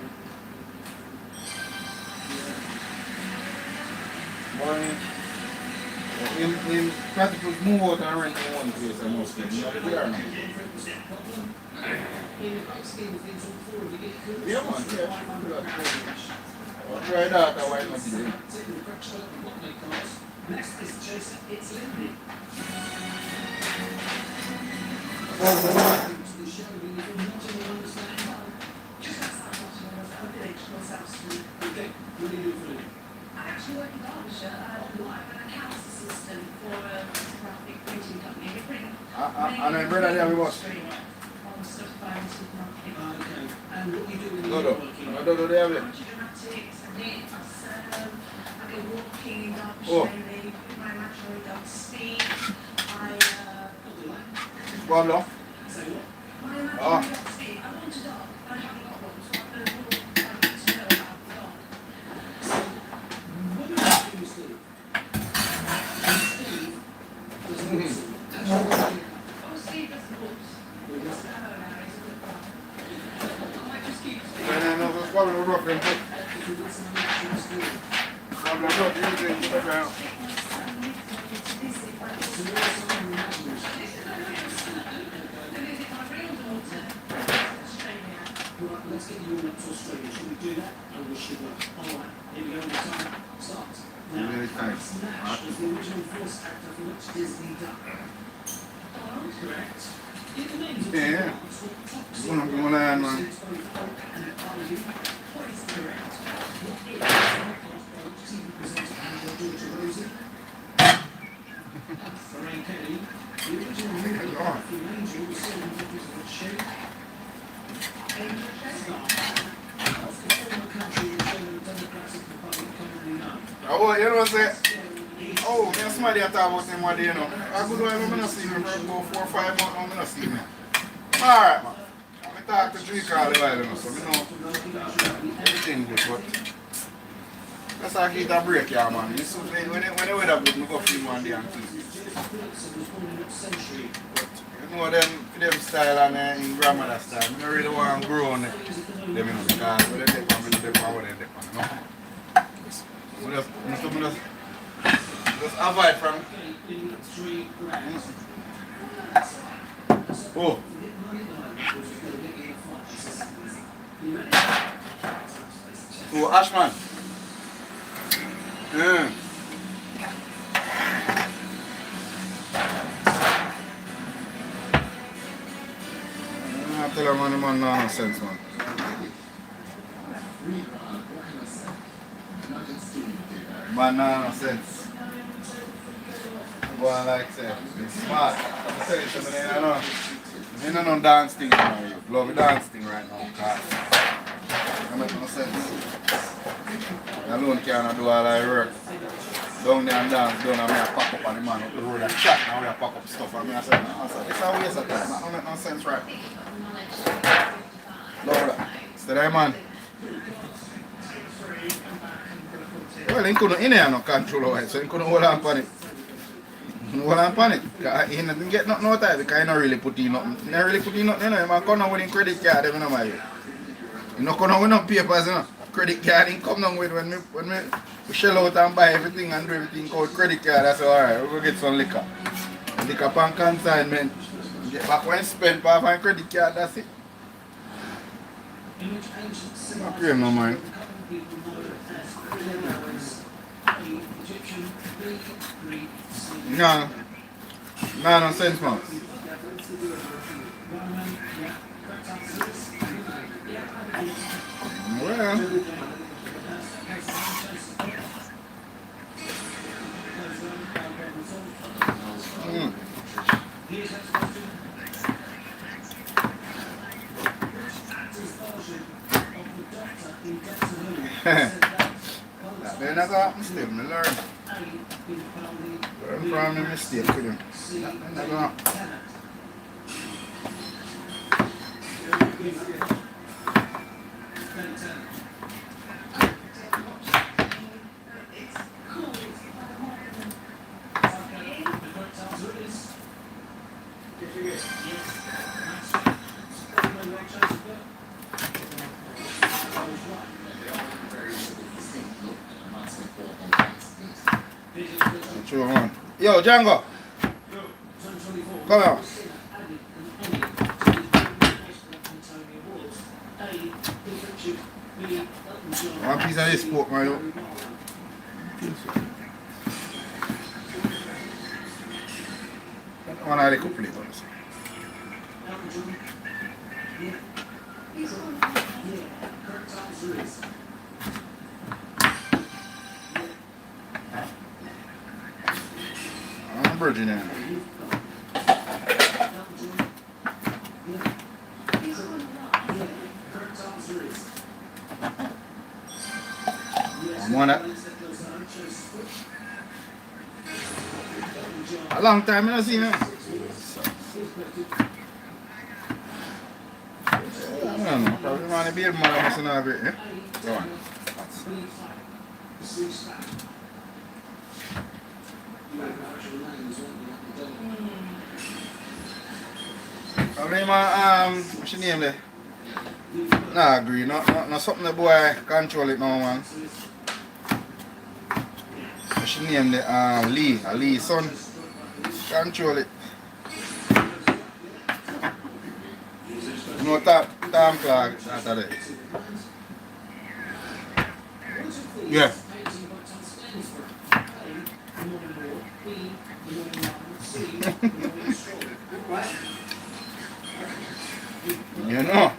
Boy, him practically move out and rent in one place and most things. You know, they are now. Yeah, man, yeah. I'll try that, why not do it? I actually work in Derbyshire, I'm an accounts assistant for a graphic printing company. And my brother there with us. No, no. No, they have it. Oh. One off. Ah. Let's get you all to Australia. Should we do that? I wish you luck. Alright, here we go. The time starts. Now, Really thanks. Nash was the original voice actor for which Disney dubbed. Correct. In the names of Yeah. What is correct? What is TV presenter and your daughter Rosie? Lorraine Kennedy, the original movie of the Angel was sold in copies of the shape. Oh, you know what I'm saying? Oh, me and somebody talk about him one day, you know. I good while I'm not see him for about 4 or 5 months, I'm not see him. Alright, man. I talk to Drake all the while, you know, so I know everything good, but let's not get a break here, man. You see, when the weather good, I go film one day and keep. You know them style and in grandmother style. I don't really want to grow on them, you know, because when they take on, what they take on, you know. Just avoid from. Oh. Oh, Ashman. Yeah. I tell him, man, no sense, man. Man, no sense. Go on like say, it's smart. I tell you something, I don't know dance thing, you know. Love the dance thing right now, because it makes no sense. You alone can't do all that work. Down there and dance, down and I pack up on the man up the road and chat, and we pack up stuff and I say, it's a waste of time, that don't make no sense, right? Love that. Stay there, man. Well, he couldn't in there no control of it, so he couldn't hold on panic. Hold on panic. He didn't get nothing out of it because he not really put in nothing. He not really put in nothing, you know. He come down with his credit card, you know, my way. He not come down with no papers, you know. Credit card he come down with when we shell out and buy everything and do everything called credit card. I say, alright, we'll go get some liquor. Liquor pan consignment. Get back when spend for my credit card, that's it. Not paying no mind. No sense, man. Well, then that's what still me learn. Learn from the mistake with him. That's what Yo, Django. Come on. One piece of this pork, man. One of the complete ones. I'm virgin now. want that? A long time I don't see him. I don't know. Probably want to be a mother must not have it, yeah? Go on. I mean, what's your name there? Nah, agree. No, something the boy control it now, man. What's your name there? Lee's son. Control it. No Tom Clark after that. Yeah. You know.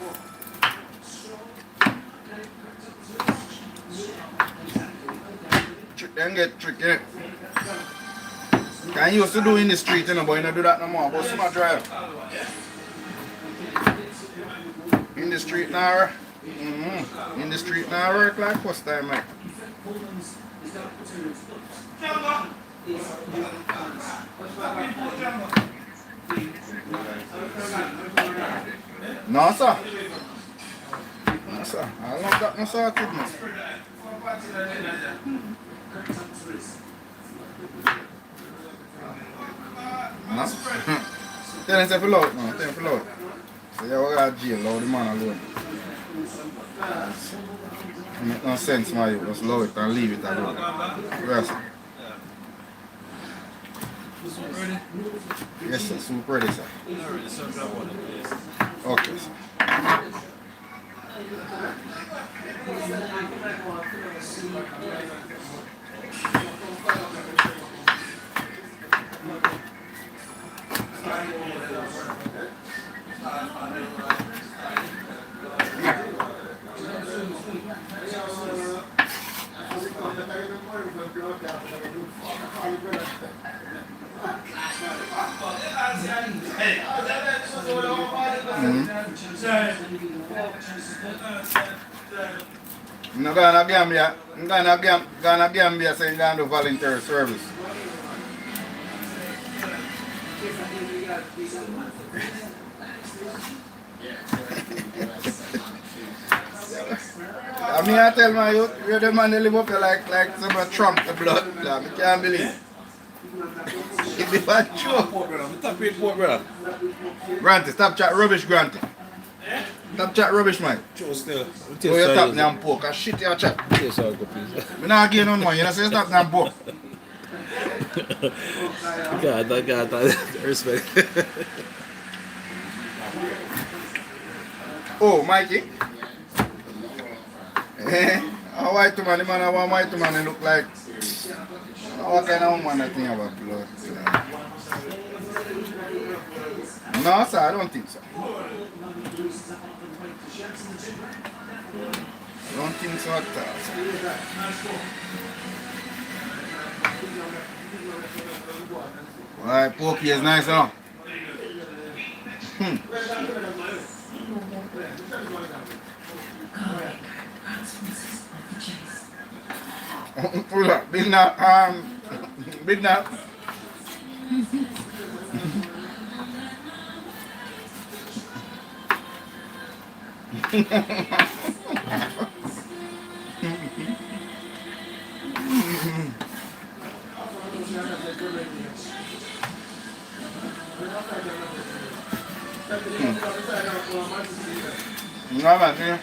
Trick then get trick, yeah. Can you used to do in the street, you know, but you don't do that no more. Go smart drive. In the street now, in the street now work like first time, mate. No, sir. No, sir. I love that, no, sir, kidness. No? Tell him to pull out, man. Tell him to pull out. So, yeah, we got jail, allow the man alone. It make no sense, man. You just allow it and leave it alone. Yes. Yes, sir. Soup ready, sir. Okay, sir. I'm not going to Gambia. I'm going to Gambia saying I'm going to do volunteer service. I mean, I tell my youth, you're the man that live up here like some Trump the blood. I can't believe. It's a bad joke. Stop it, brother. Granty, stop chat rubbish, Granty. Stop chat rubbish, man. Joe still. Oh, you tap me and poke. Shit, you chat. Yes, I'll go, please. I'm not getting on one. You know, say stop me and poke. God, respect. Oh, Mikey. A white man, the man, a white man, he look like. What kind of woman I think about blood? No, sir, I don't think so. I don't think so at all. Alright, Pokey is nice, huh? Pull up, big nap, big nap. No, man, yeah.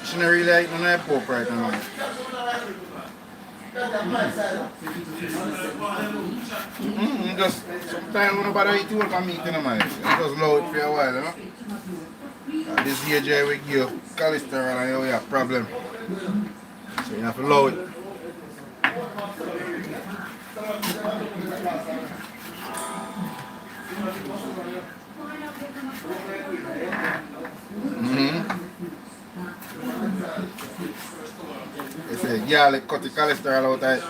She not really like none of that pork right now. Just sometimes when nobody eat too much meat in the man. Just allow it for a while, you know. This age will give you cholesterol and you have a problem. So you have to allow it. They say garlic cut the cholesterol out of it.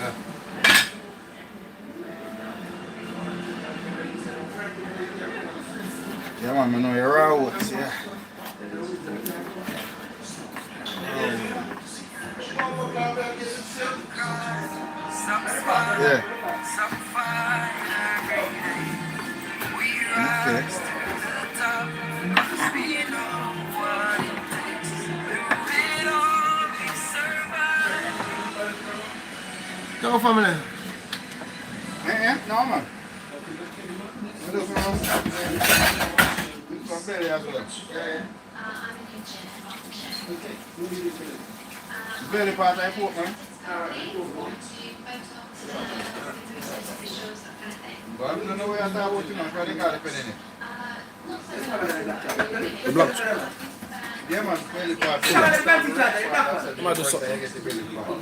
Yeah. Yeah, man, I know you're out, yeah. Yeah. Okay. Go family. Yeah, no man. I do some belly as well. Yeah. Belly part I put, man. But I don't know where I thought about you, man, because they got the pen in it. The block. Yeah, man, belly part. I might do something. I get the belly part.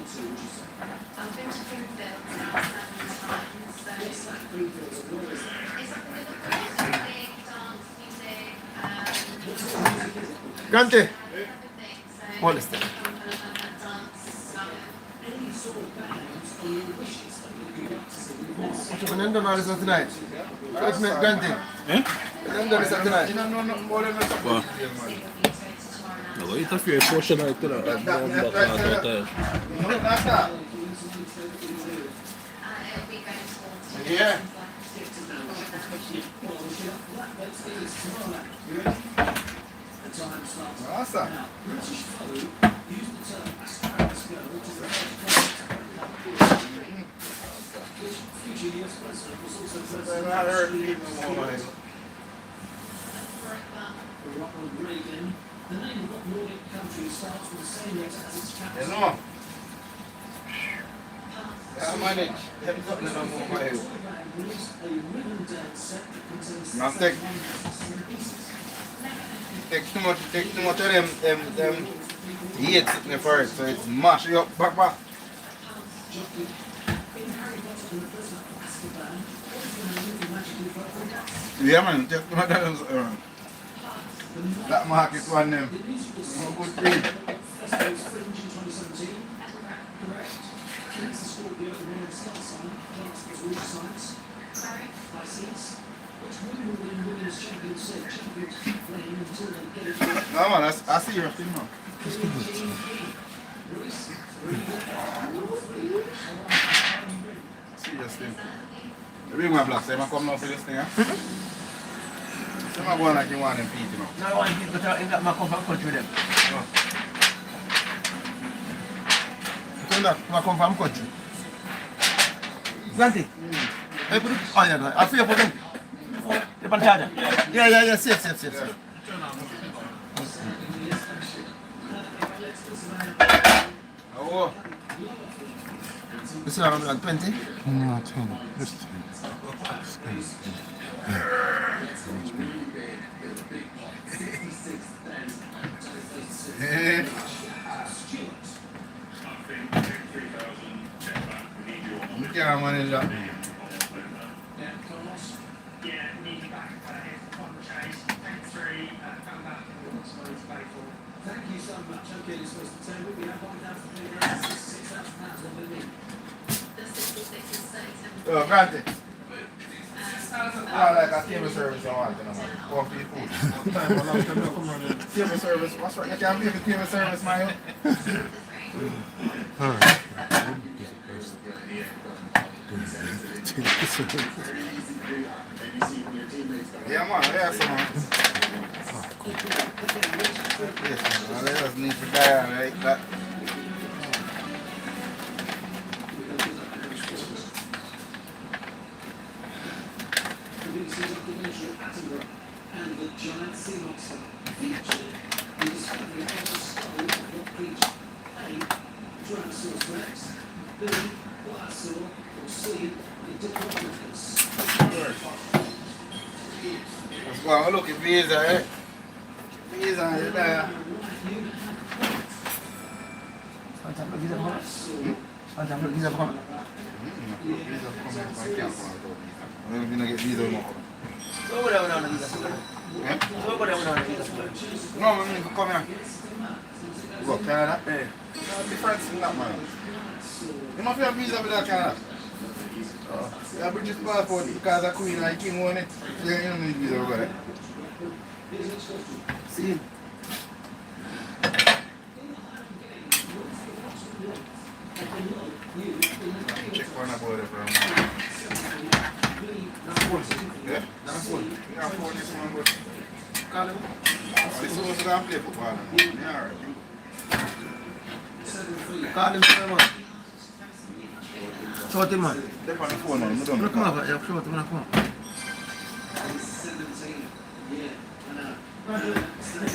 Gante. What is that? What you going to do all this tonight? What's meant Gante? Eh? What you do this tonight? Well, no, it's a fair portion of it. Yeah. Awesome. The name of what Nordic country starts with the same letter as its capital. You know. I manage. Now take too much of them hate sitting for it, so it's mash you up back. Yeah man, take too much of them. That market one them. No good thing. No man, I see your thing now. See your thing. You bring my black, so you come now for this thing, huh? So I'm going like you want them feet, you know. No, I want people to talk in that my come from country them. So that I come from country. Gante. Hey, put it. Oh yeah, no. I feel for them. The pantada. Yeah, safe. Oh. This is around 20? No, 10. Just 10. You can't manage that. Thank you so much. Okay, this was the time. We have £1,000 £6,000. Oh, granted. Like a table service I want, you know, man. Coffee, food. Table service, what's right? You can't pay for table service, man. Alright. Yeah, man, yes, man. Yes, man, they just need to die like that. And the giant sea monster featured the discovery of the skull of what creature? A. Tyrannosaurus Rex. B. Pliosaur. Or C. The Diplodocus. Let's go and look at Visa, eh? Visa is there. Visa for I'm going to get Visa more. So what are we on the visa? No, we need to come here. Go Canada? Yeah. Difference in that, man. You must have a visa with that Canada. Yeah, British passport because the Queen and King won it. So you don't need visa over there. See? Check one about it from yeah? That's one. You have phone this one, but call him. This one was going to play football. Yeah, alright. Call him, man. Shout him, man. They're on the phone, man. Look him over. Yeah, shout him, man. Come on.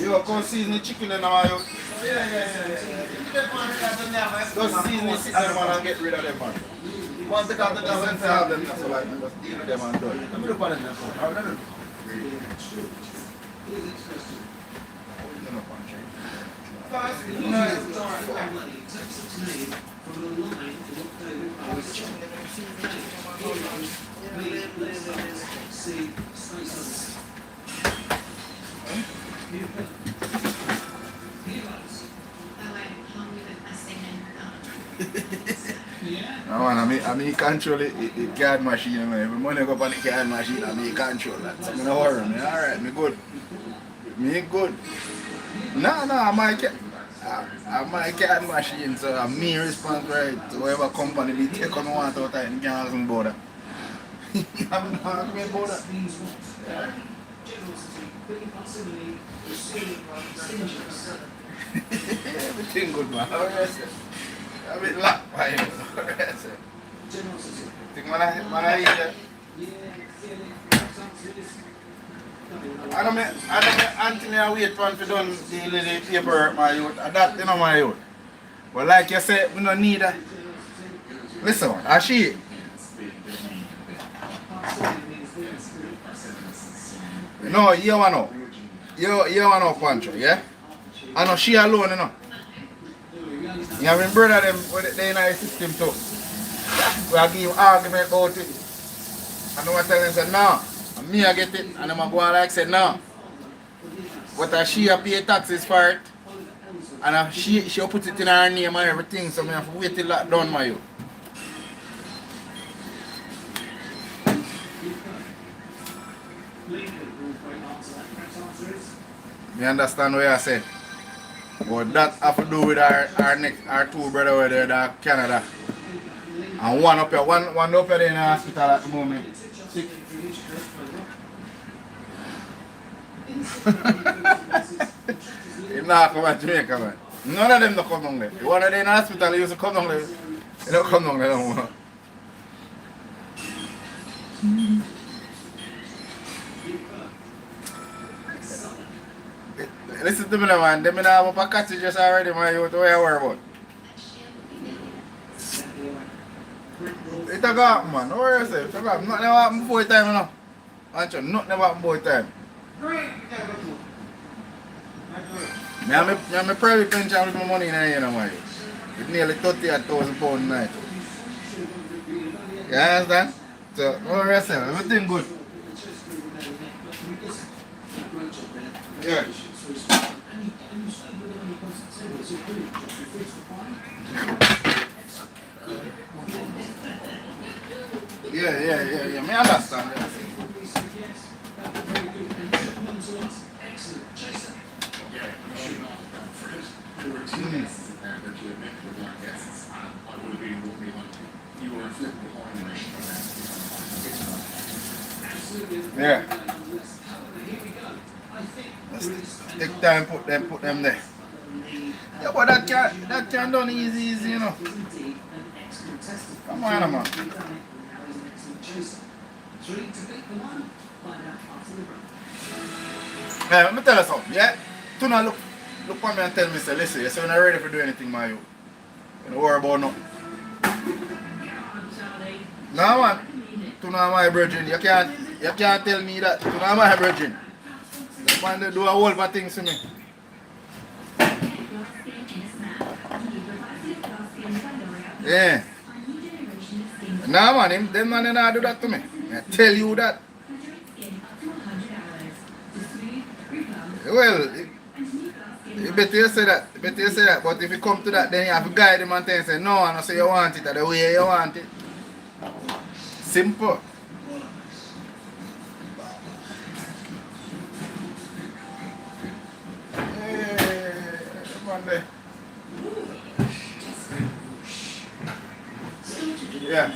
Yo, come season the chicken in our yo. Just season the chicken man and get rid of them, man. Once they got the dozen to have them, so like, just deal with them and done. Let me look at them now. Let me look. No man, I mean control the card machine, man. Every money go on the card machine, I mean control that. So I'm not worry, man. Alright, me good. Me good. No, I'm my card machine, so I'm me responsible right to whatever company they take on want out of the can't border. I'm not going to border. Everything good, man. How are you, sir? A bit locked by him. Think man I eat that. I don't Anthony I wait for to done the paperwork, my youth. That you know my youth. But like you said, we don't need that. Listen, I see. No, you want to know. You want to know, Pancho, yeah? I know she alone, you know. You have been brother them with the in the system too. We are giving argument about it. I know I tell them say no. And me I get it and I'm go like say no. But she pay taxes for it. And she put it in her name and everything, so I have to wait till that done my you. You understand what I say? But that have to do with our two brothers over there that Canada. And one up here in the hospital at the moment. Sick. He's not come to Jamaica, man. None of them don't come down there. One of them in the hospital, he used to come down there. He don't come down there no more. Listen to me now, man. Them have up a catch just already, man. What you worry about? It a go happen, man. Don't worry yourself. It a go happen. Nothing ever happen before time, you know. Ancho, nothing ever happen before time. Me have my private pension with my money in here, man. It's nearly £38,000 a night. You understand? So, don't worry yourself. Everything good. Yeah. Yeah. Me understand that. Yeah. Let's take time, put them there. Yeah, but that can done easy, you know. Come on, man. Hey, let me tell you something, yeah? Do not look at me and tell me, say, listen, so you're not ready for do anything, my you. You don't worry about nothing. No, man. Do not my virgin. You can't tell me that. Do not my virgin. You man, they do a whole lot of things to me. Yeah. No, man, them man they not do that to me. I tell you that. Well, You better you say that. But if you come to that, then you have to guide him and tell him, say, no, I don't say you want it, or the way you want it. Simple. Yeah.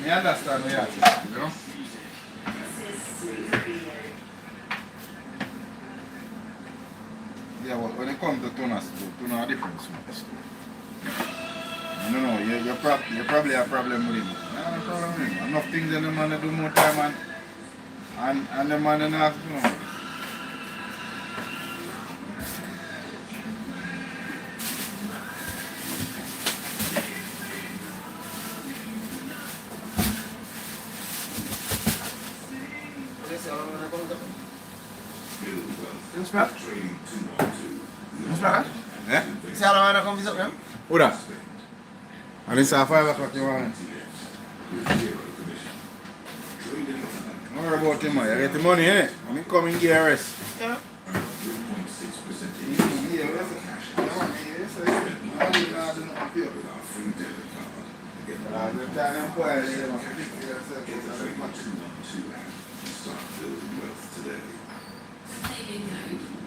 I understand what you have to say, you know? Yeah, but when it comes to tuna stew, tuna are different stew. No, you probably have a problem with him. I have a problem with him. Enough things that the man do more time and the man don't have to know. Eh? See how long I come visit them? Who that? And it's at 5 o'clock you want. Don't worry about him, man. You get the money, innit? And he come in gear rest. Yeah.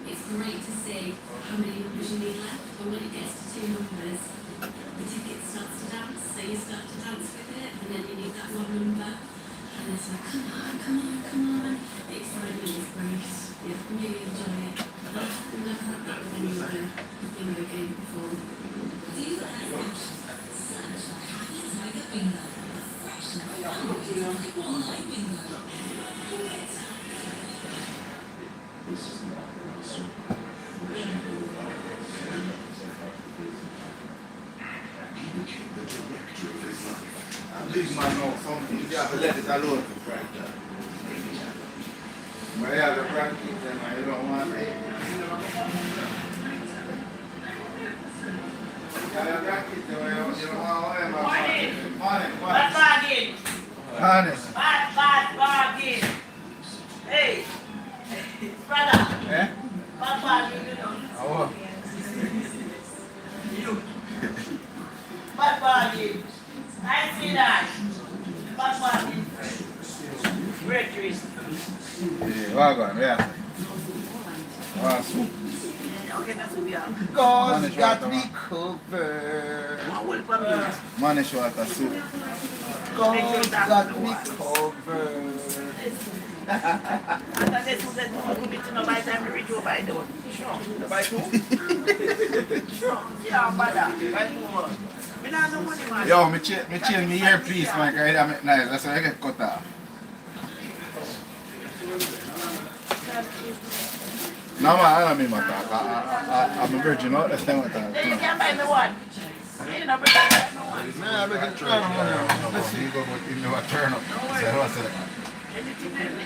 It's great to see how many numbers you need left, but when it gets to 2 numbers, the ticket starts to dance, so you start to dance with it, and then you need that one number, and it's like, come on. The excitement is great. Yeah, really enjoy it. I've never had that with any other bingo game before. Do you have such a happy tiger bingo? Fresh and fun. People like bingo. Big man know something, you have to let it alone. But you have to practice them and you don't want it. You have to practice them and you don't want whatever. Bad bargain. Honest. Bad bargain. Hey, brother. Eh? Bad bargain, you know. Oh. Bad bargain. I see that. Bad bargain. Great twist. Yeah, wagon, yeah. Awesome. Okay, that's what we are. God's got me covered. Manish water soup. God's got me covered. And then this was a good bit to by the time we reach over by the one. Sure. By two? Sure. Yeah, brother. By two. We don't know money, man. Yo, me change me earpiece, man, because I make nice. That's why I get cut off. No, man, I don't mean my talk. I'm a virgin, no? That's not what I talk. Then you can buy me one. You know, but I don't know one. Man, I better turn on one. You go into a turn up. So what's it?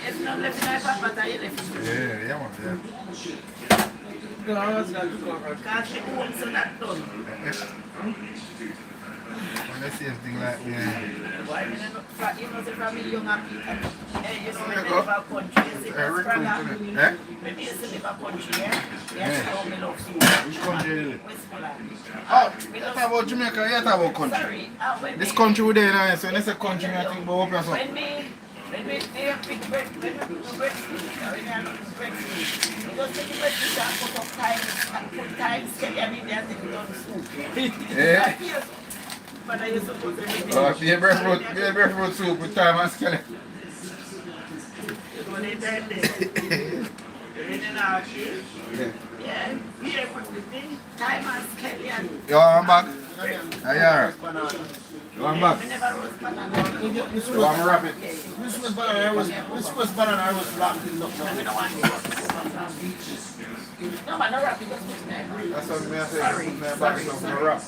It's not left in my papa, I left. Yeah, man, yeah. God's got me covered. Can't take home, so that's done. When they say things like, yeah. Why, you know, the family young people. Hey, you know, when they live a country, you see the Spraggabenz. Eh? When they used to live a country, yeah? Yes, you know, me love food. Which country do you live? Westmoreland. Oh, you talk about Jamaica, you talk about country. Sorry. This country we're there now, so when they say country, I think about what When we pick bread, when we put bread food, when we have bread food, we just take the bread food and put up time, scale them in there and take it on soup. Yeah. But I used to put it in Oh, be a breadfruit soup with time and skeleton. When they time there. In and out. Yeah. Here put the thing, time and skeleton. Yo, I'm back. Yeah. Yo, I'm back. We never roast banana. This Yo, I'm wrap it. was banana. I was locked in the. We don't want it. No, man, no rap, you just put me. That's what I say. Sorry. Put me back in the rap.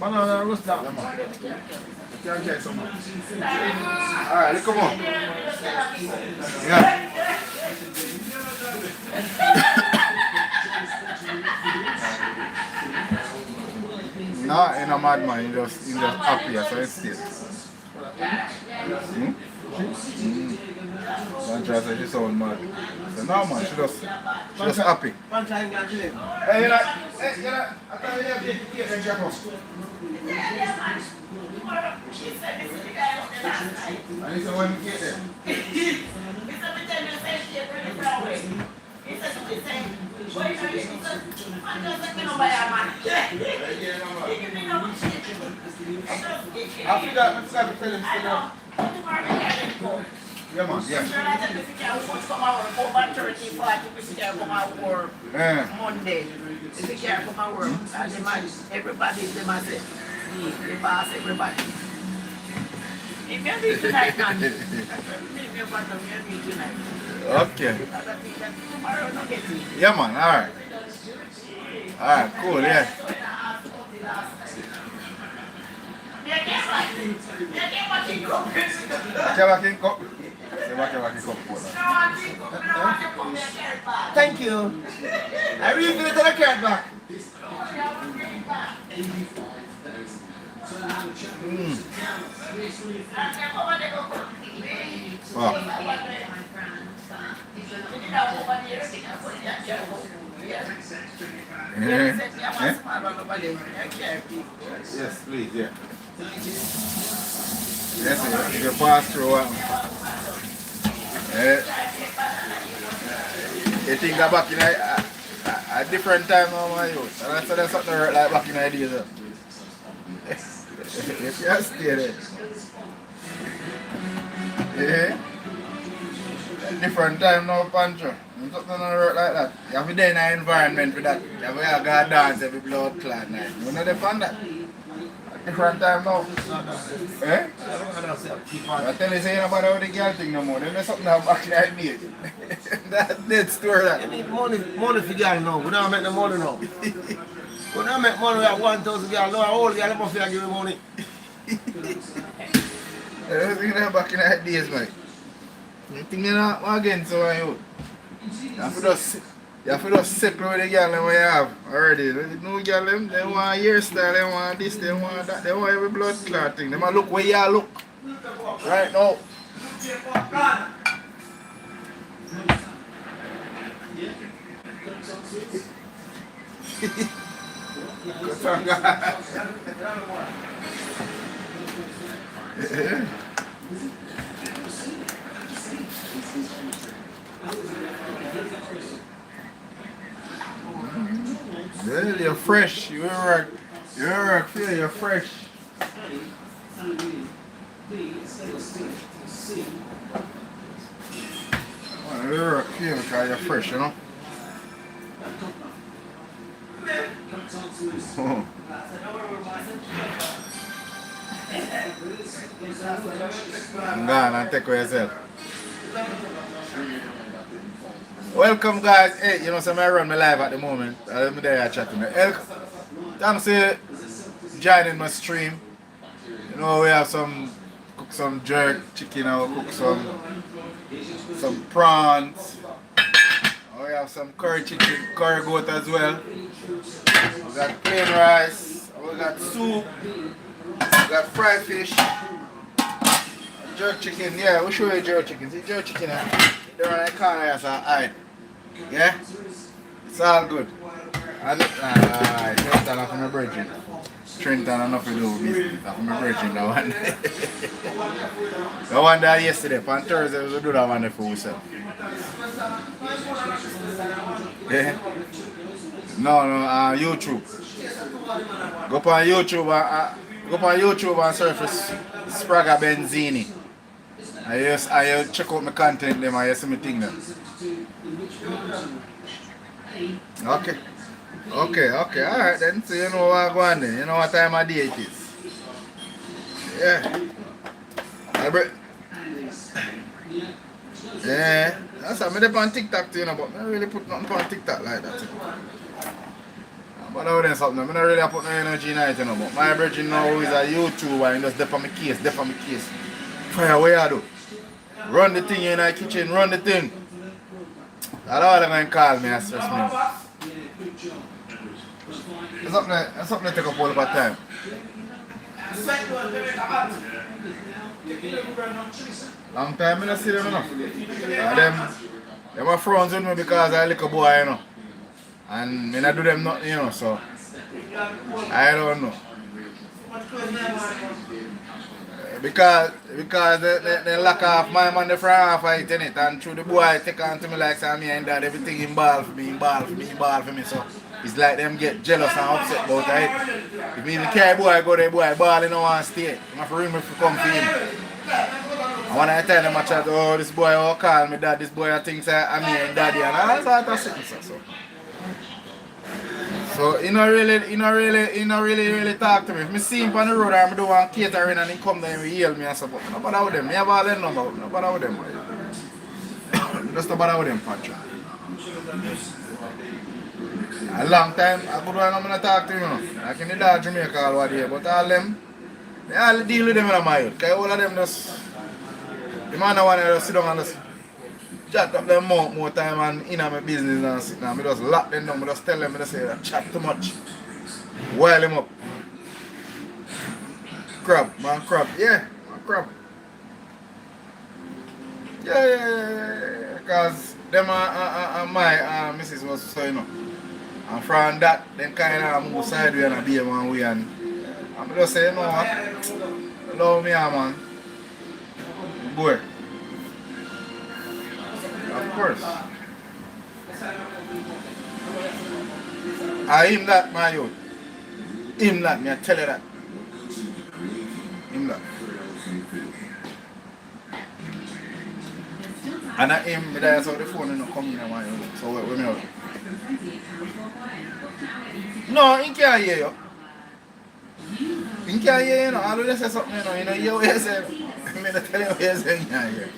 But no, what's that? You can't get some. Alright, come on. Yeah. No, in a madman, you just happy, so it's still. Don't try to say she sound mad. So no man, she just happy. Hey, you know, I thought you have to get them jack up. And he said when we get there. After that, let's have to tell him still. Yeah, man, yeah. Monday. If you care for my work, everybody, they must say, the boss, everybody. If you be tonight, man. Okay. Yeah, man, alright. Alright, cool, yeah. Thank you. I really feel the carrot back. Wow. Yes, please, yeah. Yes, if you pass through you think that back in a different time now, my youth. And I said there's something like back in the days. You can't stay there. Yeah. Different time now, Pancho. Something don't work like that. You have to be in an environment for that. You have to go dance every blood clot night. You know they find that. Different time now. Eh? I tell you, say you about how the girl thing no more. There's something that back in the days. That's dead story that. You need money for girl now. We don't make no money now. We don't make money, we have 1,000 girl. No, all girl must give you money. There's something that back in the days, man. You think you're not again, so are you? You have to just settle with the girl that you have already. No girl, they want hairstyle, they want this, they want that, they want every blood clot thing. They want look where you look. Right now. Good on God. Well, you're fresh. You're work, feel you're fresh. Well, you're work, feel because you're fresh, you know. Oh. I'm gone and take away yourself. Welcome guys. Hey, you know, so I run my live at the moment. I'm there chatting. Thanks for joining my stream. You know, we have cook some jerk chicken, or cook some prawns. We have some curry chicken, curry goat as well. We got plain rice. We got soup. We got fried fish. Jerk chicken. Yeah, we'll show you jerk chicken. See jerk chicken there on the corner as I hide. Yeah? It's all good. Trenton off my virgin. Trenton enough to do business off my virgin that one. The one that yesterday, on Thursday we do that one for yourself. Yeah? No, YouTube. Go on YouTube and search for Spraggabenz Small. I check out my content them, I see my thing there. Okay, alright then, so you know what going on then, you know what time of day it is. Yeah. Yeah, That's why I'm on TikTok too, you know, but I don't really put nothing on TikTok like that. But now then something, I don't really put no energy in it, you know, but my brethren now is a YouTuber and just dip on my case. Fire, what you do? Run the thing in the kitchen, run the thing. That's all they're going to call me and stress me. It's something to take up all of our time. Long time I don't see them enough. Them are friends with me because I'm a little boy, you know. And I don't do them nothing, you know, so I don't know. Because they lock off my man the front half of it, innit? And through the boy take on to me like say me and dad, everything involved for me. So it's like them get jealous and upset about it. If me the care boy go there, boy ball in no one stay. I'm have to ring me to come for him. And when I tell them I chat, oh this boy will call me dad, this boy thinks I'm me and daddy and all sorts of things. So he not really talk to me. If I see him on the road and I do one catering and he come there and he hail me and stuff, no bother with them. I have all them number, no bother with them. Just no bother with them, Patrick. A long time, a good one I'm going to talk to him, you know. Like in the dog Jamaica all what day, but all them, I all deal with them in my youth. Because all of them just, the man I want to just sit down and just chat up them mouth more time and in my business and sit down. I just lock them down, I just tell them, I just say, chat too much. While him up. Crab. Yeah, man, crab. Yeah. Because them and my missus was so, you know. And from that, them kind of move sideways and be one way and I'm just saying, you know what? Love me, man. Boy. Of course. I him that, my youth. Him that, me I tell you that. Him that. And I him, but I saw the phone and not come in, my youth. So wait me out. No, he can't hear you. He can't hear you, know. All of this say something, you know. You know, hear what you say. I mean, I tell you what you say, he can't hear.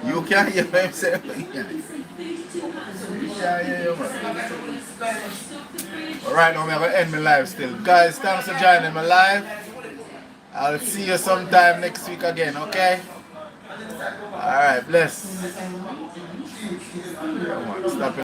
You can't hear what I'm saying, but he can't hear. He can't hear you, man. But right now, I'm going to end my live still. Guys, thanks for joining my live. I'll see you sometime next week again, okay? Alright, bless. Come on, stop it.